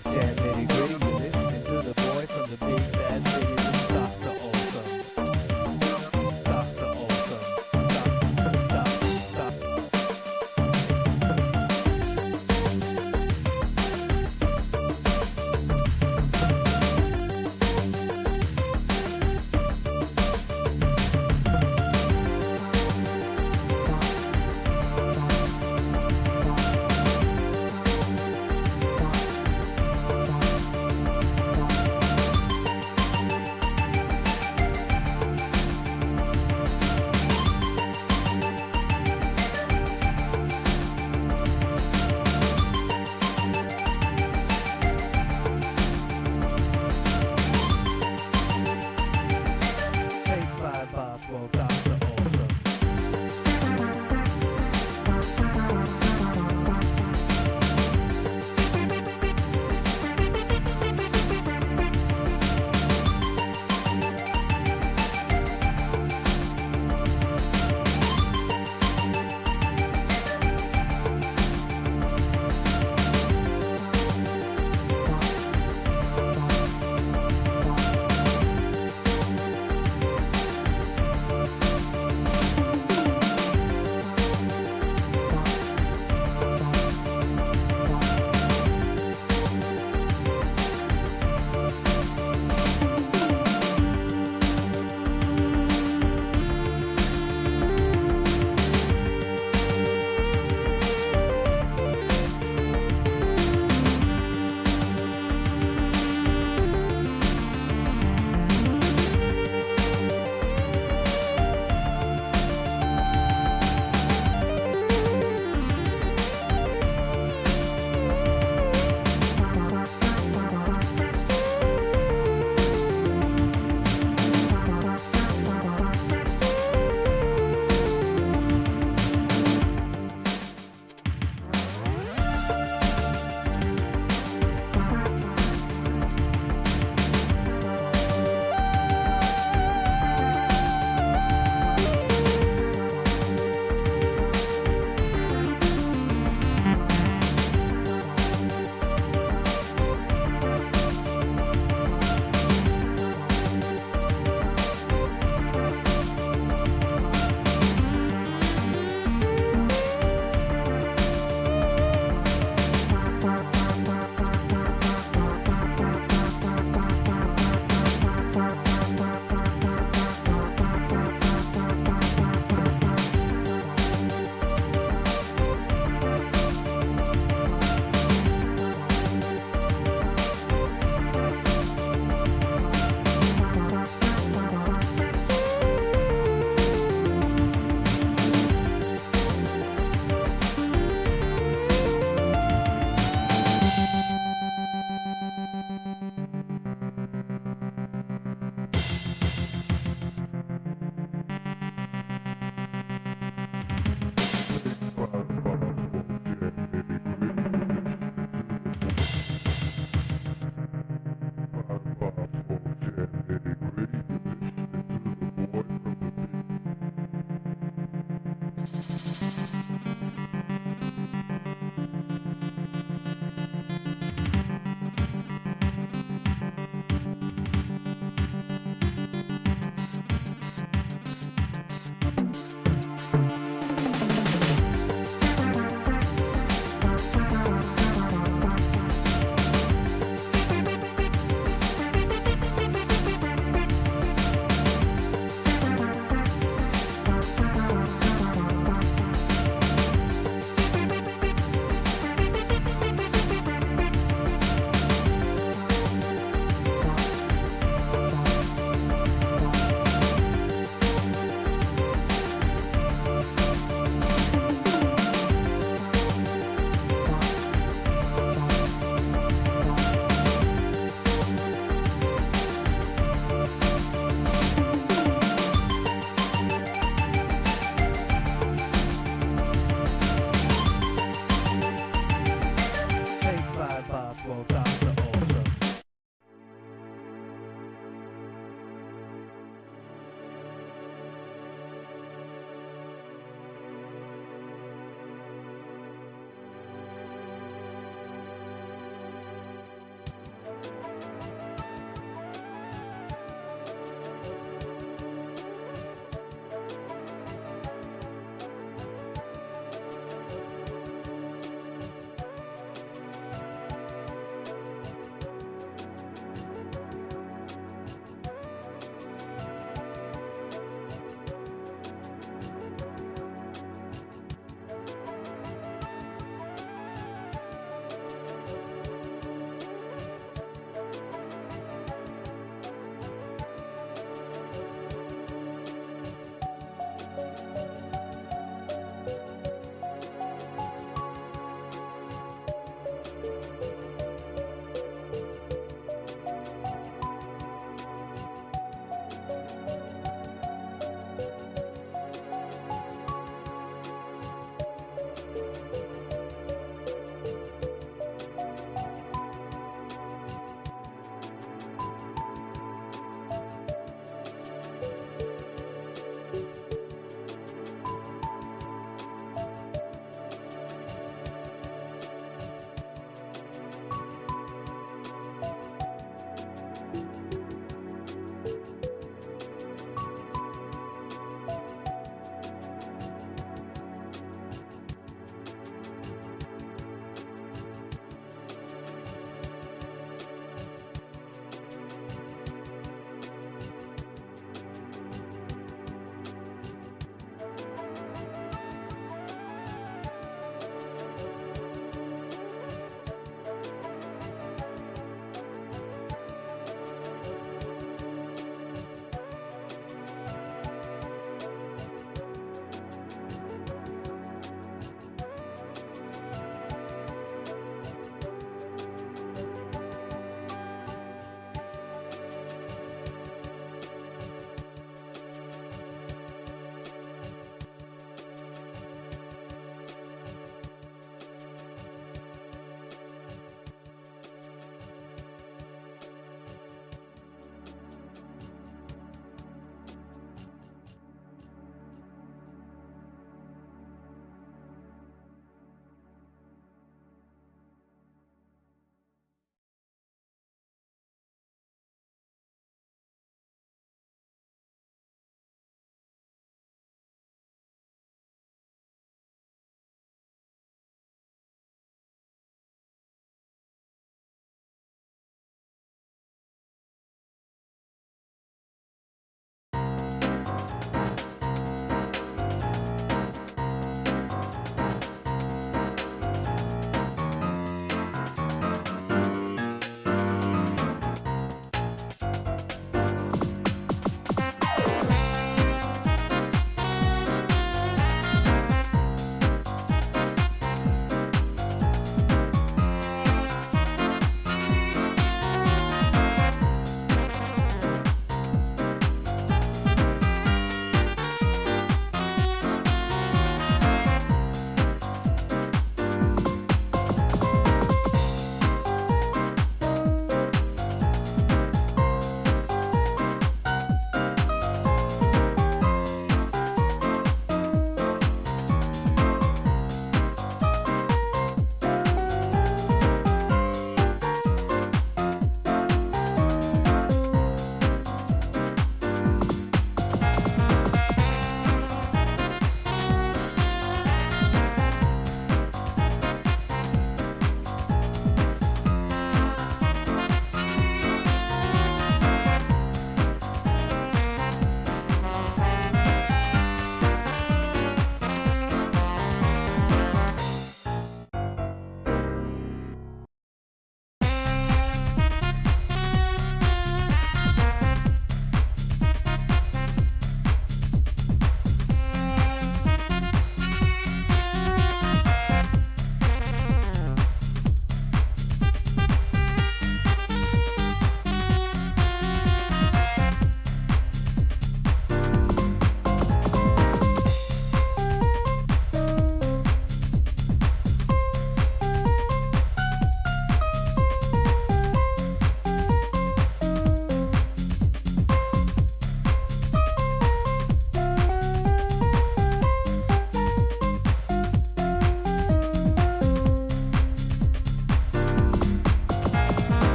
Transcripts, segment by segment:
Stand nitty gritty, you're listening to the boy from the big bad city. It's Dr. Awesome. Dr. Awesome. Stop.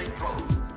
telescopic probe.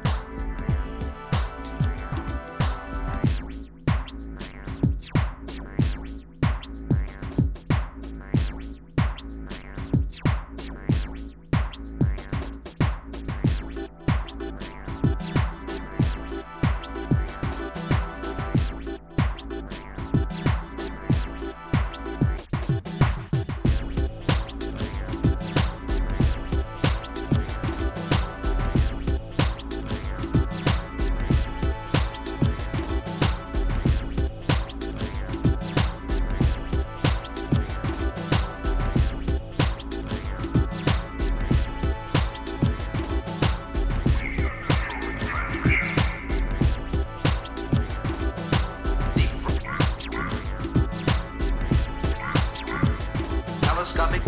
Telescopic.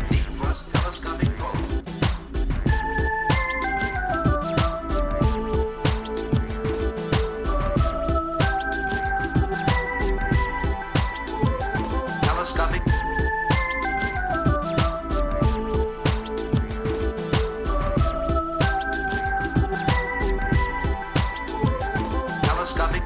Deep thrust telescopic probe. Telescopic. Telescopic.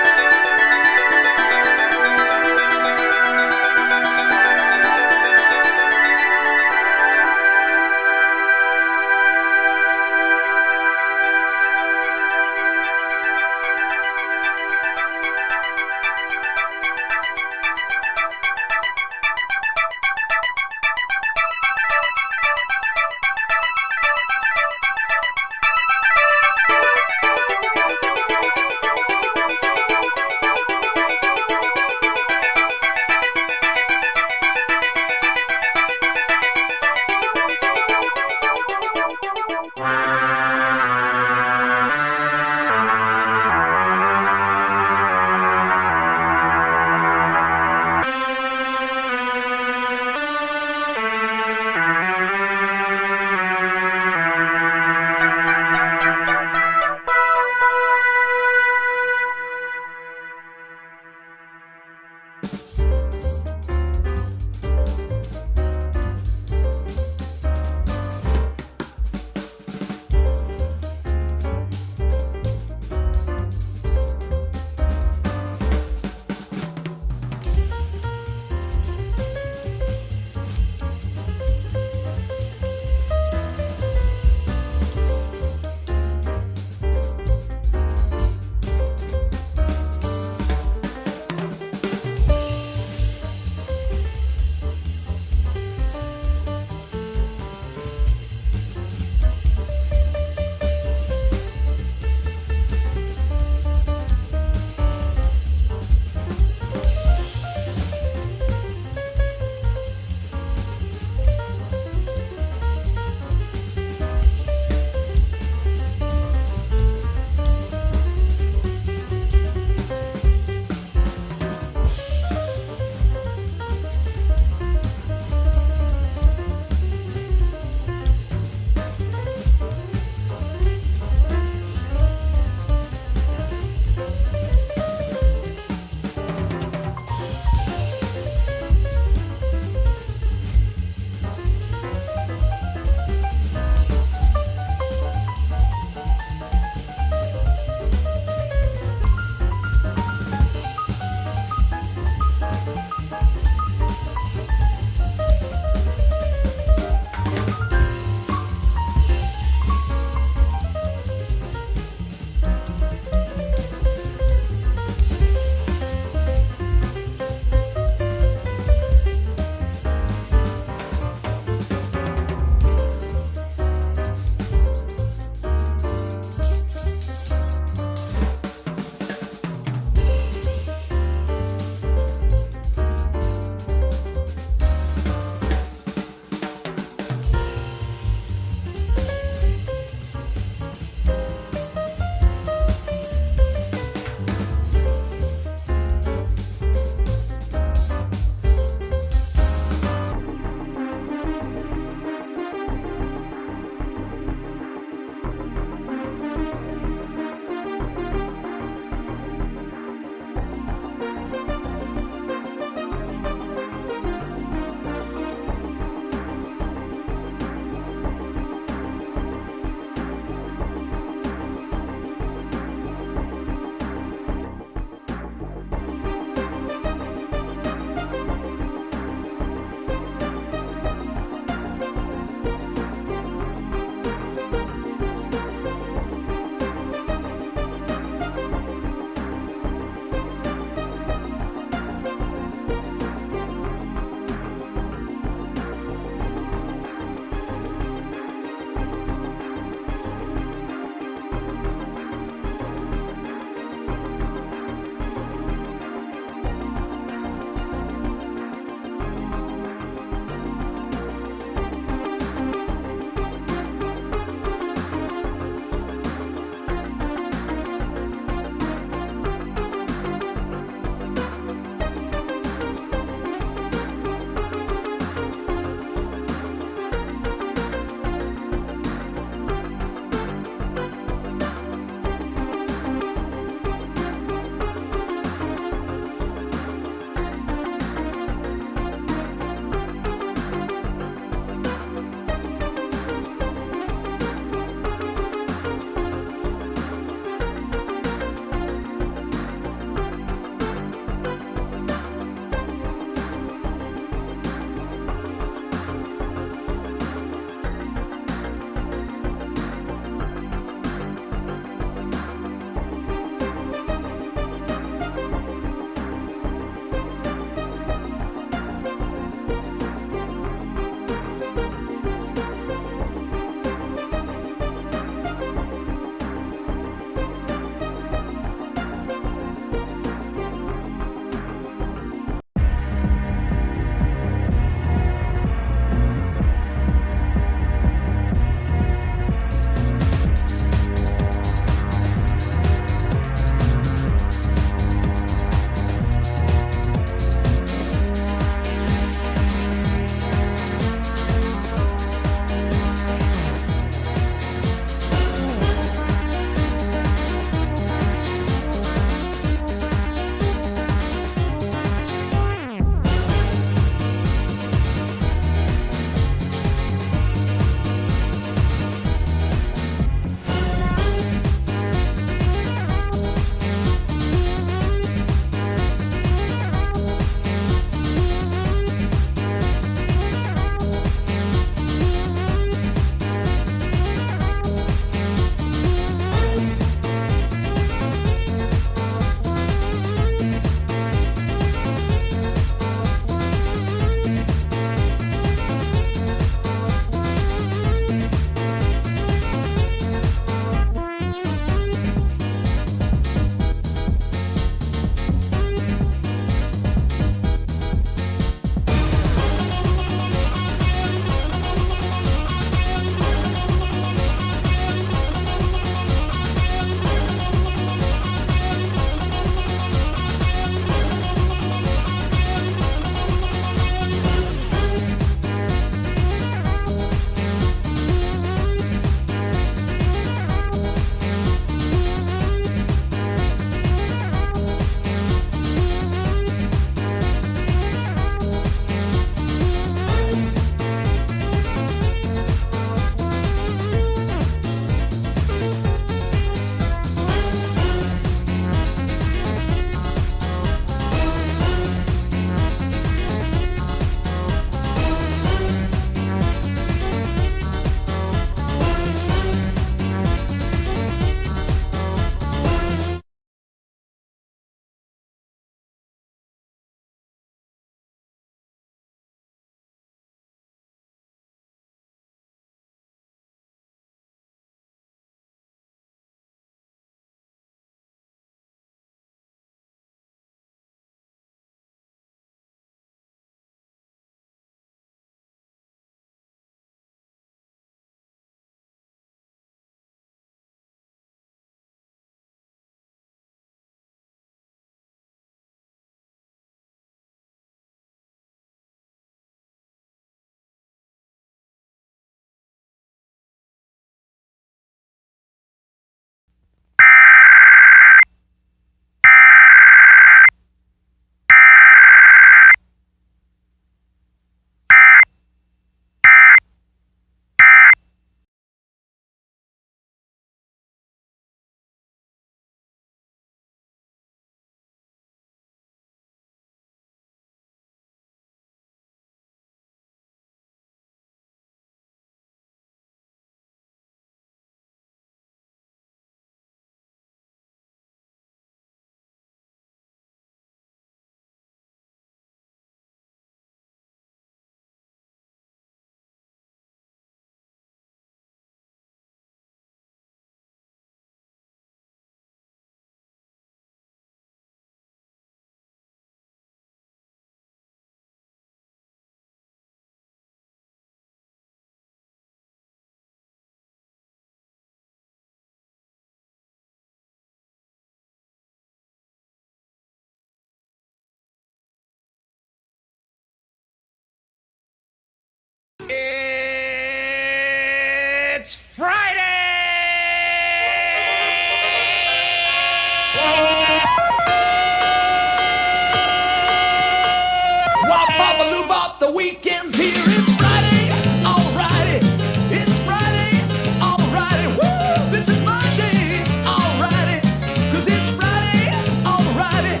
the weekend's here. It's Friday, alrighty. It's Friday, alrighty. Woo! This is my day, alrighty. 'Cause it's Friday, alrighty.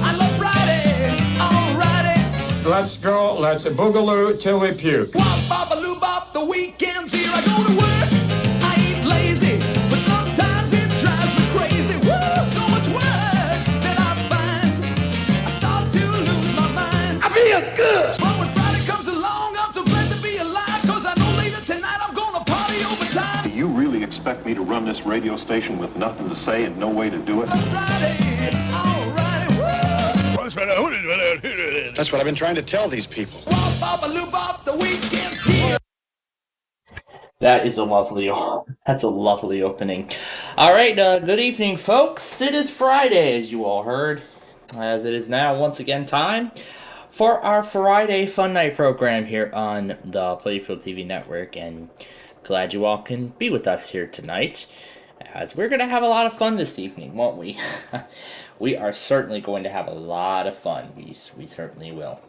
I love Friday, alrighty. Let's go, let's boogaloo till we puke. Wop, bop, a loo, bop, the weekend's here. I go to work, I ain't lazy, but sometimes it drives me crazy. Woo! So much work that I find, I start to lose my mind. I feel good. But when Friday comes along, I'm so glad to be alive, 'cause I know later tonight I'm gonna party overtime. You really expect me to run this radio station with nothing to say and no way to do it? Friday, alrighty, woo! That's what I've been trying to tell these people. Wop, bop, a loo, bop, the weekend's here. That's a lovely opening. All right, good evening, folks. It is Friday, as you all heard, as it is now once again time for our Friday Fun Night program here on the Playfield TV network, and glad you all can be with us here tonight, as we're going to have a lot of fun this evening, won't we? We are certainly going to have a lot of fun. We certainly will.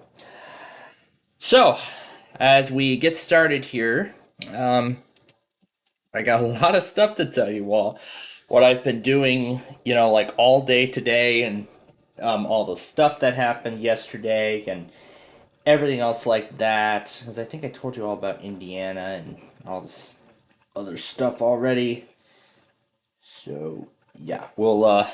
So, as we get started here, I got a lot of stuff to tell you all. What I've been doing, like all day today, and all the stuff that happened yesterday, and everything else like that. Because I think I told you all about Indiana and all this other stuff already. So yeah, we'll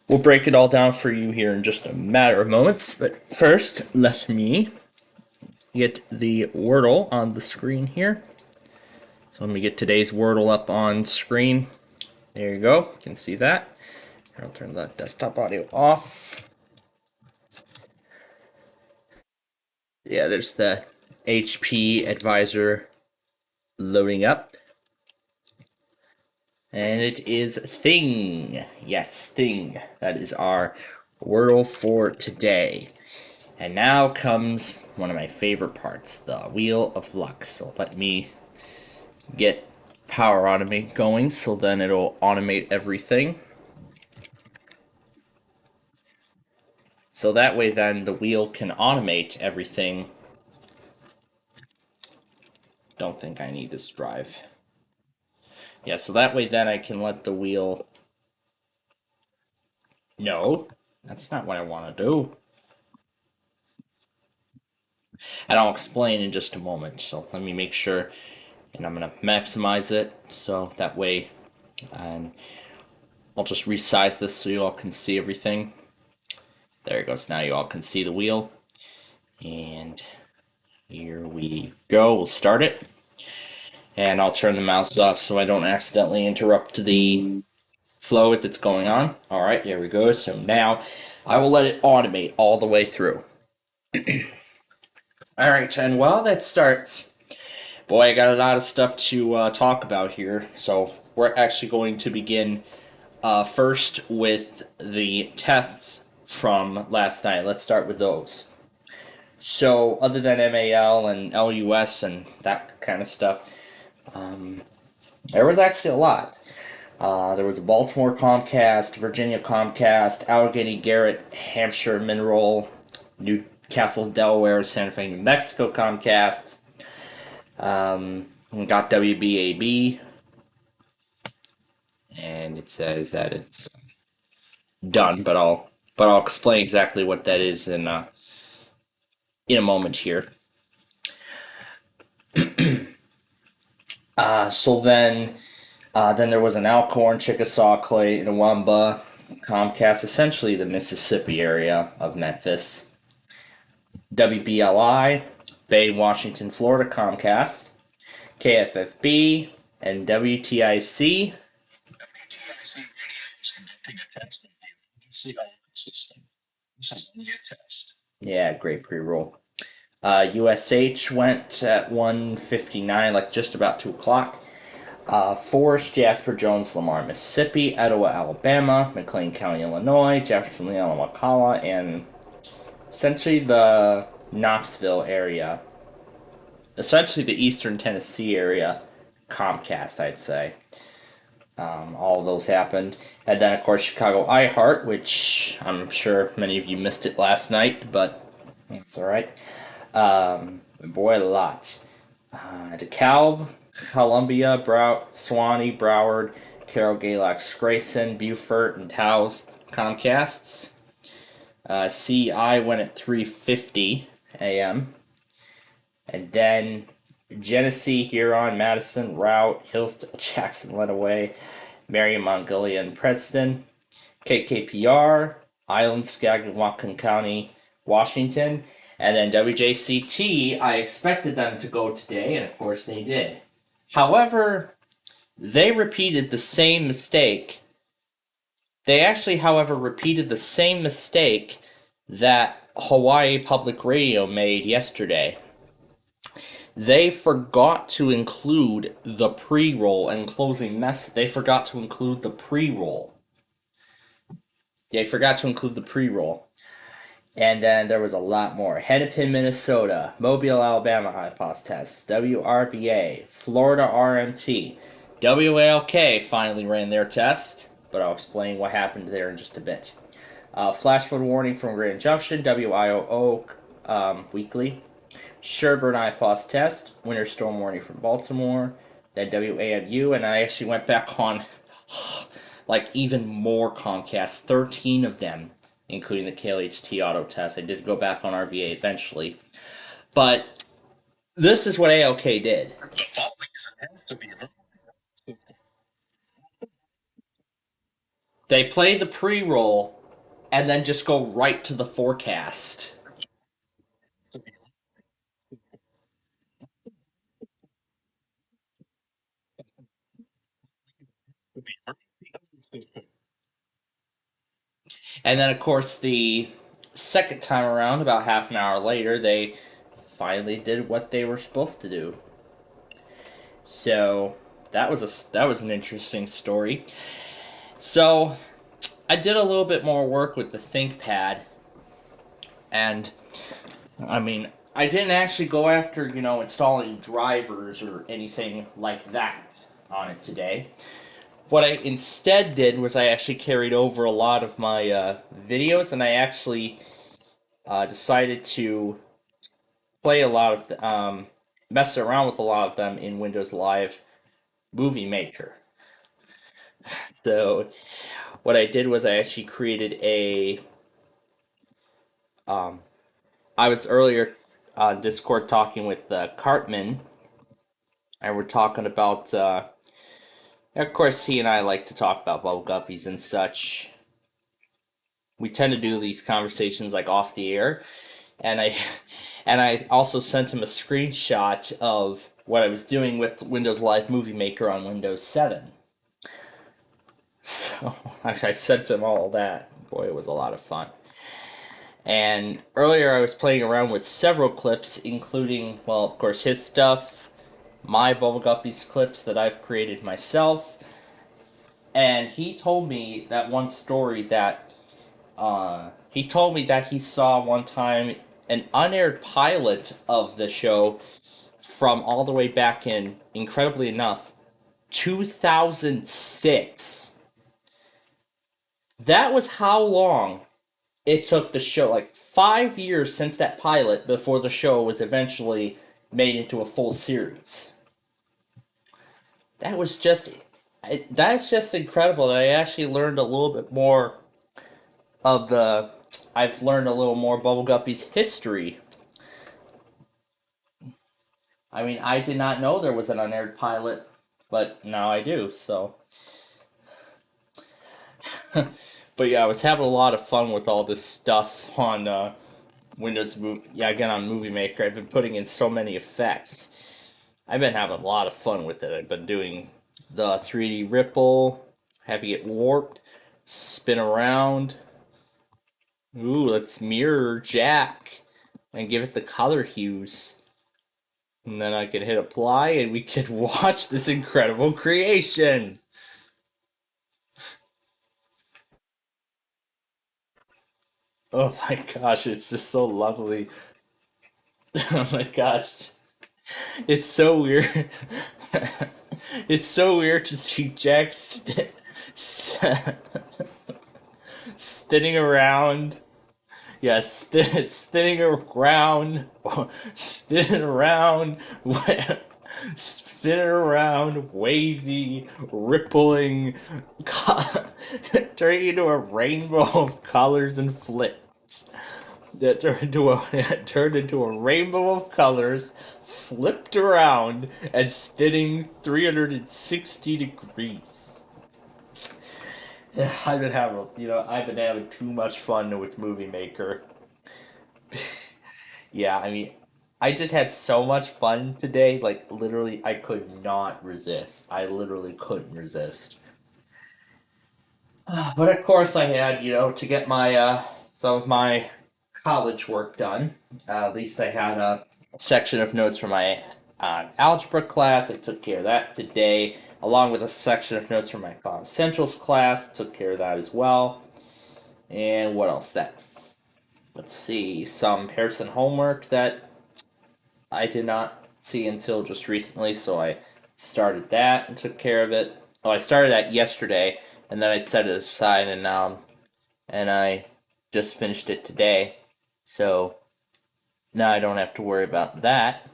break it all down for you here in just a matter of moments. But first, let me get the Wordle on the screen here. So let me get today's Wordle up on screen. There you go. You can see that. Here, I'll turn the desktop audio off. Yeah, there's the HP Advisor loading up. And it is Thing. Yes, Thing. That is our Wordle for today. And now comes one of my favorite parts, the Wheel of Luck. So let me get Power Automate going, so then it'll automate everything. So that way then the wheel can automate everything. Don't think I need this drive. Yeah, so that way then I can let the wheel... No, that's not what I want to do. And I'll explain in just a moment, so let me make sure, and I'm going to maximize it, so that way, and I'll just resize this so you all can see everything. There it goes, now you all can see the wheel, and here we go, we'll start it, and I'll turn the mouse off so I don't accidentally interrupt the flow as it's going on. Alright, here we go, so now I will let it automate all the way through. Alright, and while that starts, boy, I got a lot of stuff to talk about here. So we're actually going to begin first with the tests from last night. Let's start with those. So other than MAL and LUS and that kind of stuff, there was actually a lot. There was a Baltimore Comcast, Virginia Comcast, Allegheny Garrett, Hampshire Mineral, Newcastle, Delaware, Santa Fe, New Mexico Comcast. Got WBAB, and it says that it's done, but I'll explain exactly what that is in a moment here. So then there was an Alcorn, Chickasaw, Clay, Itawamba Comcast, essentially the Mississippi area of Memphis. WBLI, Bay, Washington, Florida Comcast, KFFB, and WTIC. WTIC is conducting a test of the emergency alert system. This is a new test. Yeah, great pre-roll. USH went at 1:59, like just about 2 o'clock. Forest, Jasper, Jones, Lamar, Mississippi, Etowah, Alabama, McLean County, Illinois, Jefferson, Leon, Wakulla, and essentially the Knoxville area. Essentially the eastern Tennessee area Comcast, I'd say. All of those happened. And then, of course, Chicago iHeart, which I'm sure many of you missed it last night, but that's all right. Boy, a lot. DeKalb, Columbia, Swanee, Broward, Carroll, Galax, Grayson, Beaufort, and Taos Comcasts. CI went at 3:50 a.m. And then Genesee, Huron, Madison, Route, Hillsdale, Jackson, Lenawee, Marion, Mongolia, and Preston. KKPR, Island, Skagit, Whatcom County, Washington. And then WJCT, I expected them to go today, and of course they did. However, they repeated the same mistake. They actually, however, repeated the same mistake that Hawaii Public Radio made yesterday. They forgot to include the pre-roll and closing message. They forgot to include the pre-roll. They forgot to include the pre-roll. And then there was a lot more. Hennepin, Minnesota, Mobile, Alabama high-pos test, WRVA, Florida RMT, WALK finally ran their test, but I'll explain what happened there in just a bit. Flash flood warning from Grand Junction, WIOO weekly, Sherburne high-pos test, winter storm warning from Baltimore, then WAMU, and I actually went back on like even more Comcast, 13 of them, including the KLHT auto test. I did go back on RVA eventually. But this is what ALK did. The following is an ad to be They play the pre-roll and then just go right to the forecast. And then, of course, the second time around, about half an hour later, they finally did what they were supposed to do. So that was an interesting story. So I did a little bit more work with the ThinkPad, and I mean, I didn't actually go after, installing drivers or anything like that on it today. What I instead did was I actually carried over a lot of my videos, and I actually decided to play a lot of mess around with a lot of them in Windows Live Movie Maker. So what I did was I actually created I was earlier on Discord talking with Cartman, and we're talking about of course, he and I like to talk about bubble guppies and such. We tend to do these conversations like off the air, and I also sent him a screenshot of what I was doing with Windows Live Movie Maker on Windows 7. So I sent him all that. Boy, it was a lot of fun. And earlier I was playing around with several clips, including, well, of course, his stuff, my Bubble Guppies clips that I've created myself, and he told me that one story that he told me that he saw one time an unaired pilot of the show from all the way back in, incredibly enough, 2006. That was how long it took the show, like 5 years since that pilot before the show was eventually made into a full series. That's just incredible that I actually learned a little bit more I've learned a little more Bubble Guppies history. I mean, I did not know there was an unaired pilot, but now I do, so. But yeah, I was having a lot of fun with all this stuff on Windows on Movie Maker. I've been putting in so many effects. I've been having a lot of fun with it. I've been doing the 3D ripple, having it warp, spin around. Ooh, let's mirror Jack and give it the color hues. And then I can hit apply and we can watch this incredible creation. Oh my gosh, it's just so lovely. Oh my gosh. It's so weird. It's so weird to see Jack spinning around, Yeah, spinning around, spinning around, spinning around, wavy, rippling, turning into a rainbow of colors and flips. That turned into a rainbow of colors, flipped around, and spinning 360 degrees. Yeah, I've been having too much fun with Movie Maker. Yeah, I mean, I just had so much fun today. Like literally, I could not resist. I literally couldn't resist. But of course, I had to get my some of my college work done. At least I had a section of notes for my algebra class. I took care of that today, along with a section of notes for my essentials class. Took care of that as well. And what else? Let's see, some Pearson homework that I did not see until just recently, so I started that and took care of it. Oh, I started that yesterday, and then I set it aside, and I just finished it today. So now I don't have to worry about that.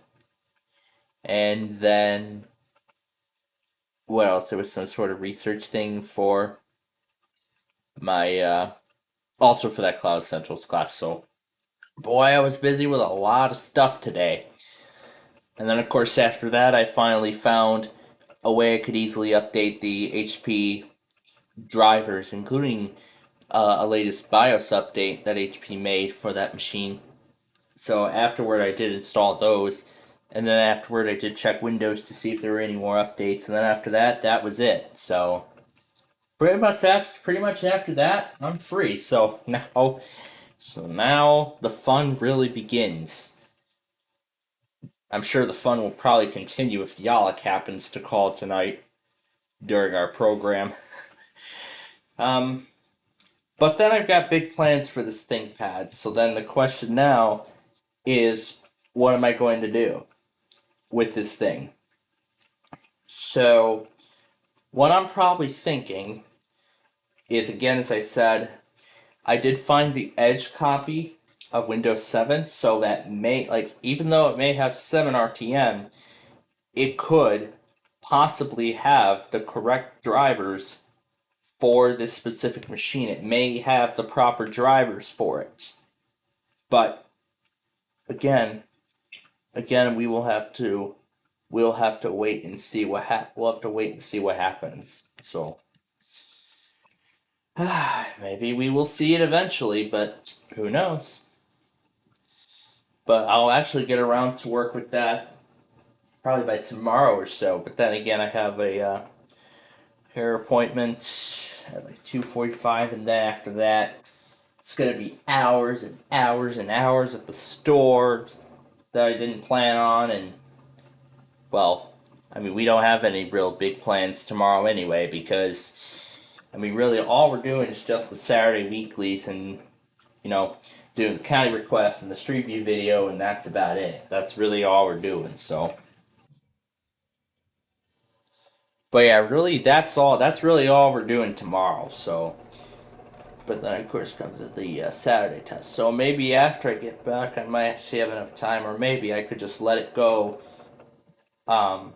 And then what else? There was some sort of research thing for my also for that Cloud Essentials class. So boy, I was busy with a lot of stuff today. And then of course after that I finally found a way I could easily update the HP drivers, including a latest BIOS update that HP made for that machine. So afterward, I did install those, and then afterward, I did check Windows to see if there were any more updates, and then after that, that was it. So pretty much after that, I'm free. So now the fun really begins. I'm sure the fun will probably continue if Yalak happens to call tonight during our program. Um, but then I've got big plans for this ThinkPad. So then the question now is, what am I going to do with this thing? So what I'm probably thinking is, again, as I said, I did find the Edge copy of Windows 7, so that even though it may have 7 RTM, it could possibly have the correct drivers for this specific machine. It may have the proper drivers for it. But again, we'll have to wait and see we'll have to wait and see what happens. So maybe we will see it eventually, but who knows? But I'll actually get around to work with that probably by tomorrow or so. But then again, I have a hair appointment at like 2:45, and then after that, it's gonna be hours and hours and hours at the store that I didn't plan on, and well, I mean, we don't have any real big plans tomorrow anyway, because I mean, really, all we're doing is just the Saturday weeklies and doing the county request and the street view video, and that's about it. That's really all we're doing. So, but yeah, really, that's all. That's really all we're doing tomorrow. So, but then of course comes the Saturday test. So maybe after I get back, I might actually have enough time, or maybe I could just let it go. Um,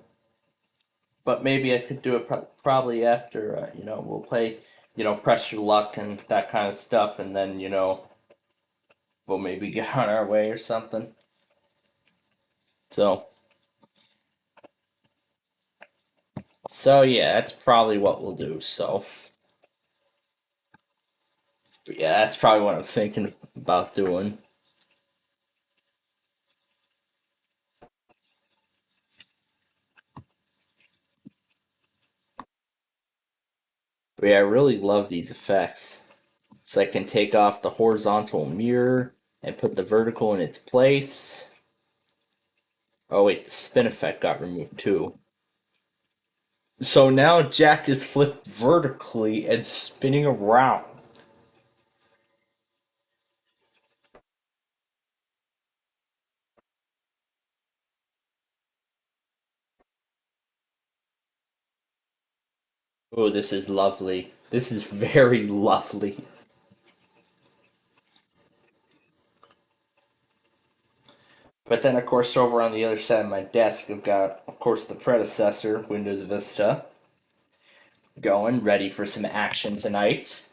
but maybe I could do it probably after. We'll play. Press your luck and that kind of stuff, and then we'll maybe get on our way or something. So. So yeah, that's probably what we'll do. So yeah, that's probably what I'm thinking about doing. But yeah, I really love these effects. So I can take off the horizontal mirror and put the vertical in its place. Oh wait, the spin effect got removed too. So now Jack is flipped vertically and spinning around. Oh, this is lovely. This is very lovely. But then, of course, over on the other side of my desk, I've got, of course, the predecessor, Windows Vista, going, ready for some action tonight.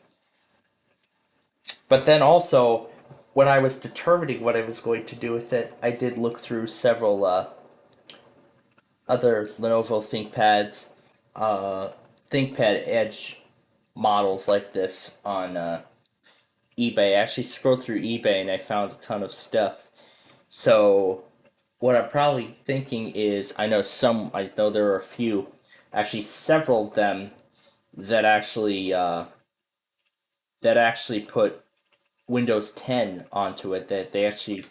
But then also, when I was determining what I was going to do with it, I did look through several other Lenovo ThinkPad Edge models like this on eBay. I actually scrolled through eBay and I found a ton of stuff. So what I'm probably thinking is, I know there are a few, actually several of them that actually put Windows 10 onto it. That they actually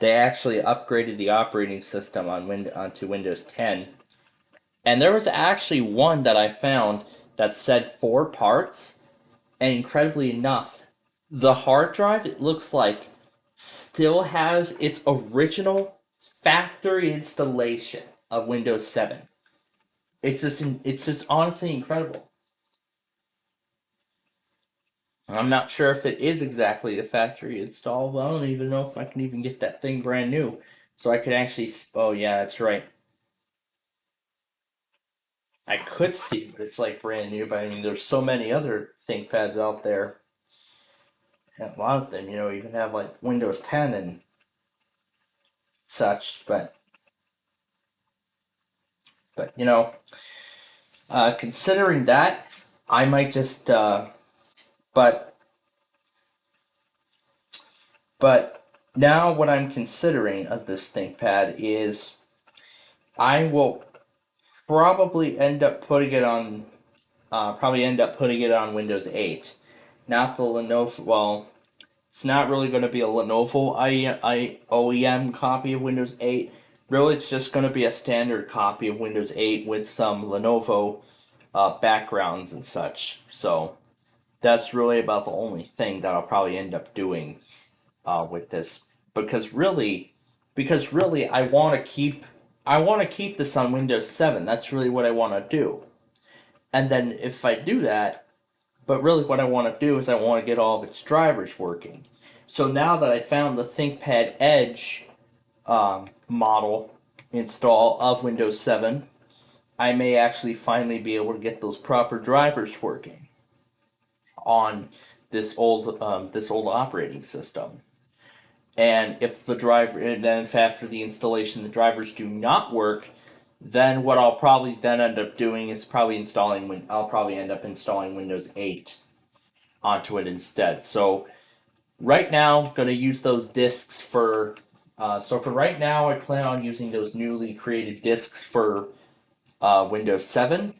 upgraded the operating system onto Windows 10. And there was actually one that I found that said 4 parts, and incredibly enough, the hard drive, it looks like, still has its original factory installation of Windows 7. It's just honestly incredible. I'm not sure if it is exactly the factory install. Well, I don't even know if I can even get that thing brand new. So I could actually. Oh, yeah, that's right. I could see, but it's like brand new. But I mean, there's so many other ThinkPads out there. And a lot of them, you can have like Windows 10 and such. But considering that, I might just. But now what I'm considering of this ThinkPad is I will probably end up putting it on Windows 8. Not the Lenovo. Well, it's not really going to be a Lenovo OEM copy of Windows 8. Really, it's just going to be a standard copy of Windows 8 with some Lenovo backgrounds and such. So that's really about the only thing that I'll probably end up doing with this. Because really, I want to keep this on Windows 7. That's really what I want to do. And then if I do that, but really what I want to do is I want to get all of its drivers working. So now that I found the ThinkPad Edge model install of Windows 7, I may actually finally be able to get those proper drivers working on this old operating system. And if after the installation the drivers do not work, then what I'll probably then end up doing is I'll probably end up installing Windows 8 onto it instead. So right now, I'm going to use those disks for. So for right now, I plan on using those newly created disks for Windows 7.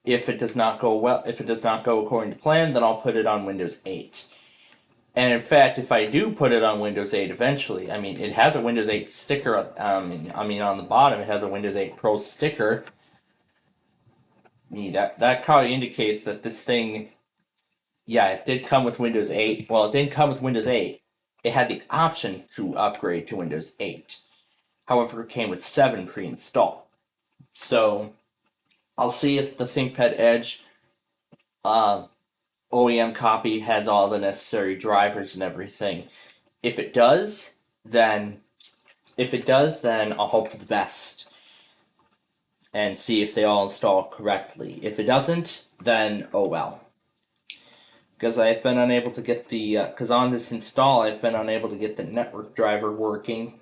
If it does not go according to plan, then I'll put it on Windows 8. And in fact, if I do put it on Windows 8 eventually, I mean, it has a Windows 8 sticker. On the bottom, it has a Windows 8 Pro sticker. That probably indicates that this thing, yeah, it did come with Windows 8. Well, it didn't come with Windows 8. It had the option to upgrade to Windows 8. However, it came with 7 pre-installed. So, I'll see if the ThinkPad Edge OEM copy has all the necessary drivers and everything. If it does, then I'll hope for the best and see if they all install correctly. If it doesn't, then oh well. Because I've been unable to get because on this install I've been unable to get the network driver working.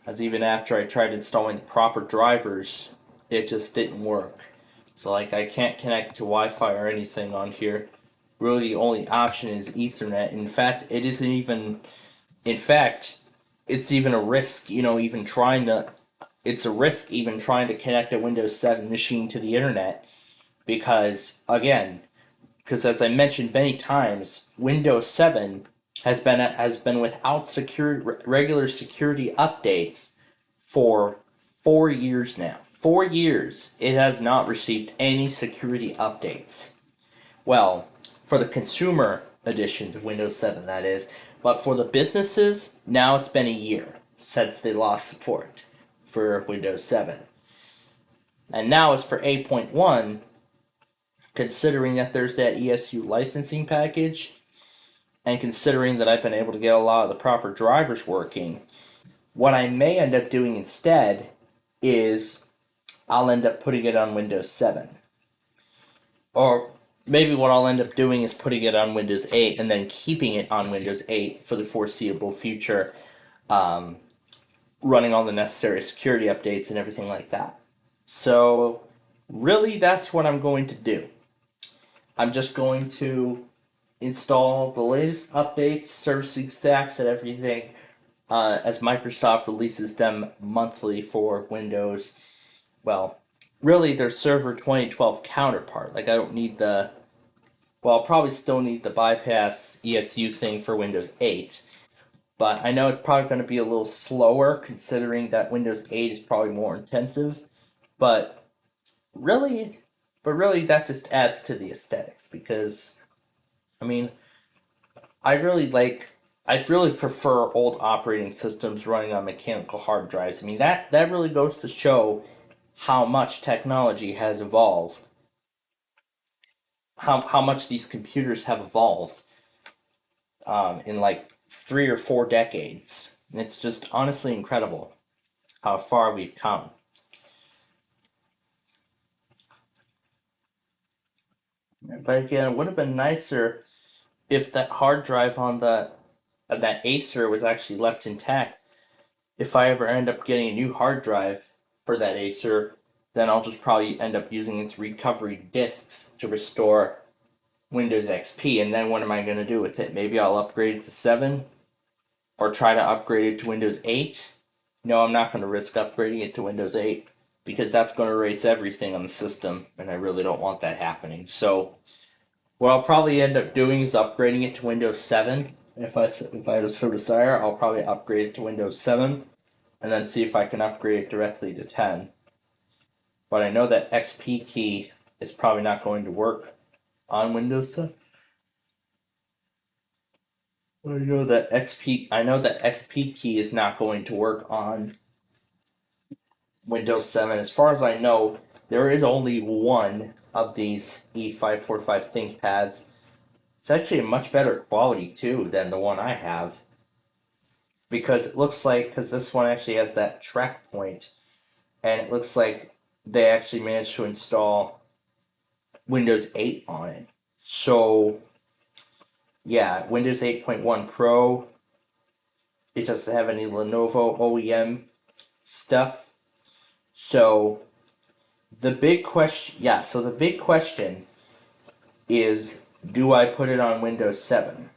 As even after I tried installing the proper drivers, it just didn't work. So like I can't connect to Wi-Fi or anything on here. Really, the only option is Ethernet. In fact, it's even a risk, it's a risk even trying to connect a Windows 7 machine to the internet because as I mentioned many times, Windows 7 has been without regular security updates for 4 years now. 4 years it has not received any security updates. Well, for the consumer editions of Windows 7, that is. But for the businesses, now it's been a year since they lost support for Windows 7. And now as for 8.1, considering that there's that ESU licensing package, and considering that I've been able to get a lot of the proper drivers working, What I may end up doing instead is I'll end up putting it on Windows 7. Or maybe what I'll end up doing is putting it on Windows 8 and then keeping it on Windows 8 for the foreseeable future, running all the necessary security updates and everything like that. So, really, that's what I'm going to do. I'm just going to install the latest updates, servicing stacks, and everything as Microsoft releases them monthly for Windows. Well, really, their Server 2012 counterpart. Like, I don't need the. Well, I'll probably still need the bypass ESU thing for Windows 8. But I know it's probably going to be a little slower considering that Windows 8 is probably more intensive. But really, that just adds to the aesthetics because, I mean, I really prefer old operating systems running on mechanical hard drives. I mean, that really goes to show how much technology has evolved, how much these computers have evolved in like 3 or 4 decades. And it's just honestly incredible how far we've come. But again, it would have been nicer if that hard drive on that Acer was actually left intact. If I ever end up getting a new hard drive for that Acer, then I'll just probably end up using its recovery disks to restore Windows XP. And then what am I going to do with it? Maybe I'll upgrade it to 7 or try to upgrade it to Windows 8. No, I'm not going to risk upgrading it to Windows 8 because that's going to erase everything on the system, and I really don't want that happening. So what I'll probably end up doing is upgrading it to Windows 7. If I so desire, I'll probably upgrade it to Windows 7 and then see if I can upgrade it directly to 10. But I know that XP key is probably not going to work on Windows 7. I know that XP key is not going to work on Windows 7. As far as I know, there is only one of these E545 ThinkPads. It's actually a much better quality too than the one I have. Because this one actually has that track point, and it looks like they actually managed to install Windows 8 on it. So, yeah, Windows 8.1 Pro. It doesn't have any Lenovo OEM stuff. So, the big question is, do I put it on Windows 7?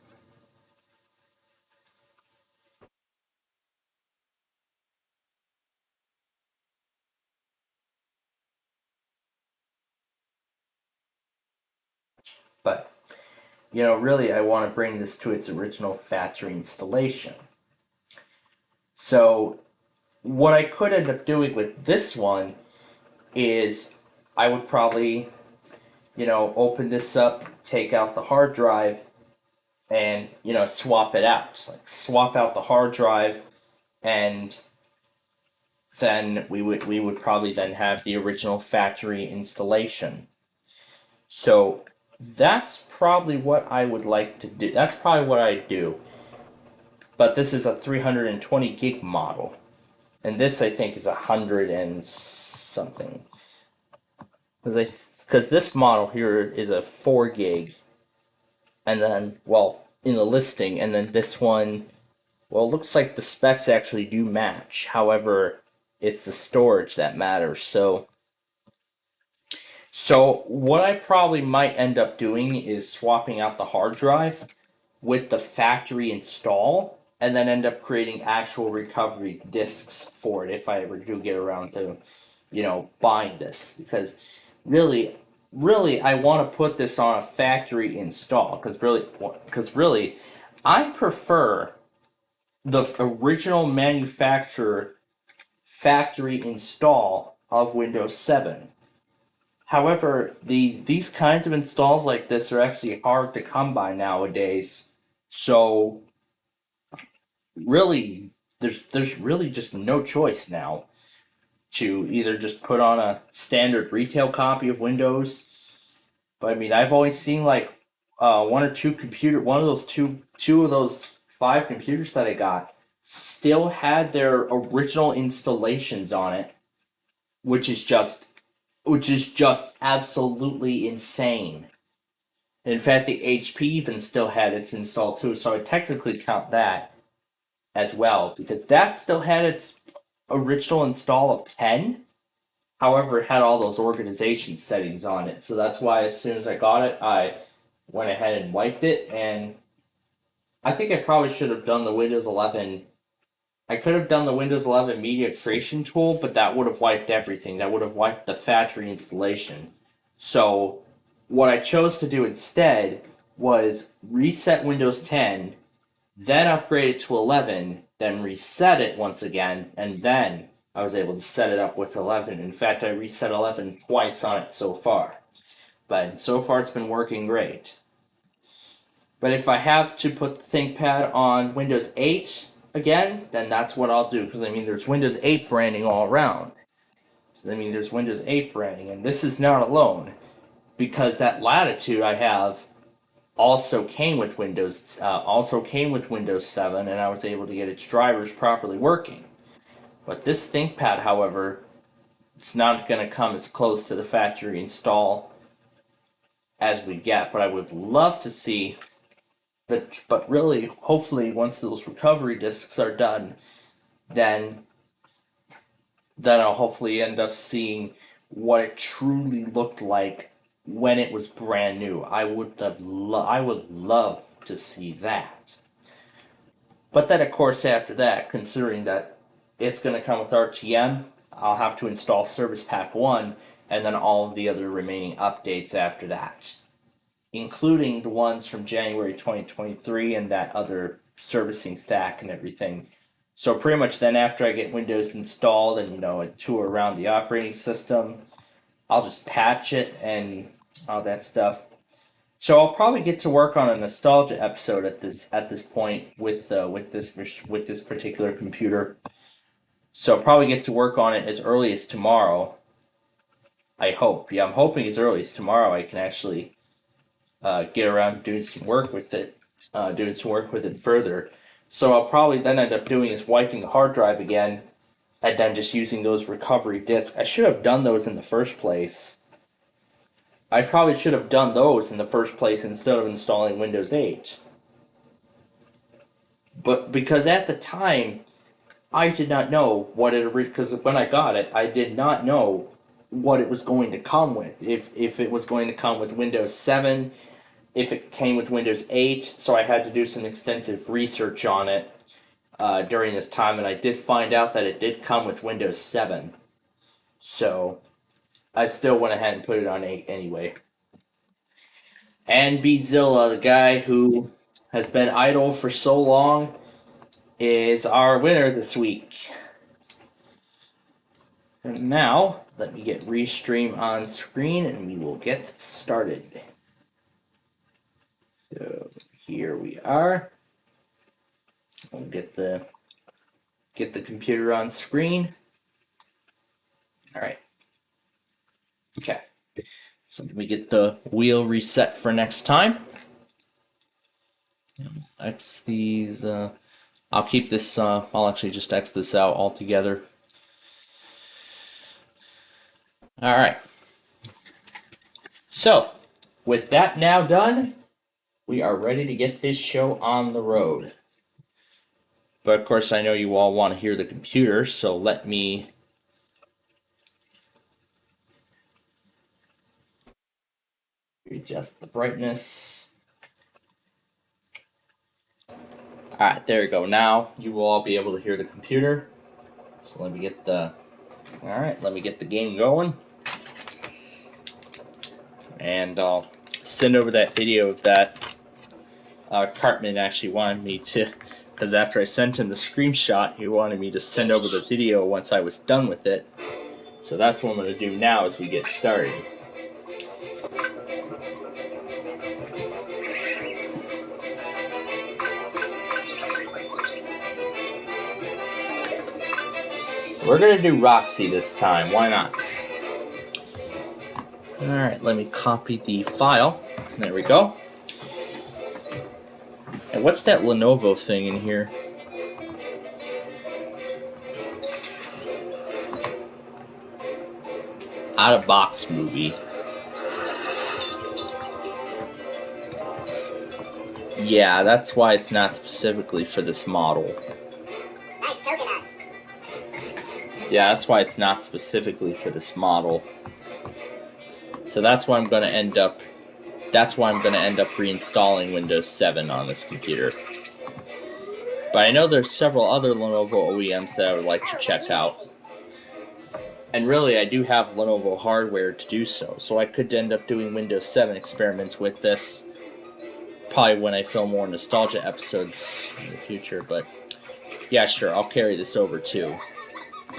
But, really I want to bring this to its original factory installation. So, what I could end up doing with this one is I would probably, open this up, take out the hard drive, and, swap it out. Just like swap out the hard drive, and then we would probably then have the original factory installation. So that's probably what I would like to do. That's probably what I do. But this is a 320 gig model. And this, I think, is 100 and something. Because this model here is a 4 gig. And then, in the listing. And then this one, it looks like the specs actually do match. However, it's the storage that matters. So what I probably might end up doing is swapping out the hard drive with the factory install, and then end up creating actual recovery disks for it if I ever do get around to, buying this. Because really, I want to put this on a factory install. Because really, I prefer the original manufacturer factory install of Windows 7. However, these kinds of installs like this are actually hard to come by nowadays. So, really, there's really just no choice now to either just put on a standard retail copy of Windows. But I mean, I've always seen like one of those 5 computers that I got still had their original installations on it, which is just absolutely insane. In fact, the HP even still had its install too, so I technically count that as well, because that still had its original install of 10. However, it had all those organization settings on it, so that's why as soon as I got it, I went ahead and wiped it, and I think I probably should have done the Windows 11. I could have done the Windows 11 media creation tool, but that would have wiped everything. That would have wiped the factory installation. So what I chose to do instead was reset Windows 10, then upgrade it to 11, then reset it once again, and then I was able to set it up with 11. In fact, I reset 11 twice on it so far. But so far it's been working great. But if I have to put the ThinkPad on Windows 8 again, then that's what I'll do, because I mean there's Windows 8 branding all around. So I mean there's Windows 8 branding, and this is not alone, because that Latitude I have also came with Windows 7, and I was able to get its drivers properly working. But this ThinkPad, however, it's not going to come as close to the factory install as we get, but I would love to see that. But really, hopefully, once those recovery disks are done, then I'll hopefully end up seeing what it truly looked like when it was brand new. I would love to see that. But then, of course, after that, considering that it's going to come with RTM, I'll have to install Service Pack 1, and then all of the other remaining updates after that, including the ones from January 2023 and that other servicing stack and everything. So pretty much then after I get Windows installed and, a tour around the operating system, I'll just patch it and all that stuff. So I'll probably get to work on a nostalgia episode at this point with this particular computer. So I'll probably get to work on it as early as tomorrow. I hope. Yeah, I'm hoping as early as tomorrow I can actually get around doing some work with it, further. So I'll probably then end up doing is wiping the hard drive again, and then just using those recovery disks. I should have done those in the first place. I probably should have done those in the first place instead of installing Windows 8. But because at the time, I did not know what it, because when I got it, I did not know what it was going to come with. If it was going to come with Windows 7, if it came with Windows 8, so I had to do some extensive research on it during this time, and I did find out that it did come with Windows 7. So I still went ahead and put it on 8 anyway. And Bzilla, the guy who has been idle for so long, is our winner this week. And now, let me get Restream on screen and we will get started. So here we are. We'll get the computer on screen. All right. Okay. So let me get the wheel reset for next time. X these. I'll keep this. I'll actually just X this out altogether. All right. So, with that now done, we are ready to get this show on the road. But of course, I know you all want to hear the computer, so let me adjust the brightness. Alright, there you go. Now you will all be able to hear the computer. So let me get the game going. And I'll send over that video that Cartman actually wanted me to, because after I sent him the screenshot, he wanted me to send over the video once I was done with it. So that's what I'm going to do now as we get started. We're going to do Roxy this time. Why not? Alright, let me copy the file. There we go. And what's that Lenovo thing in here? out-of-box movie. Yeah, that's why it's not specifically for this model. Nice coconuts. Yeah, that's why it's not specifically for this model. So that's why I'm going to end up reinstalling Windows 7 on this computer. But I know there's several other Lenovo OEMs that I would like to check out. And really, I do have Lenovo hardware to do so. So I could end up doing Windows 7 experiments with this. Probably when I film more nostalgia episodes in the future. But yeah, sure, I'll carry this over too.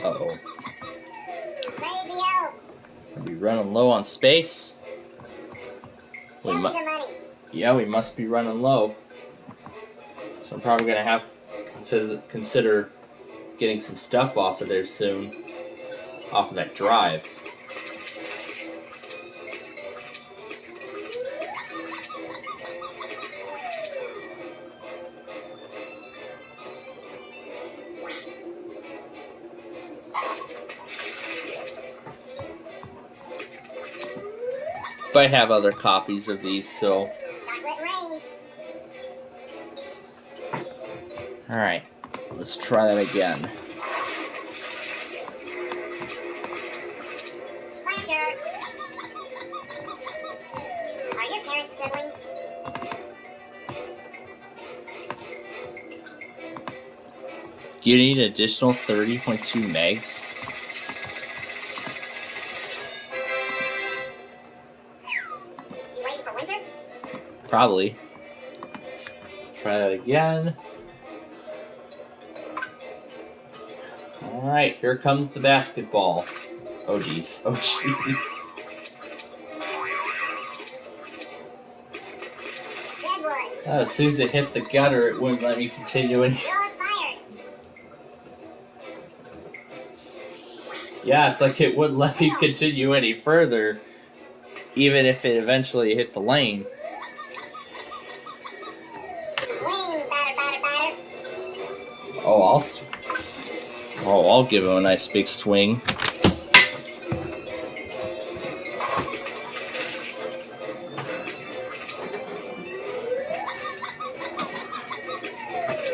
Uh-oh. Save the elves. Are we running low on space? Show me the money. Yeah, we must be running low. So I'm probably going to have to consider getting some stuff off of there soon. Off of that drive. But I have other copies of these, so... Chocolate rain. Alright, let's try that again. Flasher. Are your parents siblings? Do you need an additional 30.2 megs? You waiting for winter? Probably. Try that again. Alright, here comes the basketball. Oh jeez. Oh jeez. Deadwood. As soon as it hit the gutter, it wouldn't let me continue any. You're fired. Yeah, it's like it wouldn't let me continue any further, even if it eventually hit the lane. Swing, batter, batter, batter. I'll give him a nice big swing.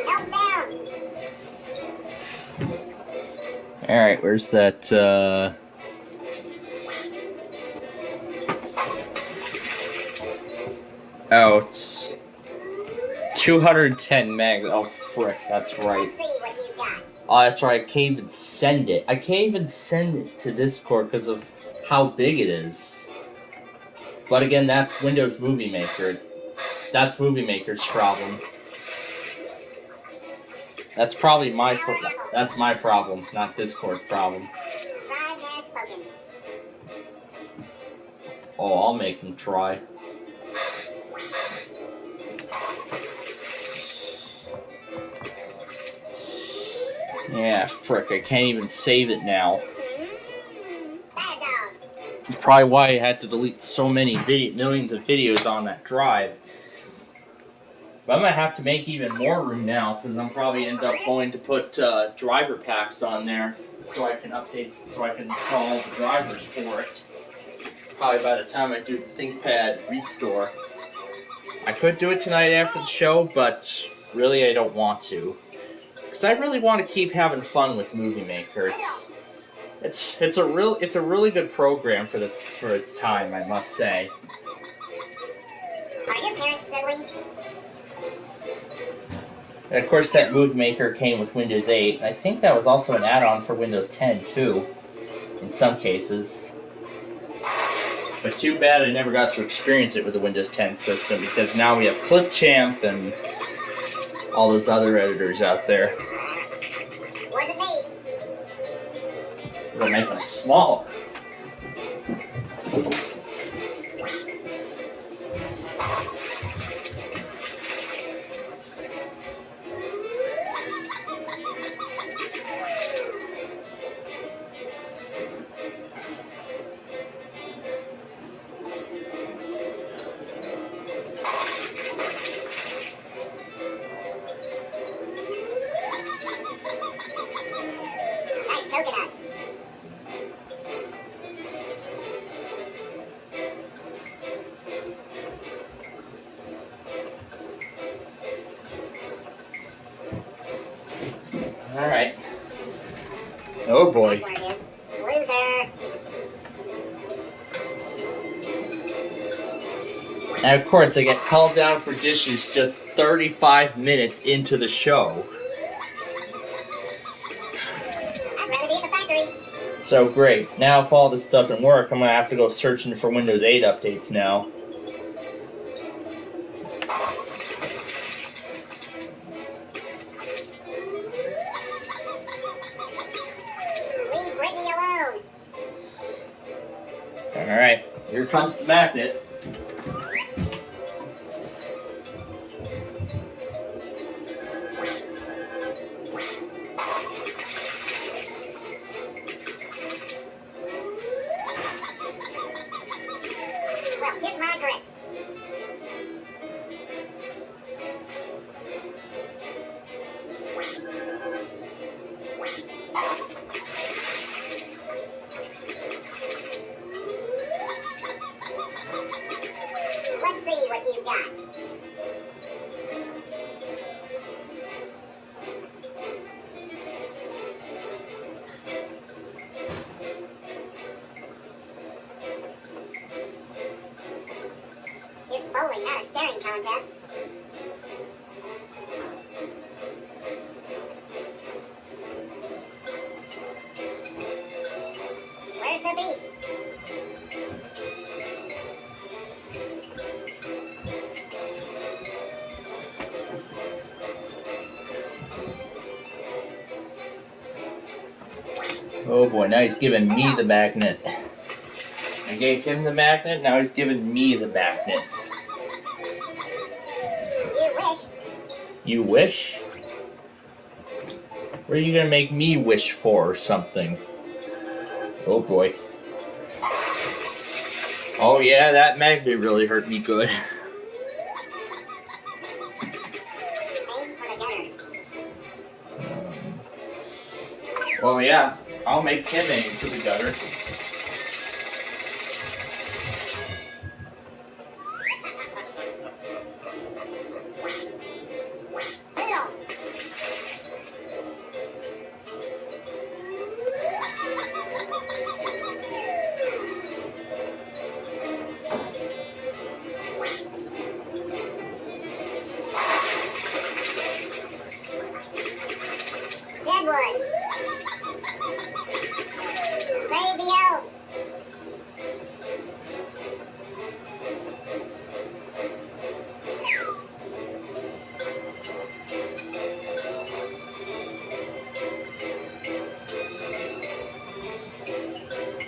Help down. Alright, where's that, Oh, it's 210 megs. Oh, frick, that's right. Let's see what you got. Oh, that's right, I can't even send it. I can't even send it to Discord because of how big it is. But again, that's Windows Movie Maker. That's Movie Maker's problem. That's probably that's my problem, not Discord's problem. Tribe has spoken. Oh, I'll make them try. Yeah, frick, I can't even save it now. Bad dog. It's probably why I had to delete so many millions of videos on that drive. But I might have to make even more room now, because I'm probably end up going to put driver packs on there, so I can install the drivers for it. Probably by the time I do the ThinkPad restore. I could do it tonight after the show, but really I don't want to. Because I really want to keep having fun with Movie Maker. It's a really good program for its time, I must say. Are your parents siblings? And of course, that Movie Maker came with Windows 8. I think that was also an add-on for Windows 10 too, in some cases. But too bad I never got to experience it with the Windows 10 system, because now we have Clipchamp and all those other editors out there. Wasn't me. We'll make them smaller. Nice coconuts. Oh boy. That's where it is. Loser. And of course, I get held down for dishes just 35 minutes into the show. I'd rather be at the factory. So great. Now if all this doesn't work, I'm going to have to go searching for Windows 8 updates now. Leave Brittany alone. Alright, here comes the magnet. Well, kiss my grits. Let's see what you've got. It's bowling, not a staring contest. Where's the beef? Oh boy, now he's giving me the magnet. I gave him the magnet, now he's giving me the magnet. You wish. You wish? What are you gonna make me wish for or something? Oh boy. Oh yeah, that magnet really hurt me good. Aim for the gutter. Oh yeah, I'll make him aim to the gutter. Middle. Deadwood. Save the elves.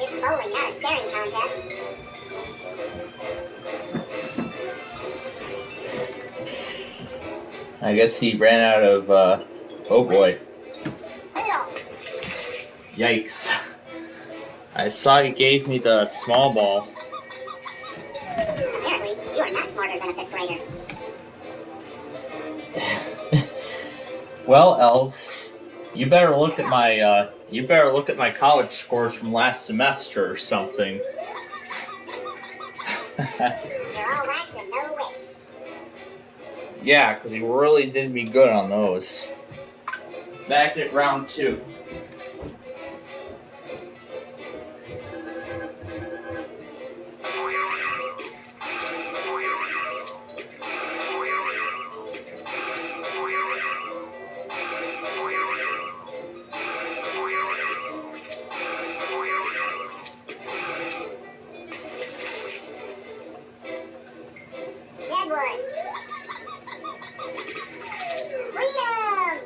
It's bowling, not a staring contest. I guess he ran out of, oh boy. Middle. Yikes. I saw he gave me the small ball. Apparently, you are not smarter than a fifth grader. Well, elves, you better look at my college scores from last semester or something. They're all wax and no wit. Yeah, because he really did me good on those. Magnet round 2. Deadwood. Freedom.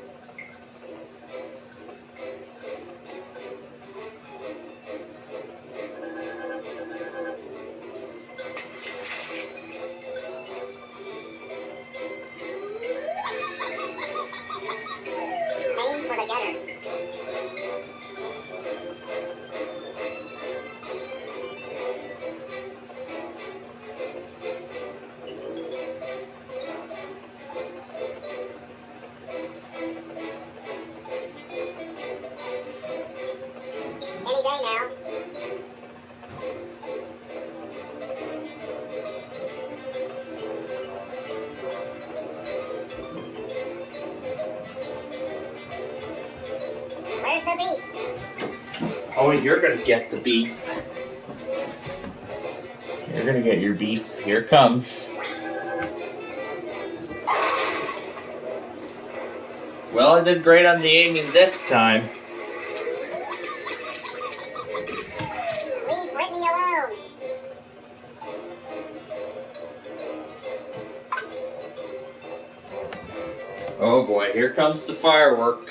Oh, you're gonna get the beef. You're gonna get your beef. Here it comes. Well, I did great on the aiming this time. Leave Brittany alone. Oh boy, here comes the firework.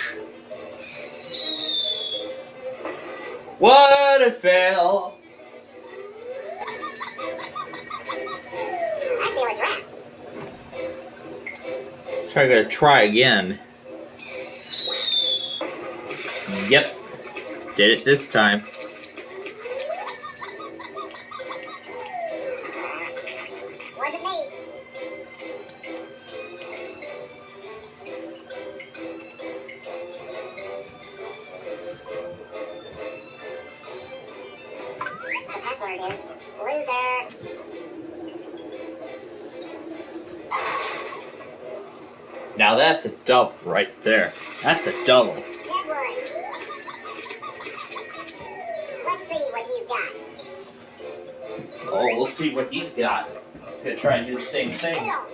What a fail! I feel a draft. So I gotta try again. Yep, did it this time. Wasn't me. The password is loser. Now that's a double right there. That's a double. Guess what? Let's see what you got. Oh, we'll see what he's got. Gonna try and do the same thing. Middle.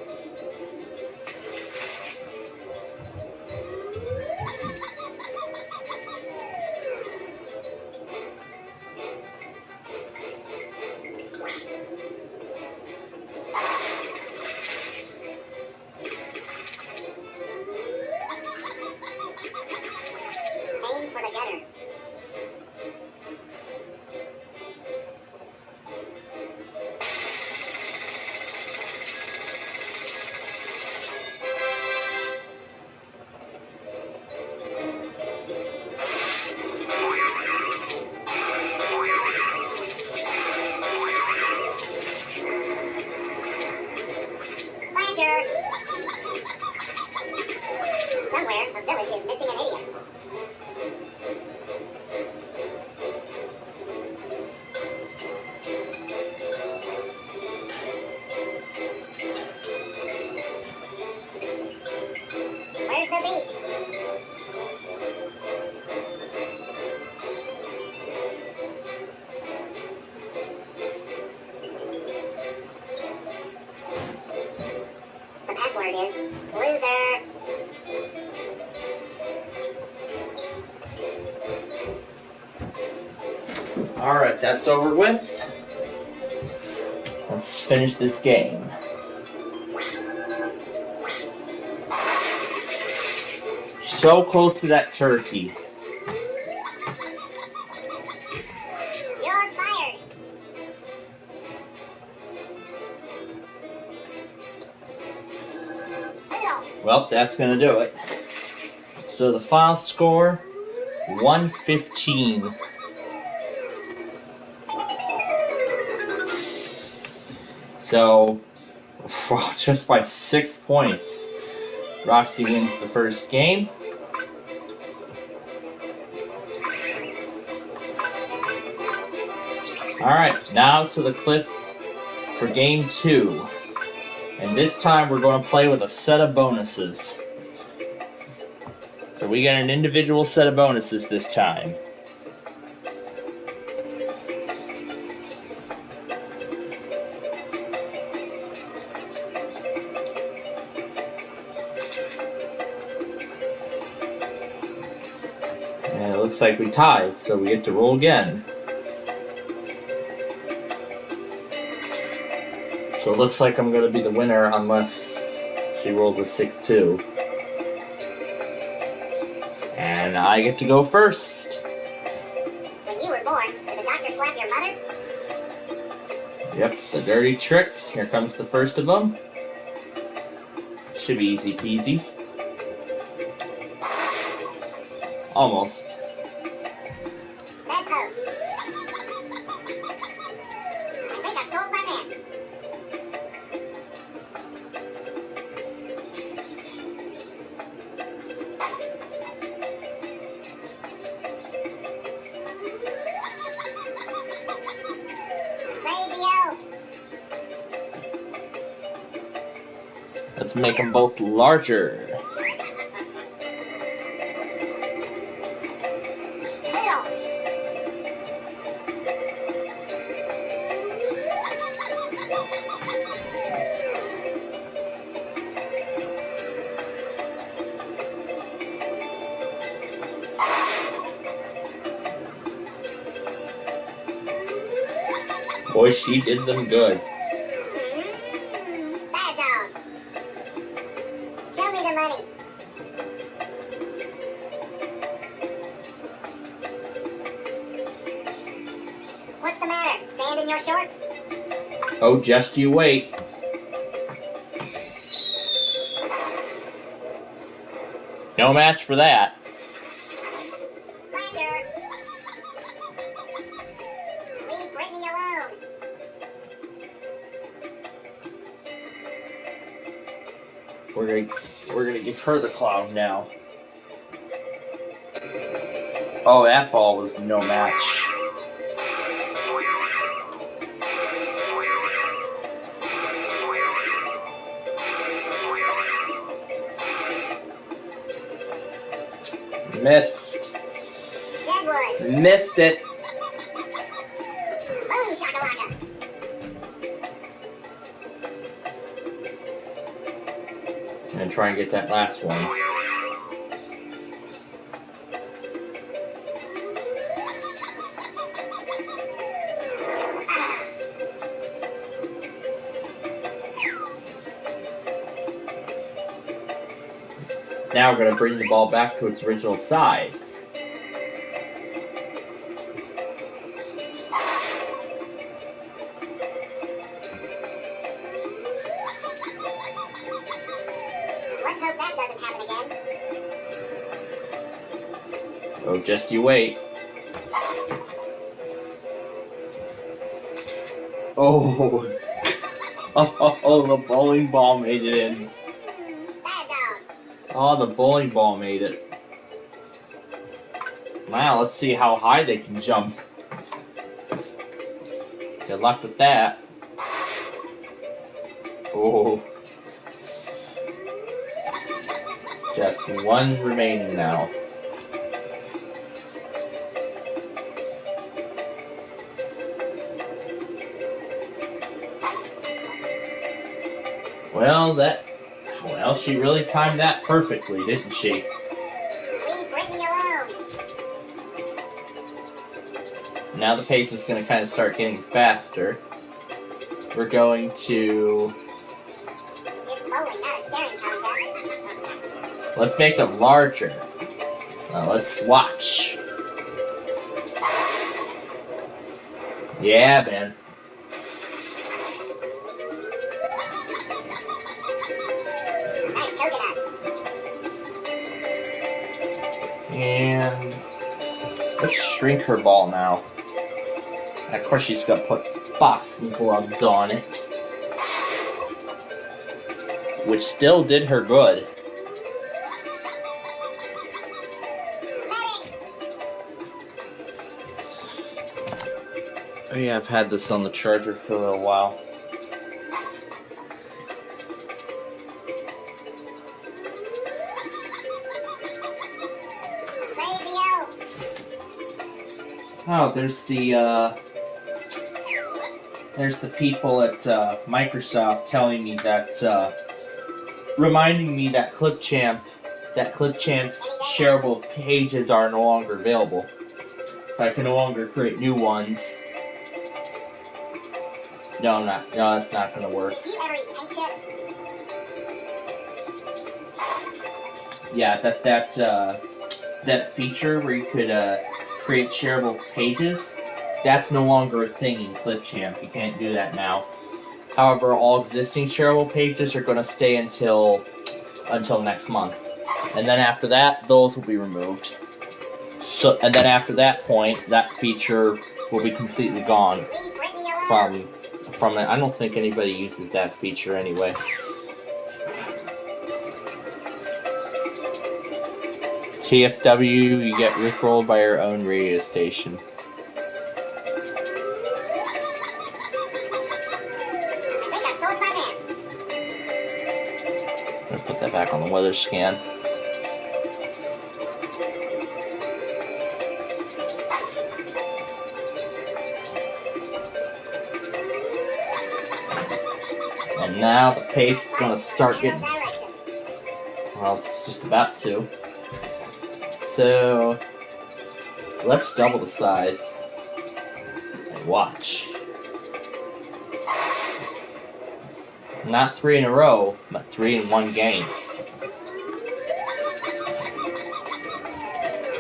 Aim for the gutter. Flasher. Somewhere, a village is missing an idiot. Where's the beef? The password is loser. Alright, that's over with. Let's finish this game. So close to that turkey. You're fired. Middle. Well, that's gonna do it. So the final score, 115. So, just by 6 points, Roxy wins the first game. Alright, now to the cliff for game 2. And this time we're going to play with a set of bonuses. So we got an individual set of bonuses this time. And it looks like we tied, so we get to roll again. So it looks like I'm going to be the winner unless she rolls a 6-2. And I get to go first. When you were born, did the doctor slap your mother? Yep, the dirty trick. Here comes the first of them. Should be easy peasy. Almost. Bedpost. I think I've solved my man. Save the elves. Let's make them both larger. Middle. Boy, she did them good. Bad dog. Show me the money. What's the matter? Sand in your shorts? Oh, just you wait. No match for that. Slasher. Leave Brittany alone. We're gonna give her the clown now. Oh, that ball was no match. Missed. Deadwood. Missed it. Boom shakalaka. And try and get that last one. Now we're going to bring the ball back to its original size. Let's hope that doesn't happen again. Oh, just you wait. Oh. Oh, the bowling ball made it in. Bad dog. Oh, the bowling ball made it. Wow, let's see how high they can jump. Good luck with that. Oh. Just one remaining now. Well, she really timed that perfectly, didn't she? Leave Brittany alone. Now the pace is going to kind of start getting faster. We're going to... It's bowling, not a staring contest. Let's make it larger. Let's watch. Yeah, man. Nice coconuts. And let's shrink her ball now. And of course she's gonna put boxing gloves on it. Which still did her good. Medic. Oh yeah, I've had this on the charger for a little while. Save the elves. Oh, there's the people at Microsoft telling me that, reminding me that Clipchamp's shareable pages are no longer available. I can no longer create new ones. No, that's not gonna work. Do you ever eat paint chips? Yeah, that feature where you could create shareable pages, that's no longer a thing in Clipchamp. You can't do that now. However, all existing shareable pages are going to stay until next month, and then after that, those will be removed. So, and then after that point, that feature will be completely gone Leave Brittany alone. from it. I don't think anybody uses that feature anyway. TFW, you get rickrolled by your own radio station. I think I sold my pants. I'm gonna put that back on the weather scan. And now the pace is gonna start getting, Direction. well, it's just about to. So, let's double the size and watch. Not 3 in a row, but 3 in one game.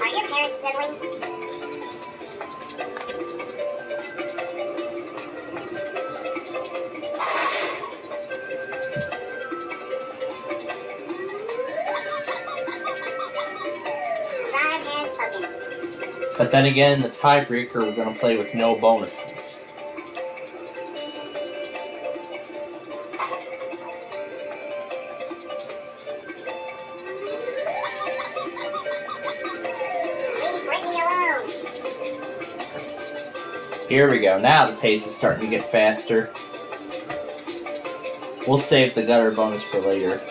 Are your parents siblings? Tribe has spoken. But then again, the tiebreaker, we're going to play with no bonuses. Leave Brittany alone. Here we go. Now the pace is starting to get faster. We'll save the gutter bonus for later.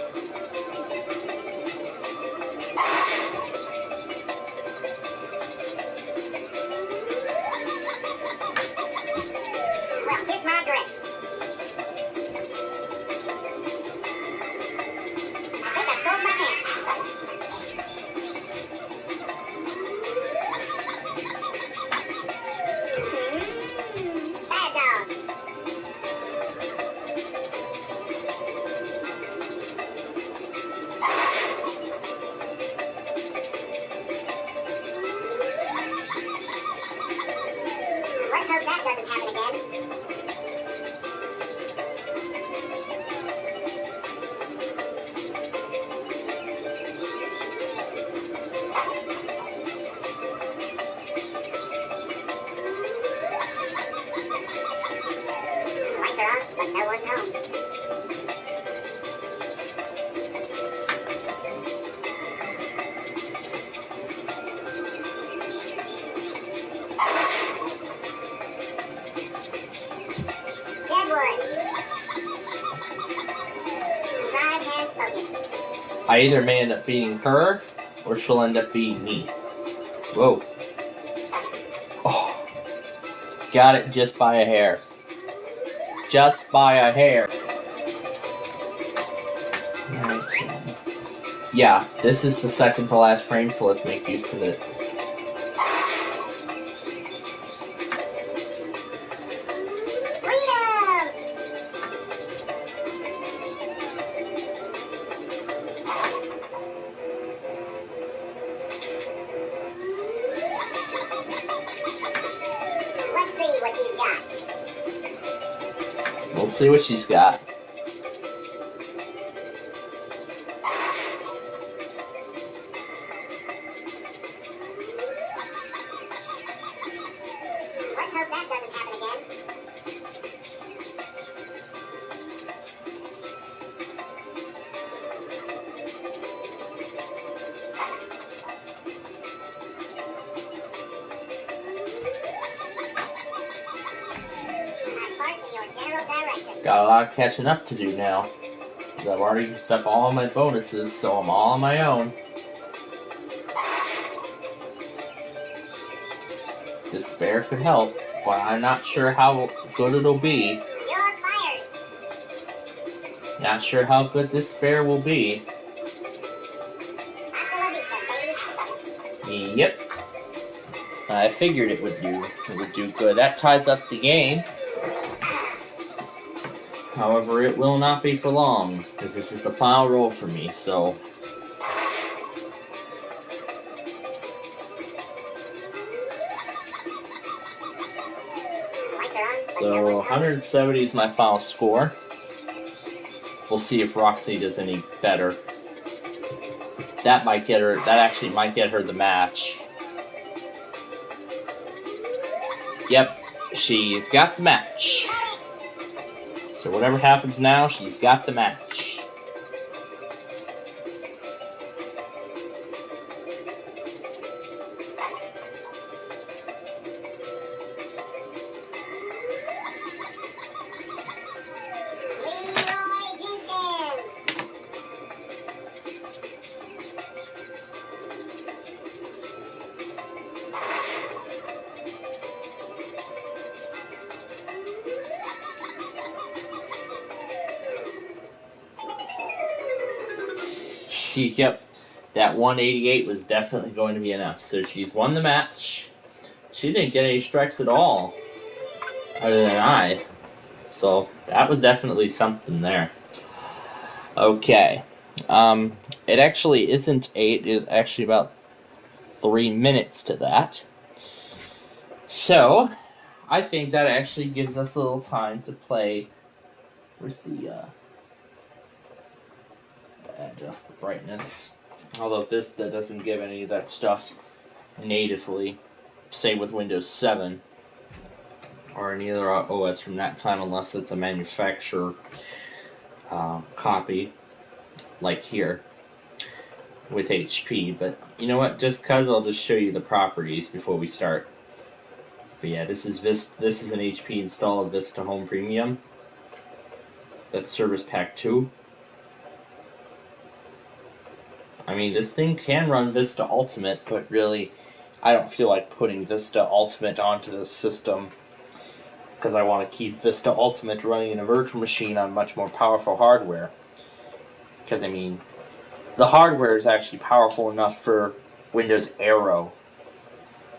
Well, kiss my dress. I think I sold my pants. Bad dog. Let's hope that doesn't happen again. Lights are on, but no one's home. Deadwood. Tribe has spoken. I either may end up beating her, or she'll end up beating me. Whoa. Oh. Got it just by a hair. Just by a hair. Alright, so- yeah, this is the second to last frame, so let's make use of it. Freedom! Let's see what you've got. We'll see what she's got. Let's hope that doesn't happen again. I part in your general direction. Got a lot of catching up to do now. 'Cause I've already used up all my bonuses, so I'm all on my own. Despair could help, but I'm not sure how good it'll be. You're fired. Not sure how good Despair will be. Hasta la vista, baby. Yep. I figured it would do good. That ties up the game. However, it will not be for long, because this is the final roll for me, so... Lights are on, but no So, one's home. 170 is my final score. We'll see if Roxy does any better. That actually might get her the match. Yep, she's got the match. So whatever happens now, she's got the match. Leroy Jenkins. Yep, that 188 was definitely going to be enough. So she's won the match. She didn't get any strikes at all, other than I. So that was definitely something there. Okay. It actually isn't 8, it is actually about 3 minutes to that. So, I think that actually gives us a little time to play. Where's the, adjust the brightness. Although Vista doesn't give any of that stuff natively. Say with Windows 7. Or any other OS from that time, unless it's a manufacturer copy. Like here. With HP. But, you know what? Just cause I'll just show you the properties before we start. But yeah, this is an HP install of Vista Home Premium. That's Service Pack 2. I mean, this thing can run Vista Ultimate, but really, I don't feel like putting Vista Ultimate onto this system because I want to keep Vista Ultimate running in a virtual machine on much more powerful hardware. Because, I mean, the hardware is actually powerful enough for Windows Aero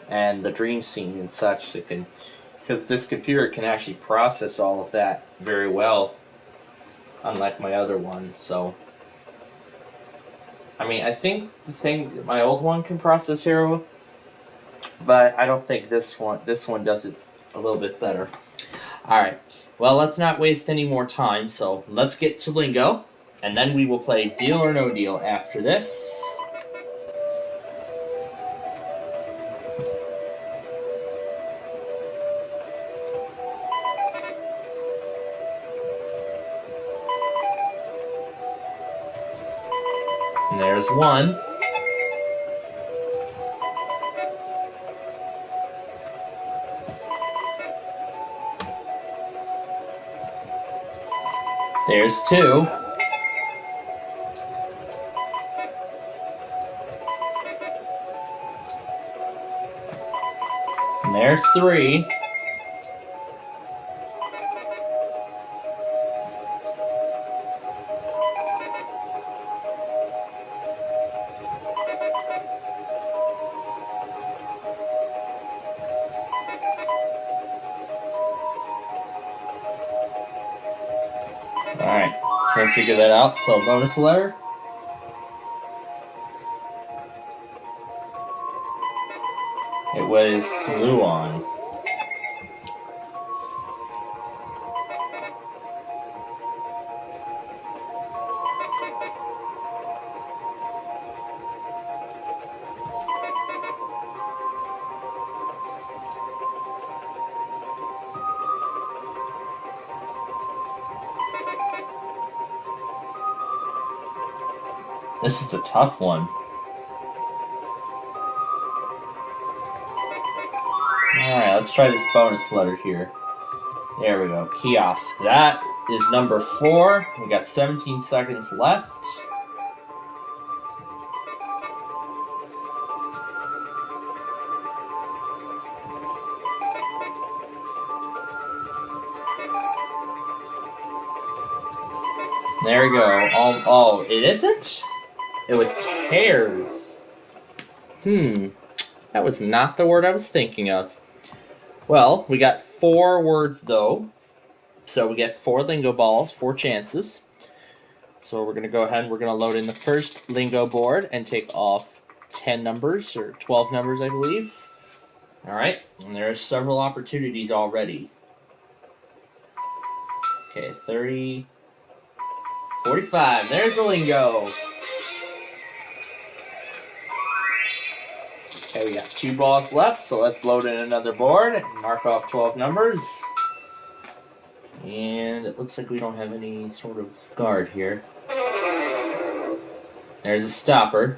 and the Dream Scene and such. Because this computer can actually process all of that very well, unlike my other one. So, I mean, I think my old one can process Aero, but I don't think this one does it a little bit better. All right. Well, let's not waste any more time. So let's get to Lingo, and then we will play Deal or No Deal after this. And there's one. There's 2. And there's 3. Alright, can't figure that out, so bonus letter. It was Gluon. This is a tough one. Alright, let's try this bonus letter here. There we go. Kiosk. That is number 4. We got 17 seconds left. There we go. Oh, it isn't? It was tears. That was not the word I was thinking of. Well, we got 4 words, though. So we get 4 lingo balls, 4 chances. So we're going to go ahead and we're going to load in the first lingo board and take off 10 numbers, or 12 numbers, I believe. Alright, and there are several opportunities already. Okay, 30, 45. There's the lingo. Okay, we got 2 balls left, so let's load in another board and mark off 12 numbers. And it looks like we don't have any sort of guard here. There's a stopper.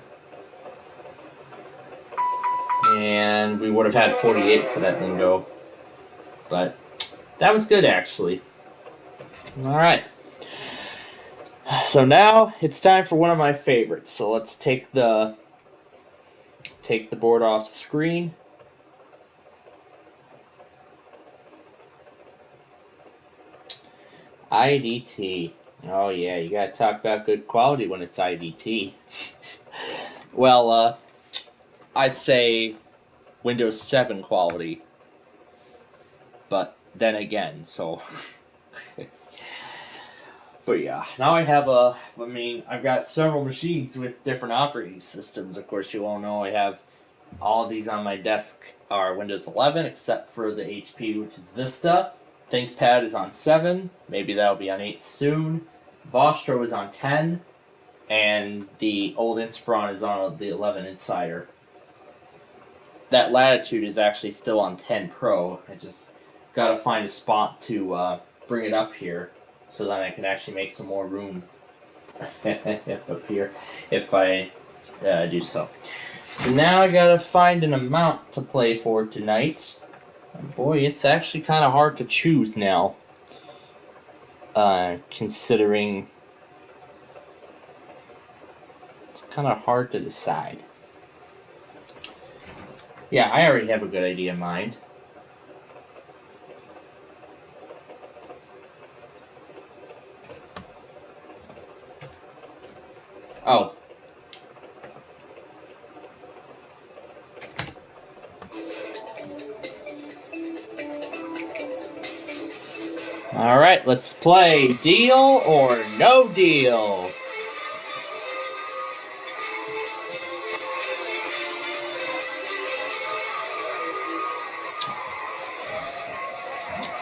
And we would have had 48 for that lingo. But that was good, actually. Alright. So now it's time for one of my favorites. So let's take the board off screen. IDT. Oh yeah, you gotta talk about good quality when it's IDT. Well, I'd say Windows 7 quality. But then again, so... But yeah, now I've got several machines with different operating systems. Of course, you all know I have all of these on my desk are Windows 11, except for the HP, which is Vista. ThinkPad is on 7. Maybe that'll be on 8 soon. Vostro is on 10. And the old Inspiron is on the 11 Insider. That Latitude is actually still on 10 Pro. I just gotta find a spot to bring it up here so that I can actually make some more room up here if I do so. So now I gotta find an amount to play for tonight. And boy, it's actually kind of hard to choose now. Considering it's kind of hard to decide. Yeah, I already have a good idea in mind. Oh. Alright, let's play Deal or No Deal.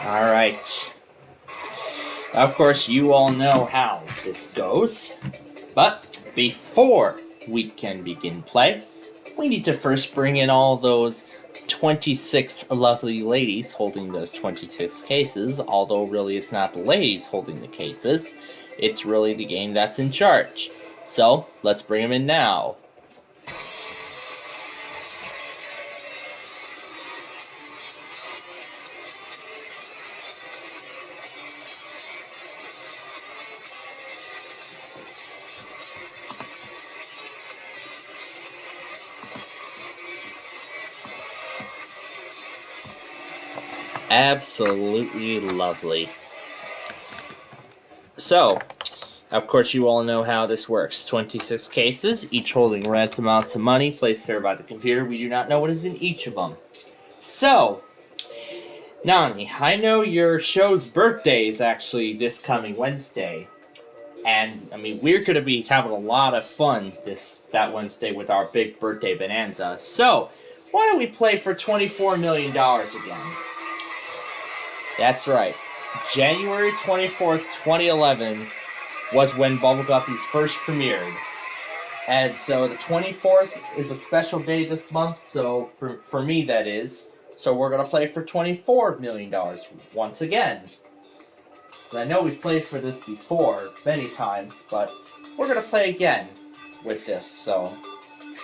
Alright. Of course, you all know how this goes. But before we can begin play, we need to first bring in all those 26 lovely ladies holding those 26 cases, although really it's not the ladies holding the cases, it's really the game that's in charge. So, let's bring them in now. Absolutely lovely. So, of course you all know how this works. 26 cases, each holding random amounts of money placed there by the computer. We do not know what is in each of them. So, Nani, I know your show's birthday is actually this coming Wednesday. And, we're going to be having a lot of fun that Wednesday with our big birthday bonanza. So, why don't we play for $24 million again? That's right. January 24th, 2011 was when Bubble Guppies first premiered. And so the 24th is a special day this month, so for me that is. So we're going to play for $24 million once again. I know we've played for this before many times, but we're going to play again with this, so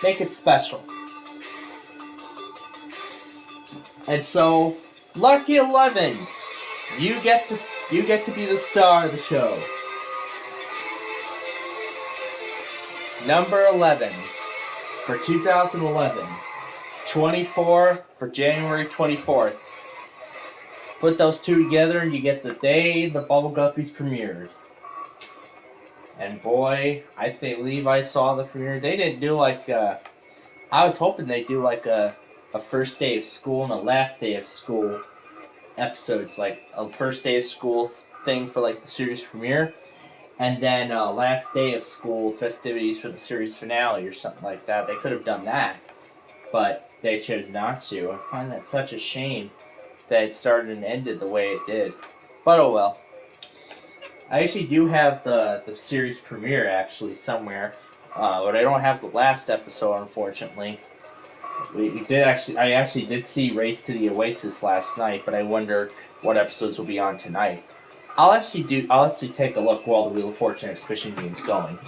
make it special. And so, Lucky 11! You get to be the star of the show. Number 11 for 2011. 24 for January 24th. Put those two together and you get the day the Bubble Guppies premiered. And boy, I believe I saw the premiere. They didn't do like I was hoping they'd do like a first day of school and a last day of school episodes, like a first day of school thing for like the series premiere, and then last day of school festivities for the series finale or something like that. They could have done that, but they chose not to. I find that such a shame that it started and ended the way it did. But oh well. I actually do have the series premiere actually somewhere, but I don't have the last episode, unfortunately. I actually did see Race to the Oasis last night, but I wonder what episodes will be on tonight. I'll actually take a look while the Wheel of Fortune Exhibition game's going.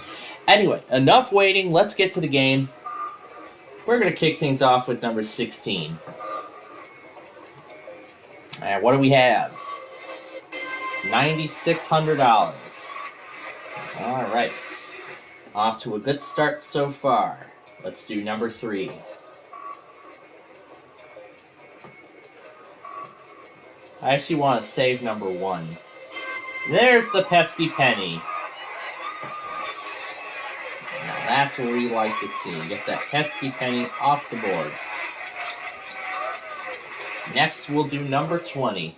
Anyway, enough waiting, let's get to the game. We're going to kick things off with number 16. And what do we have? $9,600. Alright. Off to a good start so far. Let's do number 3. I actually want to save number 1. There's the pesky penny. Now that's what we like to see. Get that pesky penny off the board. Next we'll do number 20.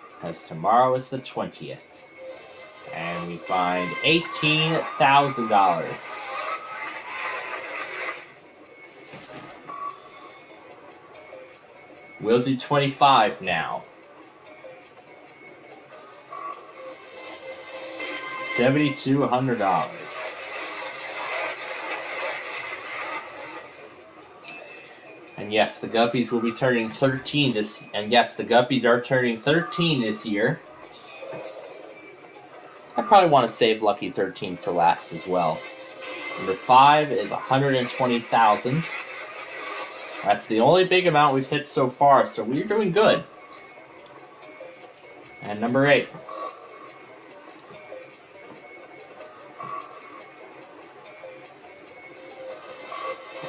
Because tomorrow is the 20th. And we find $18,000. We'll do 25 now. $7,200. And yes, the Guppies will be turning 13 this. And yes, the Guppies are turning 13 this year. I probably want to save Lucky 13 for last as well. Number 5 is $120,000. That's the only big amount we've hit so far, so we're doing good. And number 8.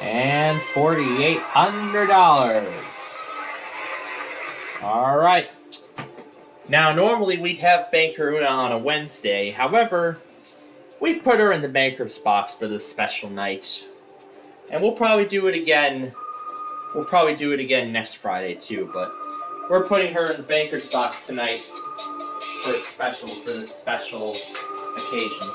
And $4,800. All right. Now, normally we'd have Banker Una on a Wednesday. However, we've put her in the banker's box for this special night. And we'll probably do it again. We'll probably do it again next Friday too, but we're putting her in the banker's box tonight for this special occasion.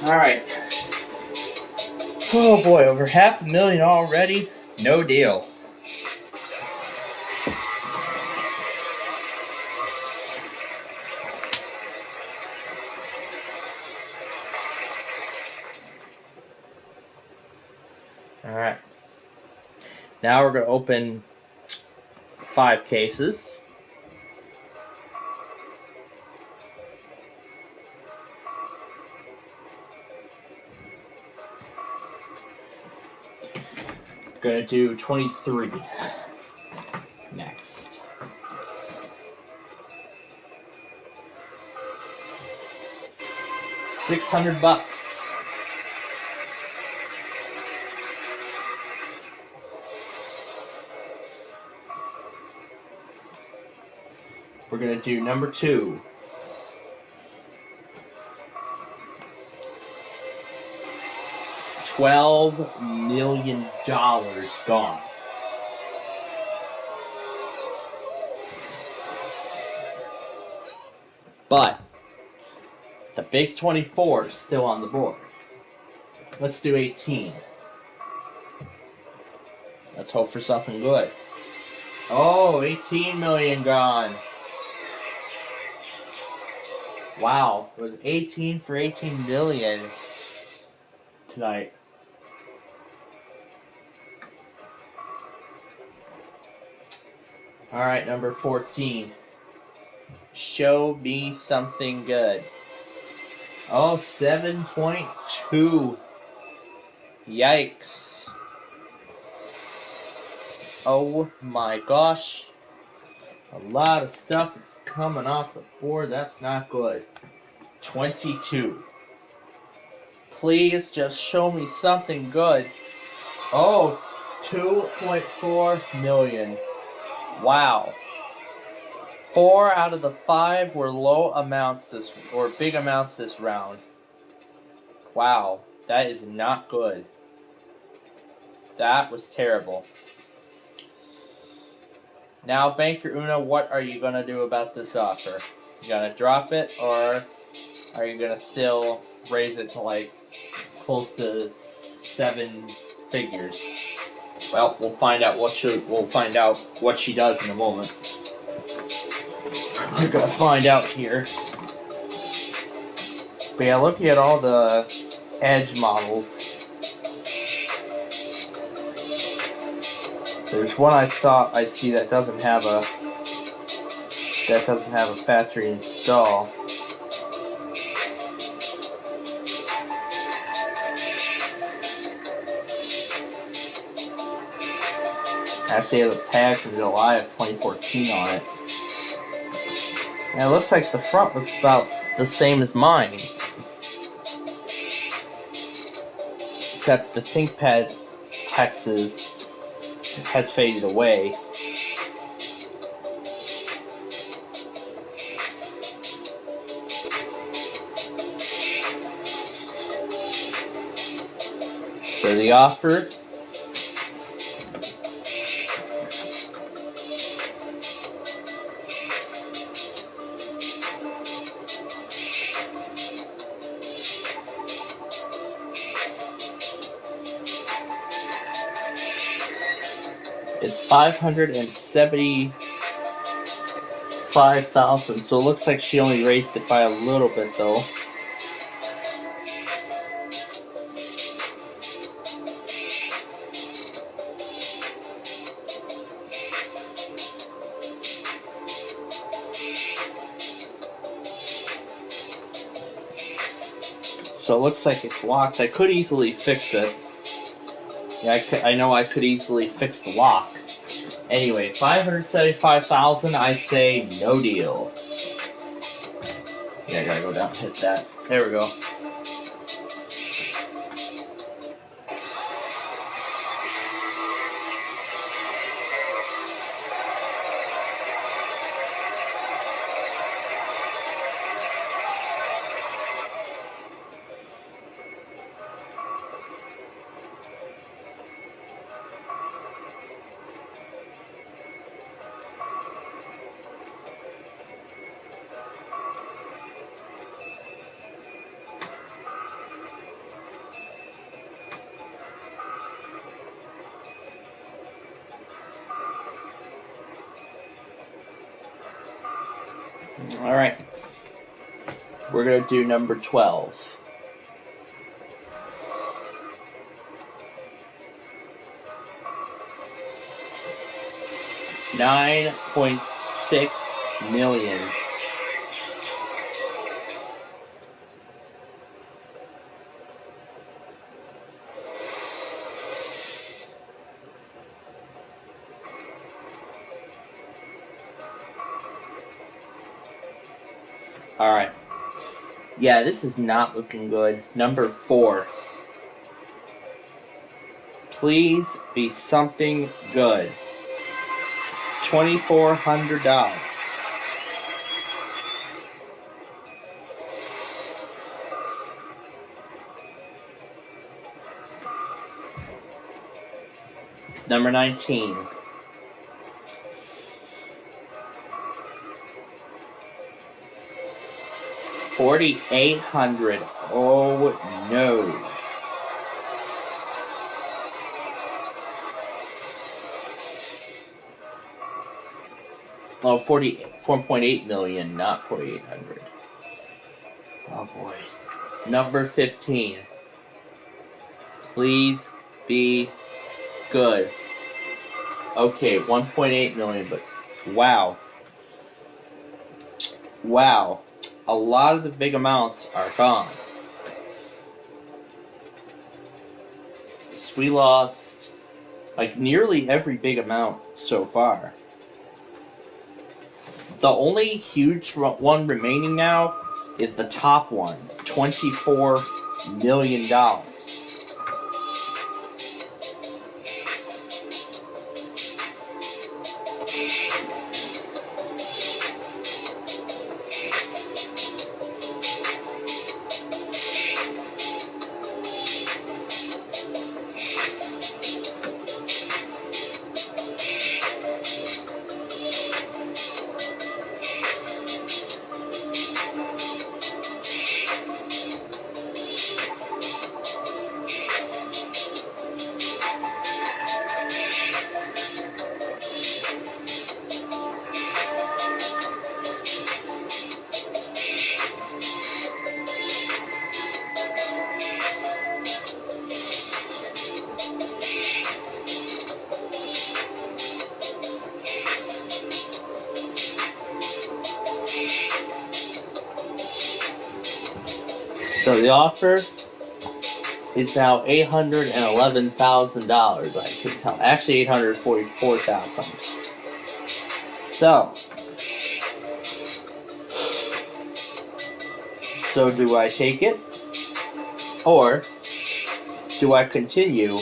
Alright. Oh boy, over $500,000 already? No deal. Alright. Now we're going to open 5 cases. Gonna do 23 next. $600. We're gonna do number 2. $12 million gone. But the big 24 is still on the board. Let's do 18. Let's hope for something good. Oh, 18 million gone. Wow, it was 18 for 18 million tonight. Alright, number 14. Show me something good. Oh, 7.2. Yikes. Oh my gosh. A lot of stuff is coming off the board. That's not good. 22. Please just show me something good. Oh, 2.4 million. Wow. 4 out of the 5 were low amounts or big amounts this round. Wow, that is not good. That was terrible. Now, Banker Una, what are you gonna do about this offer? You gonna drop it, or are you gonna still raise it to like close to 7 figures? Well, we'll find out what she does in a moment. We're gonna find out here. But yeah, looking at all the Edge models, there's one I see that doesn't have a factory install. Actually, it has a tag from July of 2014 on it. And it looks like the front looks about the same as mine, except the ThinkPad text has faded away. So the offer it's $575,000, so it looks like she only raised it by a little bit though. So it looks like it's locked. I could easily fix it. Yeah, I know I could easily fix the lock. Anyway, $575,000, I say no deal. Yeah, I gotta go down and hit that. There we go. Alright. We're going to do number 12. $9.6 million. Alright. Yeah, this is not looking good. Number 4. Please be something good. $2,400. Number 19. $4,800. Oh no. Oh, 4.8 million, not 4,800. Oh boy. Number 15. Please be good. Okay, 1.8 million, but wow. Wow. A lot of the big amounts are gone. So we lost like nearly every big amount so far. The only huge one remaining now is the top one, 24 million. So the offer is now $811,000. I can tell. Actually, $844,000. So do I take it, or do I continue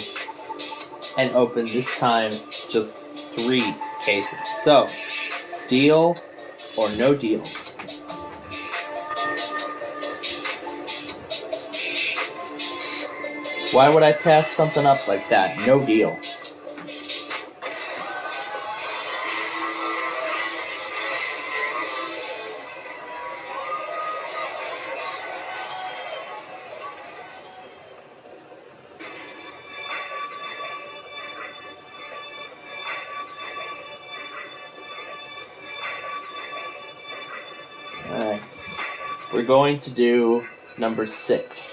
and open this time just 3 cases? So, deal or no deal? Why would I pass something up like that? No deal. Alright. We're going to do number 6.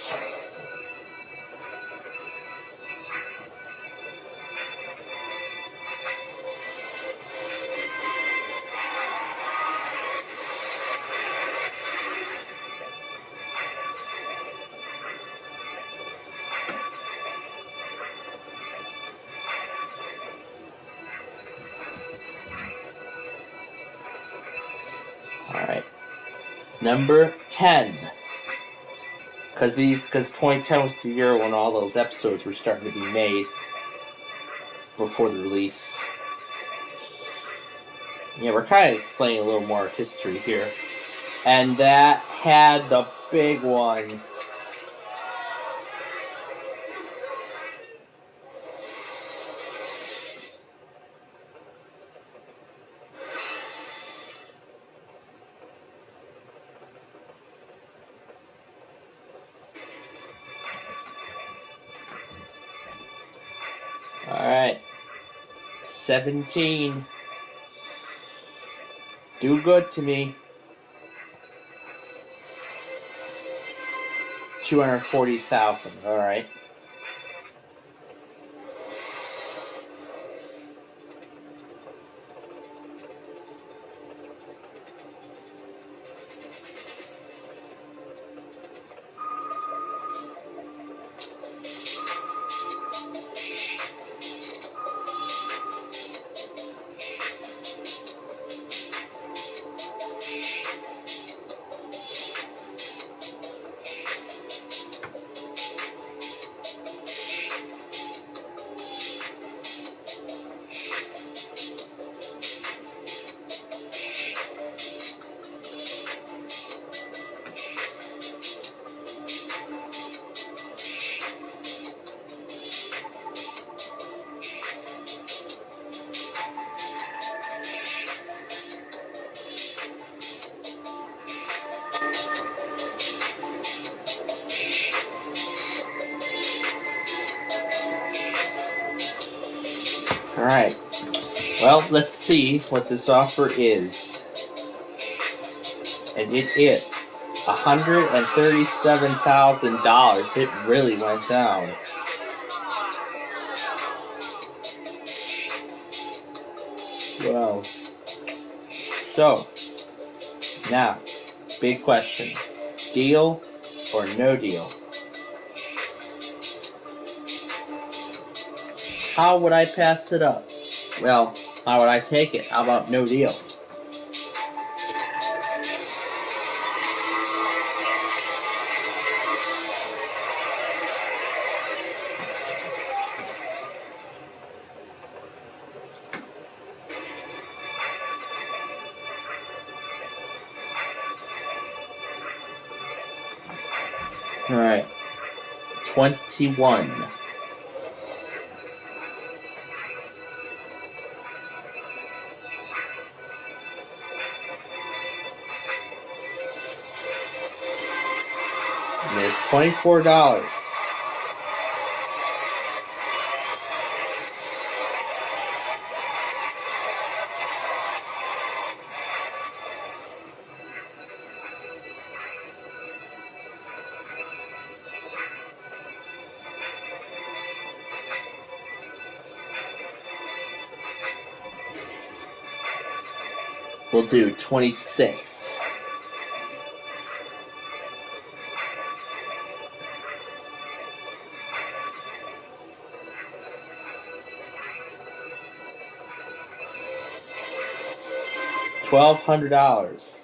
Alright. Number 10. Because 2010 was the year when all those episodes were starting to be made before the release. Yeah, we're kind of explaining a little more history here. And that had the big one. Alright. 17. Do good to me. 240,000. Alright. Alright. Well, let's see what this offer is. And it is $137,000. It really went down. Wow. So, now, big question. Deal or no deal? How would I pass it up? Well, how would I take it? How about no deal? Alright. 21. And it's $24. We'll do 26. $1,200.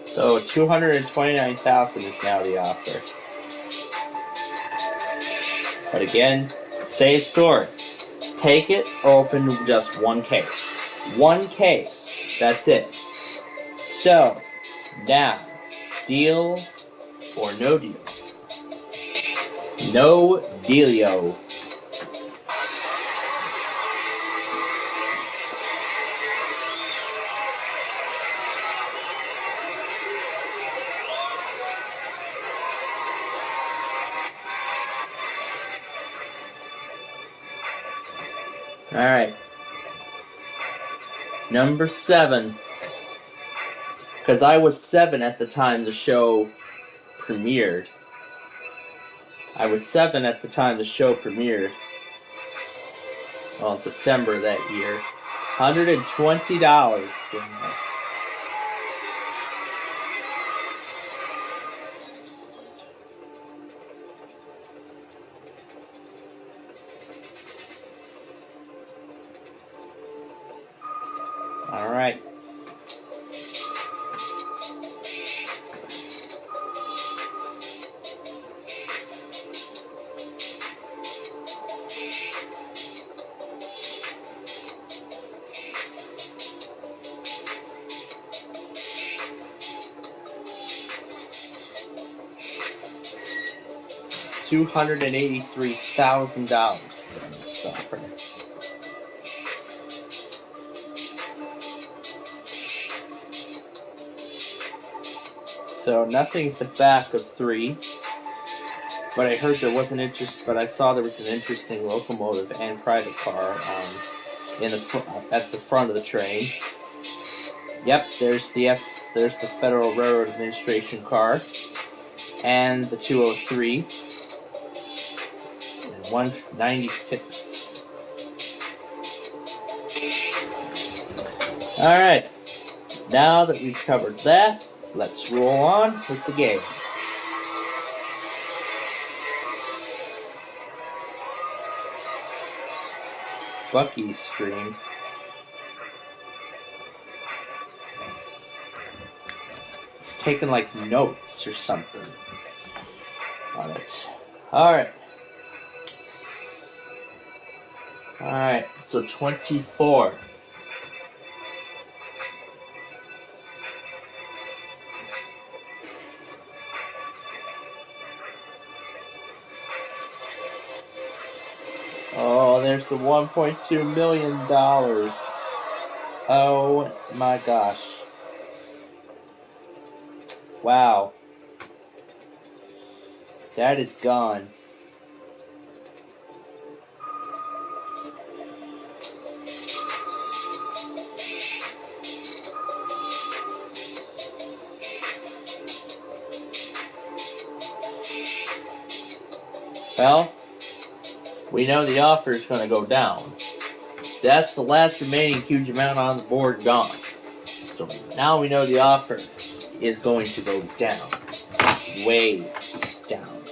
So $229,000 is now the offer. But again, same story. Take it, open just one case. One case. That's it. So, now, deal or no deal? No dealio. Alright. Number 7. Because I was 7 at the time the show premiered. I was 7 at the time the show premiered. Well, in September that year. $120. All right. $283,000. So nothing at the back of 3. But I heard there was an interest. But I saw there was an interesting locomotive and private car in the at the front of the train. Yep, there's the Federal Railroad Administration car, and the 203, and 196. All right. Now that we've covered that, let's roll on with the game. Bucky's stream. It's taking like notes or something on it. Alright. Alright, so 24. Oh, there's the $1.2 million. Oh my gosh. Wow. That is gone. Well, we know the offer is going to go down. That's the last remaining huge amount on the board gone. So now we know the offer is going to go down. Way down.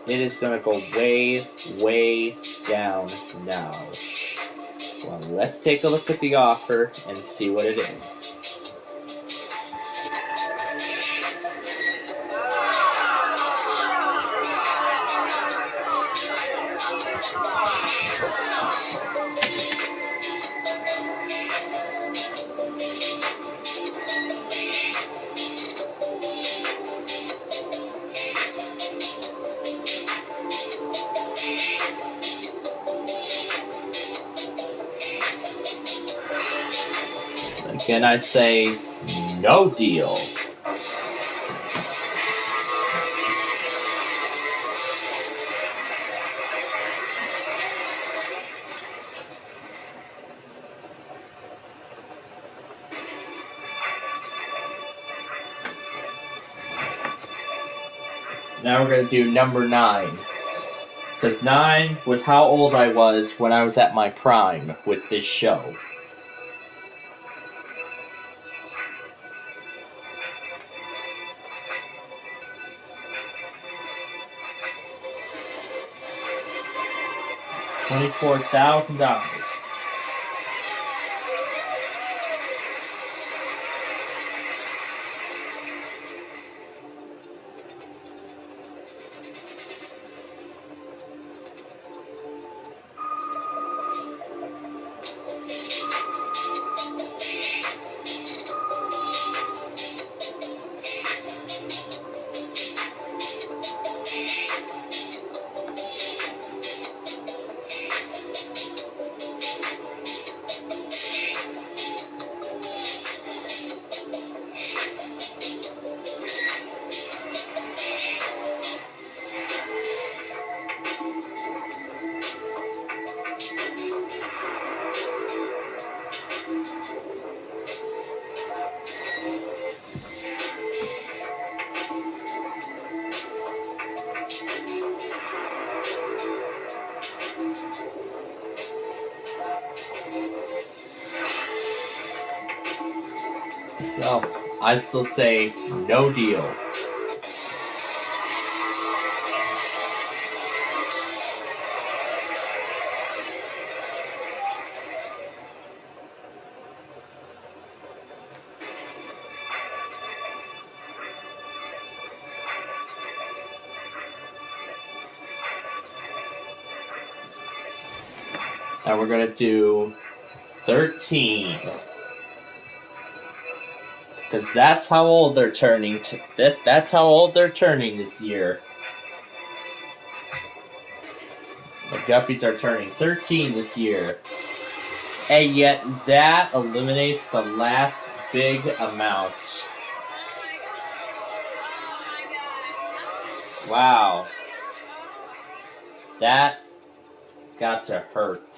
It is going to go way, way down now. Well, let's take a look at the offer and see what it is. Again, I say no deal. Now we're going to do number 9. Because 9 was how old I was when I was at my prime with this show. $24,000. So, I still say no deal. Now we're going to do 13. Because that's how old they're turning. That's how old they're turning this year. The Guppies are turning 13 this year. And yet that eliminates the last big amount. Wow. That got to hurt.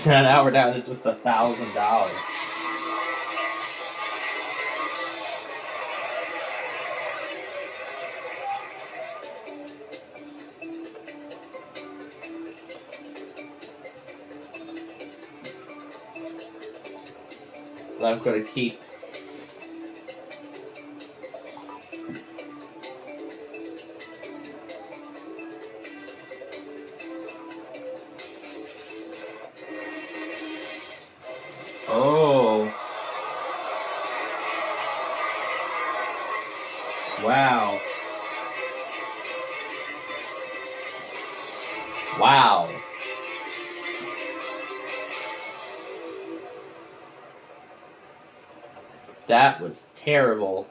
Now we're down to just $1,000. I'm going to keep Wow. Wow. That was terrible.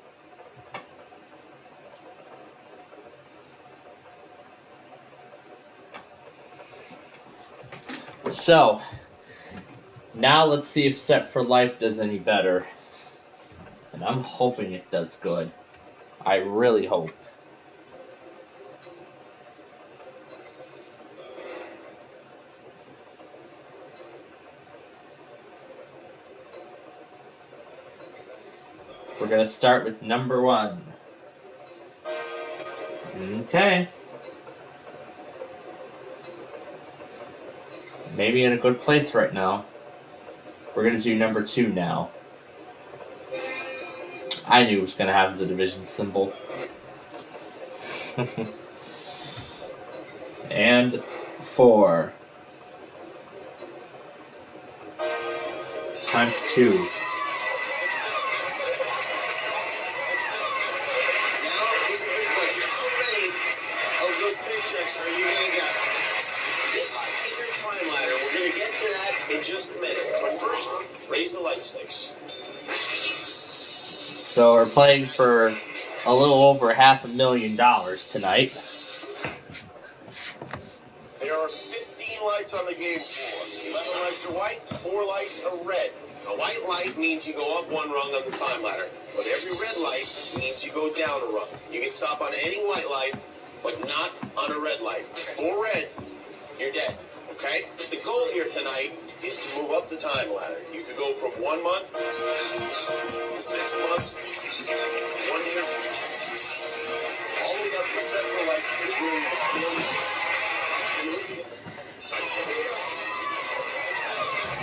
So, now let's see if Set for Life does any better. And I'm hoping it does good. I really hope. We're gonna start with number 1. Okay. Maybe in a good place right now. We're gonna do number 2 now. I knew it was gonna have the division symbol. And 4. Times 2. Now is the big question. How many of those paychecks are you going to get? This is your time ladder. We're going to get to that in just a minute. But first, raise the light sticks. So we're playing for a little over $500,000 tonight. There are 15 lights on the game floor. 11 lights are white, 4 lights are red. A white light means you go up 1 rung on the time ladder, but every red light means you go down a rung. You can stop on any white light, but not on a red light. For red, you're dead, okay? The goal here tonight is to move up the time ladder. You could go from 1 month to 6 months, 1 year, all the way up to Set for Life.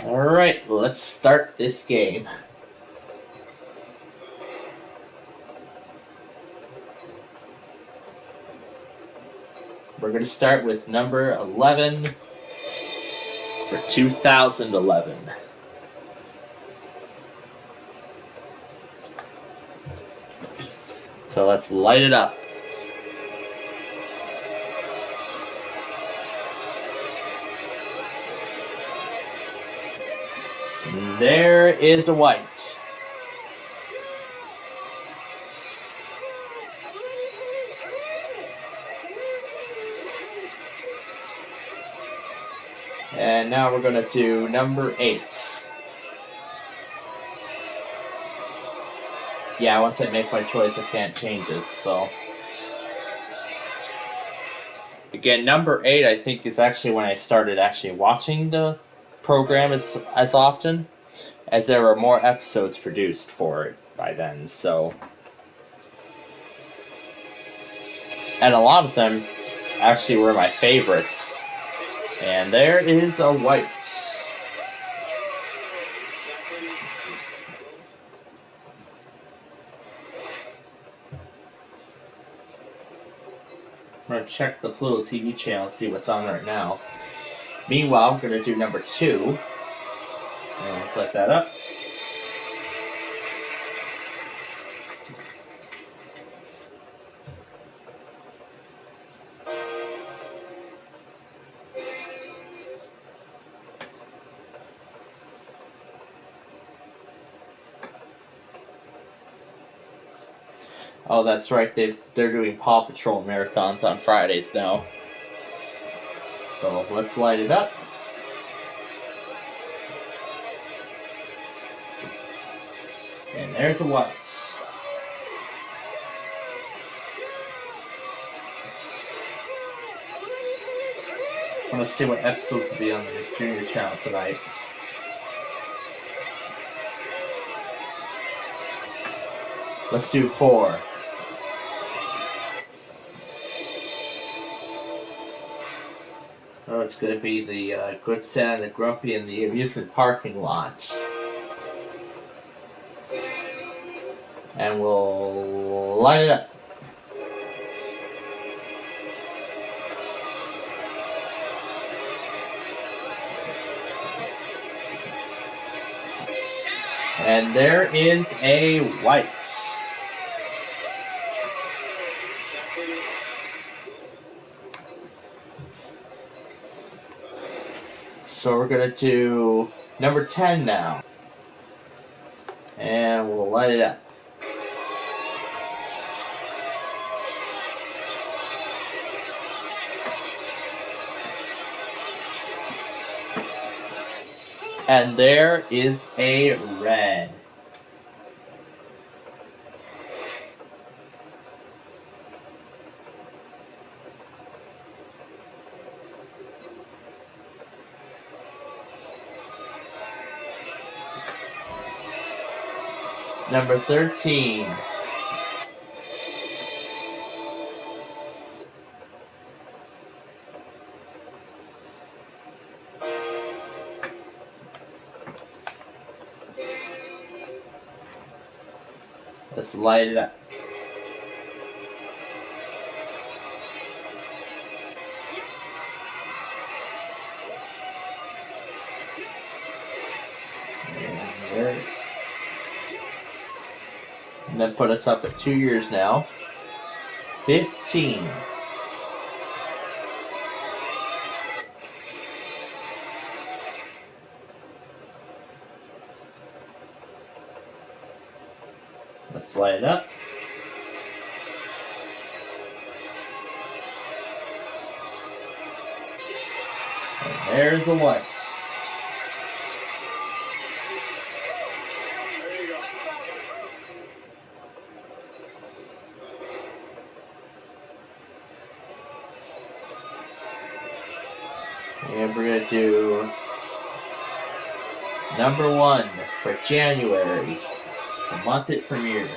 Alright, let's start this game. We're going to start with number 11 for 2011. So let's light it up. There is a white. And now we're going to do number 8. Yeah, once I make my choice, I can't change it, so. Again, number 8, I think, is actually when I started actually watching the program as often, as there were more episodes produced for it by then, so. And a lot of them actually were my favorites. And there is a white. I'm going to check the Pluto TV channel and see what's on right now. Meanwhile, I'm going to do number 2. And let's light that up. Oh, that's right. They're doing Paw Patrol marathons on Fridays now. So let's light it up. And there's the whites. I want to see what episodes will be on the Junior channel tonight. Let's do 4. Oh, it's going to be the Good Santa, the Grumpy, and the amusement parking lot. And we'll light it up. And there is a white. So we're gonna do number 10 now. And we'll light it up. And there is a red. Number 13. Let's light it up. And then put us up at 2 years now. 15. Let's light it up. And there's the white. And we're going to do number 1 for January, the month it premiered.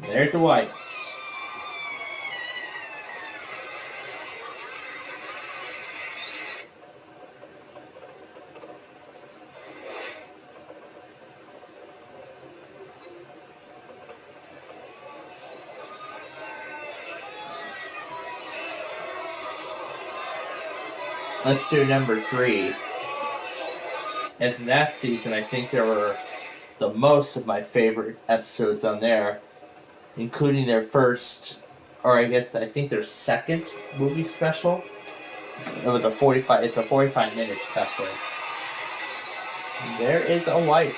There's the whites. Let's do number 3. As in that season, I think there were the most of my favorite episodes on there, including their first, or I think their second movie special. It's a 45-minute special. And there is a white.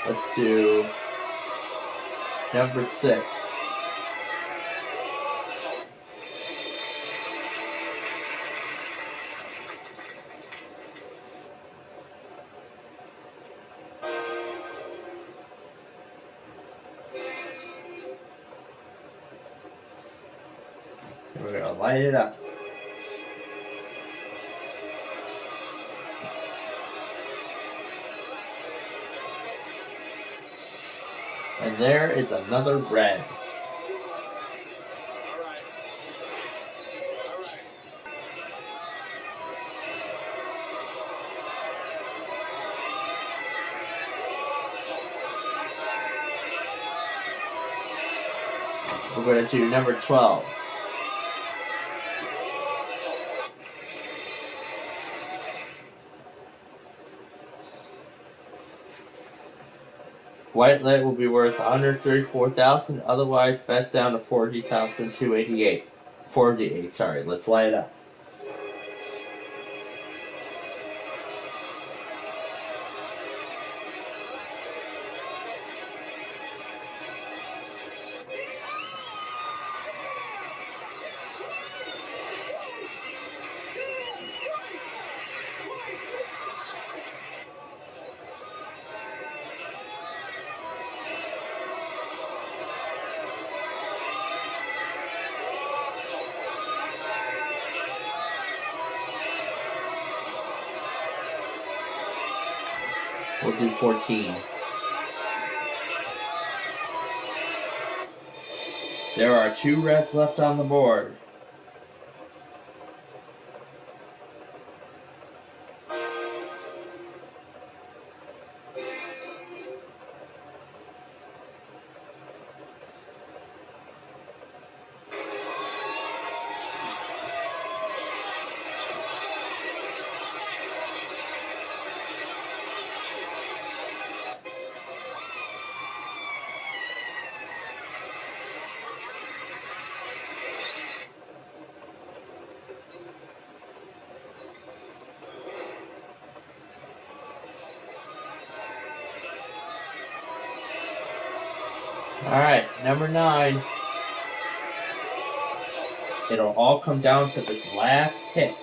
Let's do number 6. We're going to light it up. And there is another red. We're going to do number 12. White light will be worth $134,000, otherwise bet down to $40,288. 48, sorry, let's light it up. We'll do 14. There are 2 reds left on the board. Alright, number 9. It'll all come down to this last pick.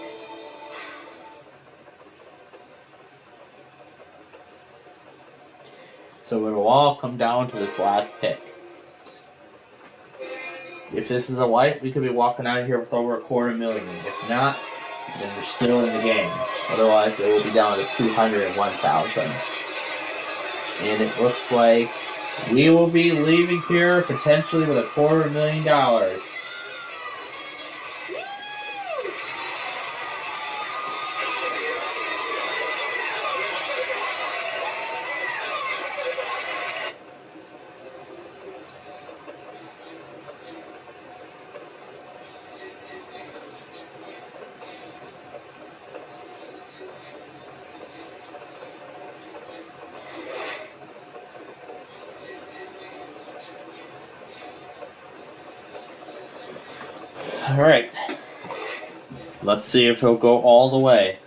So it'll all come down to this last pick. If this is a white, we could be walking out of here with over $250,000. If not, then we're still in the game. Otherwise, it will be down to $201,000. And it looks like we will be leaving here potentially with $250,000. Alright. Let's see if he'll go all the way.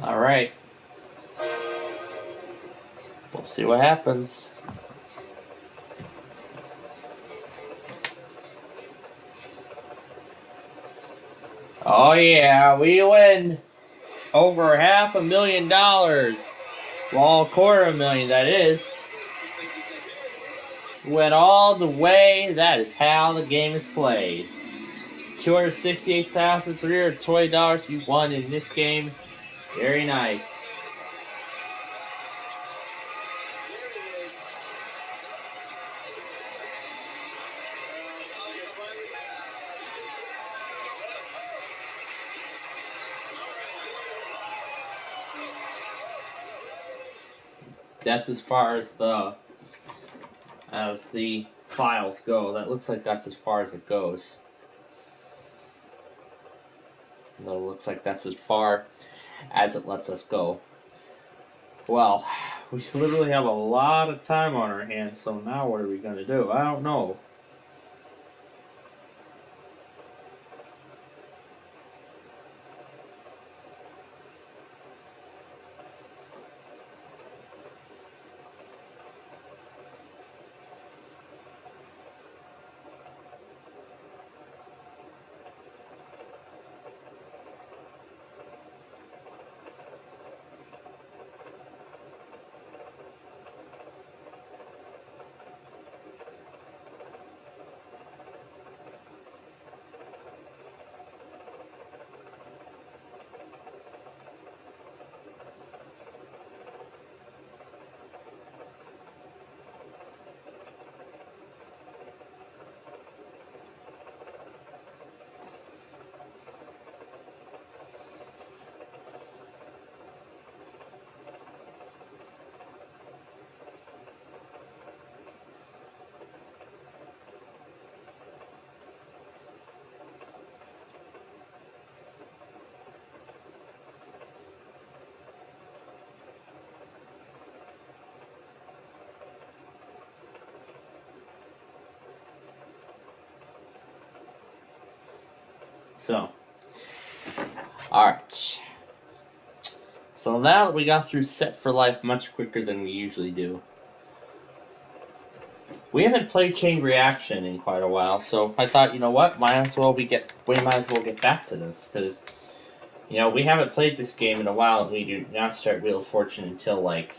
Alright. We'll see what happens. Oh yeah, we win over $500,000. Well, $250,000 that is. Went all the way. That is how the game is played. $268,320 you won in this game. Very nice. That's as far as the files go. That looks like that's as far as it goes. No, it looks like that's as far as it lets us go. Well, we literally have a lot of time on our hands, so now what are we going to do? I don't know. So, alright. So now that we got through Set for Life much quicker than we usually do, we haven't played Chain Reaction in quite a while, so I thought, you know what, we might as well get back to this, because, you know, we haven't played this game in a while, and we do not start Wheel of Fortune until, like,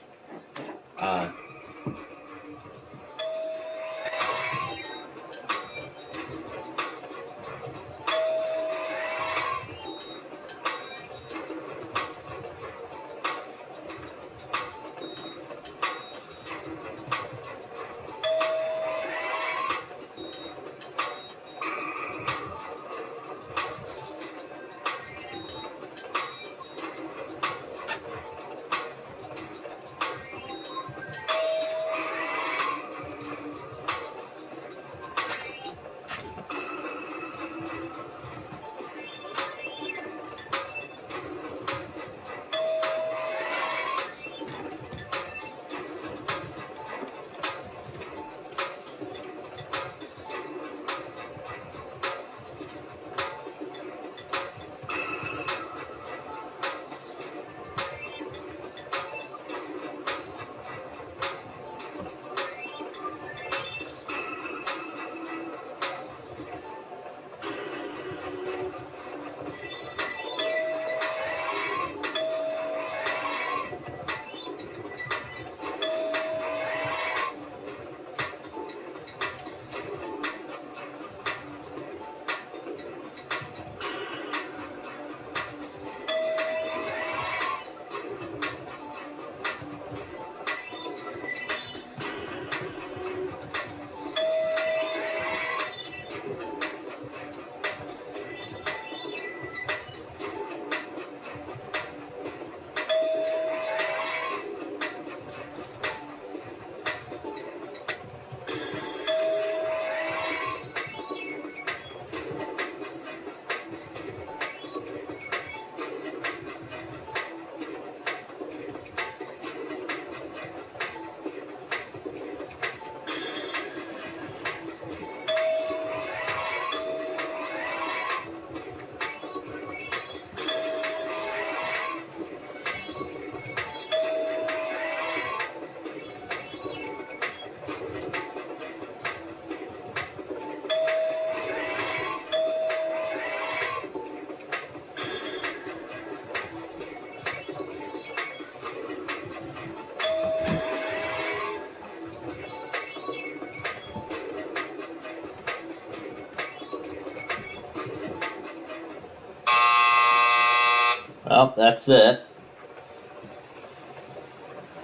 well, that's it.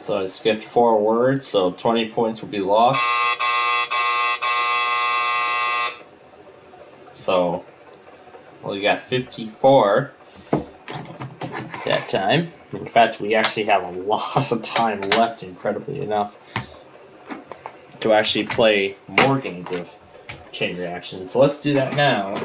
So I skipped 4 words, so 20 points will be lost. So, well, we got 54 that time. In fact, we actually have a lot of time left, incredibly enough, to actually play more games of Chain Reaction. So let's do that now.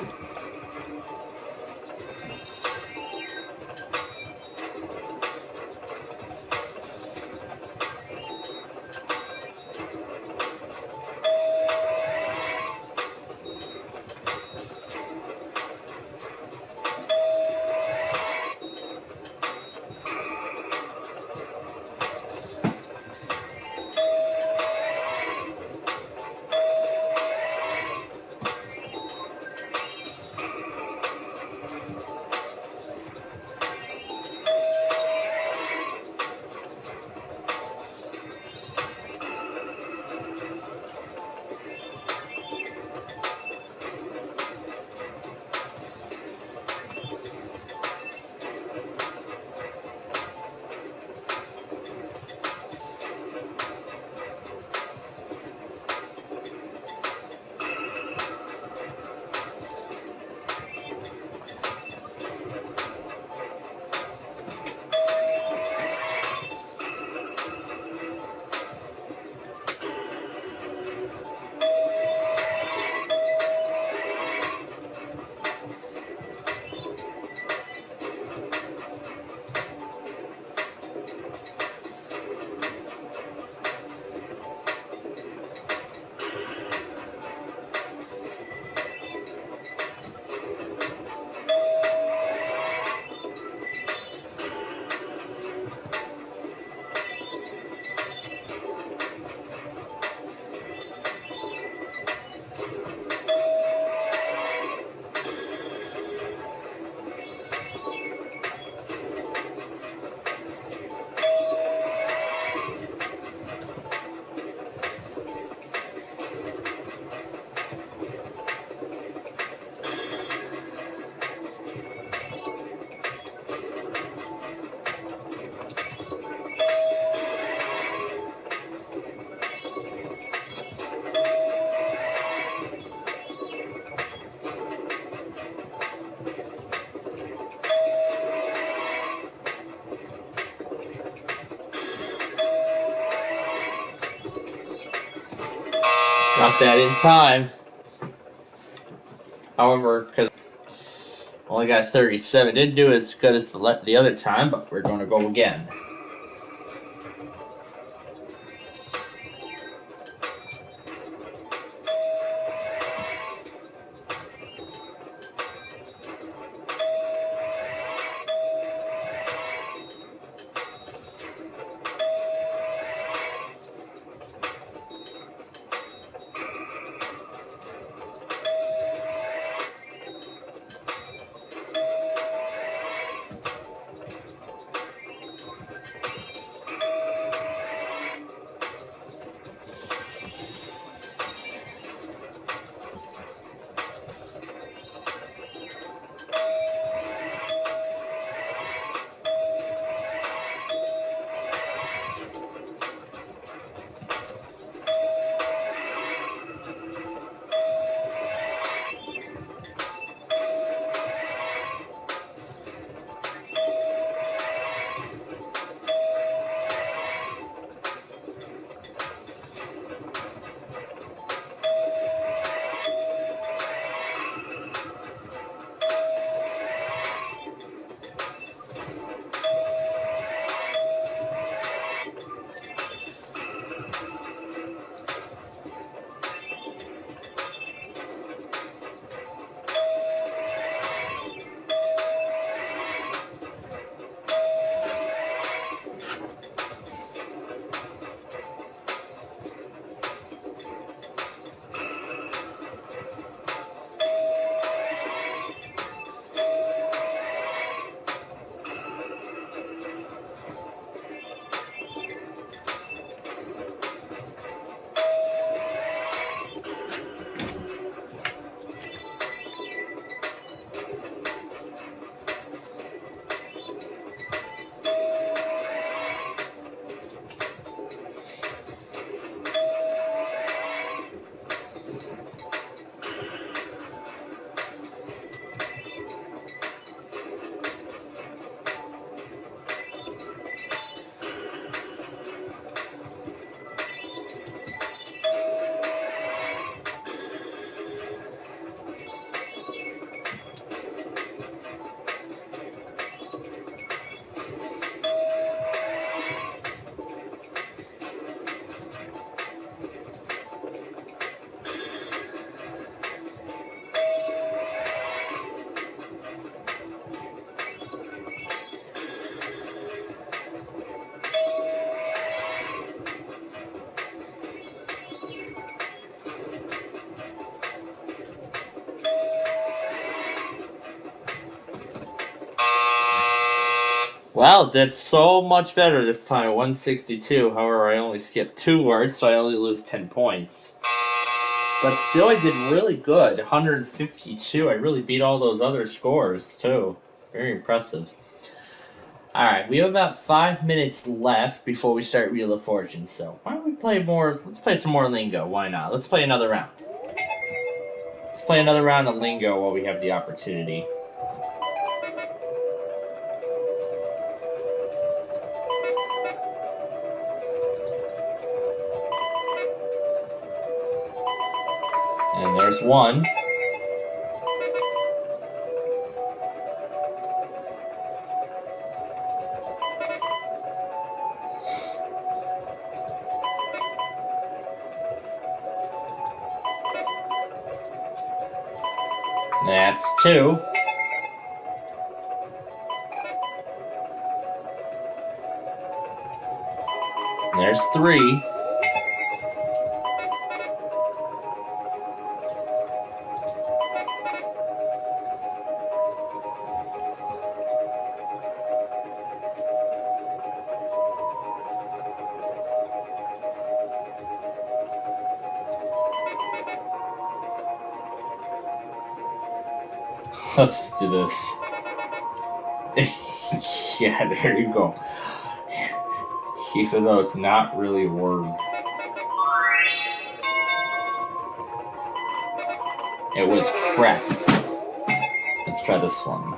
Got that in time. However, because only got 37, didn't do as good as the other time, but we're going to go again. Wow, that's so much better this time. 162. However, I only skipped 2 words, so I only lose 10 points. But still, I did really good. 152. I really beat all those other scores, too. Very impressive. Alright, we have about 5 minutes left before we start Wheel of Fortune, so why don't we play more? Let's play some more Lingo. Why not? Let's play another round. Let's play another round of Lingo while we have the opportunity. And there's one. That's 2. There's 3. Let's do this. Yeah, there you go. Even though it's not really a word. It was cress. Let's try this one.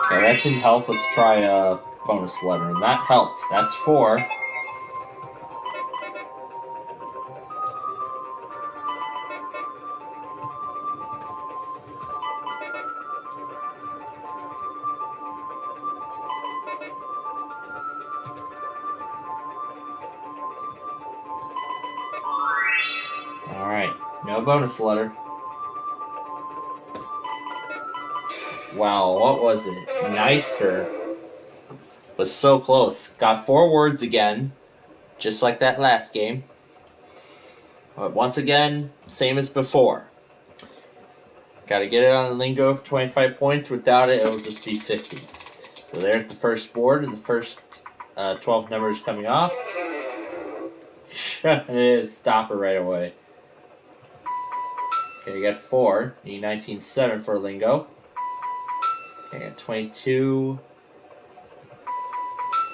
Okay, that didn't help. Let's try a bonus letter, and that helped. That's 4. Alright, no bonus letter. Wow, what was it? Nicer. Was so close. Got 4 words again, just like that last game. But once again, same as before. Gotta get it on the lingo for 25 points. Without it, it'll just be 50. So there's the first board, and the first 12 numbers coming off. It is stopper right away. Okay, you got 4. Need 19.7 for lingo. Okay, I got 22.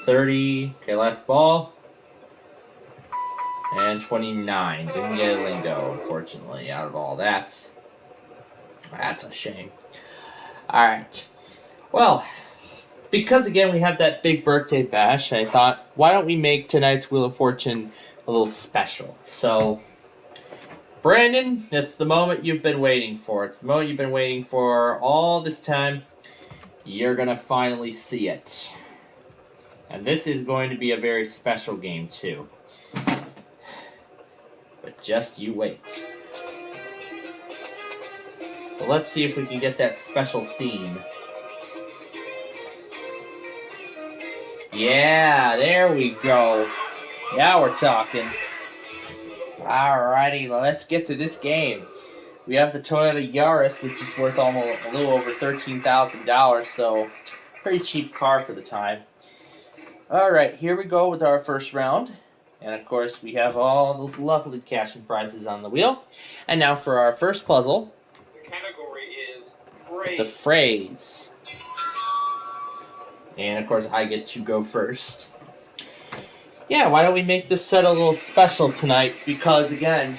30. Okay, last ball. And 29. Didn't get a lingo, unfortunately, out of all that. That's a shame. Alright. Well, because again we have that big birthday bash, I thought, why don't we make tonight's Wheel of Fortune a little special? So, Brandon, it's the moment you've been waiting for. It's the moment you've been waiting for all this time. You're going to finally see it. And this is going to be a very special game, too. But just you wait. So let's see if we can get that special theme. Yeah, there we go. Now we're talking. Alrighty, let's get to this game. We have the Toyota Yaris, which is worth almost a little over $13,000, so pretty cheap car for the time. Alright, here we go with our first round. And of course, we have all those lovely cash and prizes on the wheel. And now for our first puzzle. The category is phrase. It's a phrase. And of course, I get to go first. Yeah, why don't we make this set a little special tonight? Because again,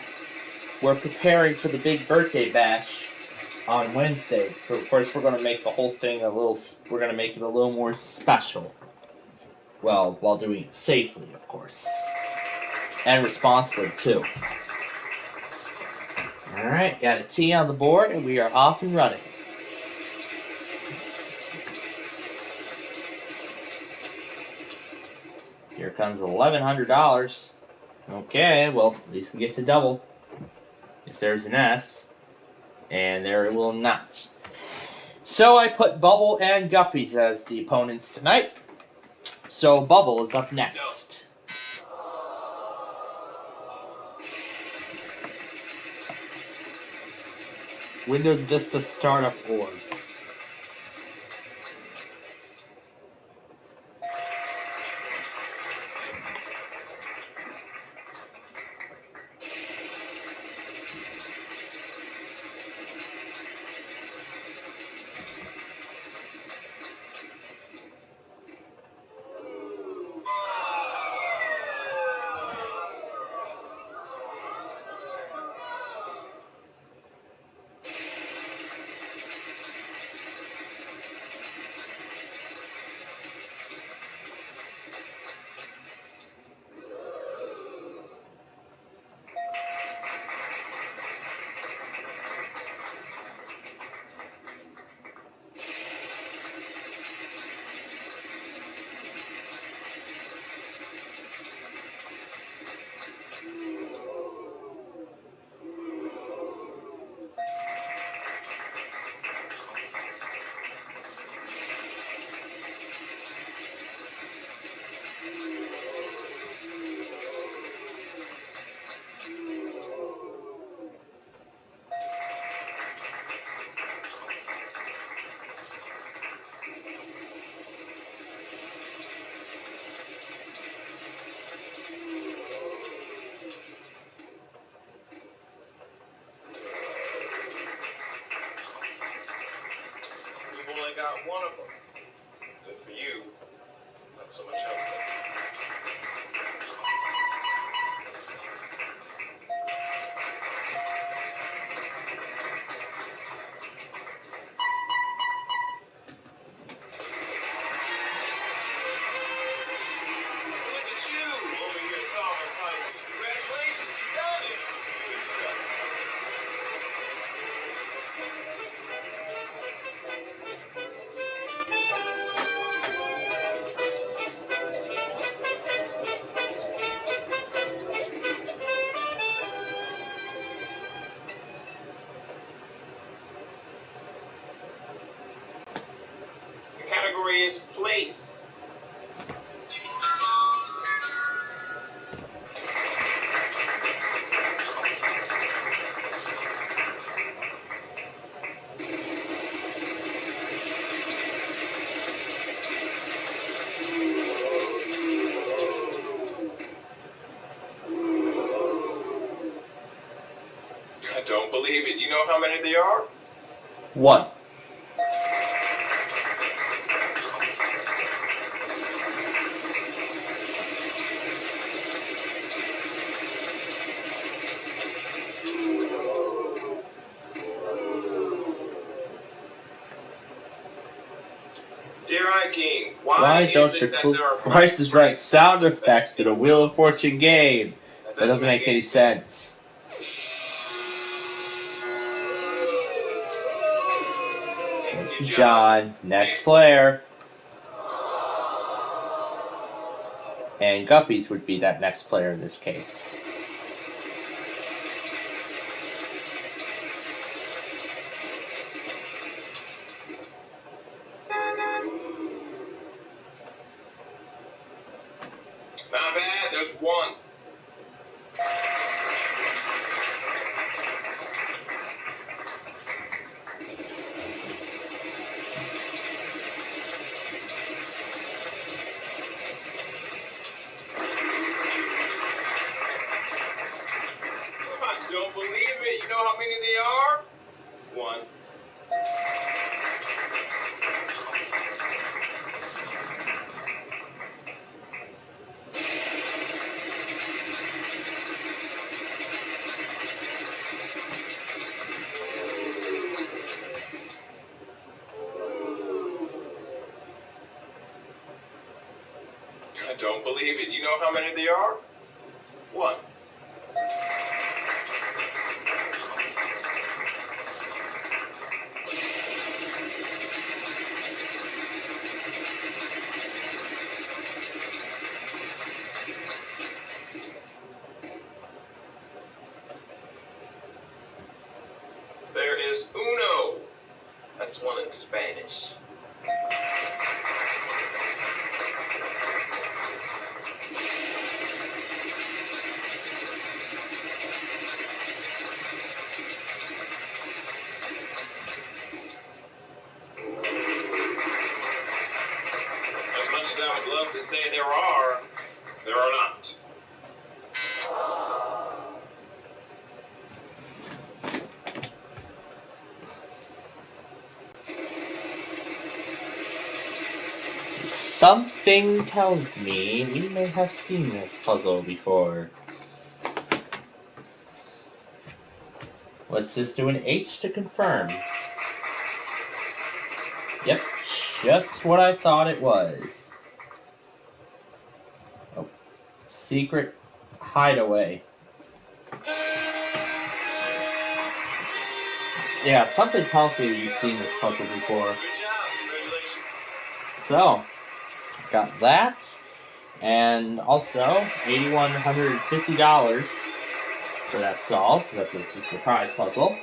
we're preparing for the big birthday bash on Wednesday. So of course, we're going to make the whole thing we're going to make it a little more special. Well, while doing it safely, of course. And responsibly, too. Alright, got a T on the board, and we are off and running. Here comes $1,100. Okay, well, at least we get to double. If there's an S. And there it will not. So I put Bubble and Guppies as the opponents tonight. So Bubble is up next. Windows Vista Startup Org. category is place. I don't believe it. You know how many there are? 1. Dear I King, Why don't you put Price is Right sound effects to the Wheel of Fortune game? That doesn't make any sense. John, next player. And Guppies would be that next player in this case. Not bad, there's 1. I don't believe it. You know how many they are? 1. I don't believe it. You know how many there are? 1. There is uno. That's 1 in Spanish. As much as I would love to say there are not. Something tells me we may have seen this puzzle before. Let's just do an H to confirm. Yep, just what I thought it was. Oh, secret hideaway. Yeah, something tells me you've seen this puzzle before. Good job. Congratulations. So, got that, and also $8,150 for that solve. That's a surprise puzzle.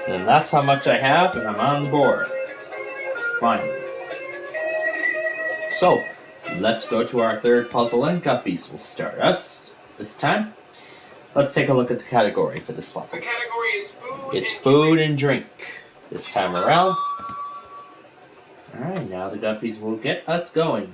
And that's how much I have, and I'm on the board. Finally. So, let's go to our third puzzle, and Guppies will start us this time. Let's take a look at the category for this puzzle. The category is food. It's and food drink. and drink this time around. Alright, now the Guppies will get us going.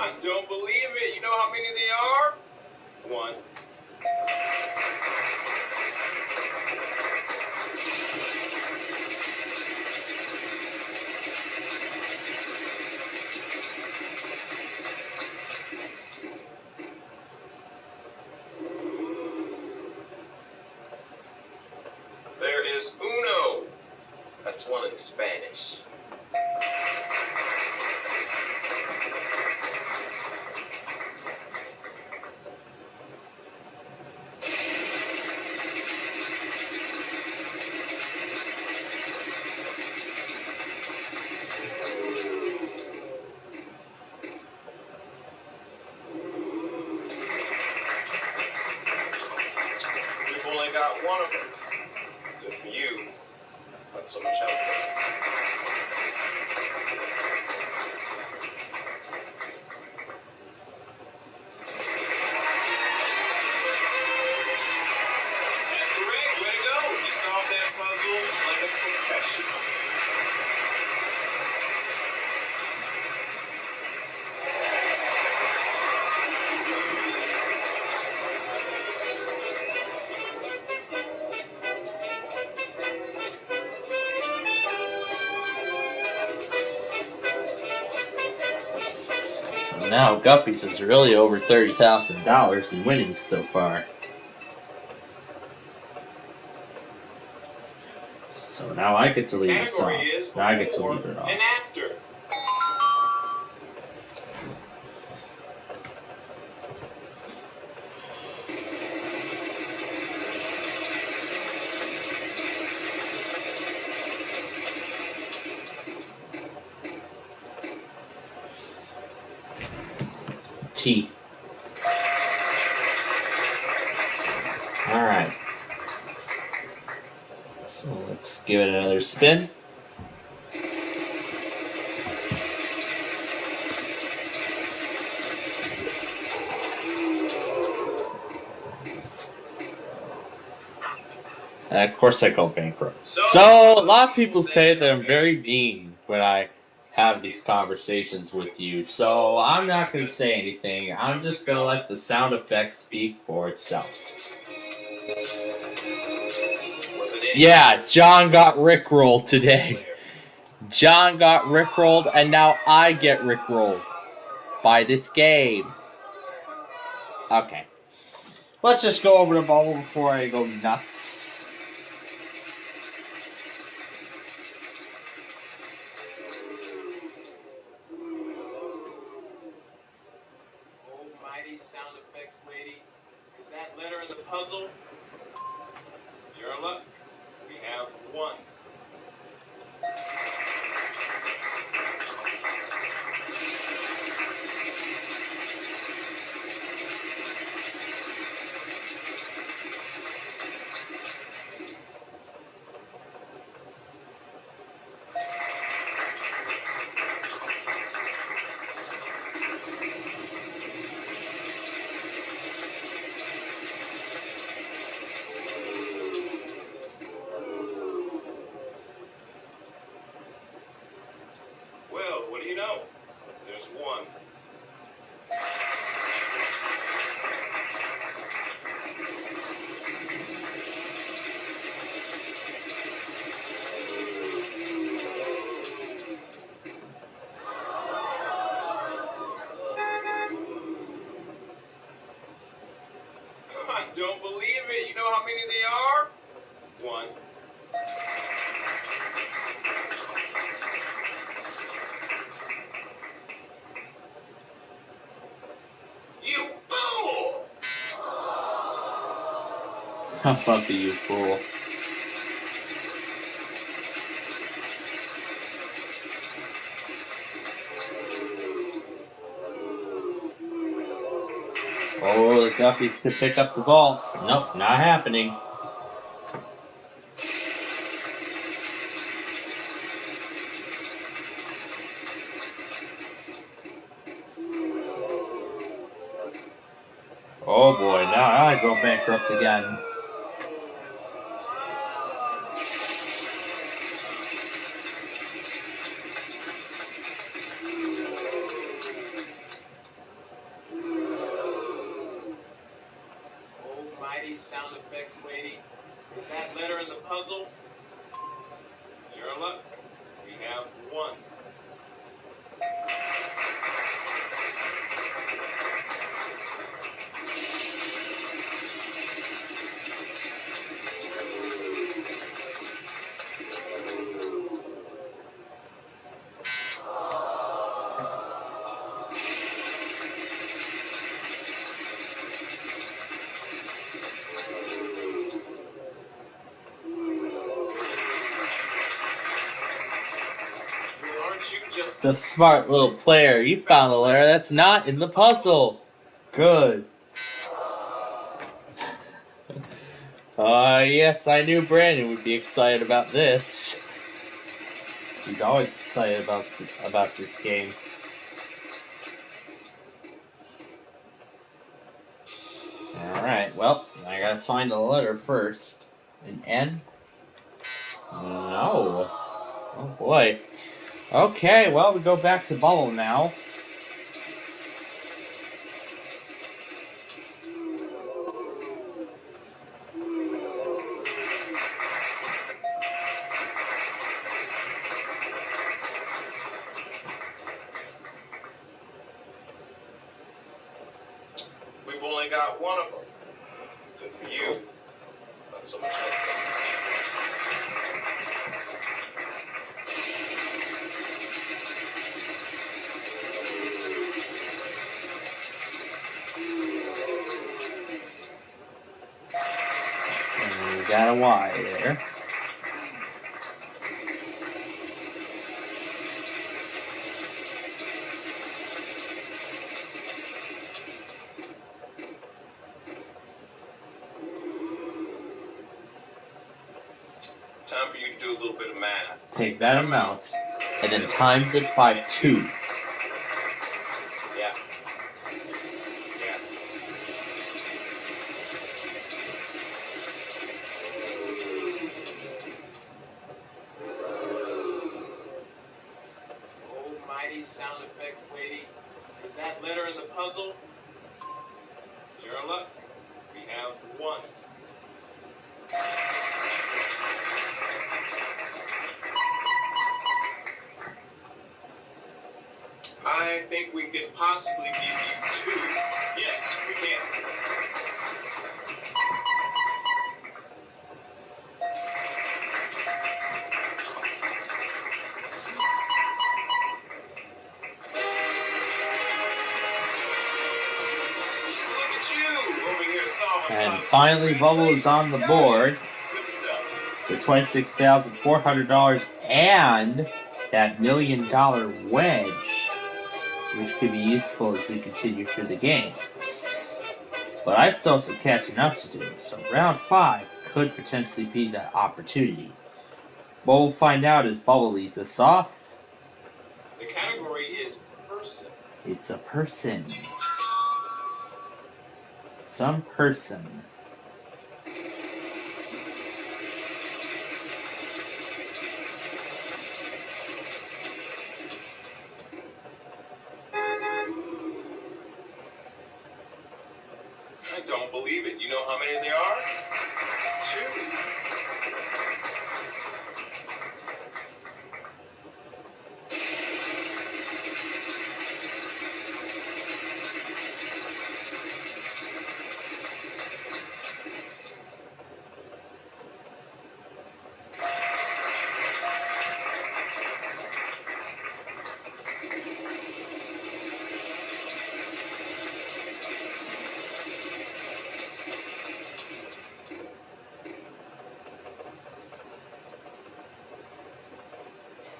I don't believe it. You know how many they are? One. There is uno. That's one in Spanish. We've only got one of them. Good for you. Not so much help. That's correct. Way to go. You solved that puzzle like a professional. Now Guppies is really over $30,000 in winnings so far. So now I get to leave this off. Category is Now I get to before leave it off. and after. T. Alright. So let's give it another spin. And of course I go bankrupt. So a lot of people say that I'm very mean when I have these conversations with you, so I'm not going to say anything. I'm just going to let the sound effects speak for itself. Yeah, John got rickrolled today. John got rickrolled, and now I get rickrolled by this game. Okay. Let's just go over the bubble before I go nuts. Almighty sound effects lady. Is that letter in the puzzle? You're in luck. We have one. Well, what do you know? There's one. I don't believe it. You know how many they are? One. You fool! How fuck are you, fool? Oh, the Guppies could pick up the ball. Nope, not happening. Oh boy, now I go bankrupt again. sound effects lady. Is that letter in the puzzle? Your luck. We have one. It's a smart little player. You found the letter that's not in the puzzle. Good. Yes, I knew Brandon would be excited about this. He's always excited about this game. Alright, well, I gotta find the letter first. An N? No. Oh boy. Okay, well, we go back to Bubble now. We've only got one of them. Good for you. Not so much. And we got a Y there. Time for you to do a little bit of math. Take that amount and then times it by 2. Yeah. Yeah. Almighty sound effects lady. Is that letter in the puzzle? Your luck. We have one. I think we could possibly give you 2. Yes, we can. Look at you over here solving And puzzles. finally, Bubble is on the board Good stuff. with $26,400 and that $1 million wedge, which could be useful as we continue through the game. But I still have some catching up to do, so round 5 could potentially be that opportunity. What we'll find out as Bubble leads us off. The category is person. It's a person. Some person. I don't believe it. You know how many there are? 2.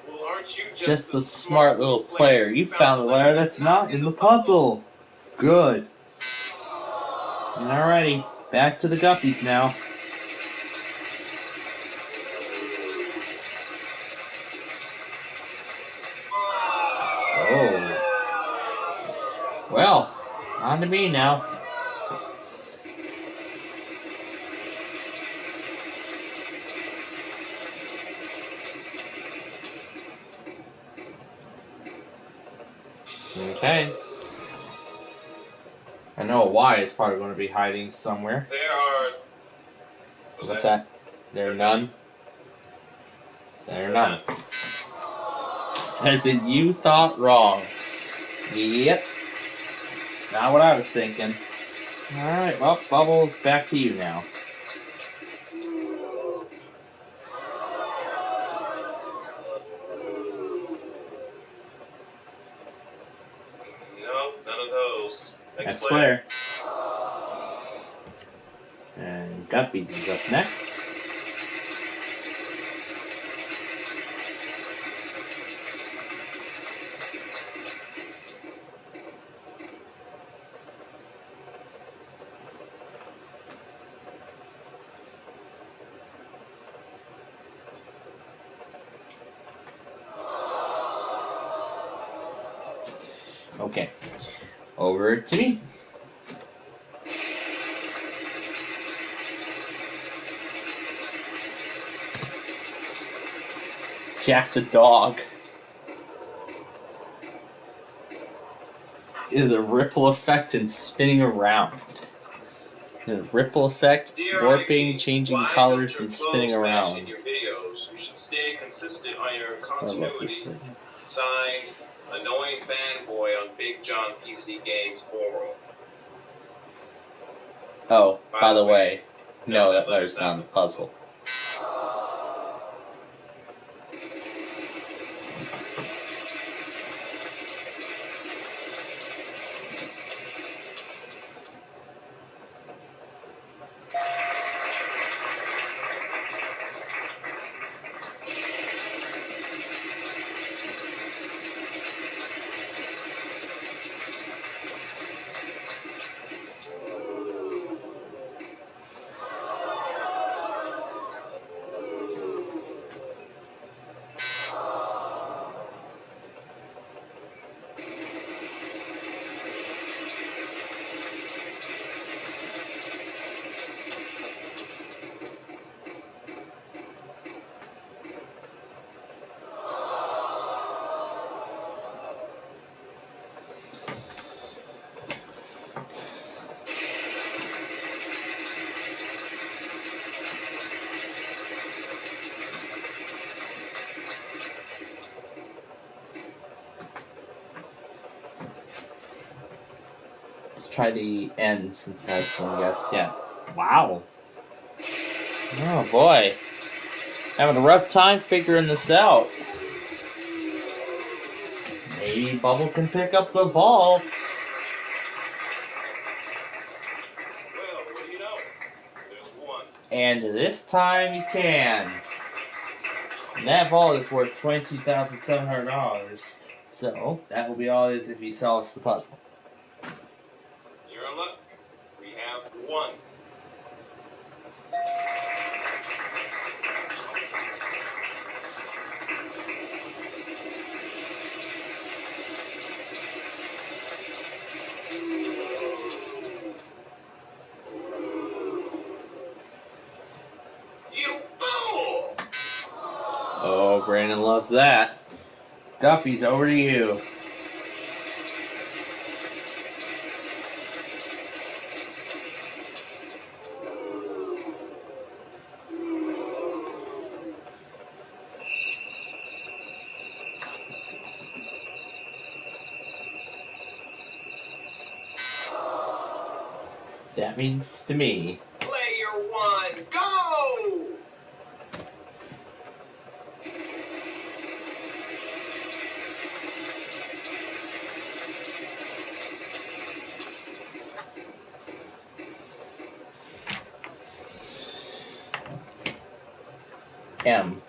Well, aren't you Just the smart little player. You found the letter that's not in the puzzle. Good. Alrighty, back to the Guppies now. Oh. Well, on to me now. Okay. I know a Y is probably going to be hiding somewhere. There are What's that? There are none? There are none. As in, you thought wrong. Yep. Not what I was thinking. Alright, well, Bubbles, back to you now. No, none of those. Next player. And Guppies is up next. Okay, over to me. Jack the dog is a ripple effect and spinning around. The ripple effect, Dear warping, Ivy, changing why colors, don't and your spinning clothes match around. in your videos? You should stay consistent on your I love this continuity. thing. Signed, annoying fanboy on Big John PC Games Forum. Oh, by the way, no, that letter's not in the puzzle. Try the end since that's one guess. Yeah. Wow. Oh boy. Having a rough time figuring this out. Maybe Bubble can pick up the vault. Well, what do you know? There's one. And this time you can. And that vault is worth $22,700. So that will be all it is if he solves the puzzle. You're in luck. We have one. You fool! Oh, Brandon loves that. Guppy's over to you. That means to me. Player one, go! M.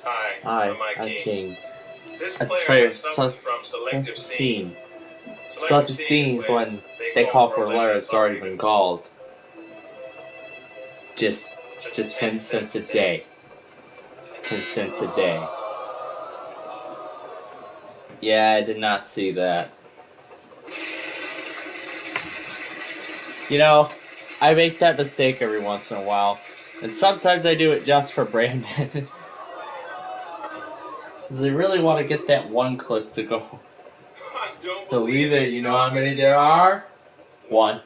Hi, I'm I'm King. This That's player right. has suffered from selective scene. Selective scene is when they call for a letter that's already been called. Just 10 cents a day. 10 cents a day. Yeah, I did not see that. You know, I make that mistake every once in a while. And sometimes I do it just for Brandon. Because I really want to get that one clip to go. I don't Believe it, you know how many there are? One.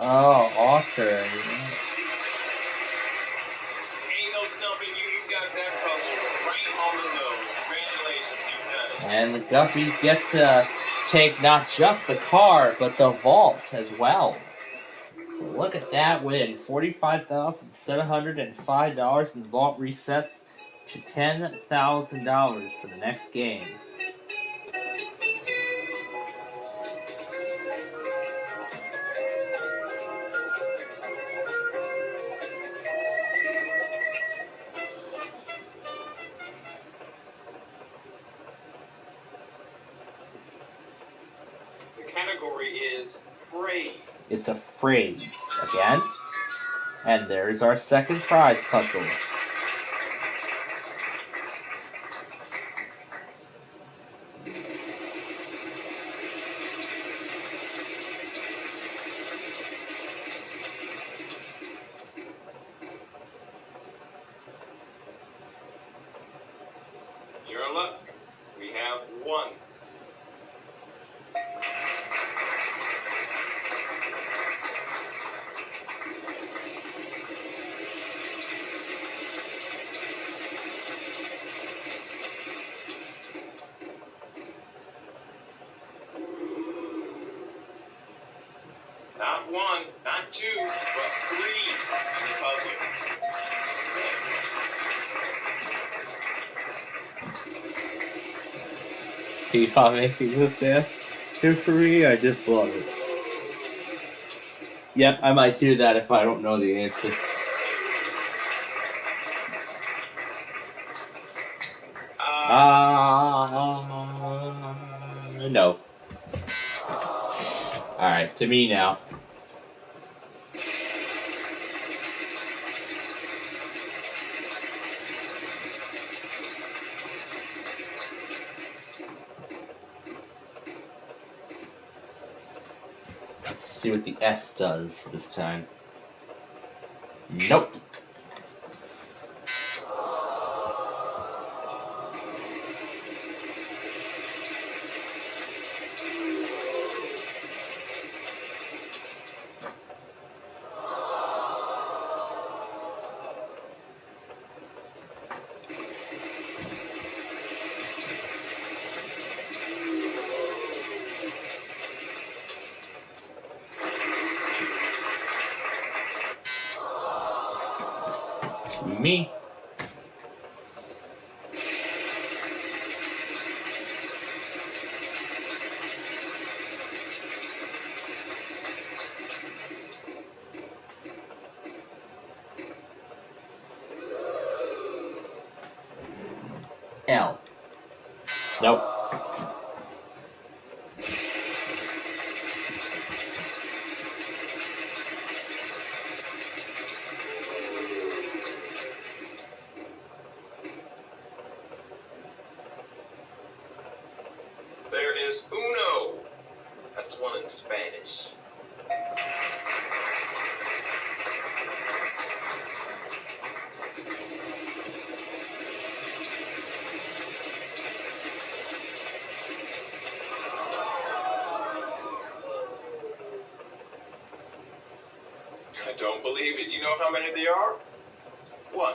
Oh, author. Ain't no stumping you. You got that puzzle right on the nose. Congratulations, you've done it. And the Guppies get to take not just the car, but the vault as well. So look at that win. $45,705, and the vault resets to $10,000 for the next game. The category is phrase. It's a phrase again. And there's our second prize puzzle. Your luck. We have one. Not one, not two, but three in the puzzle. K-pop making this there. Good for me, I just love it. Yep, I might do that if I don't know the answer. No. Alright, to me now. Let's see what the S does this time. Nope. Me. L. Nope. There is uno. That's one in Spanish. I don't believe it. You know how many there are? One.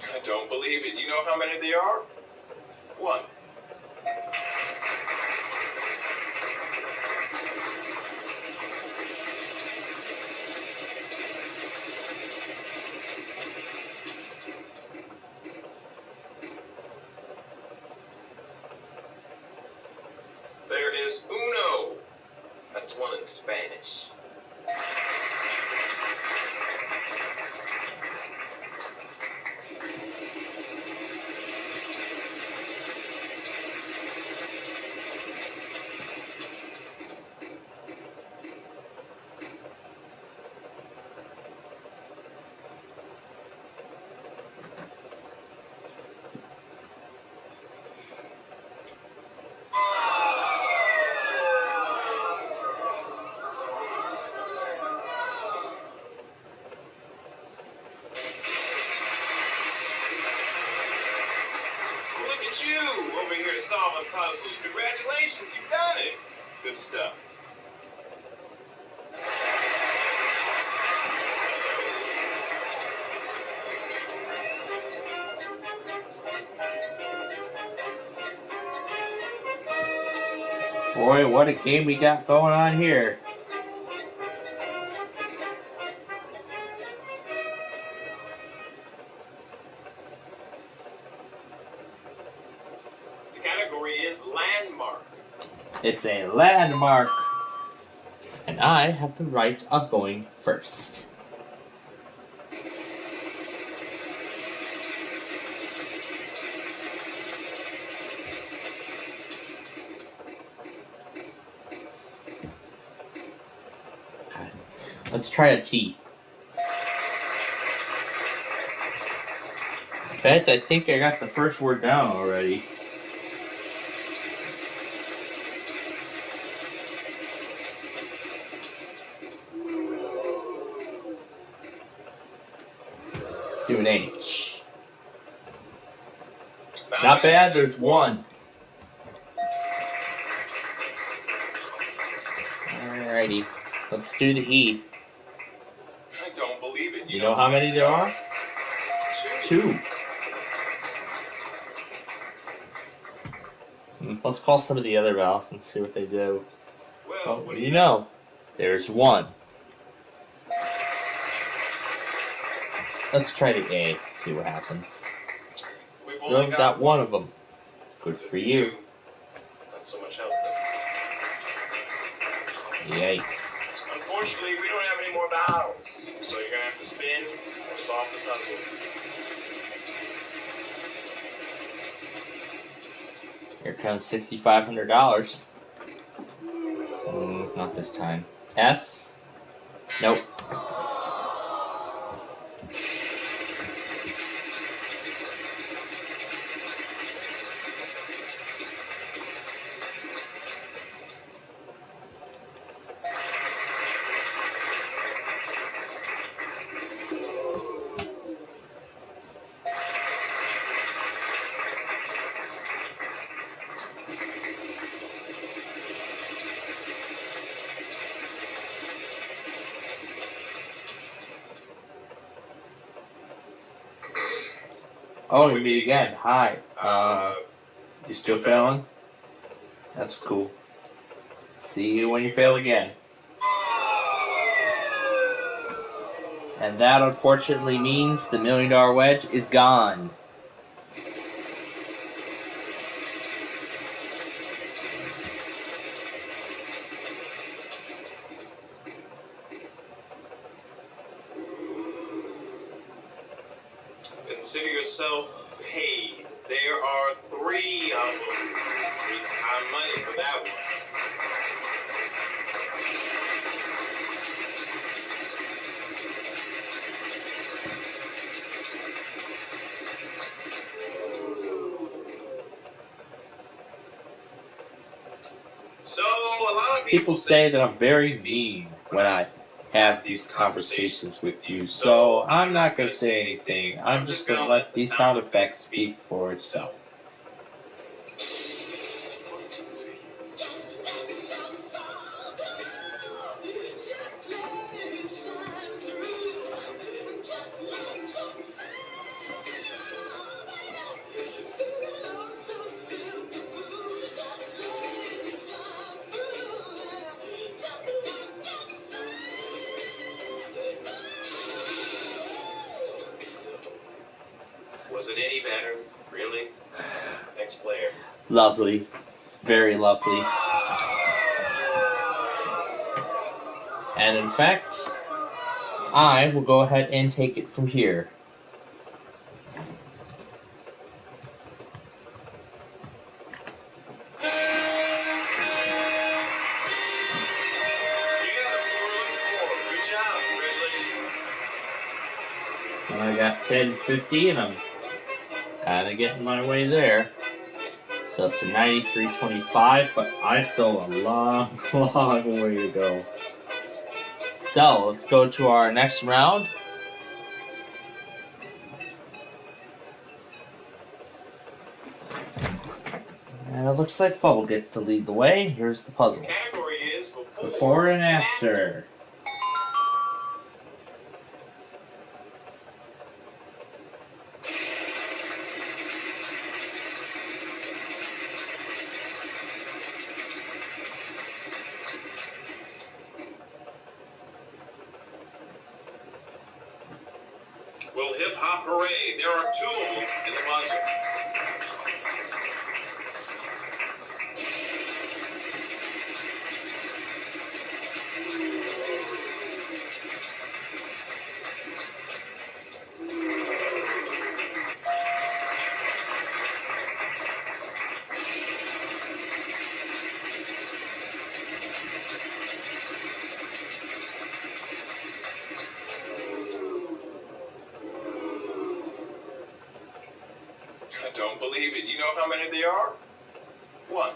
I don't believe it. You know how many there are? One. There is uno. That's one in Spanish. at you over here solving puzzles. Congratulations, you've done it. Good stuff. Boy, what a game we got going on here. The category is landmark. It's a landmark. And I have the right of going first. Let's try a T. In fact, I think I got the first word down already. Let's do an H. Not bad, there's one. Alrighty, let's do the E. I don't believe it. You know how many there are? Two. Let's call some of the other vowels and see what they do. Well, What do you know? There's one. Let's try the A, see what happens. We've You only got one of them. Good for you. Not so much help. Yikes. Unfortunately, we don't have any more vowels, so you're gonna have to spin or solve the puzzle. Here comes $6,500. Not this time. S? Nope. Oh, we meet again. Hi. You still failing? That's cool. See you when you fail again. And that unfortunately means the $1 million wedge is gone. Consider yourself paid. There are 3 of them. I'm money for that one. So, a lot of People say that I'm very mean when I have these conversations with you, so I'm not going to say anything. I'm just going to let these sound effects speak for itself. Was it any better? Really? Next player. Lovely. Very lovely. And in fact, I will go ahead and take it from here. Good job. Congratulations. And I got 1050 and I'm kind of getting my way there. So up to 93.25, but I still have a long, long way to go. So let's go to our next round. looks like Bubble gets to lead the way. Here's the puzzle. The category is Before and after. Well, hip hop hooray. There are 2 of them in the puzzle. I don't believe it. You know how many there are? 1.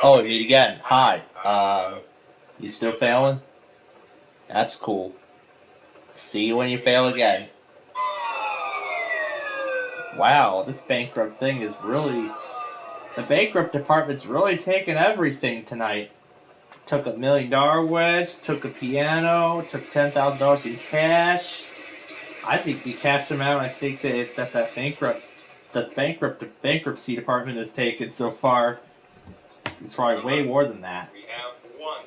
Oh, we meet again. Hi. You still failing? That's cool. See you when you fail again. Wow, this bankrupt thing is really... The bankrupt department's really taking everything tonight. Took $1 million wedge, took a piano, took $10,000 in cash. I think the cash amount I think that bankruptcy department has taken so far is probably way more than that. We have 1.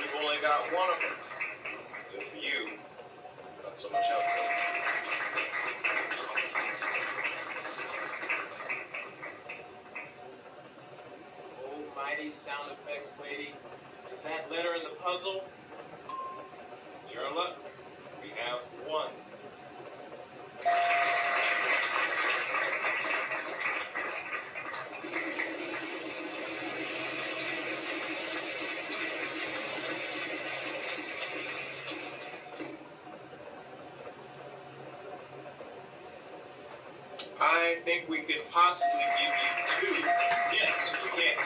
You've only got 1 of them. Good for you. Not so much help. Almighty sound effects lady. Is that letter in the puzzle? You're in luck. We have 1. I think we could possibly give you 2. Yes, we can.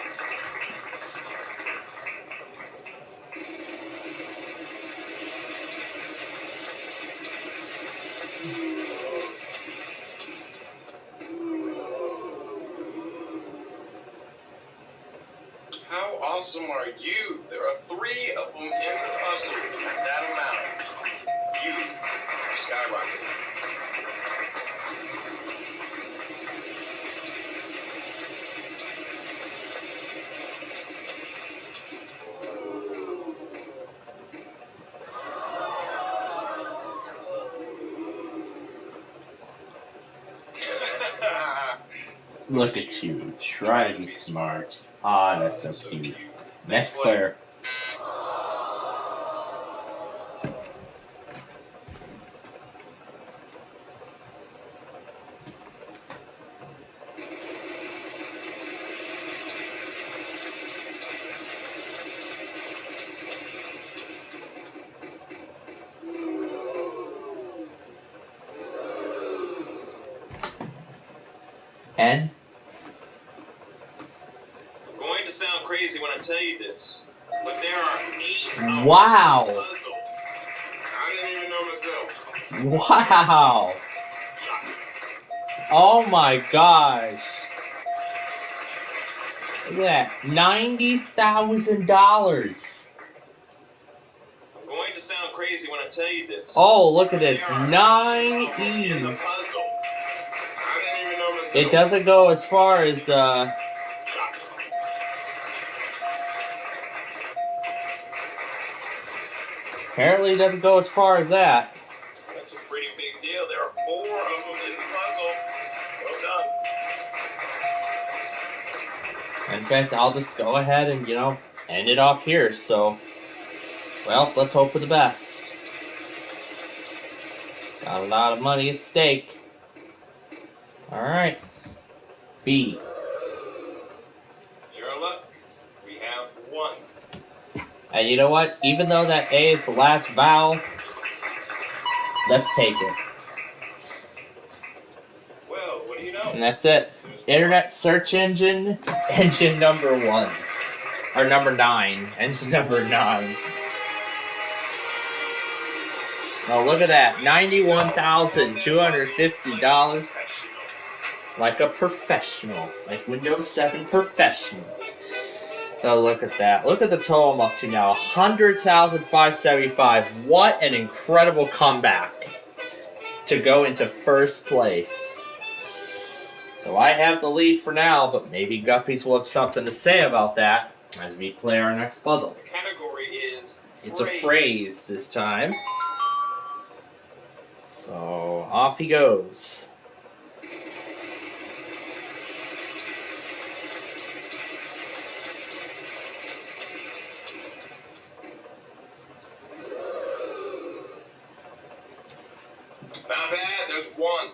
How awesome are you? There are 3 of them in the puzzle at that amount. You are skyrocketing. Look at you, try to be smart. Ah, that's so cute. Next player. And I'm going to sound crazy when I tell you this, but there are 8 wow! of the puzzle. I didn't even know myself. Wow! Oh my gosh! Look at that, $90,000. I'm going to sound crazy when I tell you this. Oh, look at this, There are 9 8 of them in the E's. puzzle. I didn't even know myself. It doesn't go as far as apparently it doesn't go as far as that. That's a pretty big deal. There are 4 of them in the puzzle. Well done. In fact, I'll just go ahead and, end it off here. So, well, let's hope for the best. Got a lot of money at stake. Alright. B. You're in luck. We have 1. And you know what? Even though that A is the last vowel, let's take it. Well, what do you know? And that's it. Internet search engine, engine number 1. Or number 9. Engine number 9. Oh, look at that. $91,250. Like a professional. Like Windows 7 professional. So look at that. Look at the total I'm up to now. $100,575. What an incredible comeback to go into first place. So I have the lead for now, but maybe Guppies will have something to say about that as we play our next puzzle. The category is It's a phrase this time. So off he goes. Not bad. There's 1.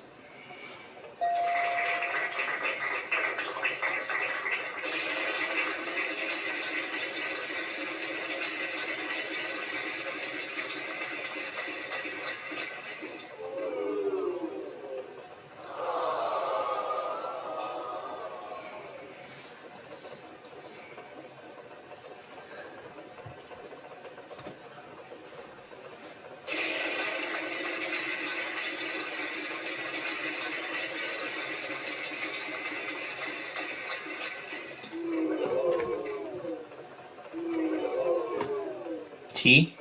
T.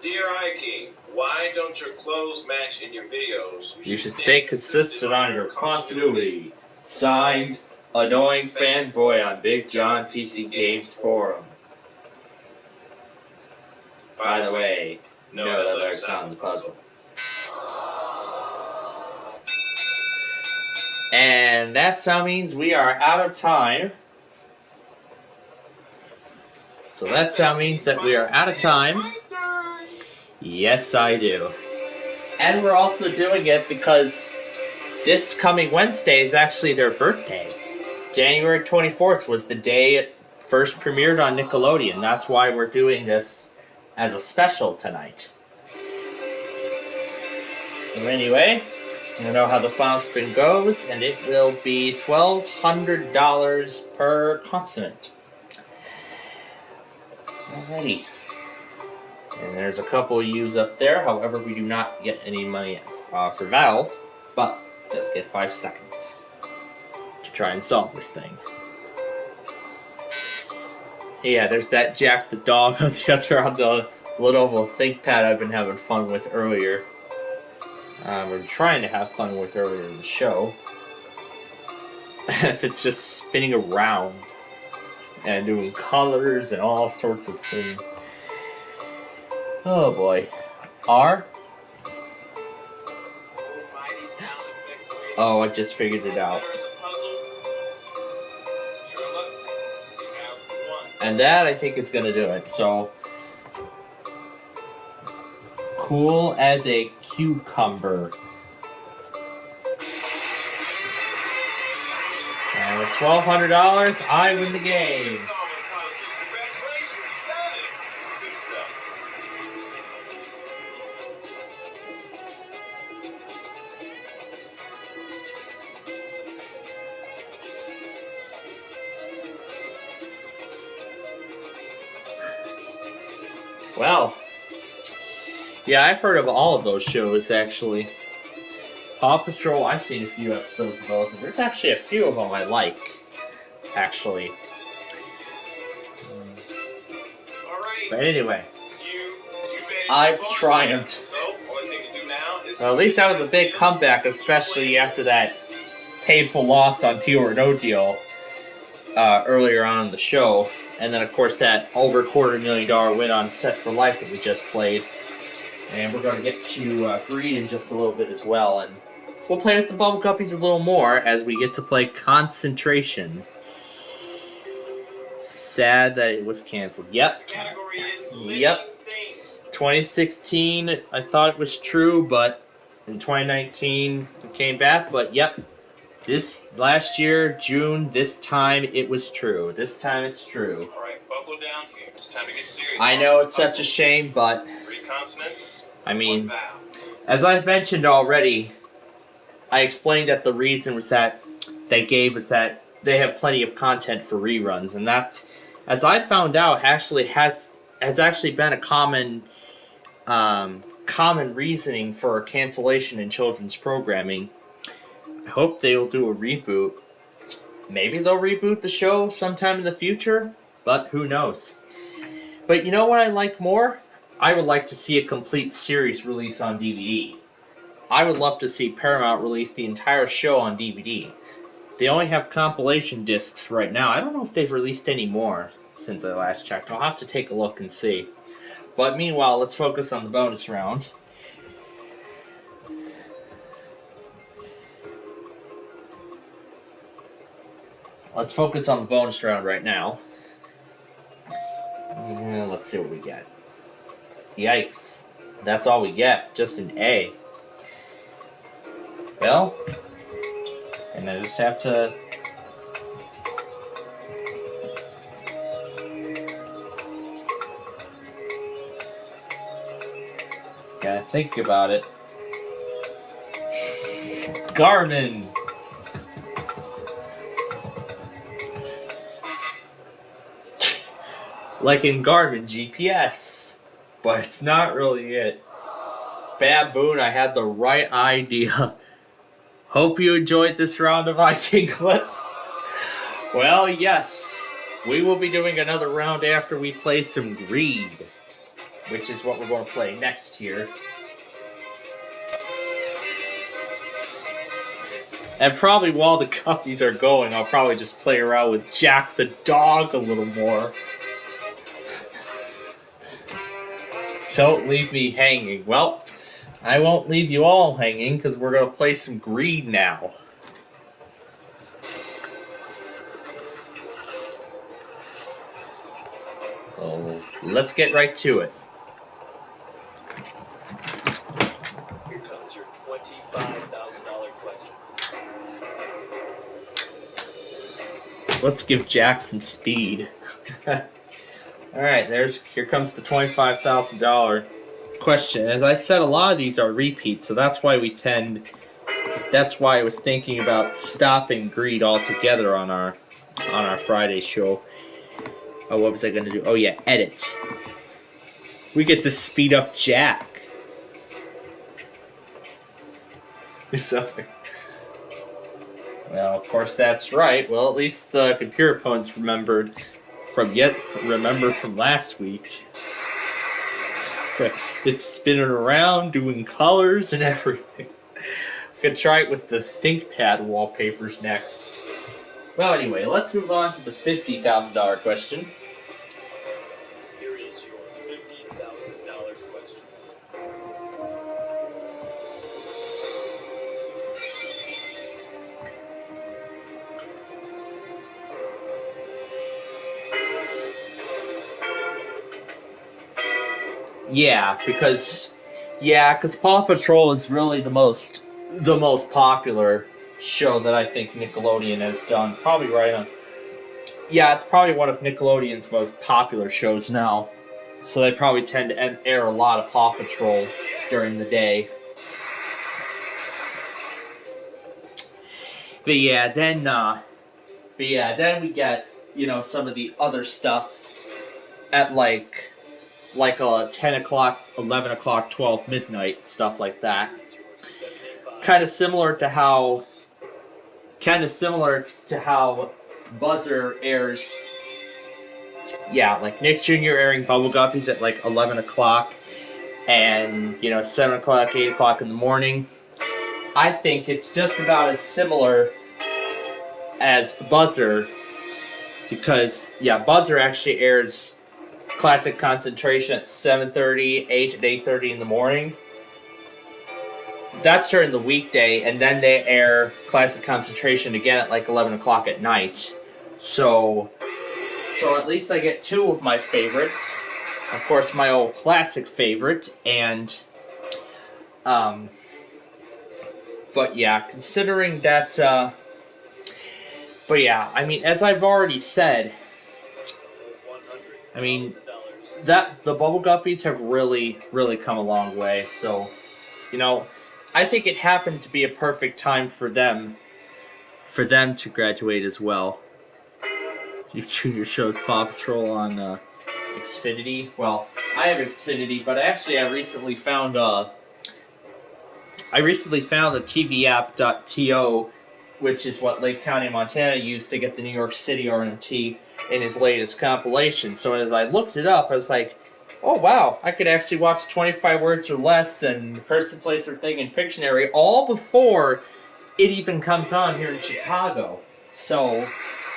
Dear iKing, why don't your clothes match in your videos? You should stay consistent on your continuity. Signed, Annoying Fanboy on Big John PC Games Forum. By the way, no, that letter's not in the puzzle. And that sound means we are out of time. So that sound means that we are out of time. Yes, I do. And we're also doing it because this coming Wednesday is actually their birthday. January 24th was the day it first premiered on Nickelodeon. That's why we're doing this as a special tonight. So anyway, you know how the final spin goes, and it will be $1,200 per consonant. Alrighty. And there's a couple U's up there. However, we do not get any money for vowels, but let's get 5 seconds to try and solve this thing. Yeah, there's that Jack the dog on the other on the Lenovo ThinkPad I've been having fun with earlier. We're trying to have fun with earlier in the show. It's just spinning around and doing colors and all sorts of things. Oh boy. R? Oh, I just figured it out. And that, I think, is going to do it. So, cool as a cucumber. And with $1,200, I win the game. Well, yeah, I've heard of all of those shows, actually. Paw Patrol, I've seen a few episodes of those, and there's actually a few of them I like, actually. But anyway, I've triumphed. Well, at least that was a big comeback, especially after that painful loss on Deal or No Deal earlier on in the show. And then, of course, that over $250,000 win on Set for Life that we just played. And we're going to get to Greed in just a little bit as well. And we'll play with the Bubble Guppies a little more as we get to play Concentration. Sad that it was canceled. Yep. Yep. 2016, I thought it was true, but in 2019 it came back, but yep, this last year, June, this time it was true. This time it's true. Alright, buckle down here. It's time to get serious. I know it's such a shame, but 3 consonants. I mean, 1 vowel. as I've mentioned already, I explained that the reason was that they gave us that they have plenty of content for reruns, and that, as I found out, actually has actually been a common reasoning for cancellation in children's programming. I hope they'll do a reboot. Maybe they'll reboot the show sometime in the future, but who knows. But you know what I like more? I would like to see a complete series release on DVD. I would love to see Paramount release the entire show on DVD. They only have compilation discs right now. I don't know if they've released any more since I last checked. I'll have to take a look and see. But meanwhile, let's focus on the bonus round. Let's focus on the bonus round right now. Let's see what we get. Yikes. That's all we get. Just an A. Well, and I just have to... gotta think about it. Garmin! Like in Garmin GPS. But it's not really it. Baboon, I had the right idea. Hope you enjoyed this round of Viking clips. Well, yes. We will be doing another round after we play some Greed, which is what we're going to play next year. And probably while the copies are going, I'll probably just play around with Jack the dog a little more. Don't leave me hanging. Well, I won't leave you all hanging because we're going to play some Greed now. So, let's get right to it. Here comes your $25,000 question. Let's give Jack some speed. Alright, here comes the $25,000 question. As I said, a lot of these are repeats, so that's why that's why I was thinking about stopping Greed altogether on our Friday show. Oh, what was I gonna do? Oh yeah, edit. We get to speed up Jack. Well, of course that's right. Well, at least the computer opponents remembered from last week. It's spinning around, doing colors and everything. We could try it with the ThinkPad wallpapers next. Well, anyway, let's move on to the $50,000 question. Here is your $50,000 question. Yeah, because Paw Patrol is really the most popular show that I think Nickelodeon has done. Probably right on. Yeah, it's probably one of Nickelodeon's most popular shows now. So they probably tend to air a lot of Paw Patrol during the day. But yeah, then we get, some of the other stuff at like 10 o'clock, 11 o'clock, 12 midnight, stuff like that. Kind of similar to how Buzzer airs. Yeah, like Nick Jr. airing Bubble Guppies at like 11 o'clock and, 7 o'clock, 8 o'clock in the morning. I think it's just about as similar as Buzzer because, Buzzer actually airs Classic Concentration at 7:30, 8 and 8:30 in the morning. That's during the weekday, and then they air Classic Concentration again at like 11 o'clock at night. So at least I get two of my favorites. Of course, my old classic favorite, and But yeah, considering that, but yeah, I mean, as I've already said, I mean, that the Bubble Guppies have really, really come a long way. So, you know, I think it happened to be a perfect time for them to graduate as well. Your junior shows Paw Patrol on Xfinity. Well, I have Xfinity, but actually I recently found the TV app.to, which is what Lake County, Montana used to get the New York City RMT in his latest compilation. So as I looked it up, I was like, oh wow, I could actually watch 25 Words or Less and Person, Place, or Thing in Pictionary all before it even comes on here in Chicago. So,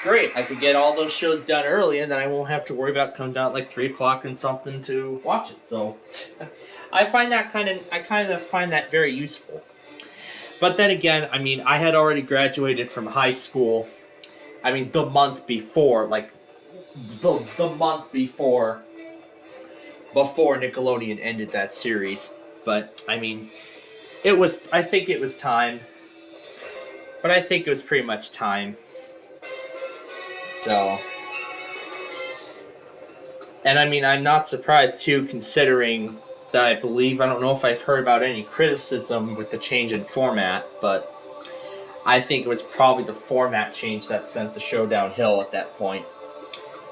great, I could get all those shows done early, and then I won't have to worry about coming down at like 3 o'clock and something to watch it. So, I kind of find that very useful. But then again, I mean, I had already graduated from high school. I mean, the month before, like the month before Nickelodeon ended that series. But I mean, I think it was time. But I think it was pretty much time. So, and I mean, I'm not surprised too, considering that I don't know if I've heard about any criticism with the change in format, but I think it was probably the format change that sent the show downhill at that point.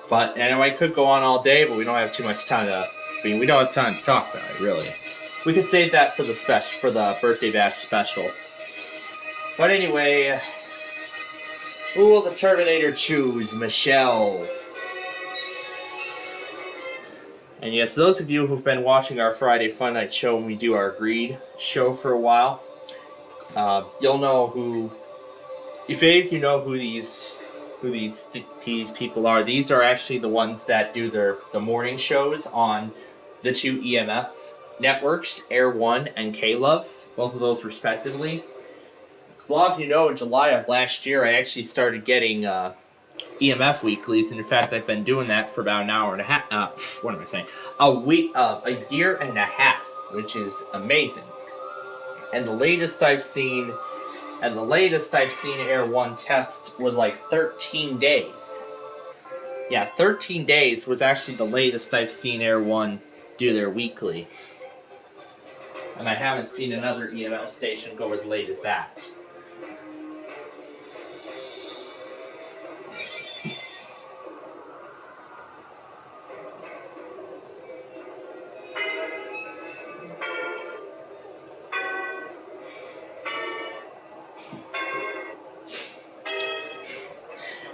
But anyway, I could go on all day, but we don't have too much time we don't have time to talk about it, really. We could save that for the Birthday Bash special. But anyway, who will the Terminator choose? Michelle. And yes, those of you who've been watching our Friday Fun Night show when we do our Greed show for a while, you'll know who. If any of you know who these people are, these are actually the ones that do the morning shows on the two EMF networks, Air One and K-Love, both of those respectively. A lot of you know, in July of last year, I actually started getting EMF weeklies, and in fact, I've been doing that for about an hour and a half. What am I saying? A year and a half, which is amazing. And the latest I've seen Air One test was like 13 days. Yeah, 13 days was actually the latest I've seen Air One do their weekly. And I haven't seen another EMF station go as late as that.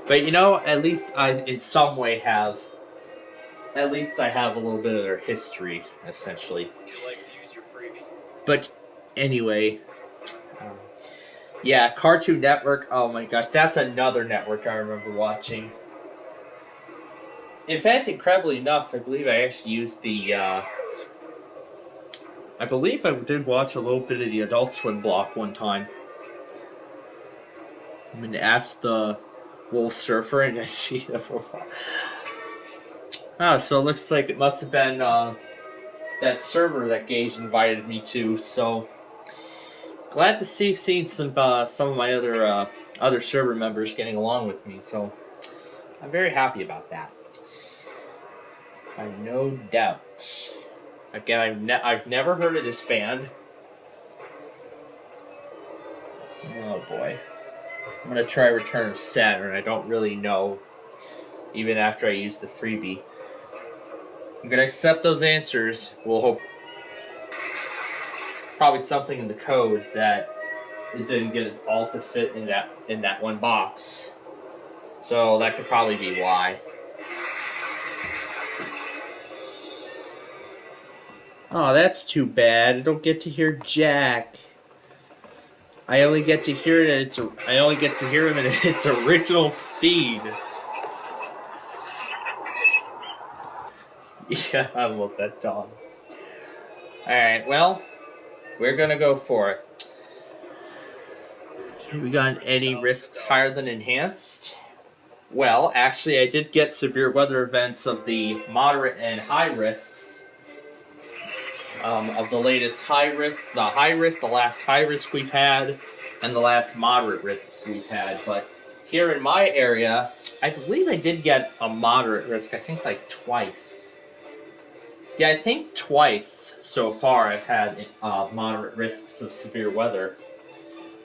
But you know, at least I, in some way, have... At least I have a little bit of their history, essentially. Do you like to use your freebie? But anyway... yeah, Cartoon Network, oh my gosh, that's another network I remember watching. In fact, incredibly enough, I believe I actually used the, I believe I did watch a little bit of the Adult Swim block one time. I mean, asked the Wolf Surfer, and I see the profile. Oh, so it looks like it must have been that server that Gage invited me to. So glad to see some of my other server members getting along with me. So I'm very happy about that. I've no doubt. Again, I've never heard of this band. Oh boy. I'm going to try Return of Saturn. I don't really know, even after I use the freebie. I'm going to accept those answers. We'll hope probably something in the code that it didn't get it all to fit in that one box. So that could probably be why. Oh, that's too bad. I don't get to hear Jack. I only get to hear it. I only get to hear him in its original speed. Yeah, I love that dog. Alright, well, we're gonna go for it. We got any risks higher than enhanced? Well, actually, I did get severe weather events of the moderate and high risks. Of the latest high risk, the last high risk we've had and the last moderate risks we've had. But here in my area, I believe I did get a moderate risk. I think like twice. Yeah, I think twice so far I've had moderate risks of severe weather.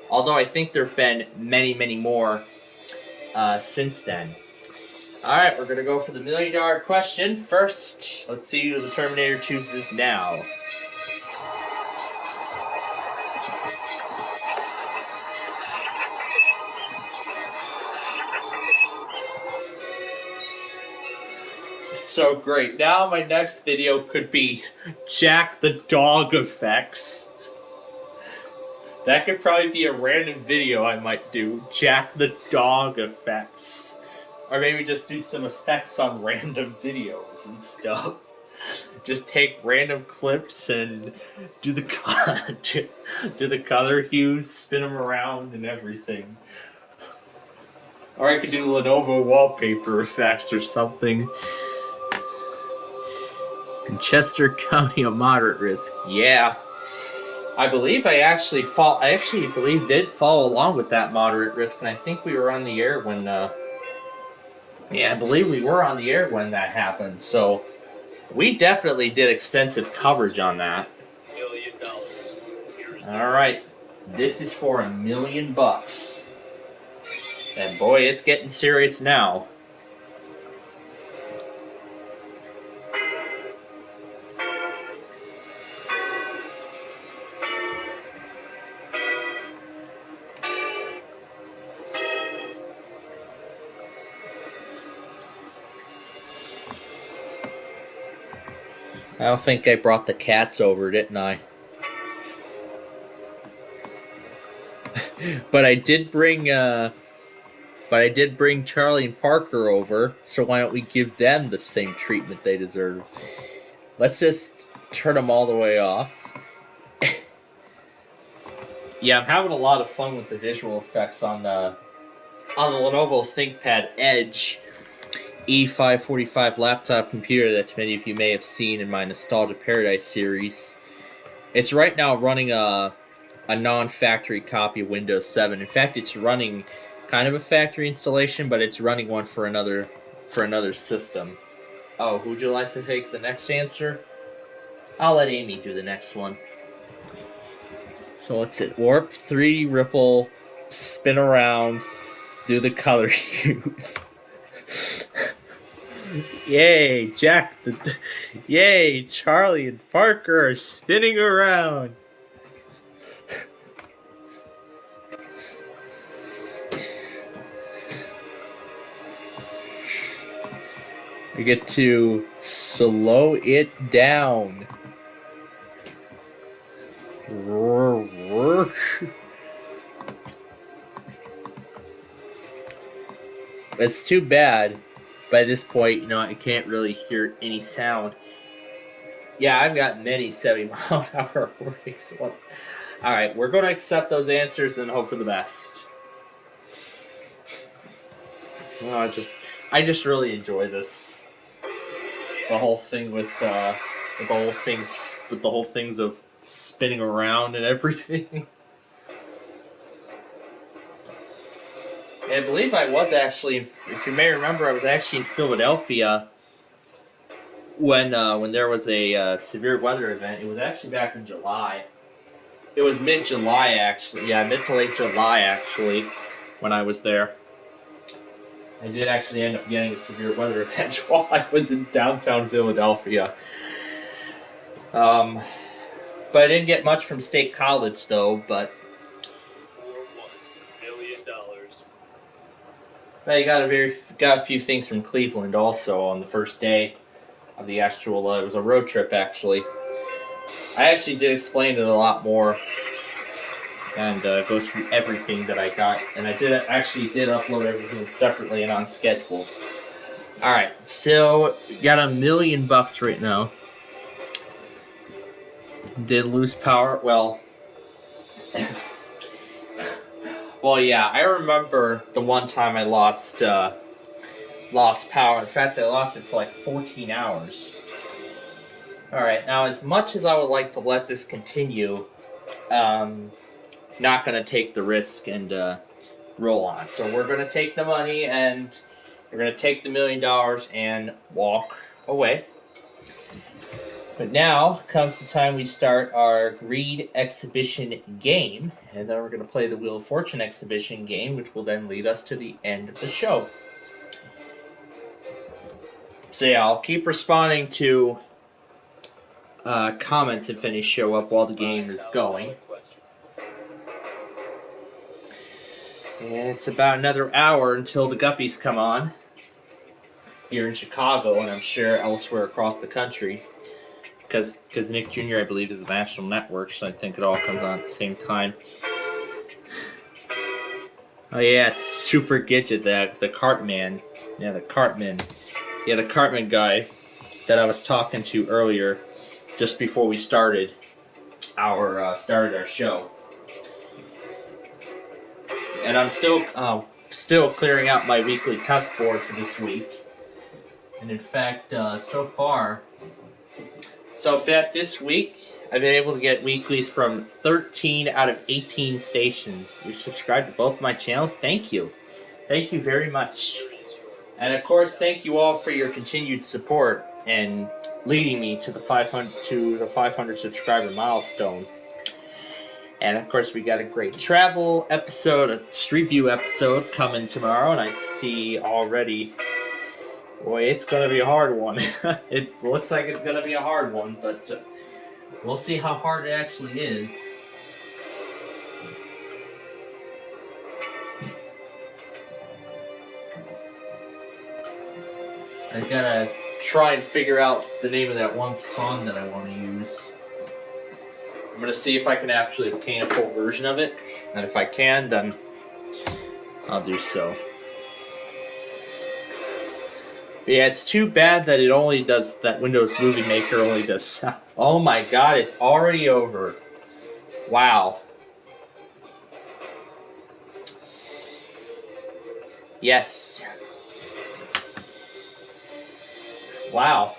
Although I think there have been many, many more since then. Alright, we're going to go for the $1 million question. First, let's see who the Terminator chooses now. So great. Now my next video could be Jack the Dog effects. That could probably be a random video I might do. Jack the Dog effects. Or maybe just do some effects on random videos and stuff. Just take random clips and do the color hues, spin them around and everything. Or I could do Lenovo wallpaper effects or something. In Chester County, a moderate risk. Yeah. I believe I actually did follow along with that moderate risk, and I think we were on the air when, yeah, I believe we were on the air when that happened, so we definitely did extensive coverage on that. $1 million. Alright, this is for $1 million. And boy, it's getting serious now. I don't think I brought the cats over, didn't I? But I did bring Charlie and Parker over, so why don't we give them the same treatment they deserve? Let's just turn them all the way off. Yeah, I'm having a lot of fun with the visual effects on the Lenovo ThinkPad Edge E545 laptop computer that many of you may have seen in my Nostalgia Paradise series. It's right now running a non-factory copy of Windows 7. In fact, it's running kind of a factory installation, but it's running one for another system. Oh, would you like to take the next answer? I'll let Amy do the next one. So what's it? Warp, 3D ripple, spin around, do the color hues. Yay, yay, Charlie and Parker are spinning around. We get to slow it down. It's too bad. By this point, you know, I can't really hear any sound. Yeah, I've got many 70-mile-an-hour warnings once. Alright, we're going to accept those answers and hope for the best. Oh, I just really enjoy this. The whole thing with the whole things of spinning around and everything. I believe I was actually, if you may remember, I was actually in Philadelphia when there was a severe weather event. It was actually back in July. It was mid-July, actually. Yeah, mid to late July, actually, when I was there. I did actually end up getting a severe weather event while I was in downtown Philadelphia. But I didn't get much from State College, though, but... $1 million. But you got a few things from Cleveland also on the first day of the actual. It was a road trip actually. I actually did explain it a lot more and go through everything that I got, and I did upload everything separately and on schedule. All right, so got $1 million right now. Did lose power? Well. Well, yeah, I remember the one time I lost power. In fact, I lost it for like 14 hours. Alright, now as much as I would like to let this continue, not going to take the risk and roll on. So we're going to take the money and we're going to take the $1 million and walk away. But now comes the time we start our greed exhibition game, and then we're going to play the Wheel of Fortune exhibition game, which will then lead us to the end of the show. So yeah, I'll keep responding to comments if any show up while the game is going. And it's about another hour until the Guppies come on here in Chicago, and I'm sure elsewhere across the country. Because Nick Jr., I believe, is a national network, so I think it all comes on at the same time. Oh yeah, Super Gidget, the Cartman. Yeah, the Cartman. Yeah, the Cartman guy that I was talking to earlier, just before we started our show. And I'm still clearing out my weekly test board for this week. And in fact, so far this week, I've been able to get weeklies from 13 out of 18 stations. You're subscribed to both my channels. Thank you. Thank you very much. And of course, thank you all for your continued support and leading me to the 500 subscriber milestone. And of course, we got a great travel episode, a street view episode coming tomorrow, and I see already. Boy, it's going to be a hard one. It looks like it's going to be a hard one, but we'll see how hard it actually is. I gotta try and figure out the name of that one song that I want to use. I'm gonna see if I can actually obtain a full version of it, and if I can, then I'll do so. Yeah, it's too bad that it only does, that Windows Movie Maker only does. Oh my god, it's already over. Wow. Yes. Wow.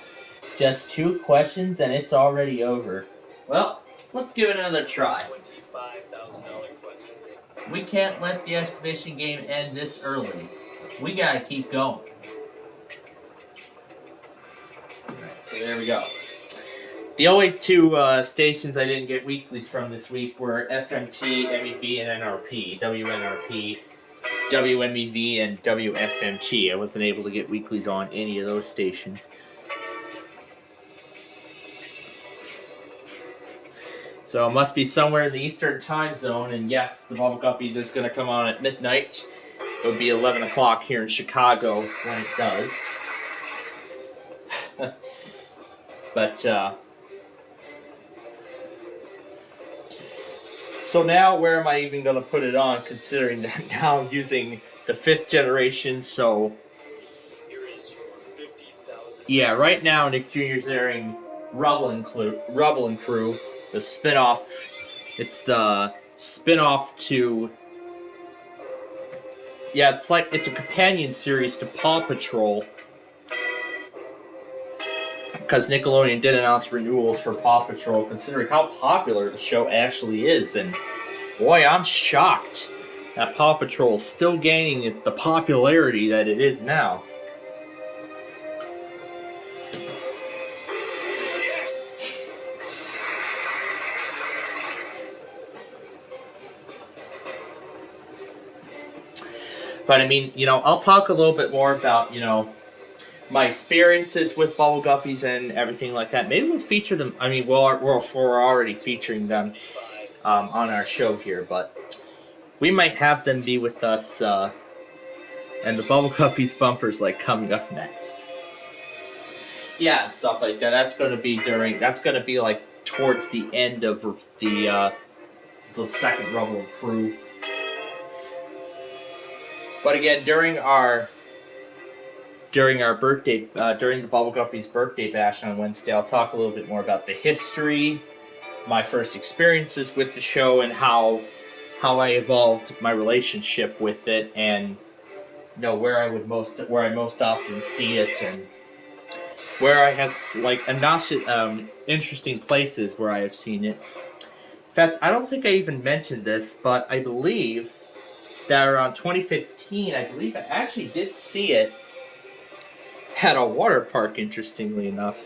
Just 2 questions and it's already over. Well, let's give it another try. $25,000 question. We can't let the exhibition game end this early. We gotta keep going. So there we go. The only 2 stations I didn't get weeklies from this week were FMT, MEV, and NRP. WNRP, WMEV, and WFMT. I wasn't able to get weeklies on any of those stations. So it must be somewhere in the Eastern time zone, and yes, the Bubble Guppies is going to come on at midnight. It'll be 11 o'clock here in Chicago when it does. But, so now where am I even going to put it on, considering that now I'm using the 5th generation, so... Here is your $50,000. Yeah, right now Nick Jr. is airing Rubble and Crew, the spin-off. It's the spin-off to... Yeah, it's a companion series to Paw Patrol. Because Nickelodeon did announce renewals for Paw Patrol, considering how popular the show actually is. And boy, I'm shocked that Paw Patrol is still gaining the popularity that it is now. But I mean, I'll talk a little bit more about, my experiences with Bubble Guppies and everything like that. Maybe we'll feature them. I mean, we're already featuring them on our show here, but we might have them be with us and the Bubble Guppies bumpers coming up next. Yeah, and stuff like that. That's going to be like towards the end of the second Rubble and Crew. But again, during the Bubble Guppies birthday bash on Wednesday, I'll talk a little bit more about the history, my first experiences with the show, and how I evolved my relationship with it, and where I most often see it, and where I have interesting places where I have seen it. In fact, I don't think I even mentioned this, but I believe that around 2015, I believe I actually did see it at a water park, interestingly enough.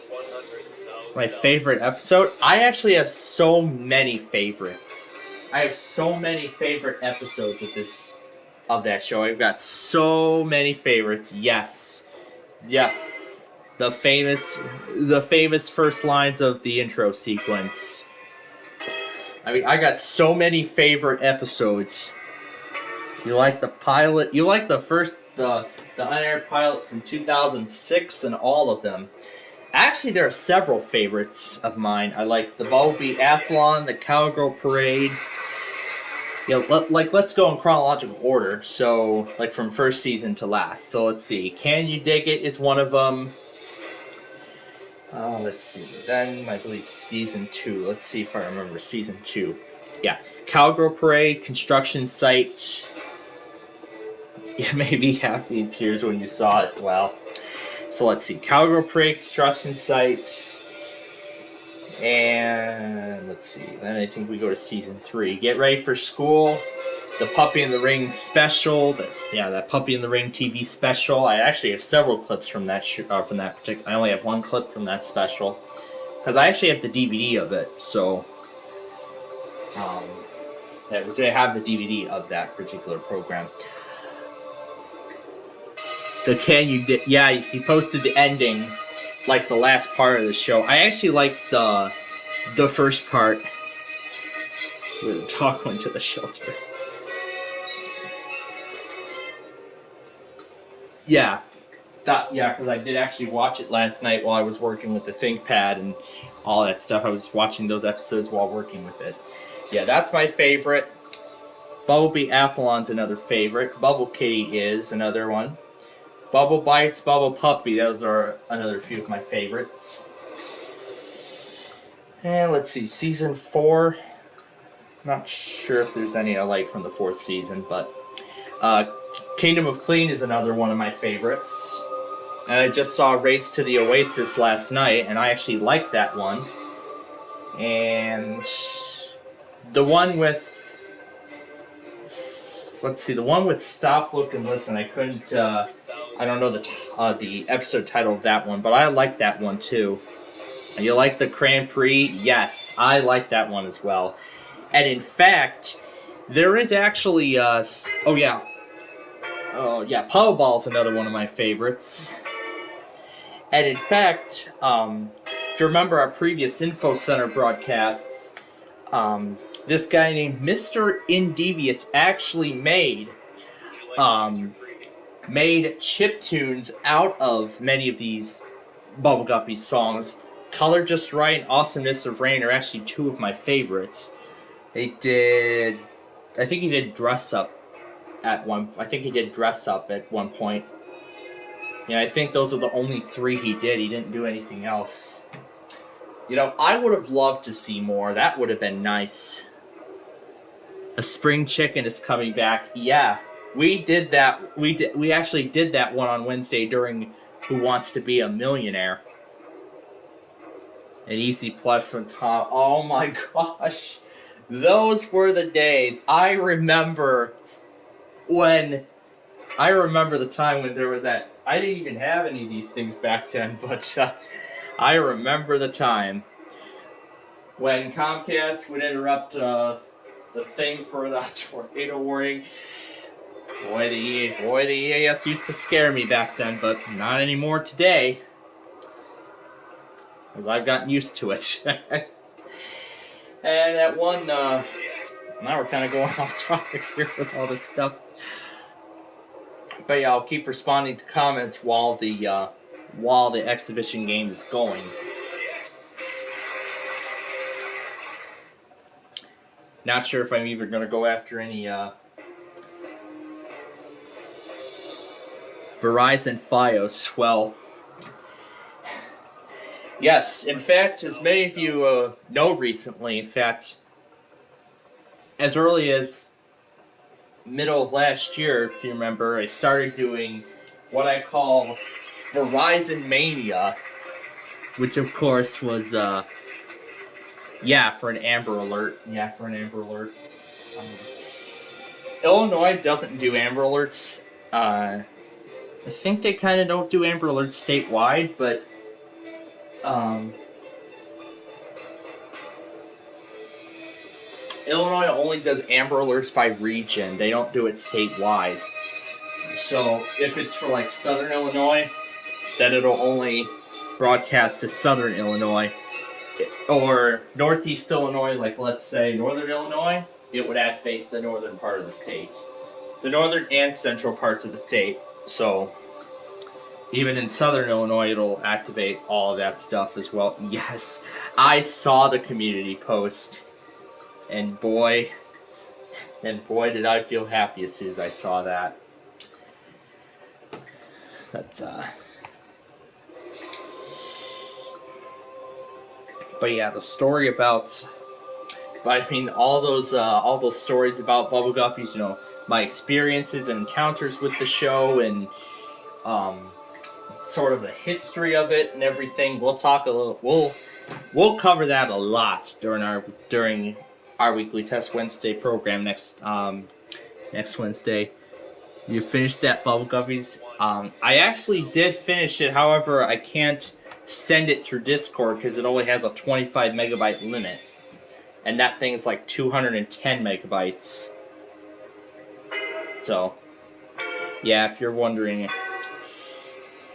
It's my favorite episode. I actually have so many favorites. I have so many favorite episodes of that show. I've got so many favorites. Yes. The famous first lines of the intro sequence. I mean, I got so many favorite episodes. You like the pilot? You like the unaired pilot from 2006 and all of them. Actually, there are several favorites of mine. I like the Bumblebee Athlon, the Cowgirl Parade. Let's go in chronological order. So, like from first season to last. So let's see. Can You Dig It is one of them. Let's see. Then I believe season 2. Let's see if I remember season 2. Yeah, Cowgirl Parade, Construction Site. You may be happy in tears when you saw it. Well, so let's see. Cowgirl Parade, Construction Site. And let's see. Then I think we go to season 3. Get Ready for School. The Puppy in the Ring special. That Puppy in the Ring TV special. I actually have several clips from that particular. I only have one clip from that special because I actually have the DVD of it. So, I have the DVD of that particular program. The Can You Dig? Yeah, he posted the ending, like the last part of the show. I actually like the first part. Where the dog went to the shelter. Yeah, because I did actually watch it last night while I was working with the ThinkPad and all that stuff. I was watching those episodes while working with it. Yeah, that's my favorite. Bumblebee Athlon's another favorite. Bubble Kitty is another one. Bubble Bites, Bubble Puppy, those are another few of my favorites. And let's see, season 4. Not sure if there's any I like from the 4th season, but Kingdom of Clean is another one of my favorites. And I just saw Race to the Oasis last night, and I actually liked that one. And the one with... Let's see, the one with Stop, Look, and Listen. I couldn't... I don't know the episode title of that one, but I like that one too. And you like the Grand Prix? Yes, I like that one as well. And in fact, there is actually... Powerball is another one of my favorites. And in fact, if you remember our previous Info Center broadcasts, this guy named Mr. Indevious actually made chiptunes out of many of these Bubble Guppy songs. Color Just Right and Awesomeness of Rain are actually two of my favorites. I think he did Dress Up at one point. Yeah, I think those are the only 3 he did. He didn't do anything else. You know, I would have loved to see more. That would have been nice. A Spring Chicken is coming back. Yeah, we did that. We actually did that one on Wednesday during Who Wants to Be a Millionaire. An Easy Plus from Tom. Oh my gosh. Those were the days. I remember the time when there was that. I didn't even have any of these things back then, but I remember the time when Comcast would interrupt the thing for the tornado warning. Boy, the EAS used to scare me back then, but not anymore today. Because I've gotten used to it. And that one, now we're kind of going off topic here with all this stuff. But yeah, I'll keep responding to comments while the exhibition game is going. Not sure if I'm even going to go after any Verizon Fios. Well, yes, in fact, as many of you know recently, in fact, as early as middle of last year, if you remember, I started doing what I call Verizon Mania, which of course was Yeah, for an Amber Alert. Illinois doesn't do Amber Alerts. I think they kind of don't do Amber Alerts statewide, but Illinois only does Amber Alerts by region. They don't do it statewide. So if it's for like Southern Illinois, then it'll only broadcast to Southern Illinois. Or Northeast Illinois, like let's say Northern Illinois, it would activate the northern part of the state. The northern and central parts of the state. So even in Southern Illinois, it'll activate all of that stuff as well. Yes, I saw the community post. And boy did I feel happy as soon as I saw that. That's But yeah, the story about, I mean, all those stories about Bubble Guppies, you know, my experiences and encounters with the show, and sort of the history of it and everything. We'll talk a little. We'll cover that a lot during our weekly Test Wednesday program next Wednesday. You finished that Bubble Guppies? I actually did finish it. However, I can't send it through Discord because it only has a 25 megabyte limit, and that thing's like 210 megabytes. So, yeah, if you're wondering,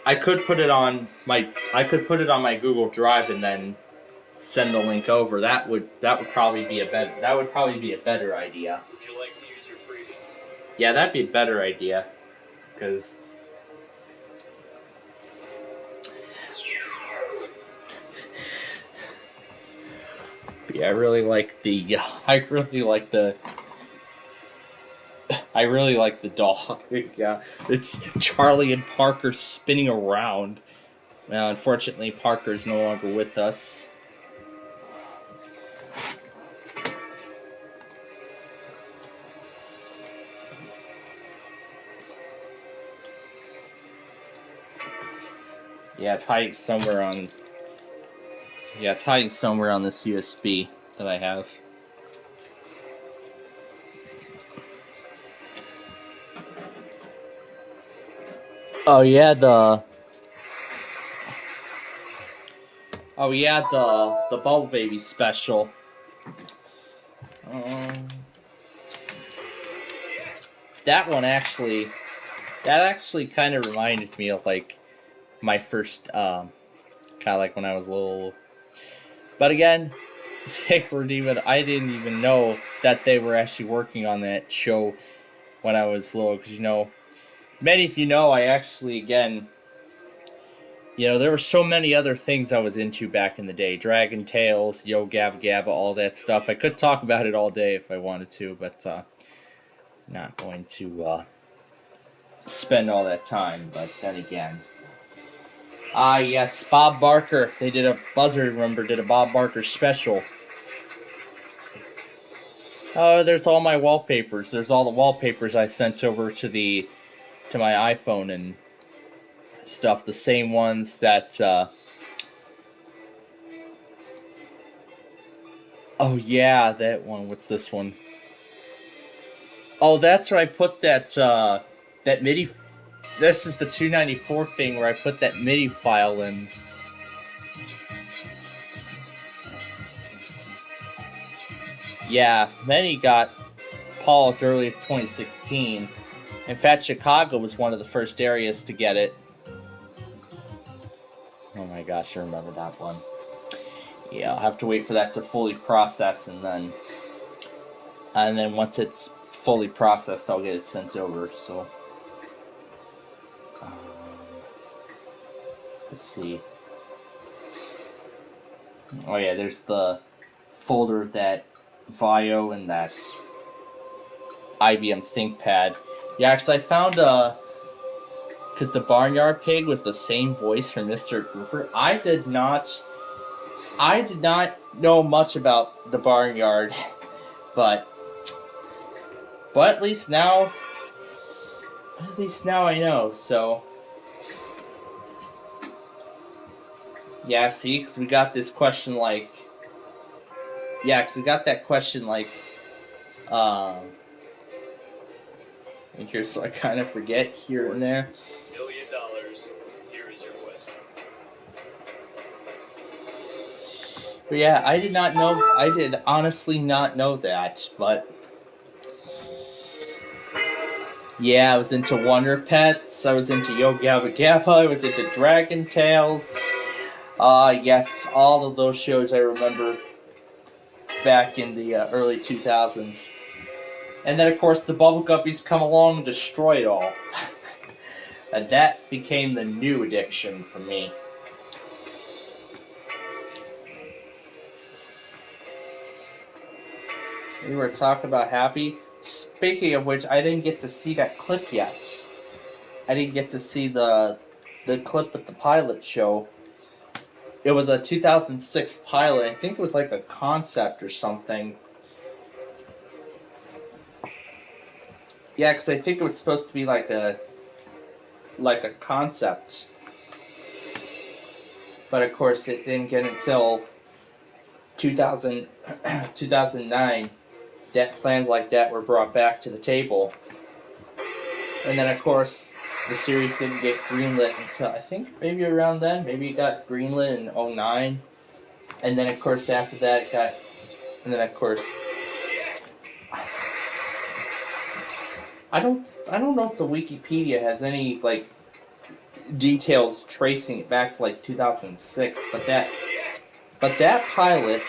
I could put it on my Google Drive and then send the link over. That would probably be a better idea. Would you like to use your freebie? Yeah, that'd be a better idea, because yeah, I really like the dog. Yeah, it's Charlie and Parker spinning around. Now, unfortunately, Parker's no longer with us. Yeah, it's hiding somewhere on. Yeah, it's hiding somewhere on this USB that I have. Oh yeah, the Bubble Baby special. That actually kind of reminded me of like my first kind of like when I was little. But again, I didn't even know that they were actually working on that show when I was little, because, you know, many of you know, I actually, again, you know, there were so many other things I was into back in the day. Dragon Tales, Yo Gabba Gabba, all that stuff. I could talk about it all day if I wanted to, but not going to spend all that time. But then again, yes, Bob Barker. They did a Bob Barker special. Oh, there's all my wallpapers. There's all the wallpapers I sent over to my iPhone and stuff. The same ones that. Oh yeah, that one. What's this one? Oh, that's where I put that MIDI. This is the 294 thing where I put that MIDI file in. Yeah, many got Paul as early as 2016. In fact, Chicago was one of the first areas to get it. Oh my gosh, I remember that one. Yeah, I'll have to wait for that to fully process, and then once it's fully processed, I'll get it sent over. So, let's see. Oh yeah, there's the folder that Vio and that IBM ThinkPad. Yeah, because I found because the Barnyard Pig was the same voice for Mr. Grouper. I did not know much about the Barnyard, but at least now I know. So yeah, see, because we got this question like, Yeah, because we got that question like, in here, so I kind of forget here and there. $1 million. Here is your question. But yeah, I did not know. I did honestly not know that, but yeah, I was into Wonder Pets. I was into Yo Gabba Gabba. I was into Dragon Tales. Yes, all of those shows I remember back in the early 2000s. And then, of course, the Bubble Guppies come along and destroy it all. And that became the new addiction for me. We were talking about Happy. Speaking of which, I didn't get to see that clip yet. I didn't get to see the clip at the pilot show. It was a 2006 pilot. I think it was like a concept or something. Yeah, because I think it was supposed to be like a concept. But of course, it didn't get until 2009 that plans like that were brought back to the table. And then, of course, the series didn't get greenlit until, I think, maybe around then. Maybe it got greenlit in 2009. And then, of course, after that, it got... And then, of course... I don't know if the Wikipedia has any, like, details tracing it back to, like, 2006. But that pilot...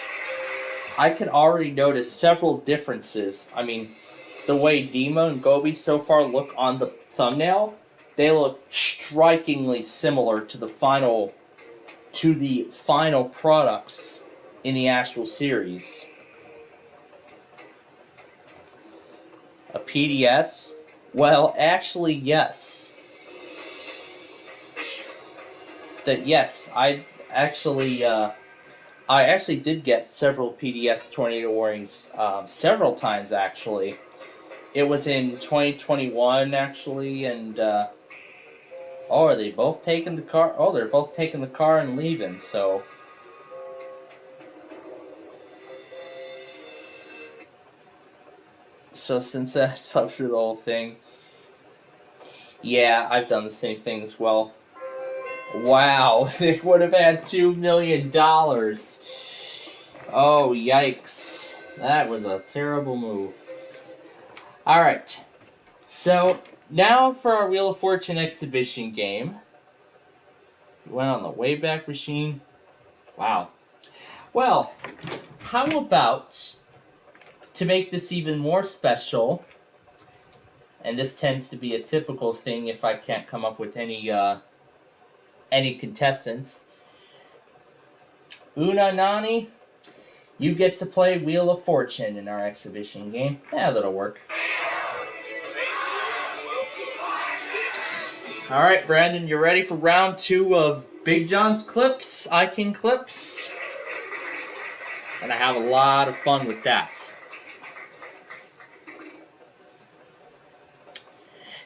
I could already notice several differences. I mean, the way Dima and Gobi so far look on the thumbnail, they look strikingly similar to the final products in the actual series. A PDS? Well, actually, yes. I actually did get several PDS Tornado Warnings several times, actually. It was in 2021, actually, and, oh, are they both taking the car? Oh, they're both taking the car and leaving, so... So since that's up through the whole thing... Yeah, I've done the same thing as well. Wow, they would have had $2 million. Oh, yikes. That was a terrible move. Alright. So, now for our Wheel of Fortune exhibition game. We went on the Wayback Machine. Wow. Well, how about, to make this even more special, and this tends to be a typical thing if I can't come up with any contestants. Una Nani, you get to play Wheel of Fortune in our exhibition game. Yeah, that'll work. Alright, Brandon, you ready for round 2 of Big John's Clips, I King Clips? And I have a lot of fun with that.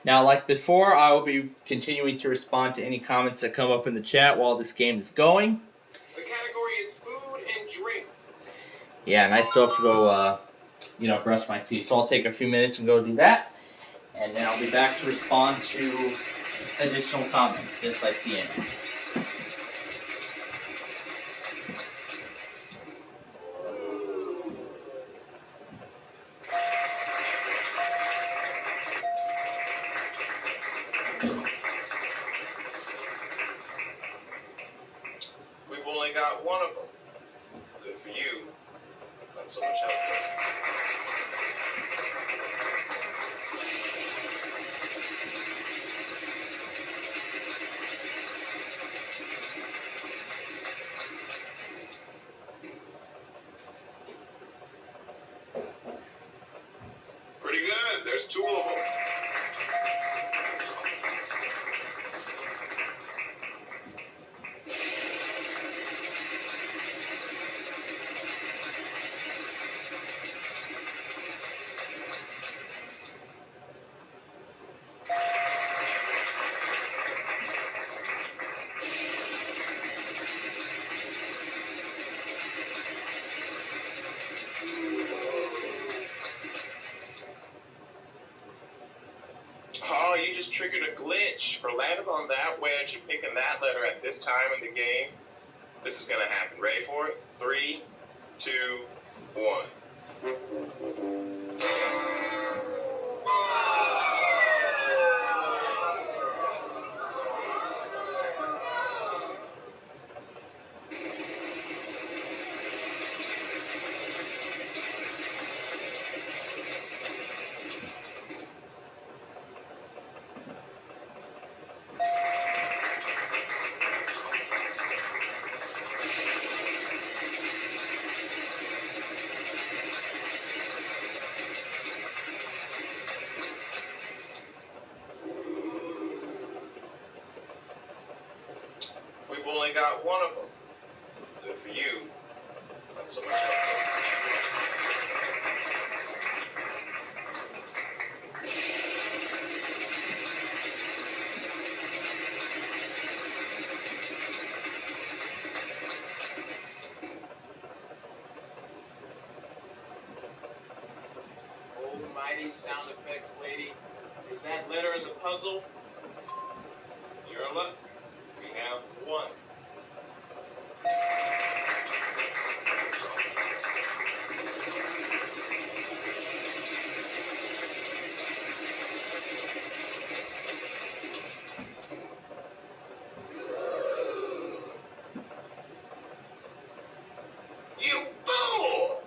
Now, like before, I will be continuing to respond to any comments that come up in the chat while this game is going. The category is food and drink. Yeah, and I still have to go, brush my teeth. So I'll take a few minutes and go do that. And then I'll be back to respond to additional comments if I see any. We've only got one of them. Good for you. Not so much help. Pretty good. There's 2 of them. triggered a glitch. For landing on that wedge and picking that letter at this time in the game, this is gonna happen. Ready for it? 3, 2, 1. We've only got one of them. Good for you. Not so much. Almighty sound effects lady. Is that letter in the puzzle? You're in luck. We have one. You fool!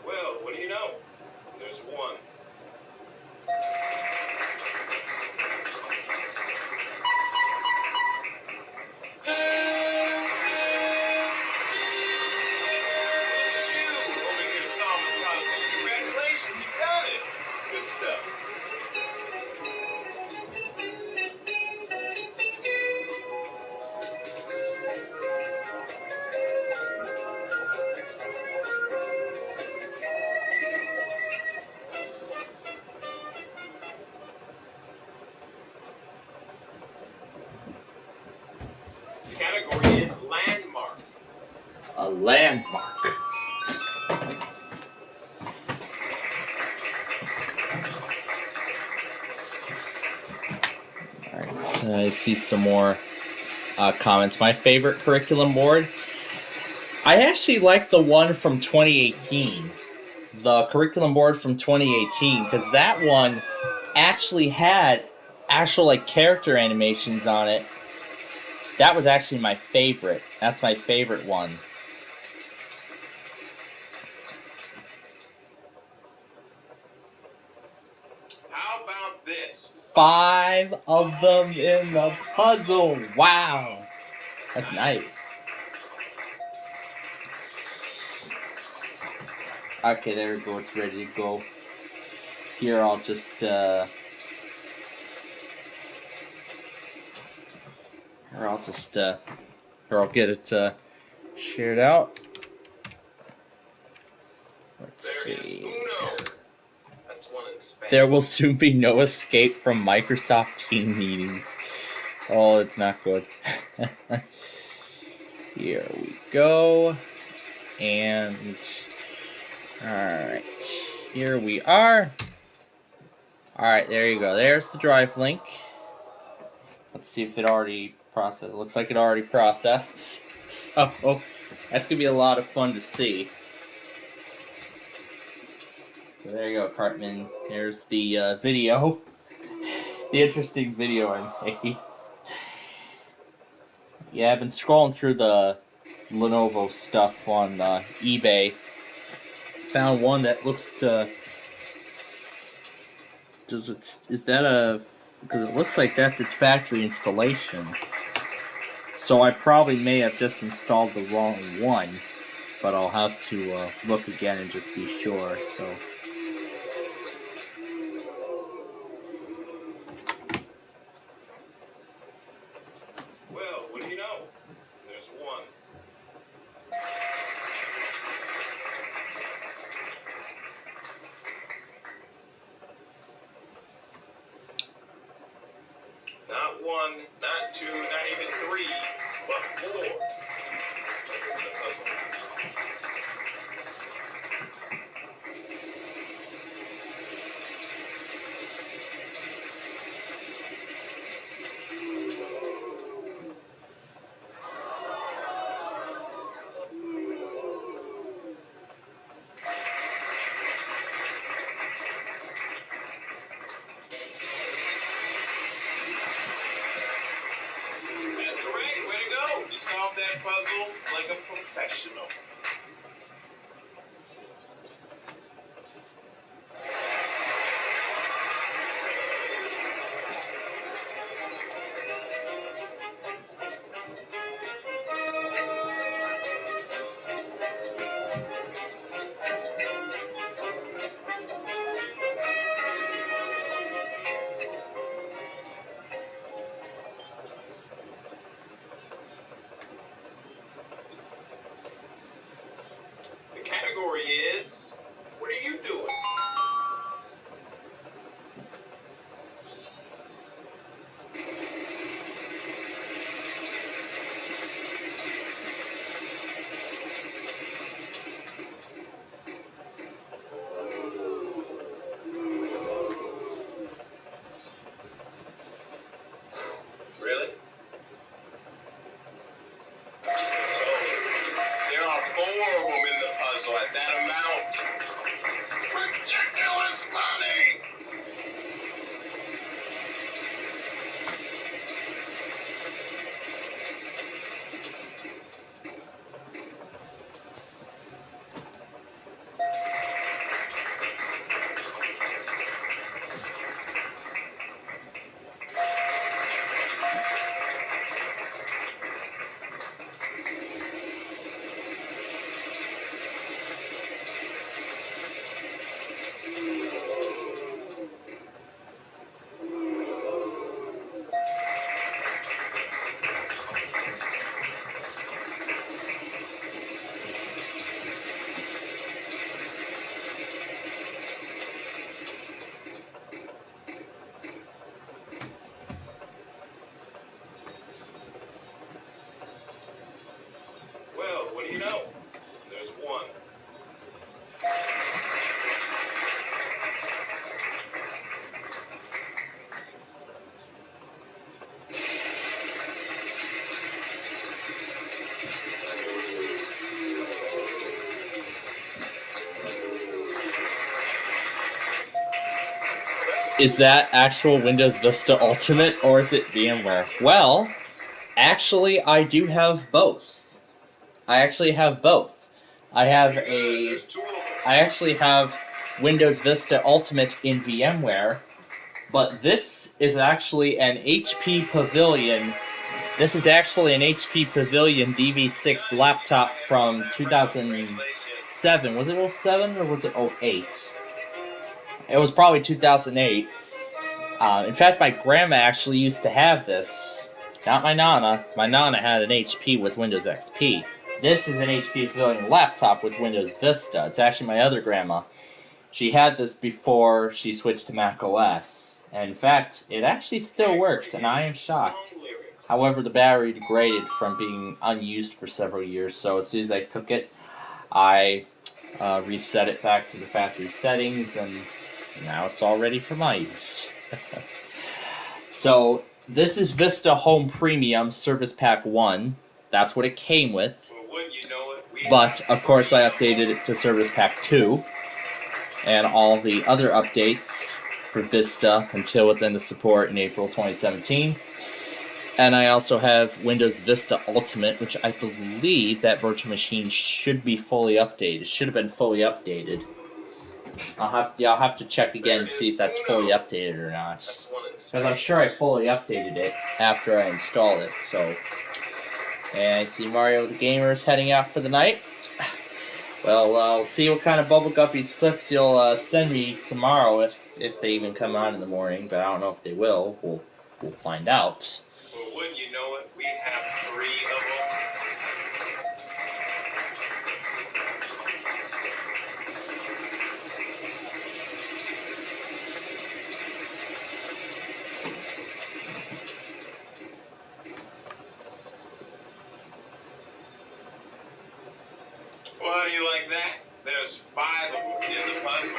Well, what do you know? There's one. Over here to solve the puzzles. Congratulations, you got it. Good stuff. The category is landmark. A landmark. Alright, I see some more comments. My favorite curriculum board. I actually like the one from 2018. The curriculum board from 2018, because that one actually had actual like character animations on it. That was actually my favorite. That's my favorite one. How about this? 5 of them in the puzzle. Wow. That's nice. Okay, there we go. It's ready to go. Here, I'll just, here, I'll get it, shared out. Let's There is see. Uno. That's one in Spanish. There will soon be no escape from Microsoft Team meetings. Oh, it's not good. Here we go. And, alright. Here we are. Alright, there you go. There's the drive link. Let's see if it already processed. It looks like it already processed. So, that's going to be a lot of fun to see. So there you go, Cartman. There's the video. The interesting video I made. Yeah, I've been scrolling through the Lenovo stuff on eBay. Found one that looks to... Is that a... Because it looks like that's its factory installation. So I probably may have just installed the wrong one. But I'll have to look again and just be sure, so... to not even 3, but 4 in the puzzle. That's correct. Way to go. You solved that puzzle like a professional. The category is, what are you doing? Really? There are 4 of them in the puzzle at that amount. Ridiculous money! Well, what do you know? There's 1. Is that actual Windows Vista Ultimate or is it VMware? Well, actually, I do have both. I actually have both. I actually have Windows Vista Ultimate in VMware, but this is actually an HP Pavilion. This is actually an HP Pavilion DV6 laptop from 2007. Was it 07 or was it 08? It was probably 2008. In fact, my grandma actually used to have this. Not my Nana. My Nana had an HP with Windows XP. This is an HP Pavilion laptop with Windows Vista. It's actually my other grandma. She had this before she switched to Mac OS. And in fact, it actually still works, and I am shocked. However, the battery degraded from being unused for several years, so as soon as I took it, I reset it back to the factory settings, and now it's all ready for my use. So, this is Vista Home Premium Service Pack 1. That's what it came with. But, of course, I updated it to Service Pack 2. And all the other updates for Vista until its end of support in April 2017. And I also have Windows Vista Ultimate, which I believe that virtual machine should be fully updated. It should have been fully updated. I'll have to check again and see if that's fully updated or not. Because I'm sure I fully updated it after I installed it, so. And I see Mario the Gamer is heading out for the night. Well, I'll see what kind of Bubble Guppies clips you'll send me tomorrow, if they even come on in the morning, but I don't know if they will. We'll find out. Well, wouldn't you know it, we have 3 of them. Well, how do you like that? There's 5 of them in the puzzle.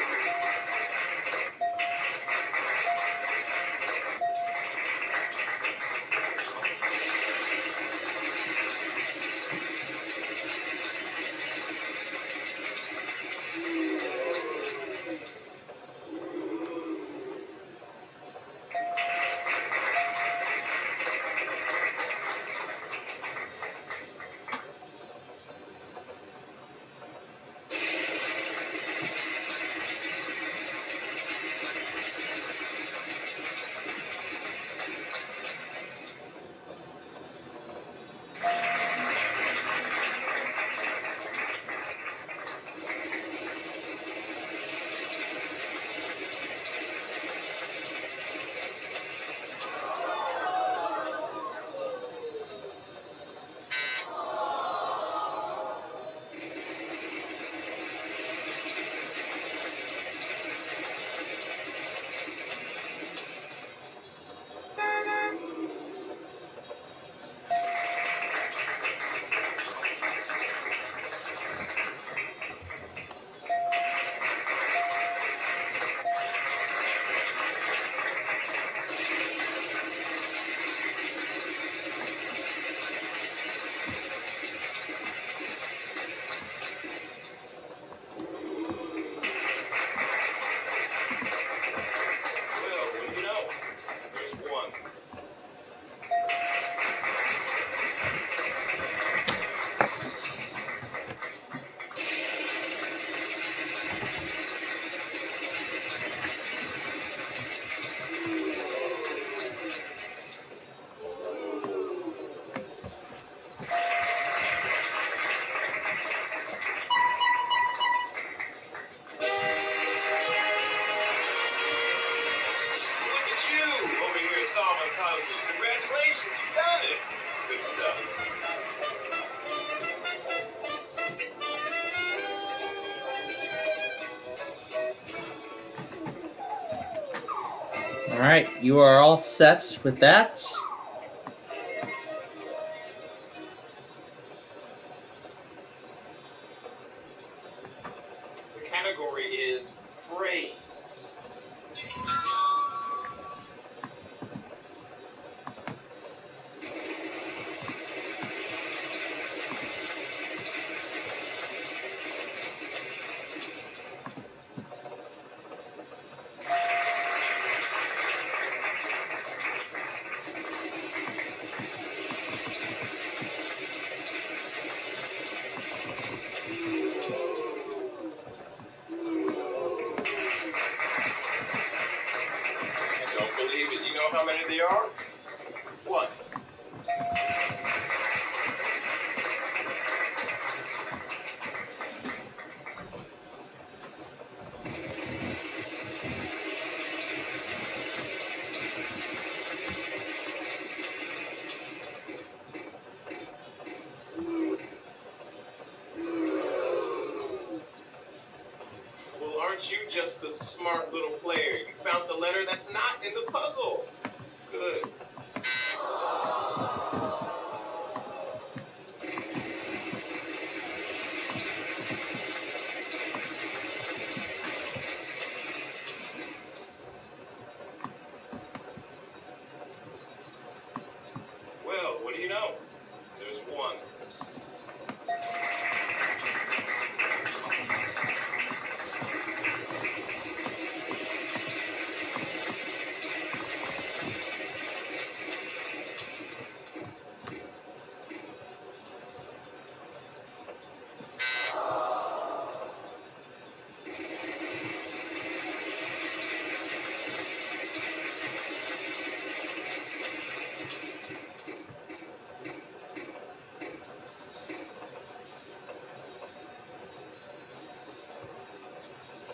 Solving puzzles. Congratulations, you got it. Good stuff. All right, you are all set with that. The category is phrase. Don't believe it. You know how many there are? 1. Well, aren't you just the smart little player? You found the letter that's not in the puzzle. Good. Well, what do you know? There's 1.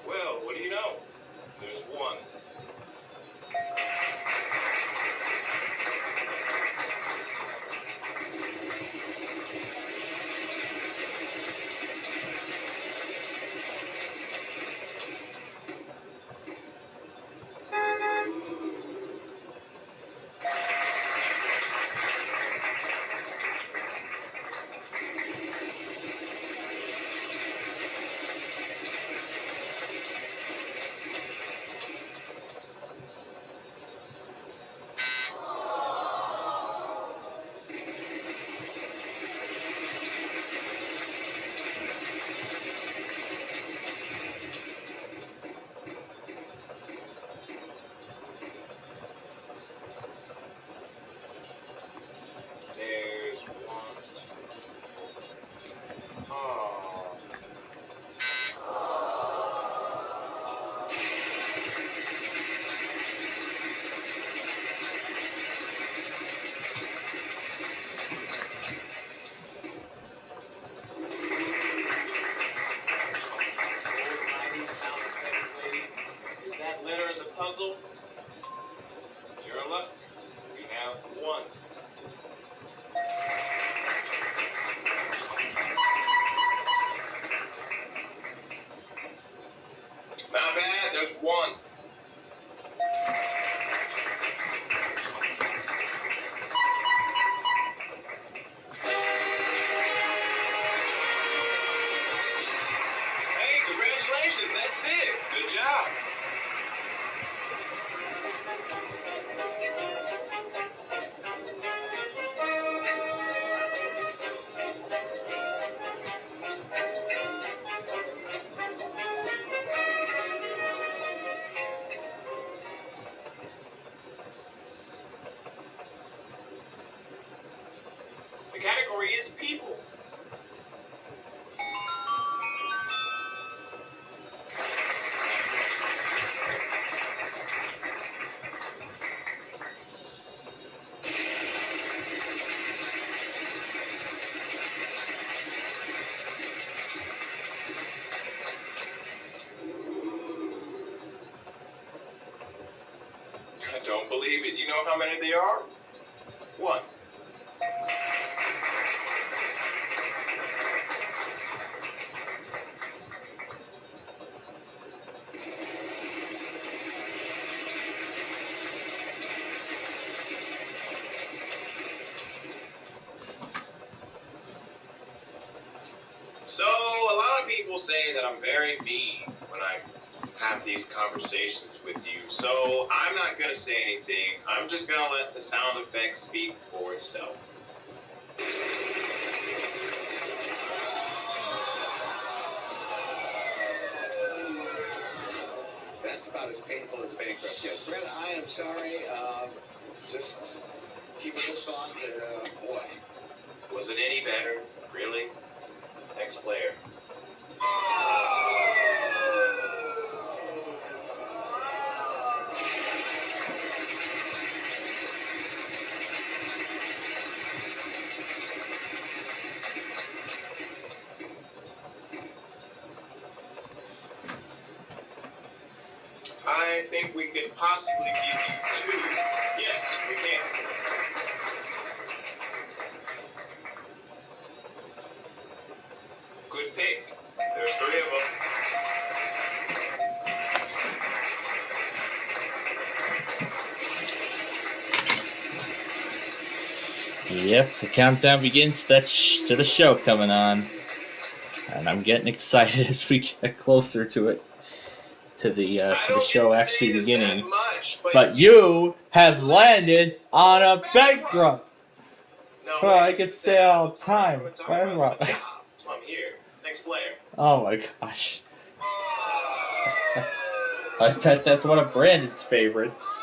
Well, what do you know? There's 1. There's one. Hey, congratulations, that's it. Good job. The category is people. I don't believe it. You know how many there are? One. So, a lot of people say that I'm very mean when I have these conversations with you. So, I'm not going to say anything. I'm just going to let the sound effect speak for itself. That's about as painful as bankrupt gets. Brett, I am sorry. Just keep a good thought. Boy. Was it any better? Really? Next player. I think we could possibly give you 2. Yes, we can. Good pick. There's 3 of them. Yep, the countdown begins to the show coming on. And I'm getting excited as we get closer to it. To the show actually beginning. But you have landed on a bankrupt. Well, I could say all the time. Bankrupt. So I'm here. Next player. Oh my gosh. I bet that's one of Brandon's favorites.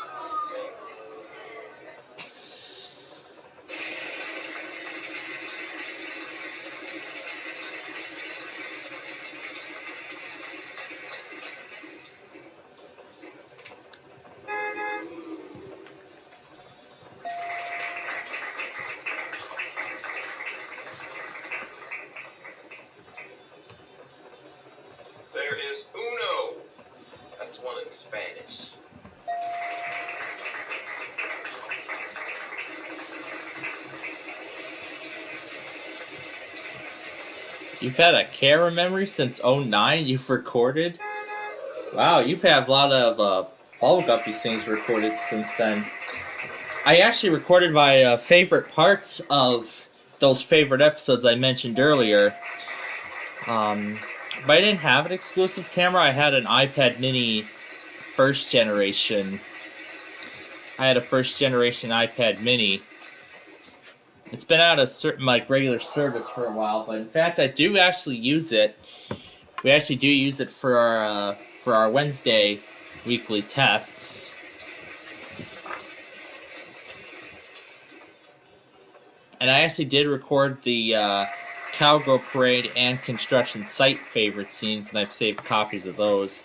There is uno. That's one in Spanish. You've had a camera memory since 09 you've recorded? Wow, you've had a lot of Bubble Guppies things recorded since then. I actually recorded my favorite parts of those favorite episodes I mentioned earlier. But I didn't have an exclusive camera. I had an iPad mini first generation. I had a first generation iPad mini. It's been out of certain regular service for a while, but in fact I do actually use it. We actually do use it for our Wednesday weekly tests. And I actually did record the Cowgirl Parade and construction site favorite scenes, and I've saved copies of those.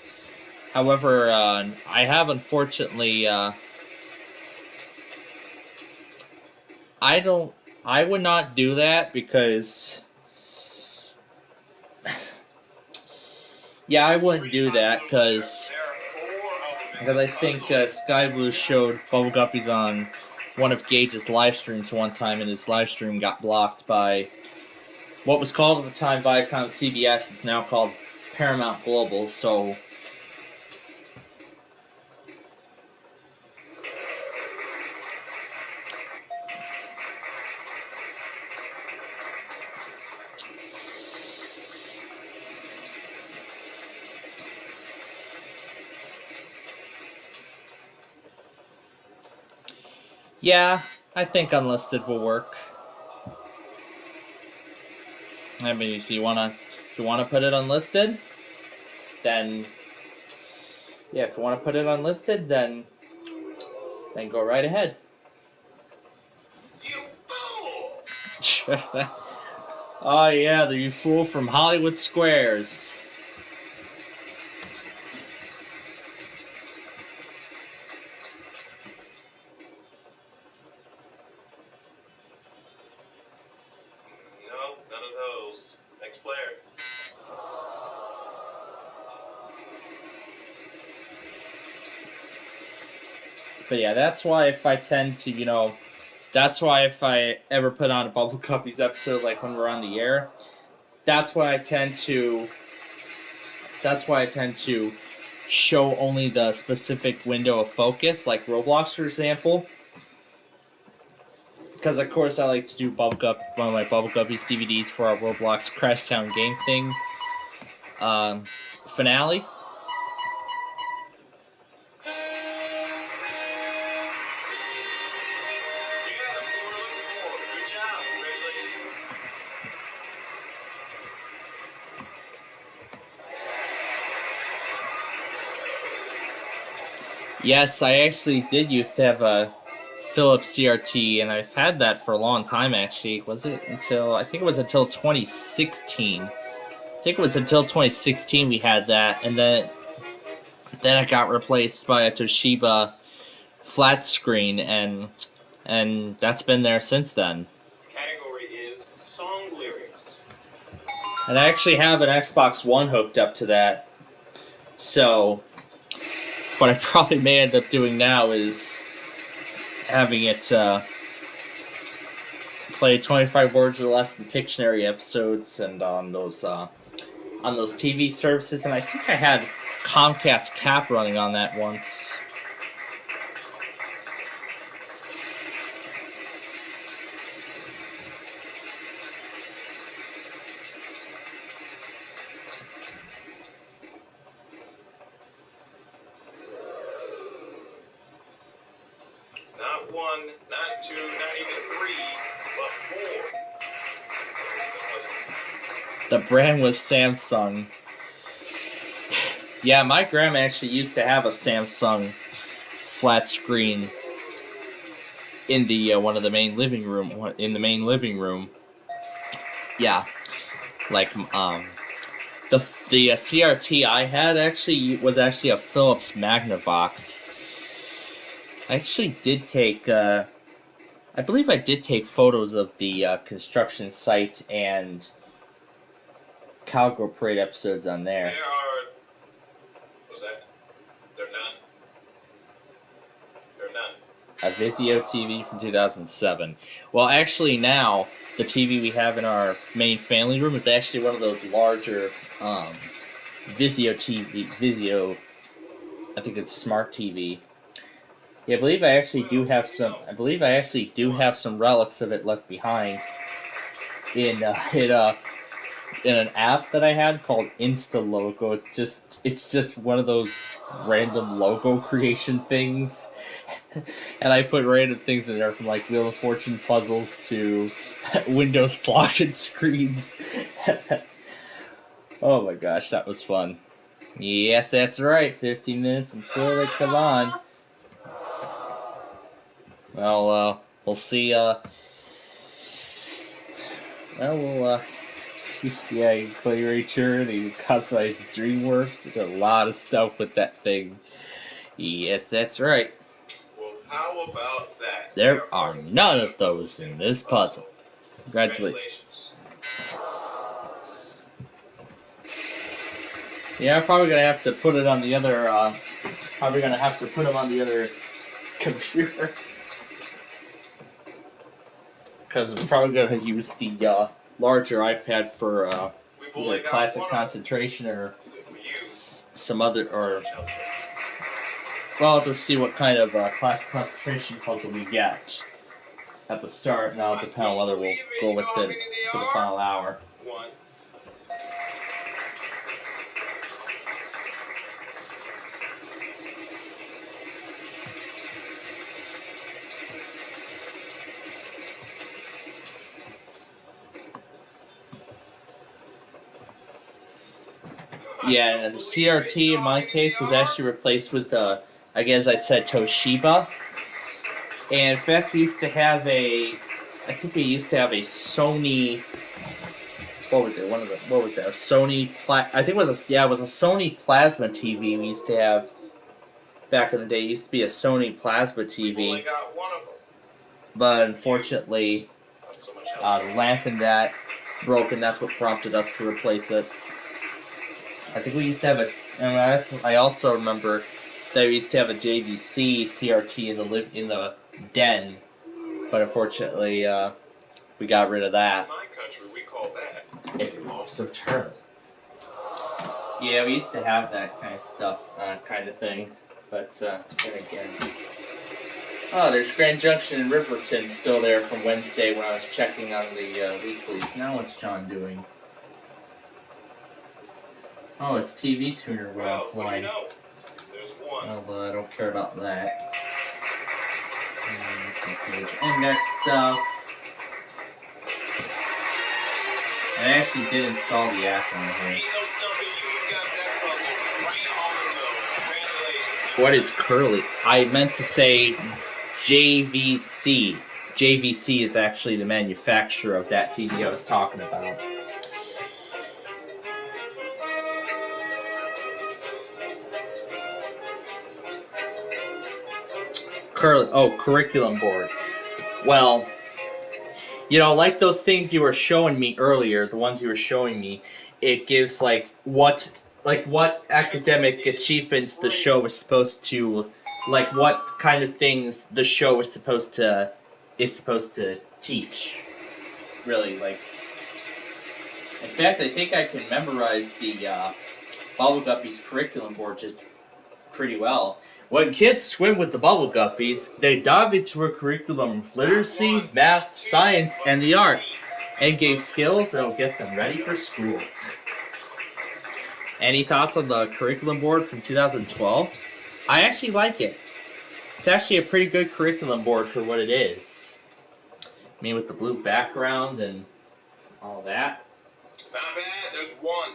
However, I have unfortunately, I would not do that because, yeah, I wouldn't do that because I think Sky Blue showed Bubble Guppies on one of Gage's live streams one time, and his live stream got blocked by what was called at the time Viacom CBS. It's now called Paramount Global, so Yeah, I think unlisted will work. I mean, if you wanna put it unlisted, then yeah, if you wanna put it unlisted, then go right ahead. You fool! Oh yeah, the you fool from Hollywood Squares. No, none of those. Next player. But yeah, that's why if I tend to, that's why if I ever put on a Bubble Guppies episode, like when we're on the air, that's why I tend to show only the specific window of focus, like Roblox, for example. Because of course I like to do one of my Bubble Guppies DVDs for our Roblox Crashtown game thing finale. You got the floor looking for. Good job. Congratulations. Yes, I actually did used to have a Philips CRT, and I've had that for a long time, actually. I think it was until 2016. I think it was until 2016 we had that, and then it got replaced by a Toshiba flat screen, and that's been there since then. Category is song lyrics. And I actually have an Xbox One hooked up to that, so what I probably may end up doing now is having it play 25 words or less in Pictionary episodes and on those TV services. And I think I had Comcast Cap running on that once. Not one, not two, not even three, but four. The brand was Samsung. Yeah, my grandma actually used to have a Samsung flat screen in the one of the main living room. Yeah, like the CRT I had was actually a Philips Magnavox. I actually did take. I believe I did take photos of the construction site and Cowgirl Parade episodes on there. There are. What's that? They're none. They're none. A Vizio TV from 2007. Well, actually, now the TV we have in our main family room is actually one of those larger Vizio TV. I think it's Smart TV. Yeah, I believe I actually do have some. I believe I actually do have some relics of it left behind in an app that I had called Insta Logo. It's just one of those random logo creation things, and I put random things in there from like Wheel of Fortune puzzles to Windows login screens. Oh my gosh, that was fun. Yes, that's right. 15 minutes until they come on. Well, we'll see. Yeah, you can play Ray Turn, you can customize DreamWorks. There's a lot of stuff with that thing. Yes, that's right. Well, how about that? There are none of those in this puzzle. Congratulations. Yeah, I'm probably gonna have to put it on the other. Probably gonna have to put them on the other computer. Because I'm probably going to use the larger iPad for either classic concentration or some other, or well, I'll just see what kind of classic concentration puzzle we get at the start, and that'll depend on whether we'll go with it for the final hour. One. Yeah, and the CRT in my case was actually replaced with the, I guess I said Toshiba. And in fact, we used to have a Sony. What was it? What was that? A Sony. I think it was it was a Sony plasma TV we used to have back in the day. It used to be a Sony plasma TV. Got one of them. But unfortunately, Not so much the lamp in that broke, and that's what prompted us to replace it. I think we used to have and I also remember that we used to have a JVC CRT in the den, but unfortunately, we got rid of that. In my country, we call that It loss of term. Yeah, we used to have that kind of stuff, kind of thing, but then again. Oh, there's Grand Junction and Riverton still there from Wednesday when I was checking on the weeklies. Now what's John doing? Oh, his TV tuner went Well, what do offline. you know? There's one. Well, I don't care about that. And next stuff. I actually did install the app on here. Ain't no stumping you. You got that puzzle right on the nose. Congratulations. What is curly? I meant to say JVC. JVC is actually the manufacturer of that TV I was talking about. Curriculum board. Well, you know, like those things you were showing me earlier, the ones you were showing me, it gives what academic achievements the show is supposed to, what kind of things the show is supposed to teach. Really, in fact, I think I can memorize the Bubble Guppies curriculum board just pretty well. When kids swim with the Bubble Guppies, they dive into a curriculum of literacy, math, science, and the arts, and gain skills that will get them ready for school. Any thoughts on the curriculum board from 2012? I actually like it. It's actually a pretty good curriculum board for what it is. I mean, with the blue background and all that. Not bad. There's one.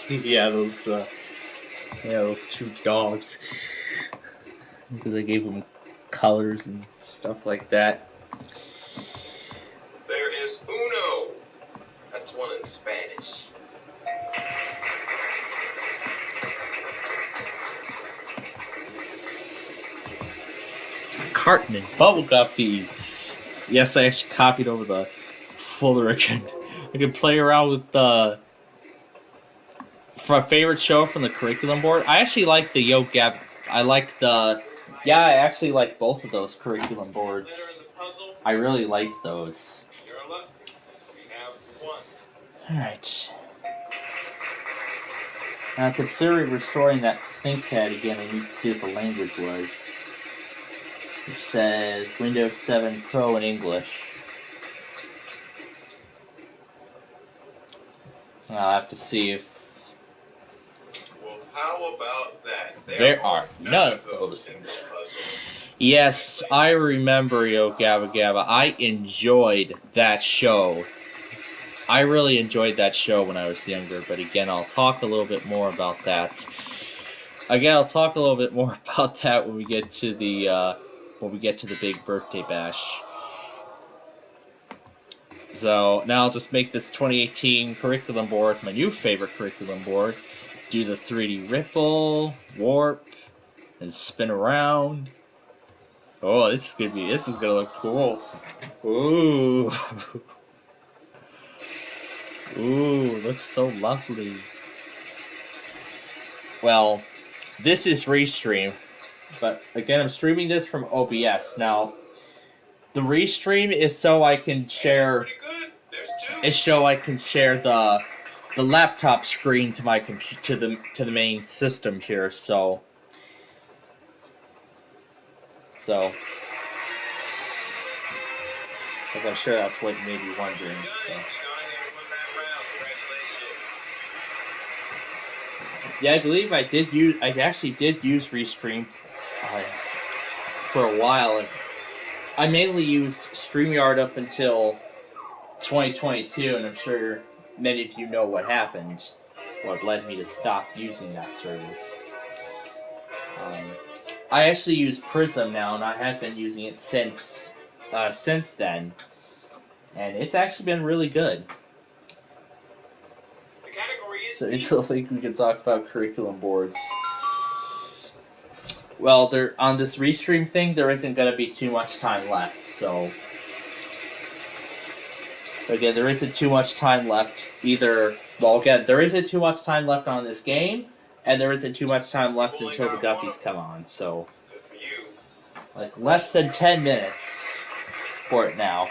Yeah, those two dogs. Because I gave them colors and stuff like that. There is uno. That's one in Spanish. Carton and Bubble Guppies. Yes, I actually copied over the folder again. I can play around with the. For a favorite show from the curriculum board, I actually like the Yo Gab. I actually like both of those curriculum boards. I really liked those. Alright. Now, considering restoring that ThinkPad again, I need to see what the language was. It says Windows 7 Pro in English. I'll have to see if. Well, how about that? There are none of those things. Yes, I remember Yo Gabba Gabba. I enjoyed that show. I really enjoyed that show when I was younger, but again, I'll talk a little bit more about that. I'll talk a little bit more about that when we get to the big birthday bash. So now I'll just make this 2018 curriculum board my new favorite curriculum board. Do the 3D ripple, warp, and spin around. Oh, this is gonna look cool. Ooh. Ooh, looks so lovely. Well, this is Restream, but again, I'm streaming this from OBS. Now, the Restream is so I can share. Is so I can share the laptop screen to my computer to the main system here. So. Because I'm sure that's what you may be wondering. So. Yeah, I believe I actually did use Restream for a while, I mainly used StreamYard up until 2022, and I'm sure many of you know what happened, what led me to stop using that service. I actually use Prism now, and I have been using it since then, and it's actually been really good. The category is So I feel like we can talk about curriculum boards. Well, there on this restream thing, there isn't going to be too much time left, so again, there isn't too much time left either. Well, again, there isn't too much time left on this game, and there isn't too much time left until the guppies come on, so good for you. like less than 10 minutes for it now.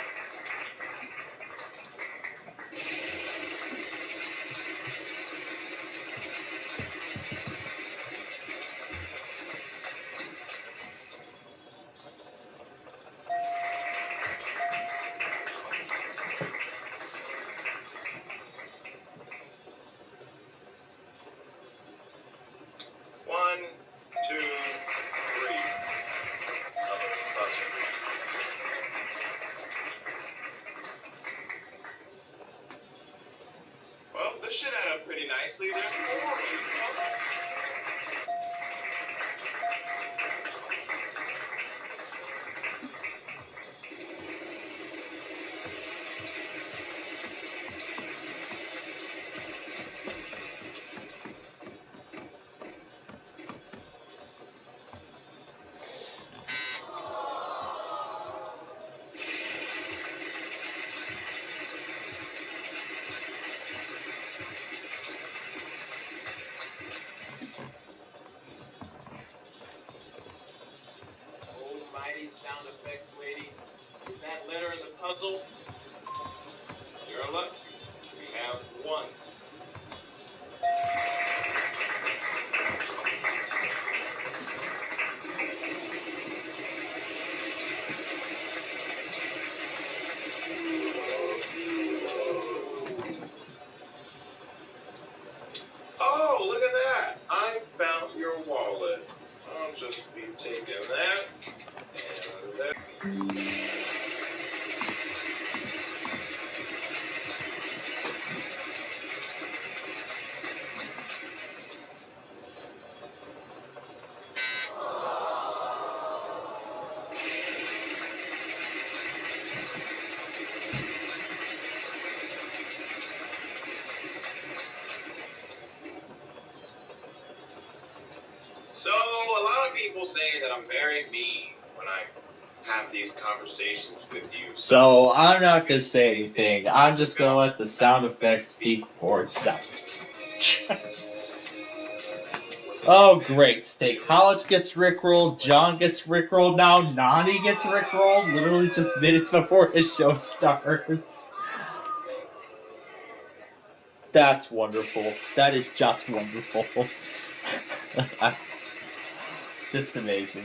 One, two, three. Another buzzer. Well, this should add up pretty nicely. There's 4 in the puzzle. Almighty sound effects lady. Is that letter in the puzzle? You're lucky. We have 1. Oh, look at that. I found your wallet. I'll just be taking that and that. So, a lot of people say that I'm very mean when I have these conversations with you. So I'm not going to say anything. I'm just going to let the sound effects speak for itself. Oh, great. State College gets rickrolled, John gets rickrolled, now Nani gets rickrolled, literally just minutes before his show starts. That's wonderful. That is just wonderful. Just amazing.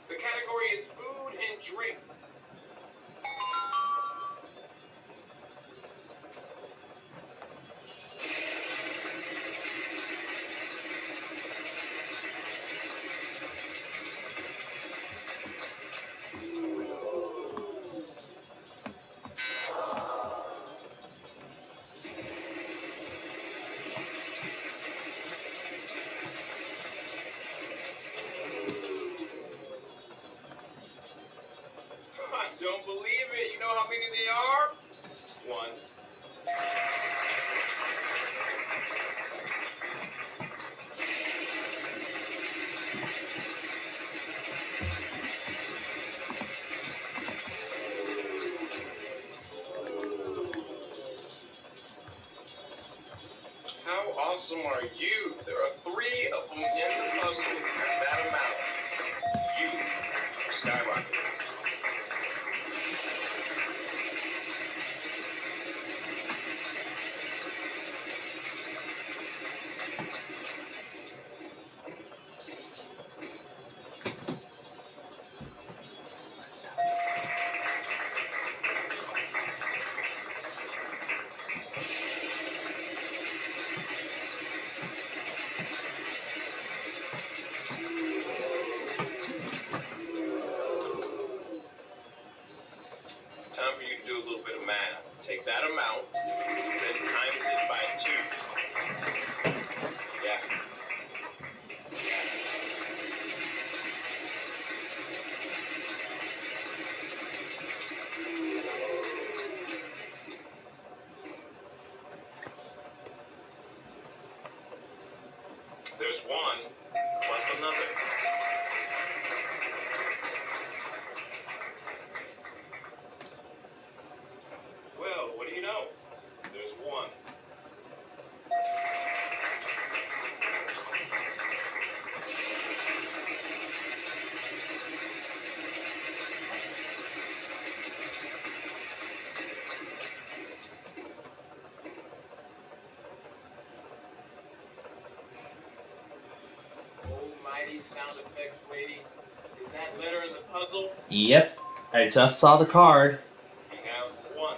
The category is food and drink. I don't believe it. You know know how many they are? One. How awesome are you? There are 3 of them in the puzzle at that amount. You are skyrocketing. Time for you to do a little bit of math. Take that amount, then times it by 2. Yeah. There's 1 plus another. Well, what do you know? There's 1. Almighty sound effects lady. Is that letter in the puzzle? Yep, I just saw the card. We have 1.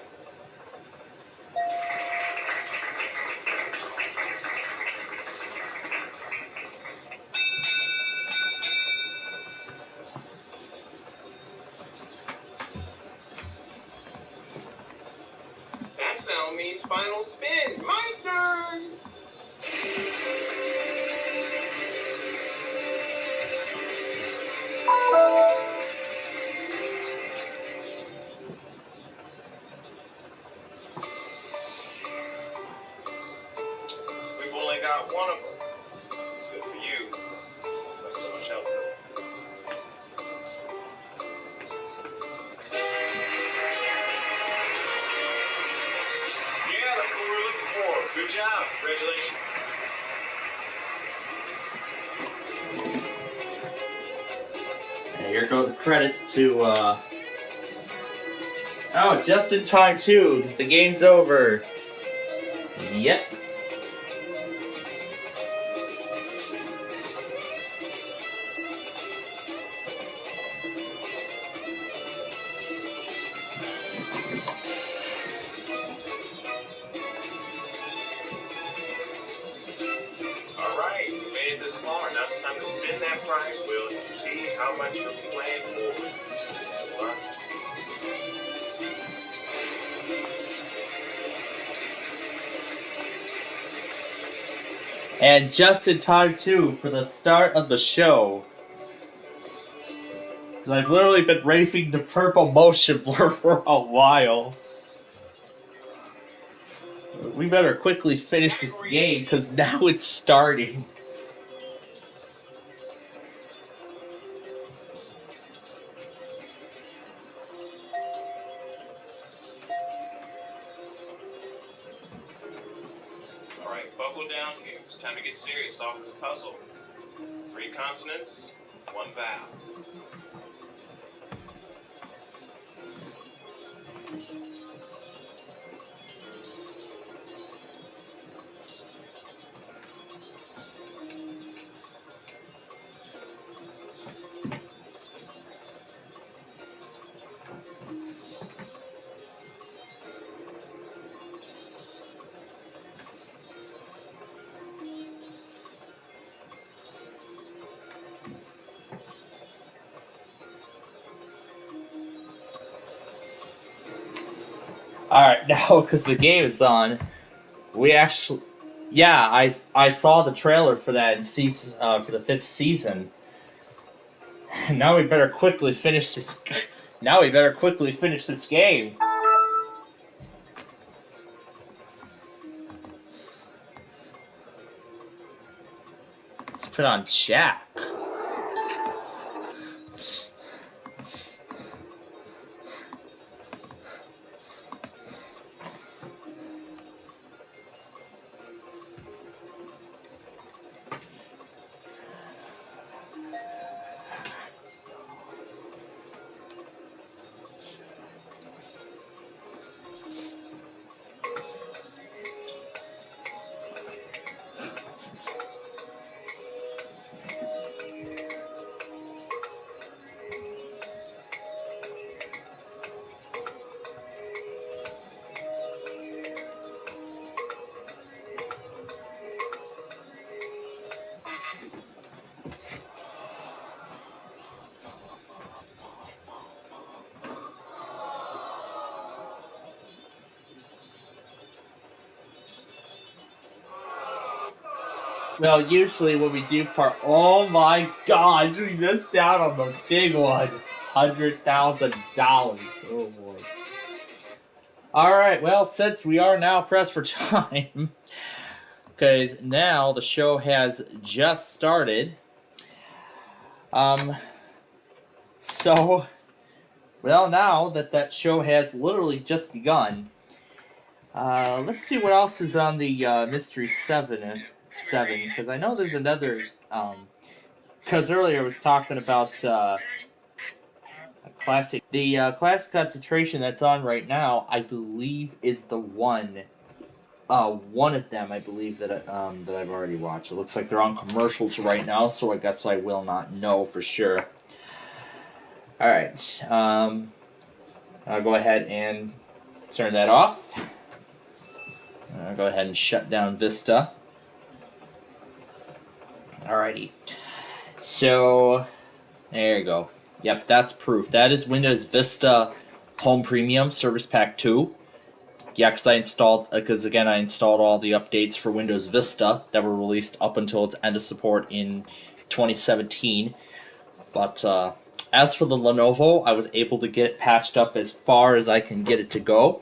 That sound means final spin. My turn! We've only got 1 of them. Good for you. Not so much help. Yeah, that's what we're looking for. Good job. Congratulations. And here go the credits to, oh, just in time too, 'cause the game's over. Yep. Alright, you made it this far. Now it's time to spin that prize wheel and see how much you're playing for. What? And just in time too for the start of the show. 'Cause I've literally been racing the purple motion blur for a while. We better quickly finish this game because now it's starting. Alright, buckle down here. It's time to get serious. Solve this puzzle. 3 consonants, 1 vowel. Alright, now because the game is on, we actually, yeah, I saw the trailer for that in for the 5th season. Now we better quickly finish this Now we better quickly finish this game. Let's put on Jack. Well, usually when we do oh my god, we missed out on the big one. $100,000. Oh boy. Alright, well, since we are now pressed for time, because now the show has just started. So, well, now that show has literally just begun, let's see what else is on the Mystery 7, because I know there's another, because earlier I was talking about a classic. The classic concentration that's on right now, I believe, is the one of them, I believe, that I've already watched. It looks like they're on commercials right now, so I guess I will not know for sure. Alright, I'll go ahead and turn that off. I'll go ahead and shut down Vista. Alrighty. So, there you go. Yep, that's proof. That is Windows Vista Home Premium Service Pack 2. Yeah, because I installed all the updates for Windows Vista that were released up until its end of support in 2017. But as for the Lenovo, I was able to get it patched up as far as I can get it to go.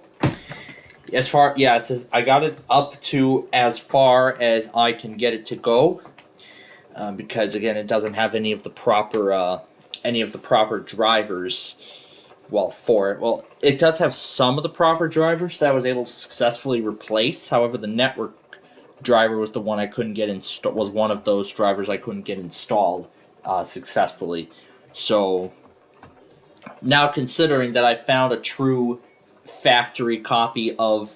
It says I got it up to as far as I can get it to go. Because again, it doesn't have any of the proper drivers. For it. Well, it does have some of the proper drivers that I was able to successfully replace. However, the network driver was the one I couldn't get was one of those drivers I couldn't get installed successfully. So now, considering that I found a true factory copy of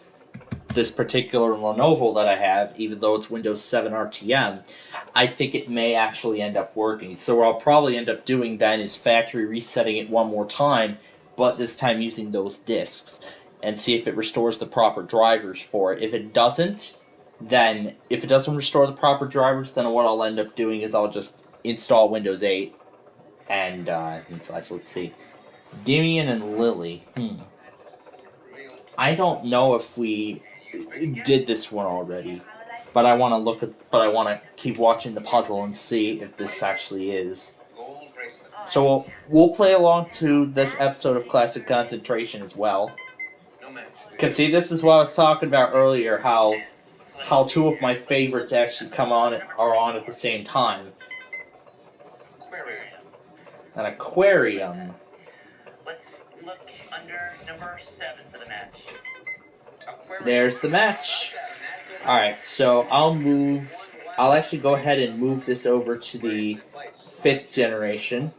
this particular Lenovo that I have, even though it's Windows 7 RTM, I think it may actually end up working. So what I'll probably end up doing then is factory resetting it one more time, but this time using those disks, and see if it restores the proper drivers for it. If it doesn't restore the proper drivers, then what I'll end up doing is I'll just install Windows 8 and such. Let's see. Demian and Lily. I don't know if we did this one already, but I want to keep watching the puzzle and see if this actually is. So we'll play along to this episode of Classic Concentration as well. Because see, this is what I was talking about earlier, how two of my favorites actually are on at the same time. An aquarium. Let's look under number 7 for the match. There's the match. Alright, so I'll actually go ahead and move this over to the 5th generation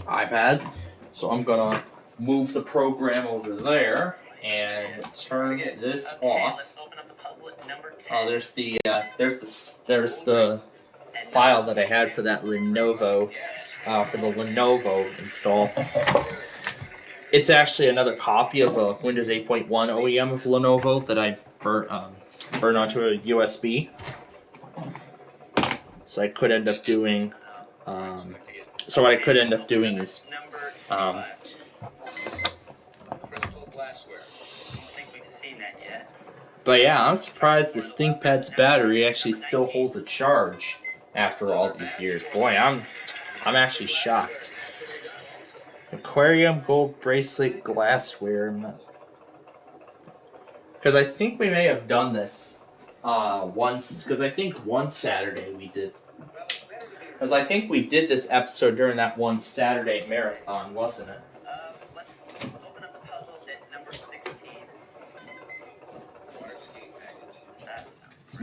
iPad. So I'm gonna move the program over there and turn this off. Let's open up the puzzle at number 10. Oh, there's the file that I had for that Lenovo, install. It's actually another copy of a Windows 8.1 OEM of Lenovo that I burned onto a USB. So I could end up doing. So what I could end up doing is. Crystal glassware. I don't think we've seen that yet. But yeah, I'm surprised this ThinkPad's battery actually still holds a charge after all these years. Boy, I'm actually shocked. aquarium, gold bracelet, glassware. Because I think we may have done this once. Because I think one Saturday we did. Because I think we did this episode during that one Saturday marathon, wasn't it? Let's open up the puzzle at number 16. Water skiing package. That sounds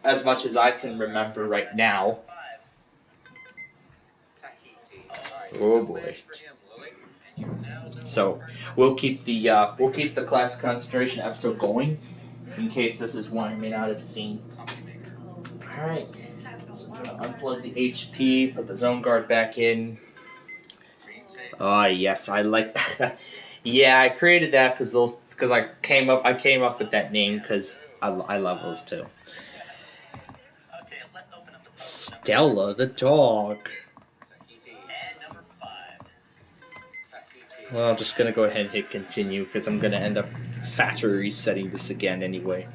As much as I can remember right now. Tahiti. Oh boy. So we'll keep the classic concentration episode going in case this is one you may not have seen. All right. Unplug the HP, put the zone guard back in. Oh yes, I like. Yeah, I created that because I came up with that name because I love those too. Okay, let's open up the puzzle. Stella the dog. And number 5. Well, I'm just gonna go ahead and hit continue because I'm gonna end up factory resetting this again anyway.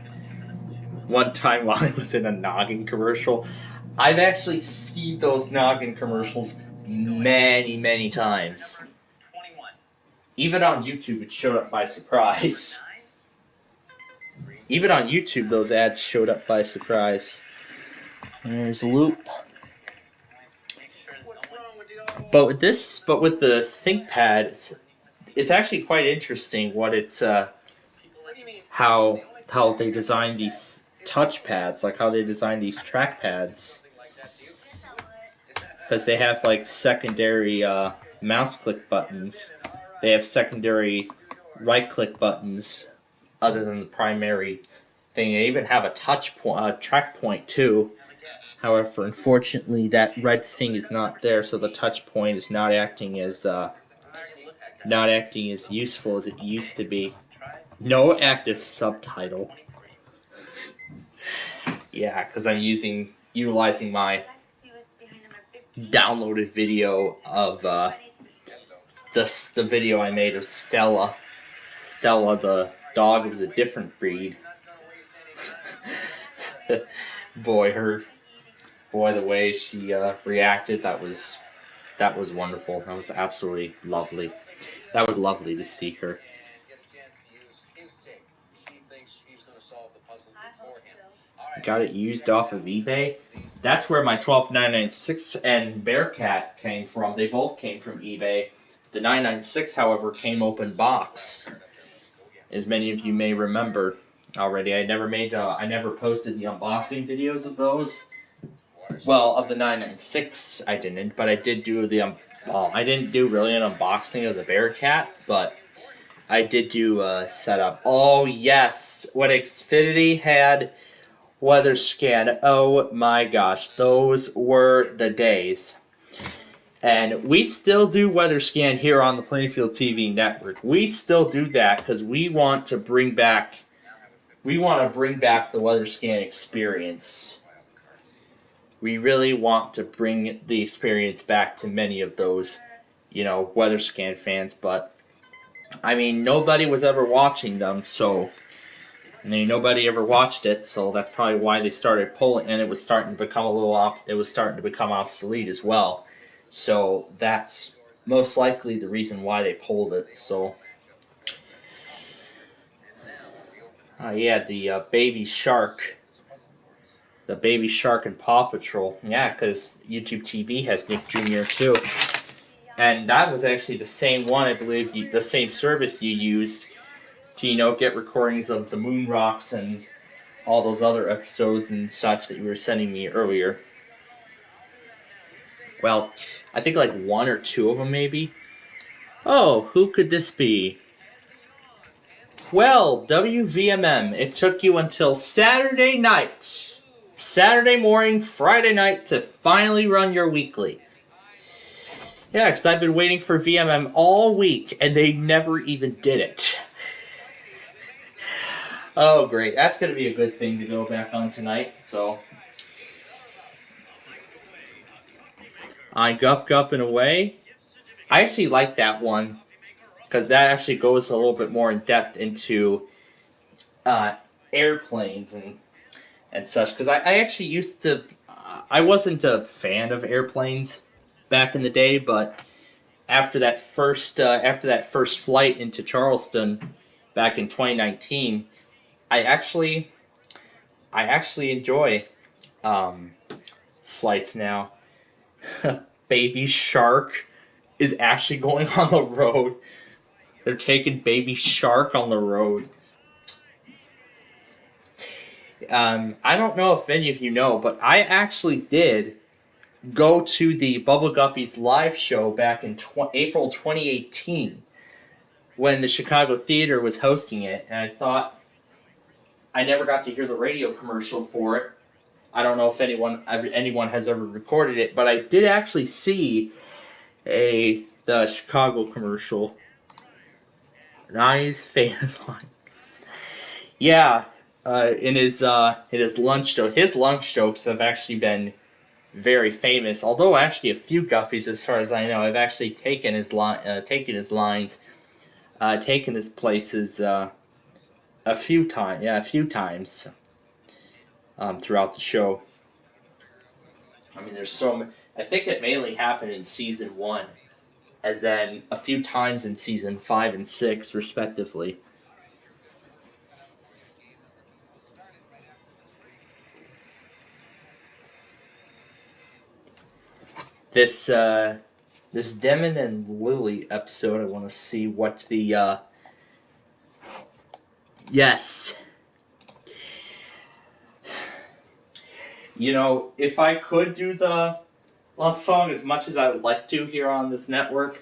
One time while I was in a Noggin commercial, I've actually seen those Noggin commercials many times. 21. Even on YouTube, it showed up by surprise. Even on YouTube, those ads showed up by surprise. There's a loop. But with the ThinkPad, it's actually quite interesting what it's how they design these touchpads, like how they design these trackpads, because they have like secondary mouse click buttons. They have secondary right click buttons other than the primary thing. They even have a track point too. However, unfortunately, that red thing is not there, so the touch point is not acting as useful as it used to be. No active subtitle. Yeah, because I'm utilizing my downloaded video of the video I made of Stella. Stella the dog was a different breed. Boy, the way she reacted, that was wonderful. That was absolutely lovely. That was lovely to see her. Got it used off of eBay. That's where my 12996 and Bearcat came from. They both came from eBay. The 996, however, came open box, as many of you may remember already. I never posted the unboxing videos of those. Well, of the 996, I didn't, but I did do I didn't do really an unboxing of the Bearcat, but I did do a setup. Oh yes, when Xfinity had weather scan. Oh my gosh, those were the days. And we still do weather scan here on the Plainfield TV network. We still do that because we want to bring back the weather scan experience. We really want to bring the experience back to many of those, weather scan fans, but I mean, nobody was ever watching them, so nobody ever watched it, so that's probably why they started pulling, and it was starting to become obsolete as well. So that's most likely the reason why they pulled it. So yeah, the Baby Shark and Paw Patrol. Yeah, because YouTube TV has Nick Jr. too. And that was actually the same one, I believe, the same service you used to, get recordings of the Moon Rocks and all those other episodes and such that you were sending me earlier. Well, I think like one or two of them maybe. Oh, who could this be? Well, WVMM, it took you until Saturday morning, Friday night to finally run your weekly. Yeah, because I've been waiting for VMM all week, and they never even did it. Oh, great. That's going to be a good thing to go back on tonight, so. On Gup and Away. I actually like that one, because that actually goes a little bit more in depth into airplanes and such. Because I actually I wasn't a fan of airplanes back in the day, but after that first flight into Charleston back in 2019, I actually enjoy flights now. Baby Shark is actually going on the road. They're taking Baby Shark on the road. I don't know if any of you know, but I actually did go to the Bubble Guppies live show back in April 2018 when the Chicago Theater was hosting it, and I thought I never got to hear the radio commercial for it. I don't know if anyone has ever recorded it, but I did actually see the Chicago commercial. Nice famous line. Yeah, in his lunch joke. His lunch jokes have actually been very famous. Although actually a few Guffies, as far as I know, have actually taken his lines, taken his places a few times throughout the show. I mean, there's so many. I think it mainly happened in season 1, and then a few times in season 5 and 6, respectively. This Demon and Lily episode, I want to see what the yes. You know, if I could do the love song as much as I would like to here on this network,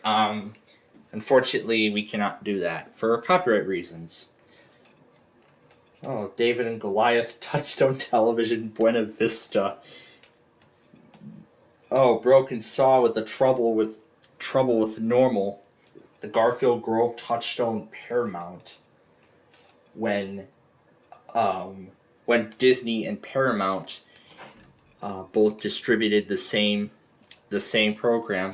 unfortunately we cannot do that for copyright reasons. Oh, David and Goliath, Touchstone Television, Buena Vista. Oh, Broken Saw with the Trouble with Normal, the Garfield Grove, Touchstone, Paramount. When Disney and Paramount both distributed the same program.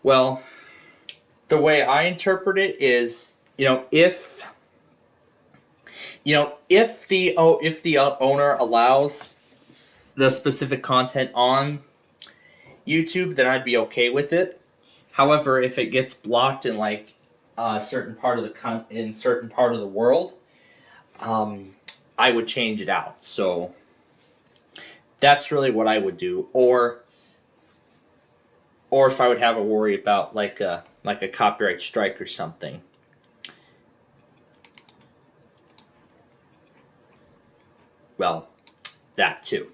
Well, the way I interpret it is, if the owner allows the specific content on YouTube, then I'd be okay with it. However, if it gets blocked in like a certain part of the world, I would change it out. So that's really what I would do, or if I would have a worry about like a copyright strike or something. Well, that too,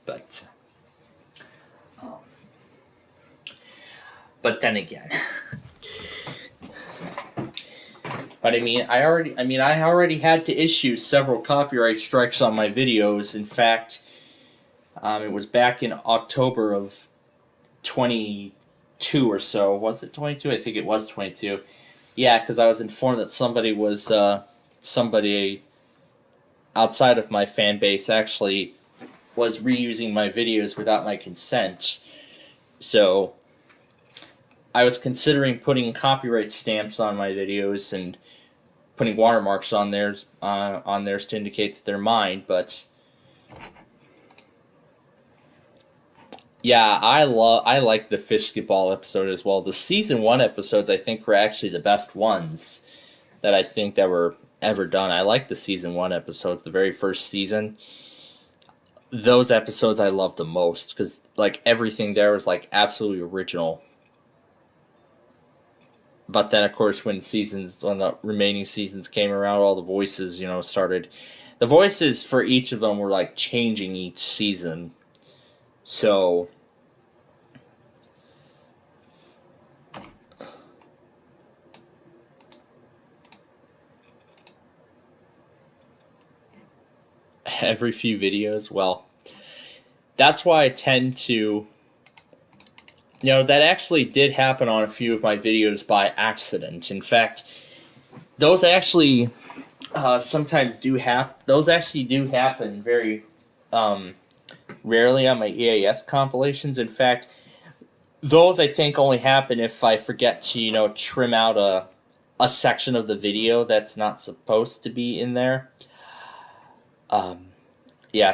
but then again. But I already had to issue several copyright strikes on my videos. In fact, it was back in October of 22 or so. Was it 22? I think it was 22. Yeah, because I was informed that somebody outside of my fan base actually was reusing my videos without my consent. So I was considering putting copyright stamps on my videos and putting watermarks on theirs to indicate that they're mine, but yeah, I like the Fishkeball episode as well. The season 1 episodes, I think, were actually the best ones that I think that were ever done. I like the season 1 episodes, the very first season. Those episodes I loved the most because like everything there was like absolutely original. But then, of course, when the remaining seasons came around, all the voices, started. The voices for each of them were like changing each season. So every few videos, well, that's why I tend to. That actually did happen on a few of my videos by accident. In fact, those actually sometimes do happen. Those actually do happen very rarely on my EAS compilations. In fact, those I think only happen if I forget to, trim out a section of the video that's not supposed to be in there. A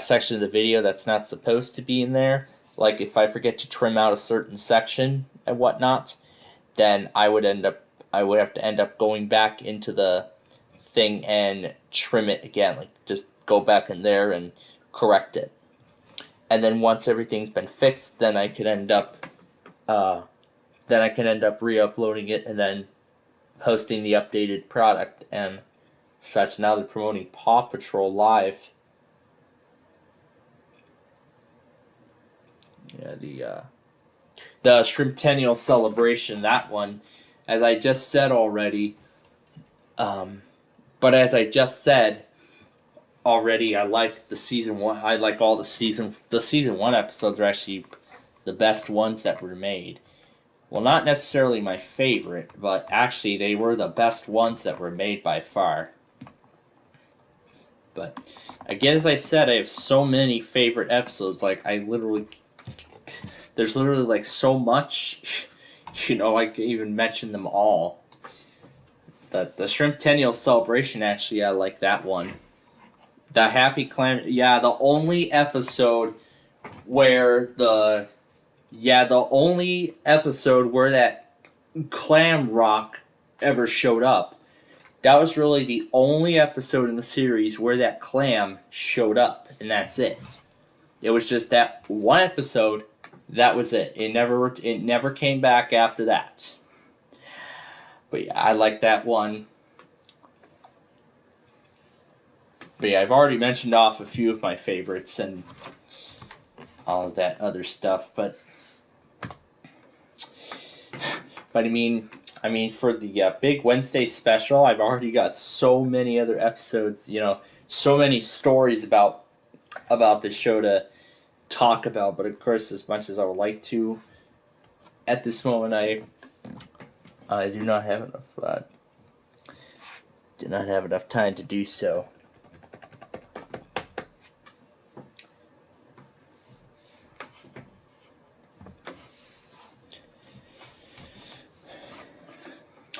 section of the video that's not supposed to be in there. Like if I forget to trim out a certain section and whatnot, then I would have to end up going back into the thing and trim it again. Like, just go back in there and correct it. And then once everything's been fixed, then I could end up re-uploading it and then posting the updated product and such. Now they're promoting Paw Patrol Live. Yeah, the Shrimptennial Celebration, that one, as I just said already, but as I just said already, I like the season one. I like all the season one episodes are actually the best ones that were made. Well, not necessarily my favorite, but actually they were the best ones that were made by far. But again, as I said, I have so many favorite episodes. Like, there's literally like so much, I can even mention them all. The Shrimptennial Celebration, actually, I like that one. The Happy Clam, the only episode where that clam rock ever showed up. That was really the only episode in the series where that clam showed up, and that's it. It was just that one episode. That was it. It never came back after that. But yeah, I like that one. But yeah, I've already mentioned off a few of my favorites and all of that other stuff. But I mean, for the Big Wednesday special, I've already got so many other episodes. So many stories about the show to talk about, but of course, as much as I would like to, at this moment, I do not have enough time to do so.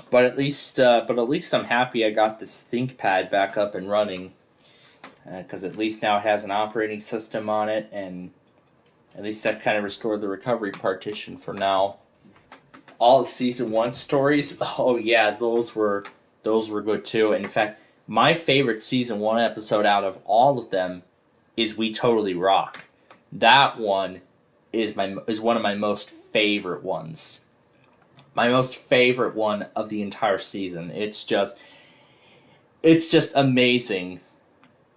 But at least I'm happy I got this ThinkPad back up and running, because at least now it has an operating system on it, and at least I've kind of restored the recovery partition for now. All the season 1 stories, oh yeah, those were good too. In fact, my favorite season 1 episode out of all of them is We Totally Rock. That one is one of my most favorite ones. My most favorite one of the entire season. It's just amazing.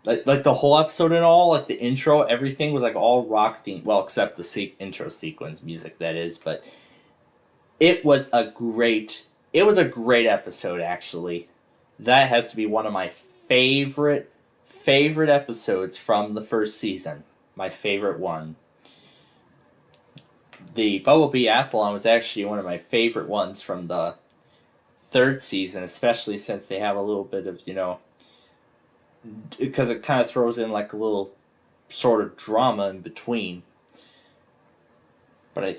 Like the whole episode and all, like the intro, everything was like all rock themed. Well, except the intro sequence music, that is. But it was a great episode, actually. That has to be one of my favorite episodes from the first season. My favorite one. The Bumblebee Athlon was actually one of my favorite ones from the third season, especially since they have a little bit of, because it kind of throws in like a little sort of drama in between. But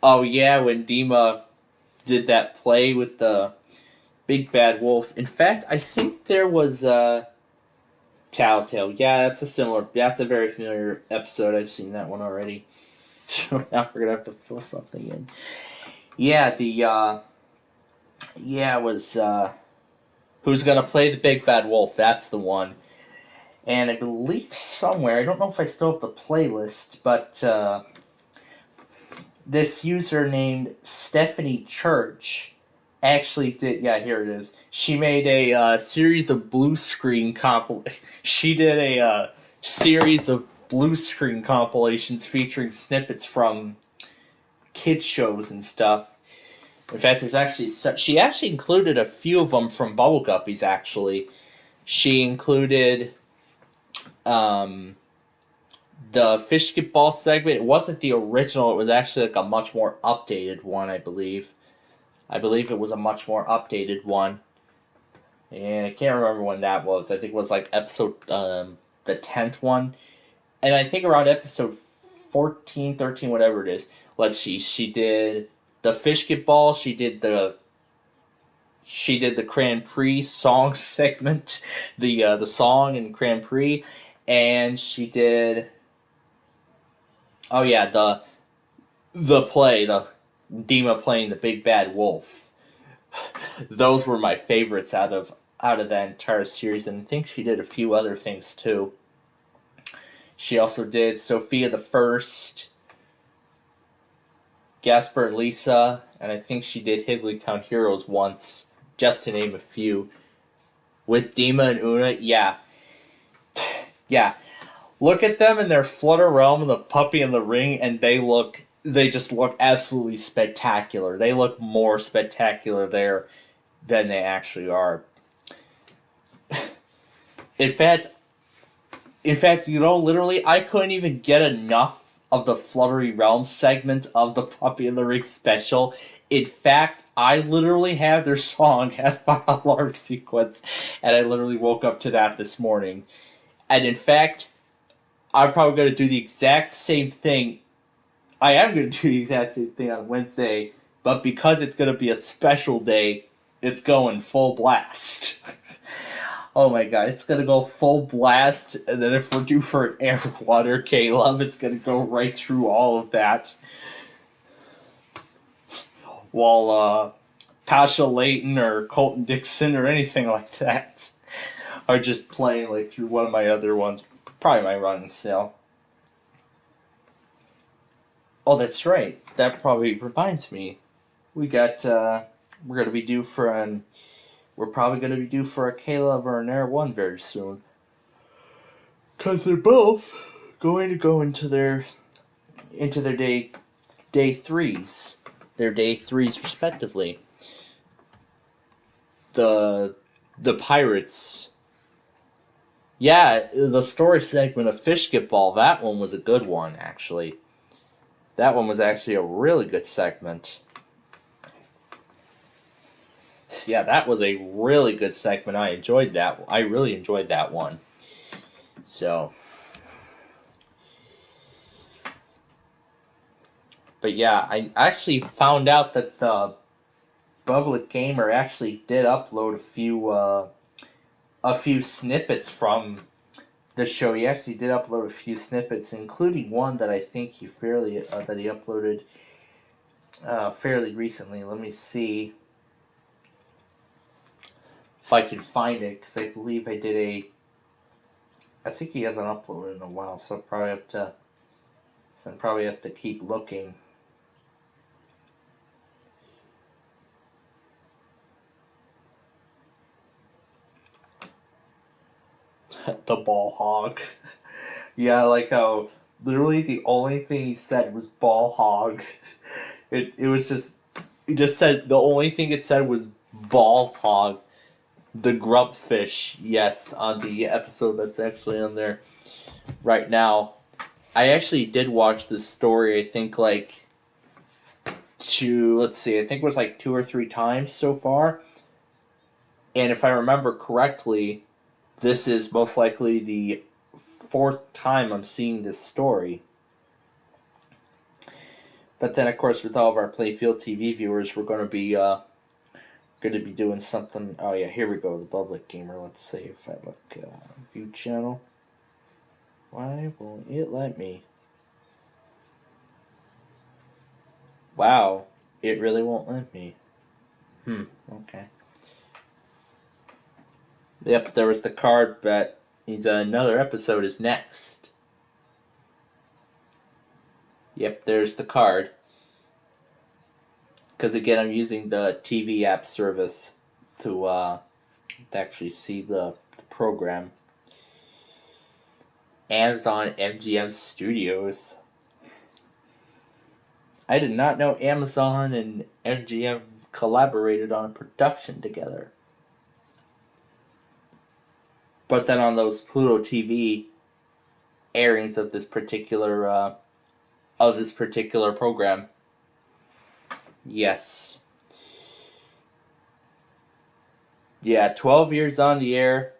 oh yeah, when Dima did that play with the Big Bad Wolf. In fact, I think there was Tattletale. Yeah, that's a very familiar episode. I've seen that one already. So now we're gonna have to fill something in. Yeah, it was Who's Gonna Play the Big Bad Wolf? That's the one. And I believe somewhere, I don't know if I still have the playlist, but this user named Stephanie Church actually did, here it is. She made a series of blue screen She did a series of blue screen compilations featuring snippets from kids shows and stuff. In fact, she actually included a few of them from Bubble Guppies, actually. She included the Fishketball segment. It wasn't the original, it was actually like a much more updated one, I believe. I believe it was a much more updated one. And I can't remember when that was. I think it was like episode, the 10th one. And I think around episode 14, 13, whatever it is. Let's see, she did the Fishketball, she did the Grand Prix song segment, the song in Grand Prix, and she did Oh yeah, the play, the Dima playing the big bad wolf. Those were my favorites out of that entire series, and I think she did a few other things too. She also did Sophia the First, Gasper and Lisa, and I think she did Higglytown Heroes once, just to name a few. With Dima and Una, yeah. Yeah. Look at them in their Flutter Realm and the Puppy in the Ring, and they just look absolutely spectacular. They look more spectacular there than they actually are. In fact, literally, I couldn't even get enough of the Fluttery Realm segment of the Puppy in the Ring special. In fact, I literally have their song as my alarm sequence, and I literally woke up to that this morning. And in fact, I'm probably going to do the exact same thing. I am going to do the exact same thing on Wednesday, but because it's going to be a special day, it's going full blast. Oh my god, it's going to go full blast, and then if we're due for an air water Caleb, it's going to go right through all of that. While Tasha Layton or Colton Dixon or anything like that are just playing like through one of my other ones. Probably my run sale. Oh, that's right. That probably reminds me. We're gonna be due for we're probably gonna be due for a Caleb or an Air 1 very soon. Cause they're both going to go into their day threes. Their day threes respectively. The Pirates. Yeah, the story segment of Fish Get Ball, that one was a good one, actually. That one was actually a really good segment. Yeah, that was a really good segment. I enjoyed that. I really enjoyed that one. So. But yeah, I actually found out that the Public Gamer actually did upload a few snippets from the show. He actually did upload a few snippets, including one that I think he uploaded fairly recently. Let me see if I can find it, because I believe I think he hasn't uploaded in a while, so I probably have to keep looking. The ball hog. Yeah, like how literally the only thing he said was ball hog. It was just, he just said, the only thing it said was ball hog. The grub fish, yes, on the episode that's actually on there right now. I actually did watch this story, I think I think it was like 2 or 3 times so far. And if I remember correctly, this is most likely the 4th time I'm seeing this story. But then, of course, with all of our Playfield TV viewers, we're going to be doing something. Oh yeah, here we go. The Public Gamer. Let's see if I look view channel. Why won't it let me? Wow, it really won't let me. Okay. Yep, there was the card, but another episode is next. Yep, there's the card. Because again, I'm using the TV app service to actually see the program. Amazon MGM Studios. I did not know Amazon and MGM collaborated on a production together. But then on those Pluto TV airings of this particular program, yes. Yeah, 12 years on the air.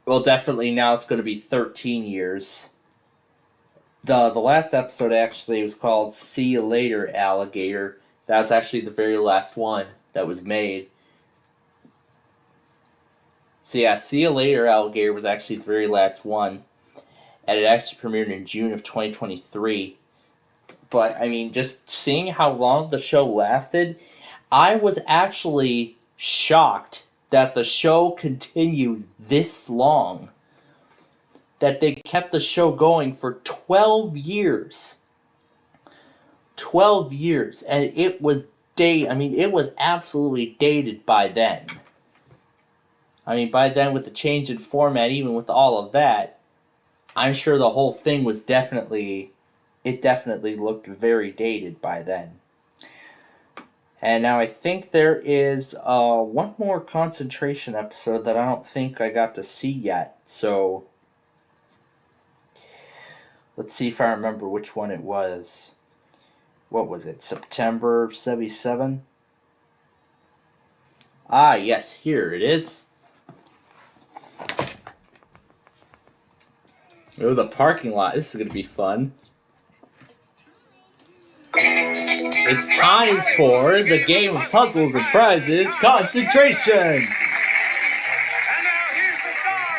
Well, definitely now it's going to be 13 years. The last episode actually was called See You Later, Alligator. That's actually the very last one that was made. So yeah, See You Later, Alligator was actually the very last one. And it actually premiered in June of 2023. But I mean, just seeing how long the show lasted, I was actually shocked that the show continued this long. That they kept the show going for 12 years. 12 years. And it was it was absolutely dated by then. I mean, by then with the change in format, even with all of that, I'm sure the whole thing was definitely looked very dated by then. And now I think there is one more concentration episode that I don't think I got to see yet. So let's see if I remember which one it was. What was it? September 77? Ah, yes, here it is. Oh, the parking lot. This is going to be fun. It's time for the game of puzzles and prizes, concentration!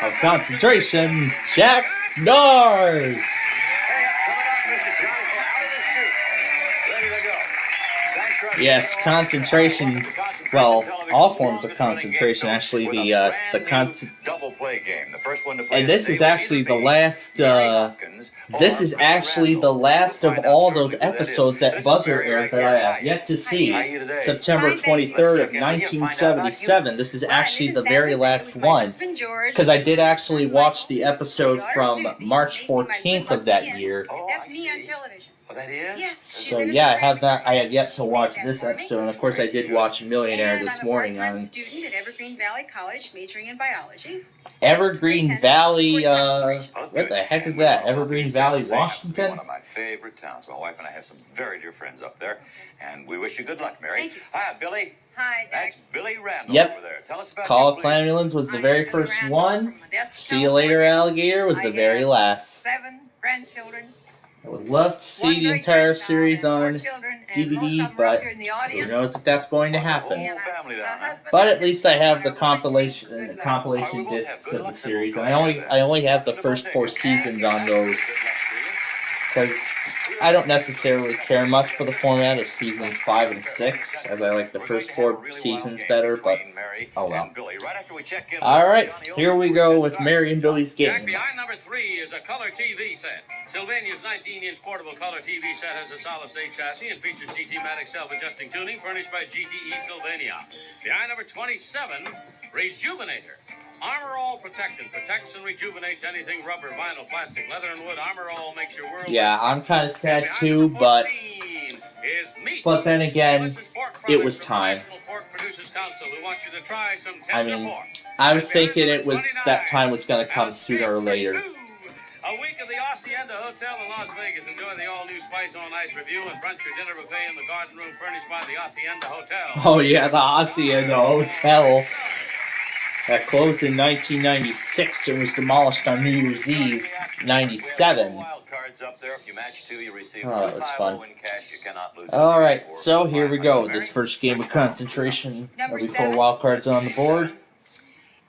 Of concentration, Jack Norris! Yes, concentration. Well, all forms of concentration. Actually, double play game. The first one to play. And this is actually the last. This is actually the last of all those episodes that Buzzer aired that I have yet to see. September 23rd of 1977. This is actually the very last one, because I did actually watch the episode from March 14th of that year. That's me on television. Oh, that is? Yes. So yeah, I have yet to watch this episode, and of course I did watch Millionaire this morning I'm on a student at Evergreen Valley College, majoring in biology. Evergreen Valley. What the heck is that? Evergreen Valley, One Washington. of my favorite towns. My wife and I have some very dear friends up there, and we wish you good luck, Mary. Thank you. Hi, Billy. Hi, Jack. That's Billy Randall Yep. over there. Tell us about Call you, of please. Clanulans was the I very am Billy first Randall one. from Modesto, See You Later, Alligator was the I very have last. 7 grandchildren. I would love to see one the entire great-grandchild, series and 4 on children, and most DVD, of them are up but here in the who audience. knows if that's going to happen. Whole family down, huh? But at least I have the compilation discs of the series, and I only have the first 4 seasons on those, because I don't necessarily care much for the format of seasons 5 and 6, as I like the first 4 seasons better, but oh well. Alright, here we go with Mary and Billy's Jack, game. behind number 3 is a color TV set. Sylvania's 19-inch portable color TV set has a solid-state chassis and features GT-Matic self-adjusting tuning furnished by GTE Sylvania. Behind number 27, Rejuvenator. Armor All Protectant protects and rejuvenates anything rubber, vinyl, plastic, leather, and wood. Armor All makes your world. Yeah, I'm kind of sad too, but then again, it was time. I mean, I was thinking that time was going to come sooner or later. A week of the Hacienda Hotel in Las Vegas. Enjoy the all-new Spice on Ice review and brunch or dinner buffet in the garden room furnished by the Hacienda Hotel. Oh yeah, the Hacienda Hotel. That closed in 1996 and was demolished on New Year's Eve, 97. Oh, that was fun. Alright, so here we go. This first game of concentration. There'll be 4 wild cards on the board.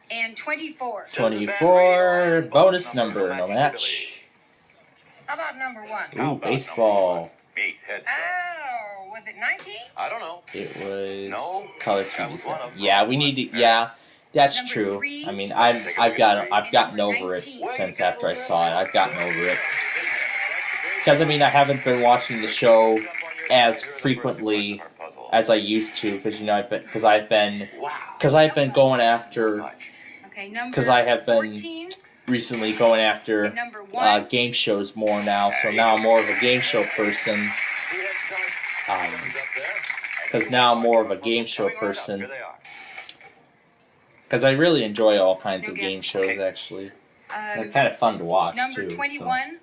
And 24. 24, bonus number, no match. How about number 1? Ooh, baseball. Oh, was it 19? I don't know. It was No, color that TV was set. one of them. Yeah, we need to. Yeah, that's Number true. 3. I mean, I've gotten over it since after I saw it. I've gotten over it because I mean I haven't been watching the show as frequently as I used to because I've been going after Okay, number because I have been 14. recently going after Number 1. game shows more now. So now I'm more of a game show person. Because now I'm more of a game show person. Because I really enjoy all kinds of game shows, actually. They're kind of fun to watch, Number too. 21.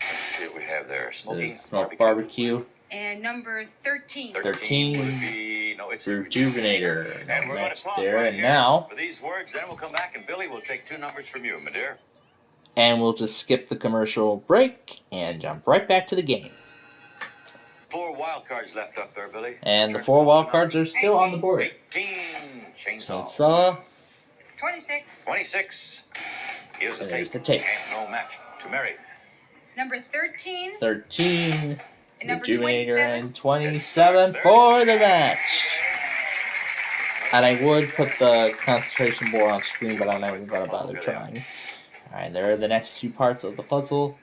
Let's see what we have there. So. Smoked barbecue. And number 13. 13. Would be, no, it's Rejuvenator. And No we're going match to pause there. right And here now, for these words, then we'll come back and Billy will take 2 numbers from you, my dear. and we'll just skip the commercial break and jump right back to the game. 4 wild cards left up there, Billy. And the 4 wild cards are still on the board. 18. Chainsaw. Chainsaw. 26. 26. Here's the And there's tape. the tape. And no match to Mary. Number 13. 13. Number Rejuvenator 27. and 27 for the match. And I would put the concentration board on screen, but I'm not even going to bother trying. Alright, there are the next two parts of the puzzle.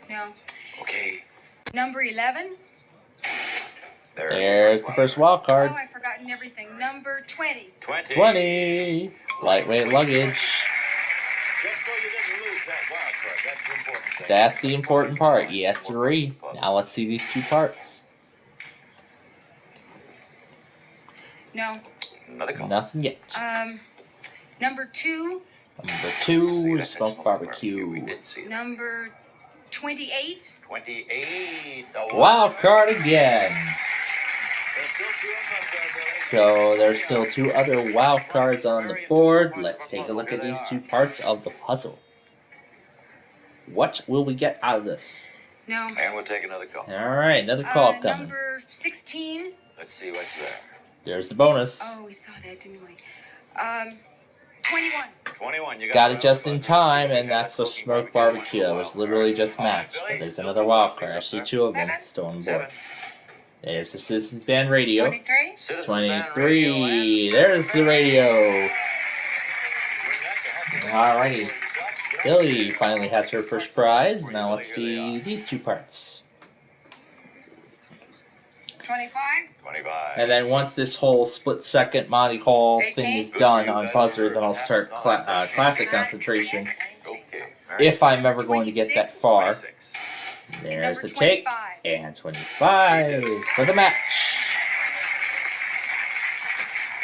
No. Okay. Number 11. There's the first wild card. Oh, I've forgotten everything. Number 20. 20. Lightweight luggage. Just so you didn't lose that wild card. That's the important thing. That's the important part. Yes, sirree. Now let's see these two parts. No. Another call. Nothing yet. Number 2. Number 2 is That's smoked barbecue. We did see that. Number 28. 28. Wild card again. There's still two up there, Billy. So there's still two other wild cards on the board. Let's take a look at these two parts of the puzzle. What will we get out of this? No. And we'll take another call. Alright, another call coming. Number 16. Let's see what's there. There's the bonus. Oh, we saw that, didn't we? 21. 21. You Got it just in time, and that's the smoked barbecue. That was literally just matched. But there's another wild card. I see two of them still on board. There's the Citizens Band radio. 23. 23. There's the radio. Alrighty. Billy finally has her first prize. Now let's see these two parts. 25. 25. And then once this whole split-second Monty Hall thing is done on buzzer, then I'll start classic concentration. Okay. If I'm ever going to get that far. 26. There's the take. And 25 for the match.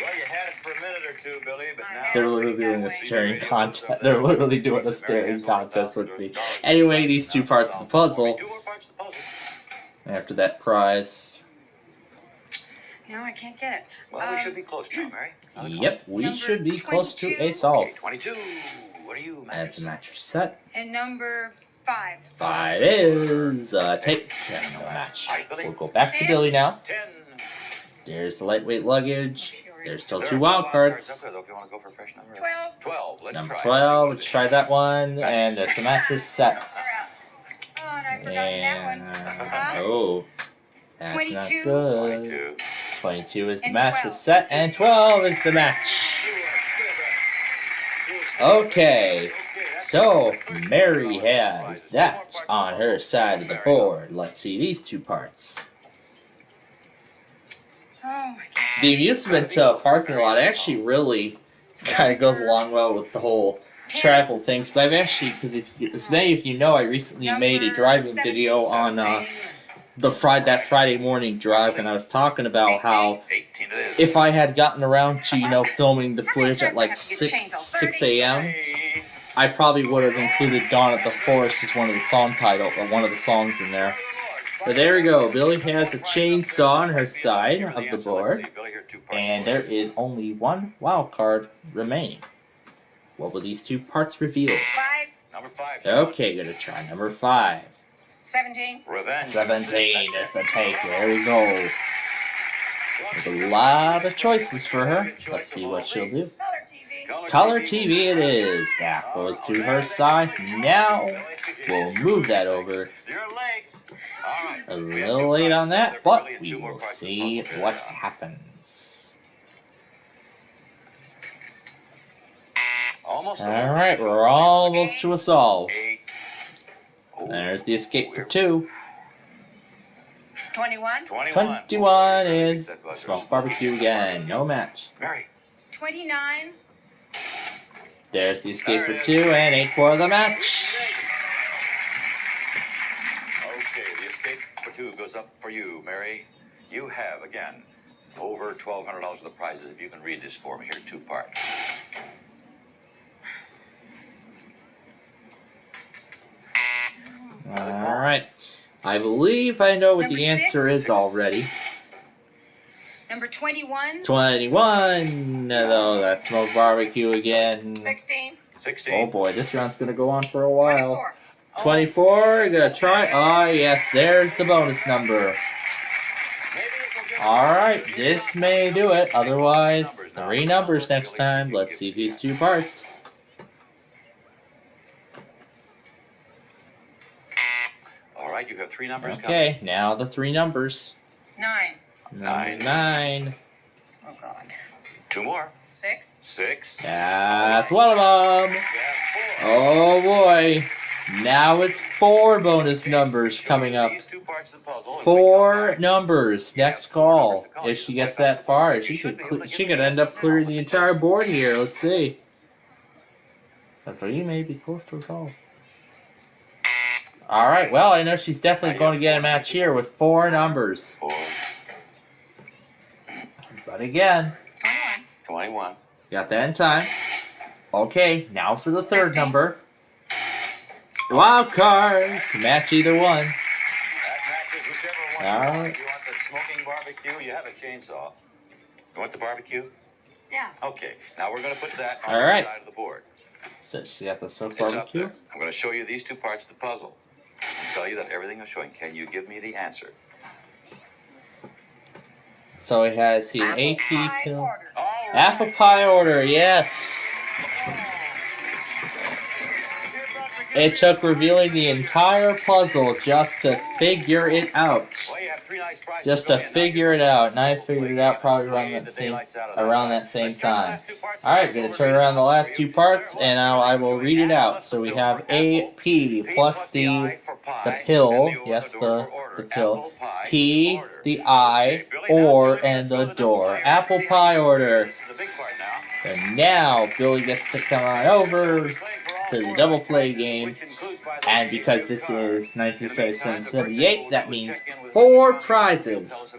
Well, you had it for a minute or two, Billy, but now They're literally doing a staring contest. They're literally doing a staring contest with me. Anyway, these two parts of the puzzle. Two more parts of the puzzle. After that prize. No, I can't get it. Well, we should be close now, Mary. Yep, we Number should be close to a 22. solve. 22. What are you, That's a Max? mattress set. And number 5. 5 is take. And no match. We'll go back to Billy now. 10. There's the lightweight luggage. There's still There two are wild up cards. there, though, if you want to go for a fresh number. 12. 12. Let's Number try. 12, let's try that one. And it's a mattress set. Oh, and I've forgotten that one. Oh, that's 22. not good. 22. 22 is the And mattress 12. set, and 12 is the match. Okay, so Mary has that on her side of the board. Let's see these two parts. Oh, my God. The amusement parking lot actually really kind of goes along well with the whole travel thing, because I've actually, as many of you know, I recently made a driving video on that Friday morning drive, and I was talking about how 18 it is. if I had gotten around to, filming the footage at like 6 a.m., I probably would have included Dawn at the Forest as one of the song title, or one of the songs in there. But there we go. Billy has a chainsaw on her side of the board, and there is only one wild card remaining. What will these two parts reveal? 5. Number 5. Okay, gonna try number 5. 17. Revenge. 17 is the take. There we go. There's a lot of choices for her. Let's see what she'll do. Color TV. Color TV it is. That goes to her side. Now we'll move that over. Your legs. All right. A little late on that, but we will see what happens. Almost. Alright, we're almost to a solve. 8. Oh, There's the escape for 2. 21. 21 is smoked barbecue again. No match. Mary. 29. There's the escape for 2 and 8 for the match. Okay, the escape for 2 goes up for you, Mary. You have, again, over $1,200 of the prizes. If you can read this for me, here are 2 parts. Alright. I believe I know what the Number answer 6. is already. Number 21. 21. Though that's smoked barbecue again. 16. 16. Oh boy, this round's gonna go on for a while. 24. 24, gonna try. Ah, yes, there's the bonus number. Alright, this may do it. Otherwise, 3 numbers next time. Let's see these 2 parts. All right, right, you have 3 numbers Okay, now the 3 numbers. 9. Number 9. Oh God. 2 more. 6. 6. That's one of them. You have 4. Oh boy. Now it's 4 bonus numbers coming up. These 2 parts of the puzzle. 4 numbers. Next call. If she gets that far, she could end up clearing the entire board here. Let's see. That's where you may be close to a call. All right. Well, I know she's definitely going to get a match here with 4 numbers. 4. But again, 21. got that in time. Okay, now for the 3rd number. Wild card to match either one. That matches whichever one All you want. right. You want the smoking barbecue? You have a chainsaw. You want the barbecue? Yeah. Okay. Now we're going to put that on All the right. side of the board. So she got the smoked It's up barbecue. there. I'm going to show you these 2 parts of the puzzle and tell you that everything I'm showing. Can you give me the answer? So it has here Apple AP pie pill. order. Apple pie order, yes. It took revealing the entire puzzle just to figure it out. Well, you have 3 nice prizes Just to going. Now figure you're it out, and I figured it out probably around that same time. All right, gonna turn around the last 2 parts, and now I will read it out. So we have AP plus the pill, yes, the pill, P, the I, or, and the door. Apple pie order. This is the big part now. And now Billy gets to come on over to the double play game. And because this is 1977-78, that means 4 prizes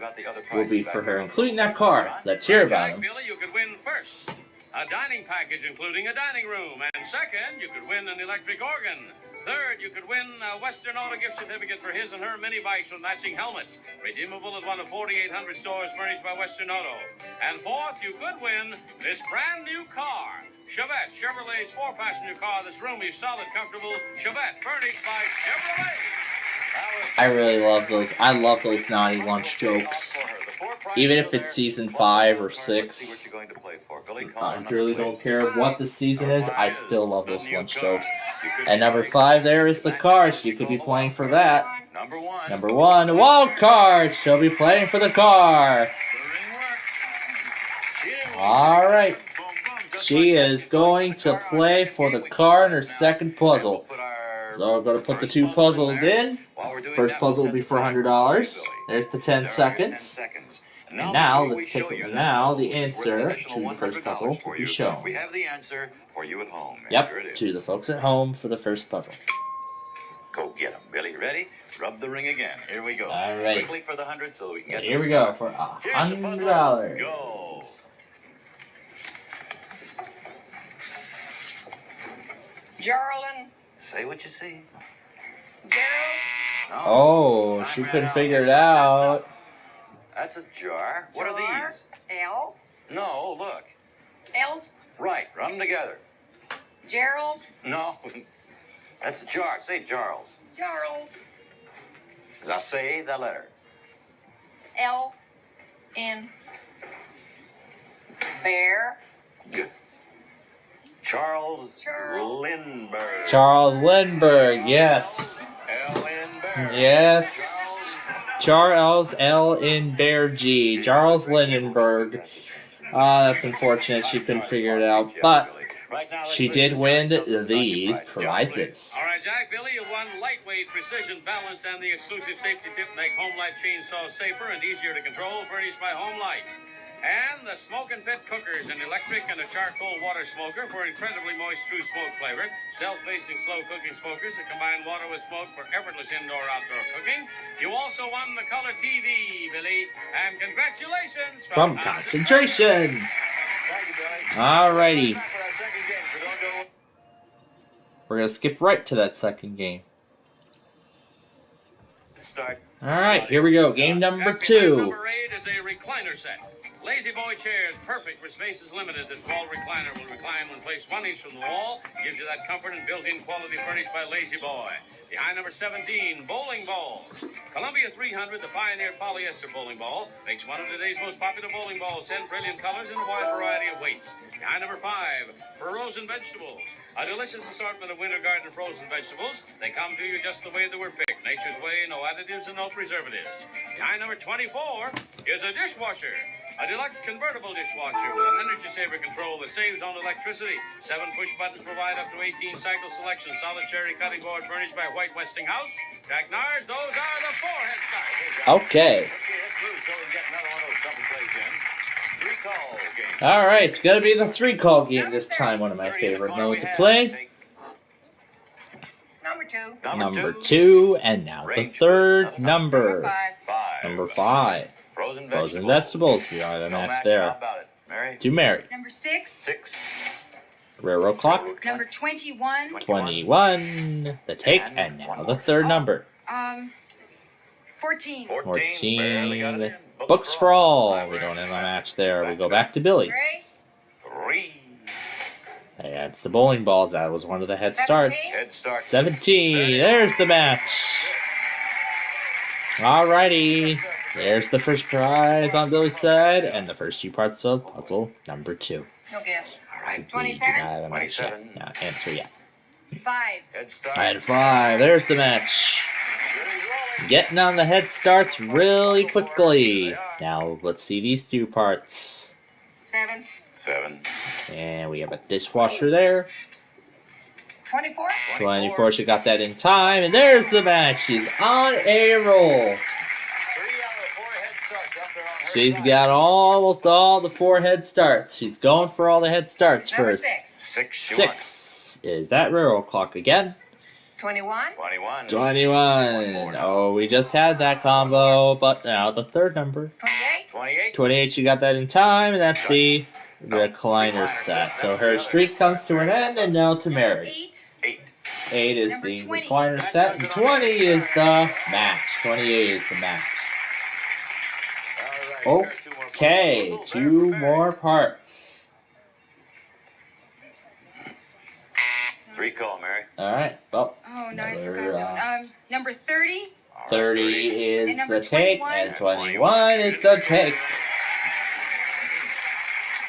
will be for her, including that car. Let's hear about Jack them. Billy, you could win first a dining package including a dining room, and second, you could win an electric organ. Third, you could win a Western Auto gift certificate for his and her mini bikes with matching helmets, redeemable at one of 4,800 stores furnished by Western Auto. And fourth, you could win this brand new car, Chevrolet's 4-passenger car. This roomy, solid, comfortable Chevette, furnished by Chevrolet. I really love those. I love those naughty lunch jokes. Even if it's season 5 or 6, I really don't care what the season is. I still love those lunch jokes. And number 5 there is the car. She could be playing for that. Number 1, the wild card. She'll be playing for the car. All right. She is going to play for the car in her second puzzle. So we're going to put the 2 puzzles in. First puzzle will be for $100. There's the 10 seconds. And now, let's take it. Now, the answer to the first puzzle will be shown. We have the answer for you at home. Yep, to the folks at home for the first puzzle. Go get them, Billy. Ready? Rub the ring again. Here we go. All right. Quickly for the 100 so we can get Here we go for $100. Go. Geraldine. Say what you see. Gerald. No. Oh, Time she ran couldn't out. figure it Here's the out. That's a jar. What are these? L. No, look. L's. Right, rub them together. Gerald's. No, that's a jar. Say Charles. Charles. Now say the letter. L. N. Bear. Good. Charles Charles. Lindbergh. Charles Lindbergh, yes. L. Lindbergh. Yes. Charles L. in Bear G. Charles Lindenberg. That's unfortunate she couldn't figure it out, but she did win these prizes. All right, Jack, Billy, you won lightweight, precision, balanced, and the exclusive safety tip make Home Light chainsaws safer and easier to control, furnished by Home Light. And the Smoke and Pit cookers, an electric and a charcoal water smoker for incredibly moist true smoke flavor. Self-facing slow cooking smokers that combine water with smoke for effortless indoor-outdoor cooking. You also won the color TV, Billy, and congratulations From Concentration. Alrighty. We're going to skip right to that second game. Start. Alright, here we go. Game number Number 2. 8 is a recliner set. Lazy Boy chairs, perfect where space is limited. This wall recliner will recline when placed 1 inch from the wall. Gives you that comfort and built-in quality furnished by Lazy Boy. Behind number 17, bowling balls. Columbia 300, the pioneer polyester bowling ball, makes one of today's most popular bowling balls. 10 brilliant colors in a wide variety of weights. Behind number 5, frozen vegetables. A delicious assortment of winter garden frozen vegetables. They come to you just the way they were picked. Nature's way, no additives and no preservatives. Behind number 24 is a dishwasher. A deluxe convertible dishwasher with an energy saver control that saves on electricity. 7 push buttons provide up to 18 cycle selection. Solid cherry cutting board furnished by White Westinghouse. Jack Nars, those are the 4 head starts. Okay. Let's move so we can get another one of those double plays in. 3-call game. Alright, it's gonna be the 3-call game this time. One of my favorite modes to play. Number 2. Number 2, and now the third number. Number 5. Number 5. Frozen Vegetables. We got a match there. How about it, Mary? To Mary. Number 6. 6. Railroad clock. Number 21. 21. The take, and now the third number. 14. 14. Books for all. We don't end the match there. We go back to Billy. Gray. 3. Yeah, it's the bowling balls. That was one of the head starts. 17. Head start. 17. There's the match. Alrighty. There's the first prize on Billy's side, and the first 2 parts of puzzle number 2. No guess. All right. We do 27. not have a match yet. 27. No answer yet. 5. Head start. Alright, 5. There's the match. Getting on the head starts really quickly. Now, let's see these 2 parts. 7. 7. And we have a dishwasher there. 24. 24, she got that in time. And there's the match. She's on a roll. 3 out of 4 head starts up there on her She's side. got almost all the 4 head starts. She's going for all the head starts Number first. 6. 6. She won. 6. Is that railroad clock again? 21. 21. 21. Oh, we just had that combo, but now the third number. 28. 28. 28, she got that in time, and that's the recliner set. So her streak comes to an end, and now to Mary. 8. 8. 8 is Number the 20. recliner set, and 20 is the match. 28 is the match. All right. 2 more Okay, puzzles. 2 more parts. 3-call, Mary. Alright, well, Oh, no, I Another, forgot that one. Number 30. 30 is And number the take, 21. and 21 is the take.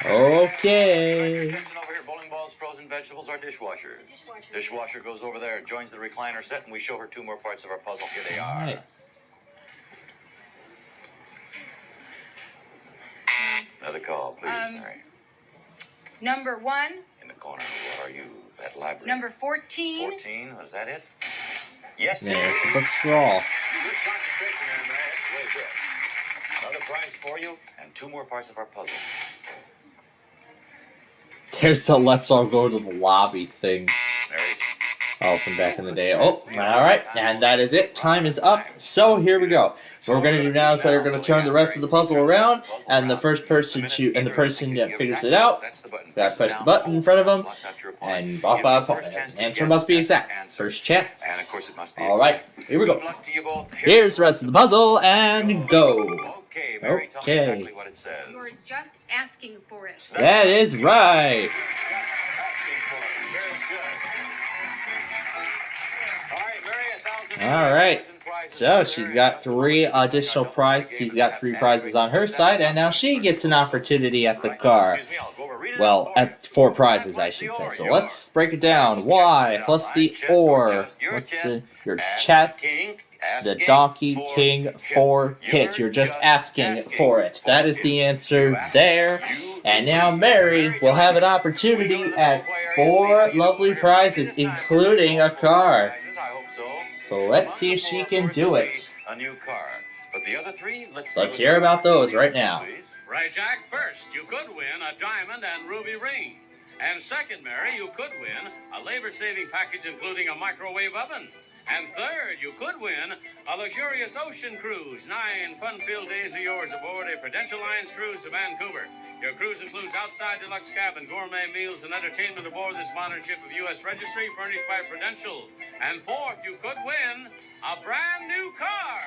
Okay. Attention over here, bowling balls, frozen vegetables, our dishwasher. Dishwasher. Dishwasher goes over there, joins the recliner set, and we show her 2 more parts of our puzzle. Here they are. Alright. Another call, please, Um, Mary. Number 1. In the corner, what are you? That library. Number 14. 14, was that it? Yes, it There's the is. books for all. Good concentration there, Mary. That's way good. Another prize for you, and 2 more parts of our puzzle. There's the let's all go to the lobby thing. Mary's. Oh, from back in the day. Oh, alright, and that is it. Time is up. So here we go. So what we're gonna do now is we're gonna turn the rest of the puzzle around, and the first person that figures it out, gotta press the button in front of them, and bop bop bop. Answer must be exact. First chance. And of course it must be. Alright, here we Good go. luck to you both. Here's the rest of the puzzle, and go. Okay, Mary, tell me Okay. exactly what it says. You're just asking for it. That is right. Alright, so she got 3 additional prizes. She's got 3 prizes on her side, and now she gets an opportunity at the car. Well, at 4 prizes, I should say. So let's break it down. Y plus the or. What's your chest? The Donkey King 4 hit. You're just asking for it. That is the answer there. And now Mary will have an opportunity at 4 lovely prizes, including a car. So let's see if she can do it. A new car. But the other 3, Let's hear about those right now. Right, Jack. First, you could win a diamond and ruby ring. And second, Mary, you could win a labor-saving package including a microwave oven. And third, you could win a luxurious ocean cruise. 9 fun-filled days are yours aboard a Prudential Lines cruise to Vancouver. Your cruise includes outside deluxe cabin, gourmet meals, and entertainment aboard this modern ship of U.S. registry furnished by Prudential. And fourth, you could win a brand new car.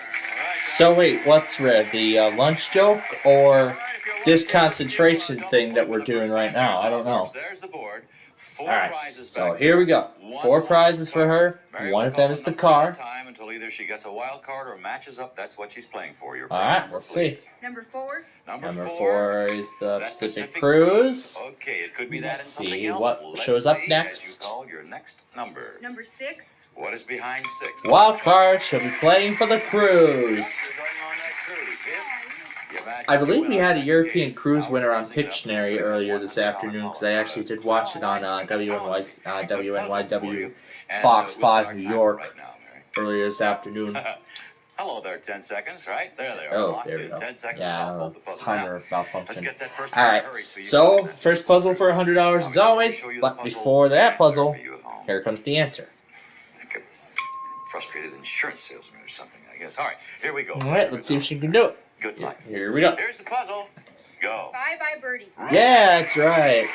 So wait, what's red? The lunch joke or this concentration thing that we're doing right now? I don't know. There's the board. 4 Alright, prizes so back here we go. 4 prizes for her. Mary One will of them call is the number at car. a time until either she gets a wild card or matches up. That's what she's playing for. Your first Alright, number, let's see. please. Number 4. Number 4 is the That's Pacific Cruise. Okay, it could be that and Let's something see else. what Let's shows up see next. As you call your next number. Number 6. What is behind 6? Wild card, she'll be playing for the cruise. You're going on that cruise. If you match I up, you believe win we on had a second European game. cruise Now winner on closing it up, Pictionary earlier this afternoon because I actually did watch it on WNYW Fox 5 New York earlier this afternoon. Hello there, 10 seconds, right? There they are. Oh, Locked there we in. go. 10 seconds. Yeah, I'll hold the puzzles timer out. Let's malfunction. get that first one. Alright, Hurry so you so can- first puzzle for $100 as always, but before that puzzle, for you at home. here comes the answer. Like a frustrated insurance salesman or something, I guess. All right, here we go. Alright, let's see if she can do it. Good luck. Here we go. Here's the puzzle. Go. Bye-bye, birdie. Yeah, that's right.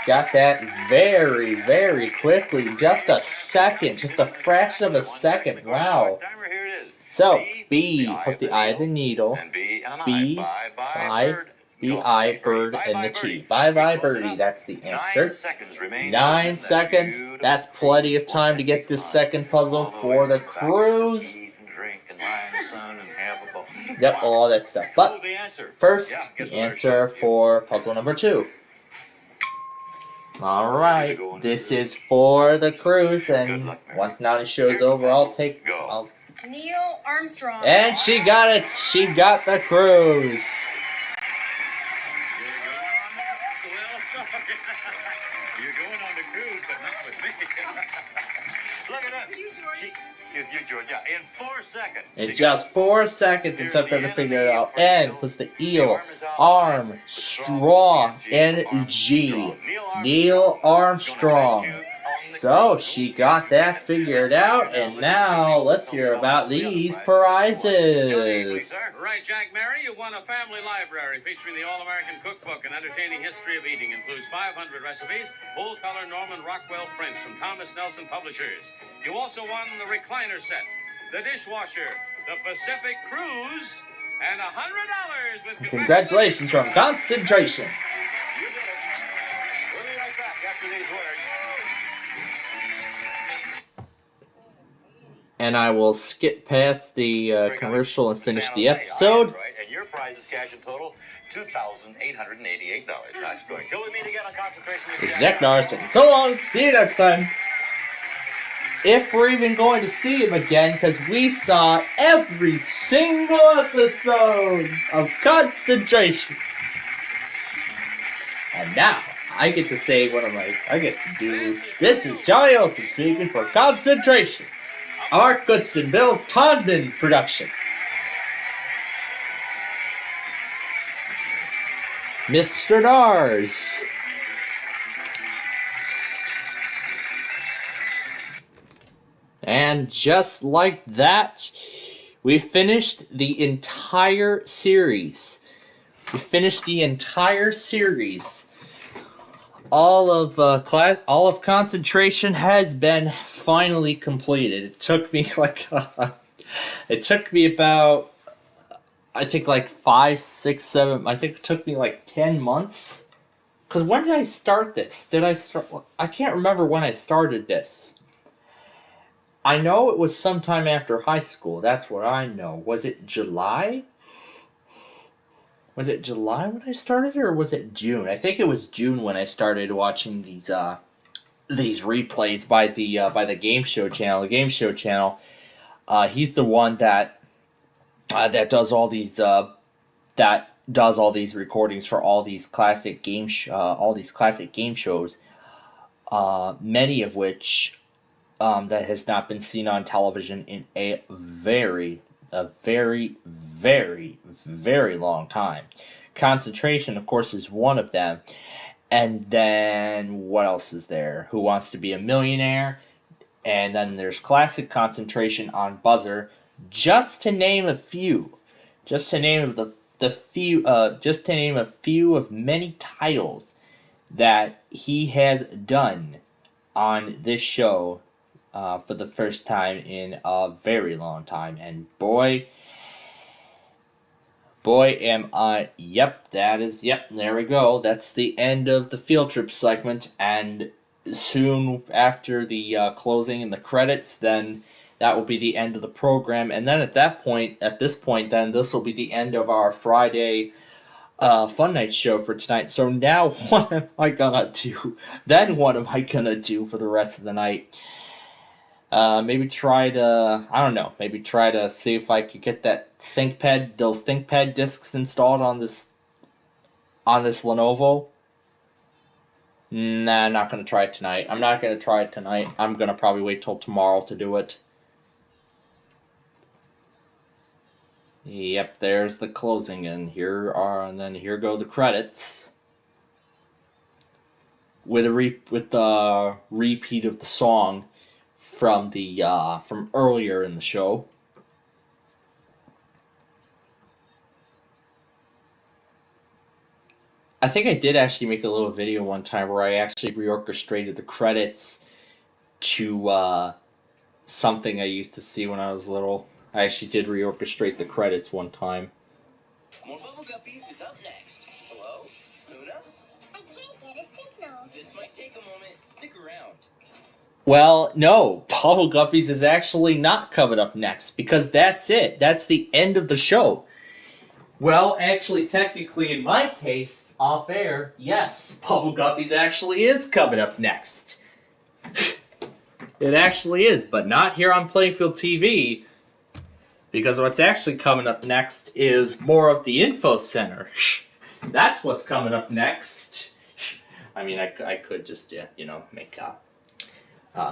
Got that very, very quickly. Just a second. Just a fraction of a second. Wow. Timer, here it is. So, B plus the I of the needle. And B and an B, I. Bye, I, bird. the I, bird, and the T. Bye bye, birdie. That's the 9 answer. seconds remain. 9 seconds. That's plenty of time to get this second puzzle for the cruise. Eat and drink and lie in the sun and have a ball. Yep, all that stuff. Oh, But the answer. first, Yeah, guess the what I answer showed you? for puzzle number 2. Alright, this is for the cruise, and once now the show's over, I'll take. Neil Armstrong. And she got it! She got the cruise! You're going on the cruise, but not with me. Look at this. You, George. Yeah, in 4 seconds. In just 4 seconds, it took her to figure it out. N plus the eel, arm, strong, N-G, Neil Armstrong. So, she got that figured out, and now let's hear about these prizes. Right, Jack Mary, you won a family library featuring the All-American Cookbook, an entertaining history of eating. Includes 500 recipes, full-color Norman Rockwell prints from Thomas Nelson Publishers. You also won the recliner set, the dishwasher, the Pacific Cruise, and $100 with Congratulations from Concentration. You did it. We'll be right back after these words. And I will skip past the commercial and finish the episode. Right, and your prize is cash in total $2,888. That's going. Till we meet again on Concentration. This is Jack Narson. So long. See you next time. If we're even going to see him again, because we saw every single episode of Concentration. And now, I get to say I get to do. This is Johnny Olsen speaking for Concentration. Mark Goodson, Bill Todman production. Mr. Nars. And just like that, we finished the entire series. All of Concentration has been finally completed. It took me about, I think like 5, 6, 7. I think it took me like 10 months. Because when did I start this? I can't remember when I started this. I know it was sometime after high school. That's what I know. Was it July? Was it July when I started, or was it June? I think it was June when I started watching these replays by the Game Show channel. The Game Show channel, he's the one that does all these recordings for all these classic game shows. Many of which that has not been seen on television in a very, very long time. Concentration, of course, is one of them. And then what else is there? Who Wants to Be a Millionaire? And then there's Classic, Concentration, On Buzzer, just to name a few. Just to name just to name a few of many titles that he has done on this show for the first time in a very long time. And boy am I, there we go. That's the end of the field trip segment, and soon after the closing and the credits, then that will be the end of the program. And then at this point, then this will be the end of our Friday Fun Night show for tonight. So now what am I gonna do? Then what am I gonna do for the rest of the night? Maybe try to see if I could get those ThinkPad discs installed on this Lenovo. Nah, I'm not going to try it tonight. I'm going to probably wait till tomorrow to do it. Yep, there's the closing, and here go the credits. With the repeat of the song from earlier in the show. I think I did actually make a little video one time where I actually reorchestrated the credits to something I used to see when I was little. I actually did reorchestrate the credits one time. More Bubble Guppies is up next. Hello? Luna? I can't get a signal. This might take a moment. Stick around. Well, no, Bubble Guppies is actually not coming up next, because that's it. That's the end of the show. Well, actually, technically, in my case, off air, yes, Bubble Guppies actually is coming up next. It actually is, but not here on Plainfield TV, because what's actually coming up next is more of the Info Center. That's what's coming up next. I mean, I could just, make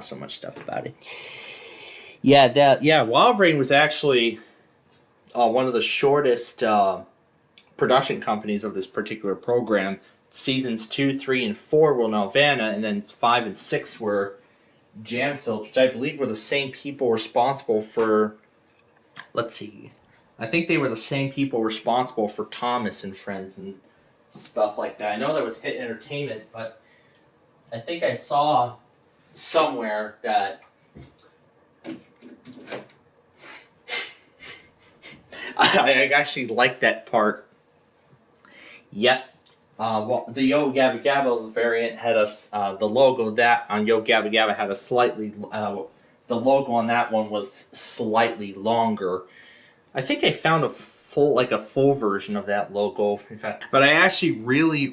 so much stuff about it. Wild Brain was actually one of the shortest production companies of this particular program. Seasons 2, 3, and 4 were Nelvana, and then 5 and 6 were Jam Filch, which I believe were the same people responsible for, let's see, I think they were the same people responsible for Thomas and Friends and stuff like that. I know that was Hit Entertainment, but I think I saw somewhere that I actually like that part. Yep. The Yo Gabba Gabba variant had the logo that on Yo Gabba Gabba had a slightly the logo on that one was slightly longer. I think I found a full version of that logo, in fact. But I actually really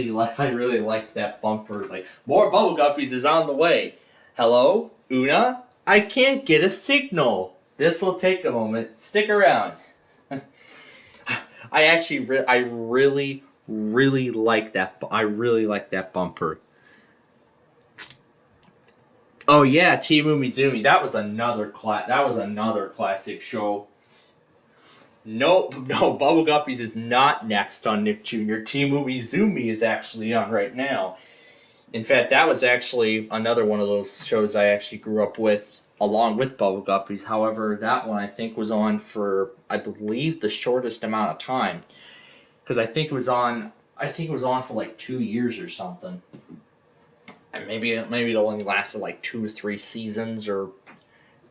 liked that bumper. It's like, more Bubble Guppies is on the way. Hello, Una? I can't get a signal. This will take a moment. Stick around. I really like that. I really like that bumper. Oh yeah, Team Umizoomi. That was another classic show. No, Bubble Guppies is not next on Nick Jr. Team Umizoomi is actually on right now. In fact, that was actually another one of those shows I actually grew up with, along with Bubble Guppies. However, that one I think was on for, I believe, the shortest amount of time, because I think it was on for like 2 years or something. And maybe it only lasted like 2 or 3 seasons or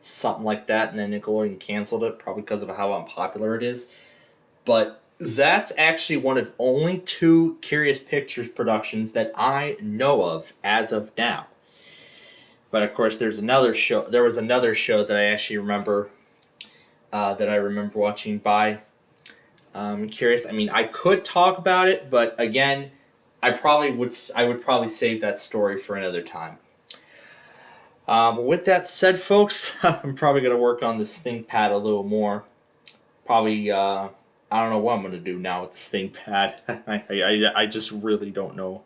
something like that, and then Nickelodeon canceled it, probably because of how unpopular it is. But that's actually one of only 2 Curious Pictures productions that I know of as of now. But of course, there was another show that I actually remember watching by Curious. I mean, I could talk about it, but again, I would probably save that story for another time. But with that said, folks, I'm probably going to work on this ThinkPad a little more. Probably, I don't know what I'm going to do now with this ThinkPad. I just really don't know.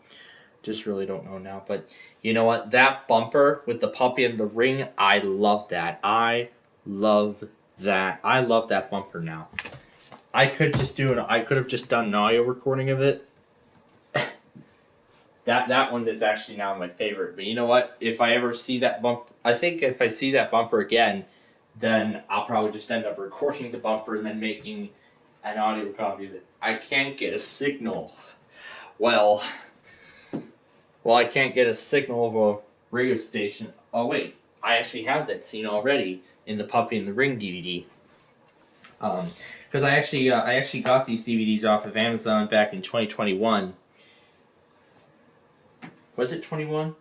Just really don't know now. But you know what? That bumper with the puppy and the ring, I love that. I love that bumper now. I could have just done an audio recording of it. That one is actually now my favorite. But you know what? If I ever see that bump, I think if I see that bumper again, then I'll probably just end up recording the bumper and then making an audio copy of it. I can't get a signal. Well, I can't get a signal of a radio station. Oh wait, I actually have that scene already in the Puppy in the Ring DVD. Because I actually got these DVDs off of Amazon back in 2021. Was it 21?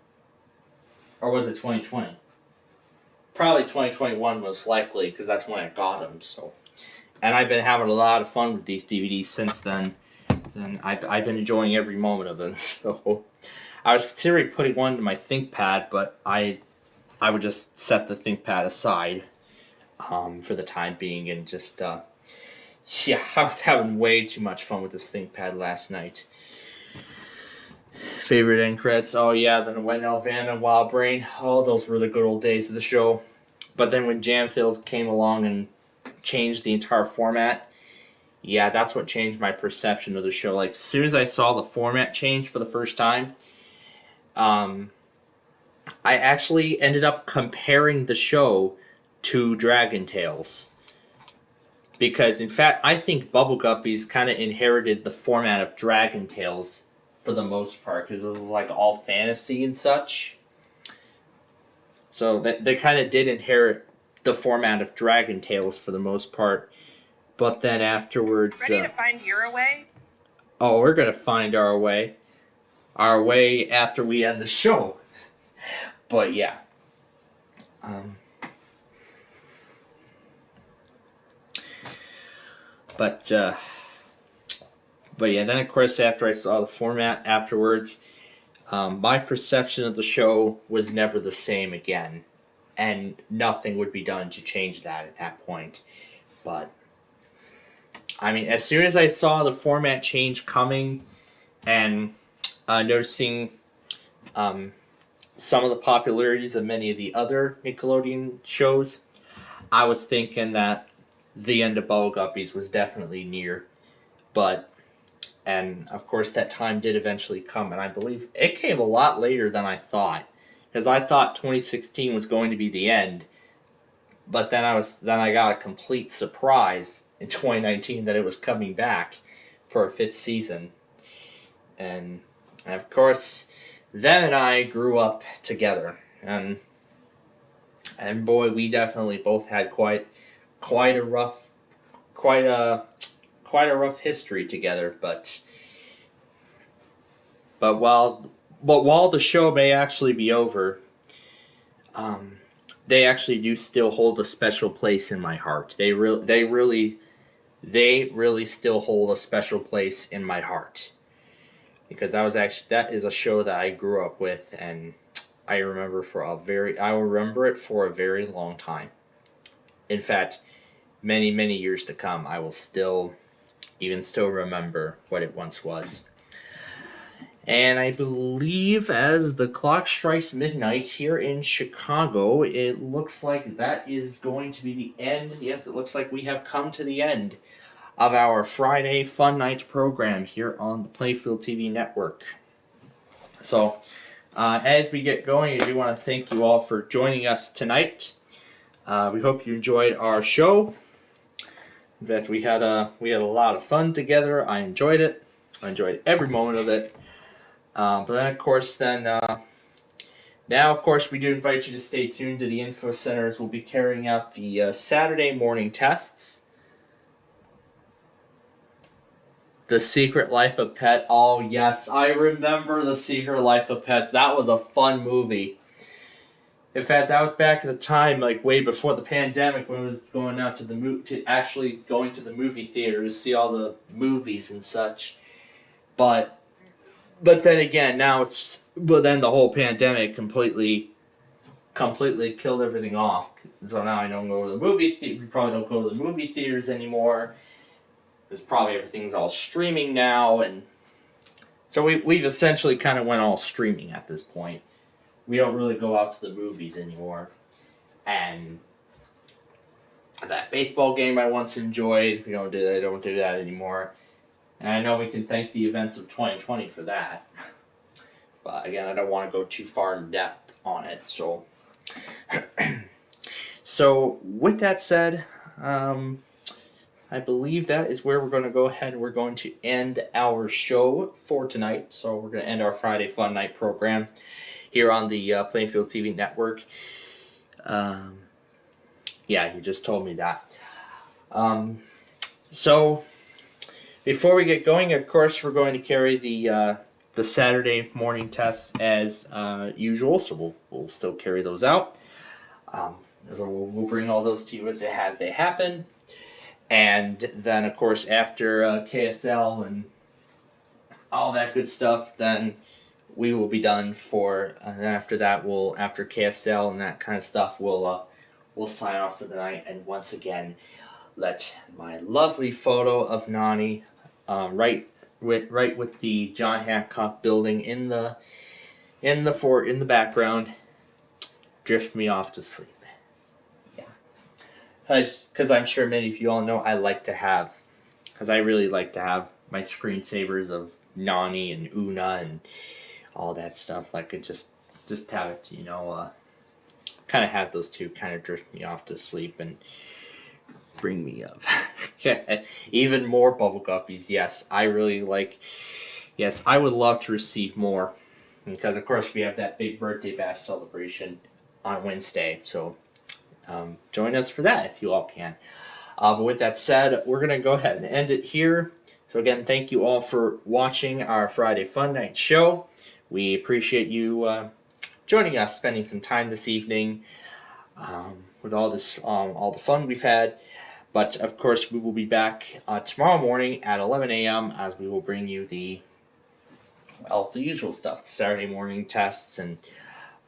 Or was it 2020? Probably 2021 most likely, because that's when I got them. So, and I've been having a lot of fun with these DVDs since then. And I've been enjoying every moment of them. So, I was considering putting one to my ThinkPad, but I would just set the ThinkPad aside for the time being, and just yeah, I was having way too much fun with this ThinkPad last night. Favorite end credits? Oh yeah, the When Elvana, Wild Brain. Oh, those were the good old days of the show. But then when Jamfield came along and changed the entire format, yeah, that's what changed my perception of the show. Like, as soon as I saw the format change for the first time, I actually ended up comparing the show to Dragon Tales. Because, in fact, I think Bubble Guppies kind of inherited the format of Dragon Tales for the most part, because it was like all fantasy and such. So they kind of did inherit the format of Dragon Tales for the most part. But then afterwards... Ready to find your way? Oh, we're going to find our way. Our way after we end the show. But yeah. But yeah, then of course after I saw the format afterwards, my perception of the show was never the same again. And nothing would be done to change that at that point. But, I mean, as soon as I saw the format change coming and noticing some of the popularities of many of the other Nickelodeon shows, I was thinking that the end of Bubble Guppies was definitely near. And of course that time did eventually come, and I believe it came a lot later than I thought. Because I thought 2016 was going to be the end, but then I got a complete surprise in 2019 that it was coming back for a 5th season. And of course, them and I grew up together, and boy, we definitely both had quite a rough history together. But while the show may actually be over, they actually do still hold a special place in my heart. They really still hold a special place in my heart, because that is a show that I grew up with, and I remember I will remember it for a very long time. In fact, many years to come, I will still remember what it once was. And I believe as the clock strikes midnight here in Chicago, it looks like that is going to be the end. Yes, it looks like we have come to the end of our Friday Fun Night program here on the Playfield TV network. So, as we get going, I do want to thank you all for joining us tonight. We hope you enjoyed our show. That we had a lot of fun together. I enjoyed it. I enjoyed every moment of it. But then, of course, now, of course, we do invite you to stay tuned to the info center, as we'll be carrying out the Saturday morning tests. The Secret Life of Pet. Oh, yes, I remember The Secret Life of Pets. That was a fun movie. In fact, that was back at the time, like way before the pandemic, when it was going out to actually going to the movie theater to see all the movies and such. But then again, then the whole pandemic completely killed everything off. So now I don't go to the movie theater. We probably don't go to the movie theaters anymore. Because probably everything's all streaming now, and so we've essentially kind of went all streaming at this point. We don't really go out to the movies anymore, and that baseball game I once enjoyed. We don't do that. I don't do that anymore. And I know we can thank the events of 2020 for that. But again, I don't want to go too far in depth on it. So, so with that said, I believe that is where we're going to go ahead. We're going to end our show for tonight. So we're going to end our Friday Fun Night program here on the Plainfield TV network. Yeah, you just told me that. So before we get going, of course, we're going to carry the Saturday morning tests as usual. So we'll still carry those out. So we'll bring all those to you as they happen. And then, of course, after KSL and all that good stuff, then we will be done for. And then after that, after KSL and that kind of stuff, we'll sign off for the night. And once again, let my lovely photo of Nani, right with the John Hancock building in the background, drift me off to sleep. Because I'm sure many of you all know I really like to have my screensavers of Nani and Una and all that stuff. Like it just have it, kind of have those two kind of drift me off to sleep and bring me up. Even more bubble guppies. Yes, I would love to receive more. Because of course we have that big birthday bash celebration on Wednesday. So join us for that if you all can. But with that said, we're going to go ahead and end it here. So again, thank you all for watching our Friday Fun Night show. We appreciate you joining us, spending some time this evening with all the fun we've had. But of course, we will be back tomorrow morning at 11 a.m. as we will bring you the usual stuff, the Saturday morning tests and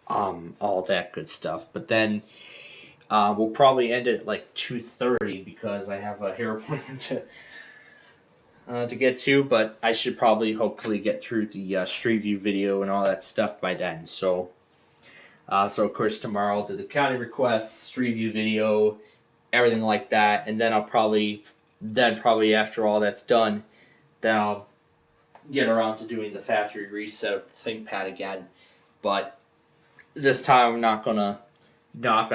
all that good stuff. But then we'll probably end it at like 2:30 because I have a hair appointment to get to, but I should hopefully get through the Street View video and all that stuff by then. So of course tomorrow I'll do the county requests, Street View video, everything like that, and then I'll probably after all that's done, then I'll get around to doing the factory reset of the ThinkPad again. But this time I'm not gonna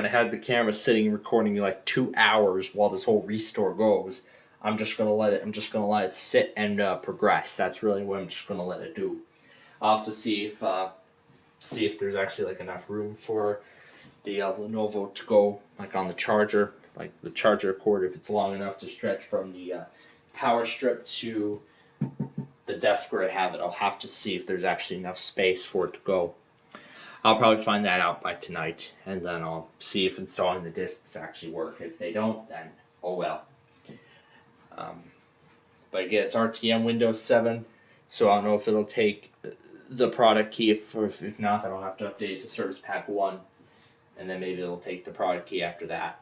have the camera sitting recording like 2 hours while this whole restore goes. I'm just gonna let it sit and progress. That's really what I'm just gonna let it do. I'll have to see if there's actually like enough room for the Lenovo to go like on the charger, like the charger cord, if it's long enough to stretch from the power strip to the desk where I have it. I'll have to see if there's actually enough space for it to go. I'll probably find that out by tonight, and then I'll see if installing the discs actually work. If they don't, then oh well. But again, it's RTM Windows 7, so I don't know if it'll take the product key. If not, then I'll have to update it to Service Pack 1, and then maybe it'll take the product key after that.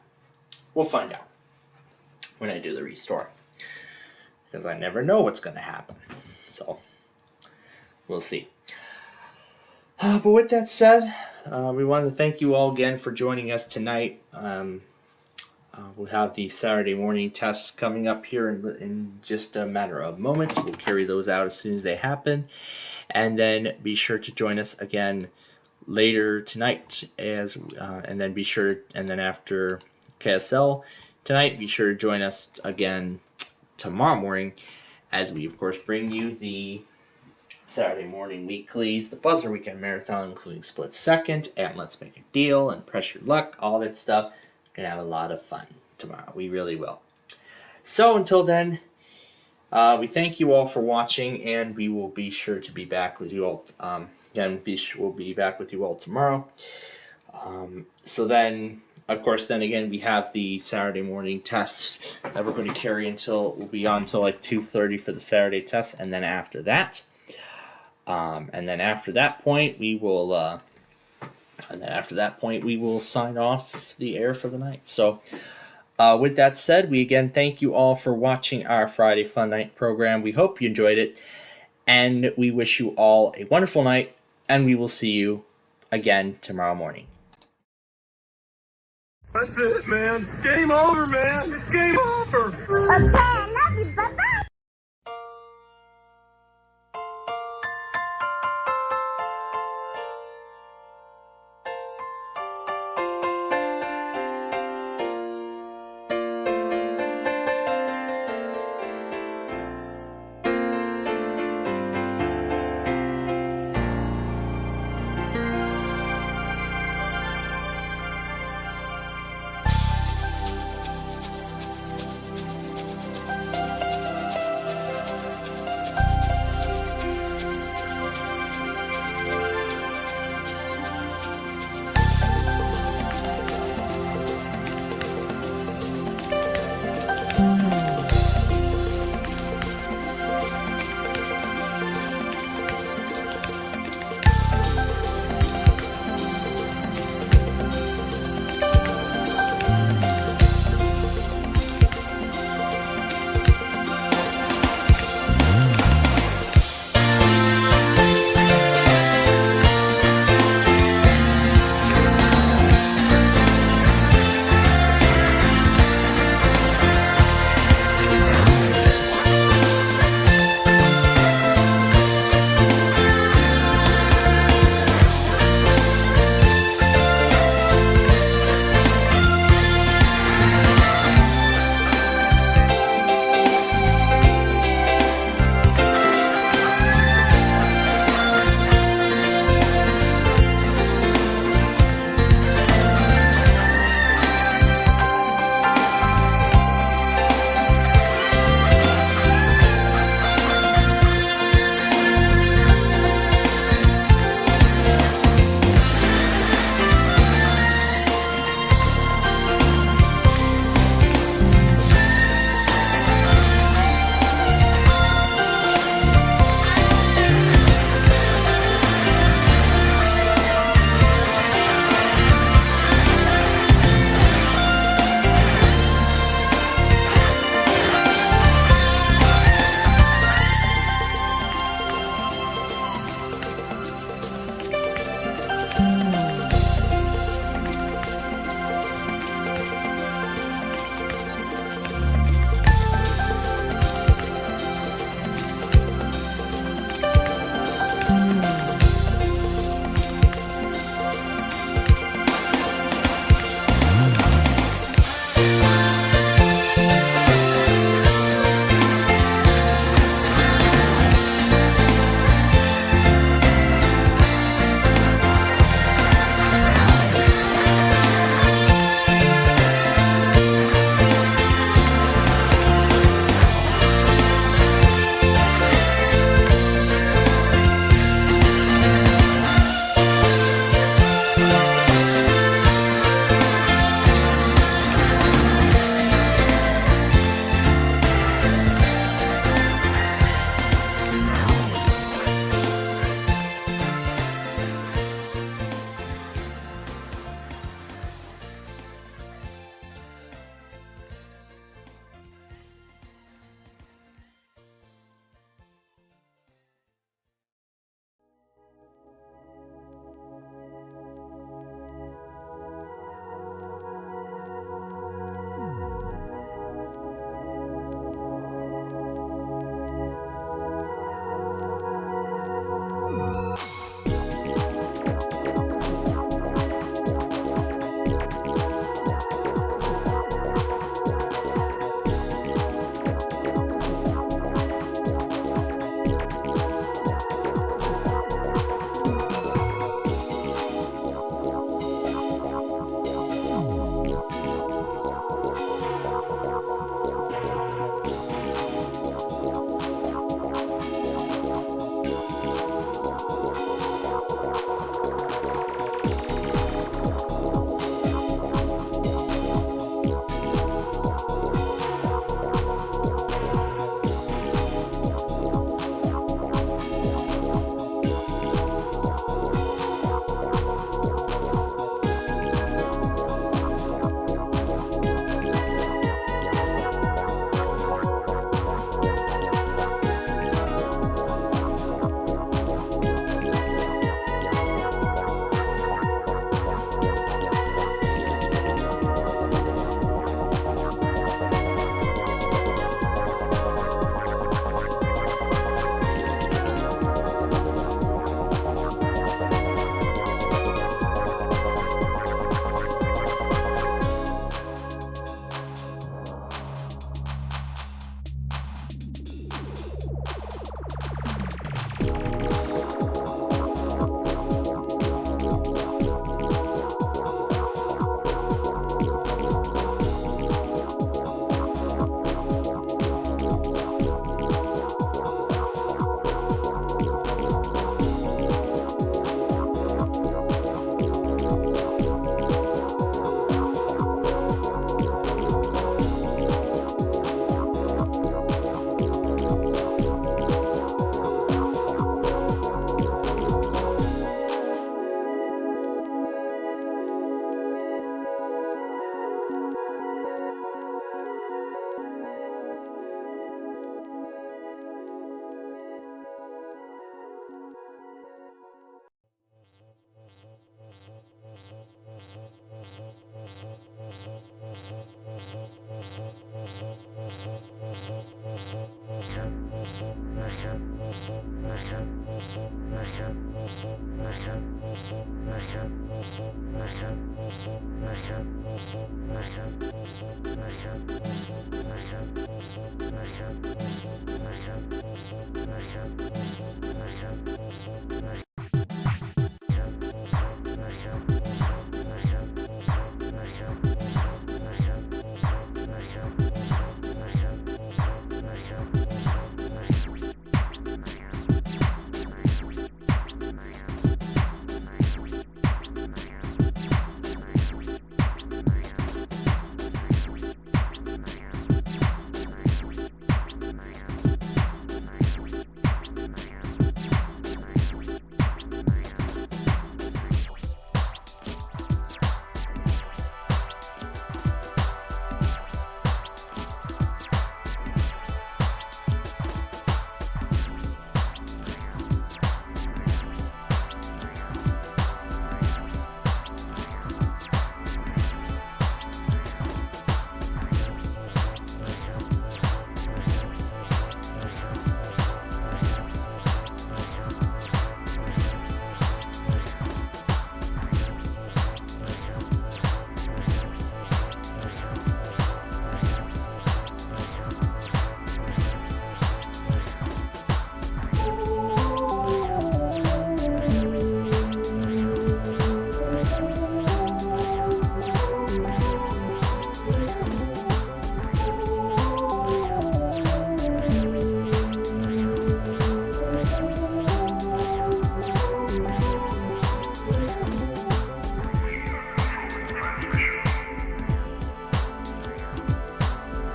We'll find out when I do the restore, because I never know what's going to happen. So we'll see. But with that said, we want to thank you all again for joining us tonight. We'll have the Saturday morning tests coming up here in just a matter of moments. We'll carry those out as soon as they happen. And then be sure to join us again later tonight. And then after KSL tonight, be sure to join us again tomorrow morning as we, of course, bring you the Saturday morning weeklies, the Buzzer Weekend Marathon, including Split Second, and Let's Make a Deal, and Press Your Luck, all that stuff. We're going to have a lot of fun tomorrow. We really will. So until then, we thank you all for watching, and we will be sure to be back with you all. We'll be back with you all tomorrow. So then, of course, then again, we have the Saturday morning tests that we're going to carry we'll be on until like 2:30 for the Saturday tests, and then after that, we will. And then after that point, we will sign off the air for the night. So, with that said, we again thank you all for watching our Friday Fun Night program. We hope you enjoyed it, and we wish you all a wonderful night, and we will see you again tomorrow morning. That's it, man. Game over, man. It's game over. Okay, I love you. Bye-bye.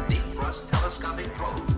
Deep thrust telescopic probe.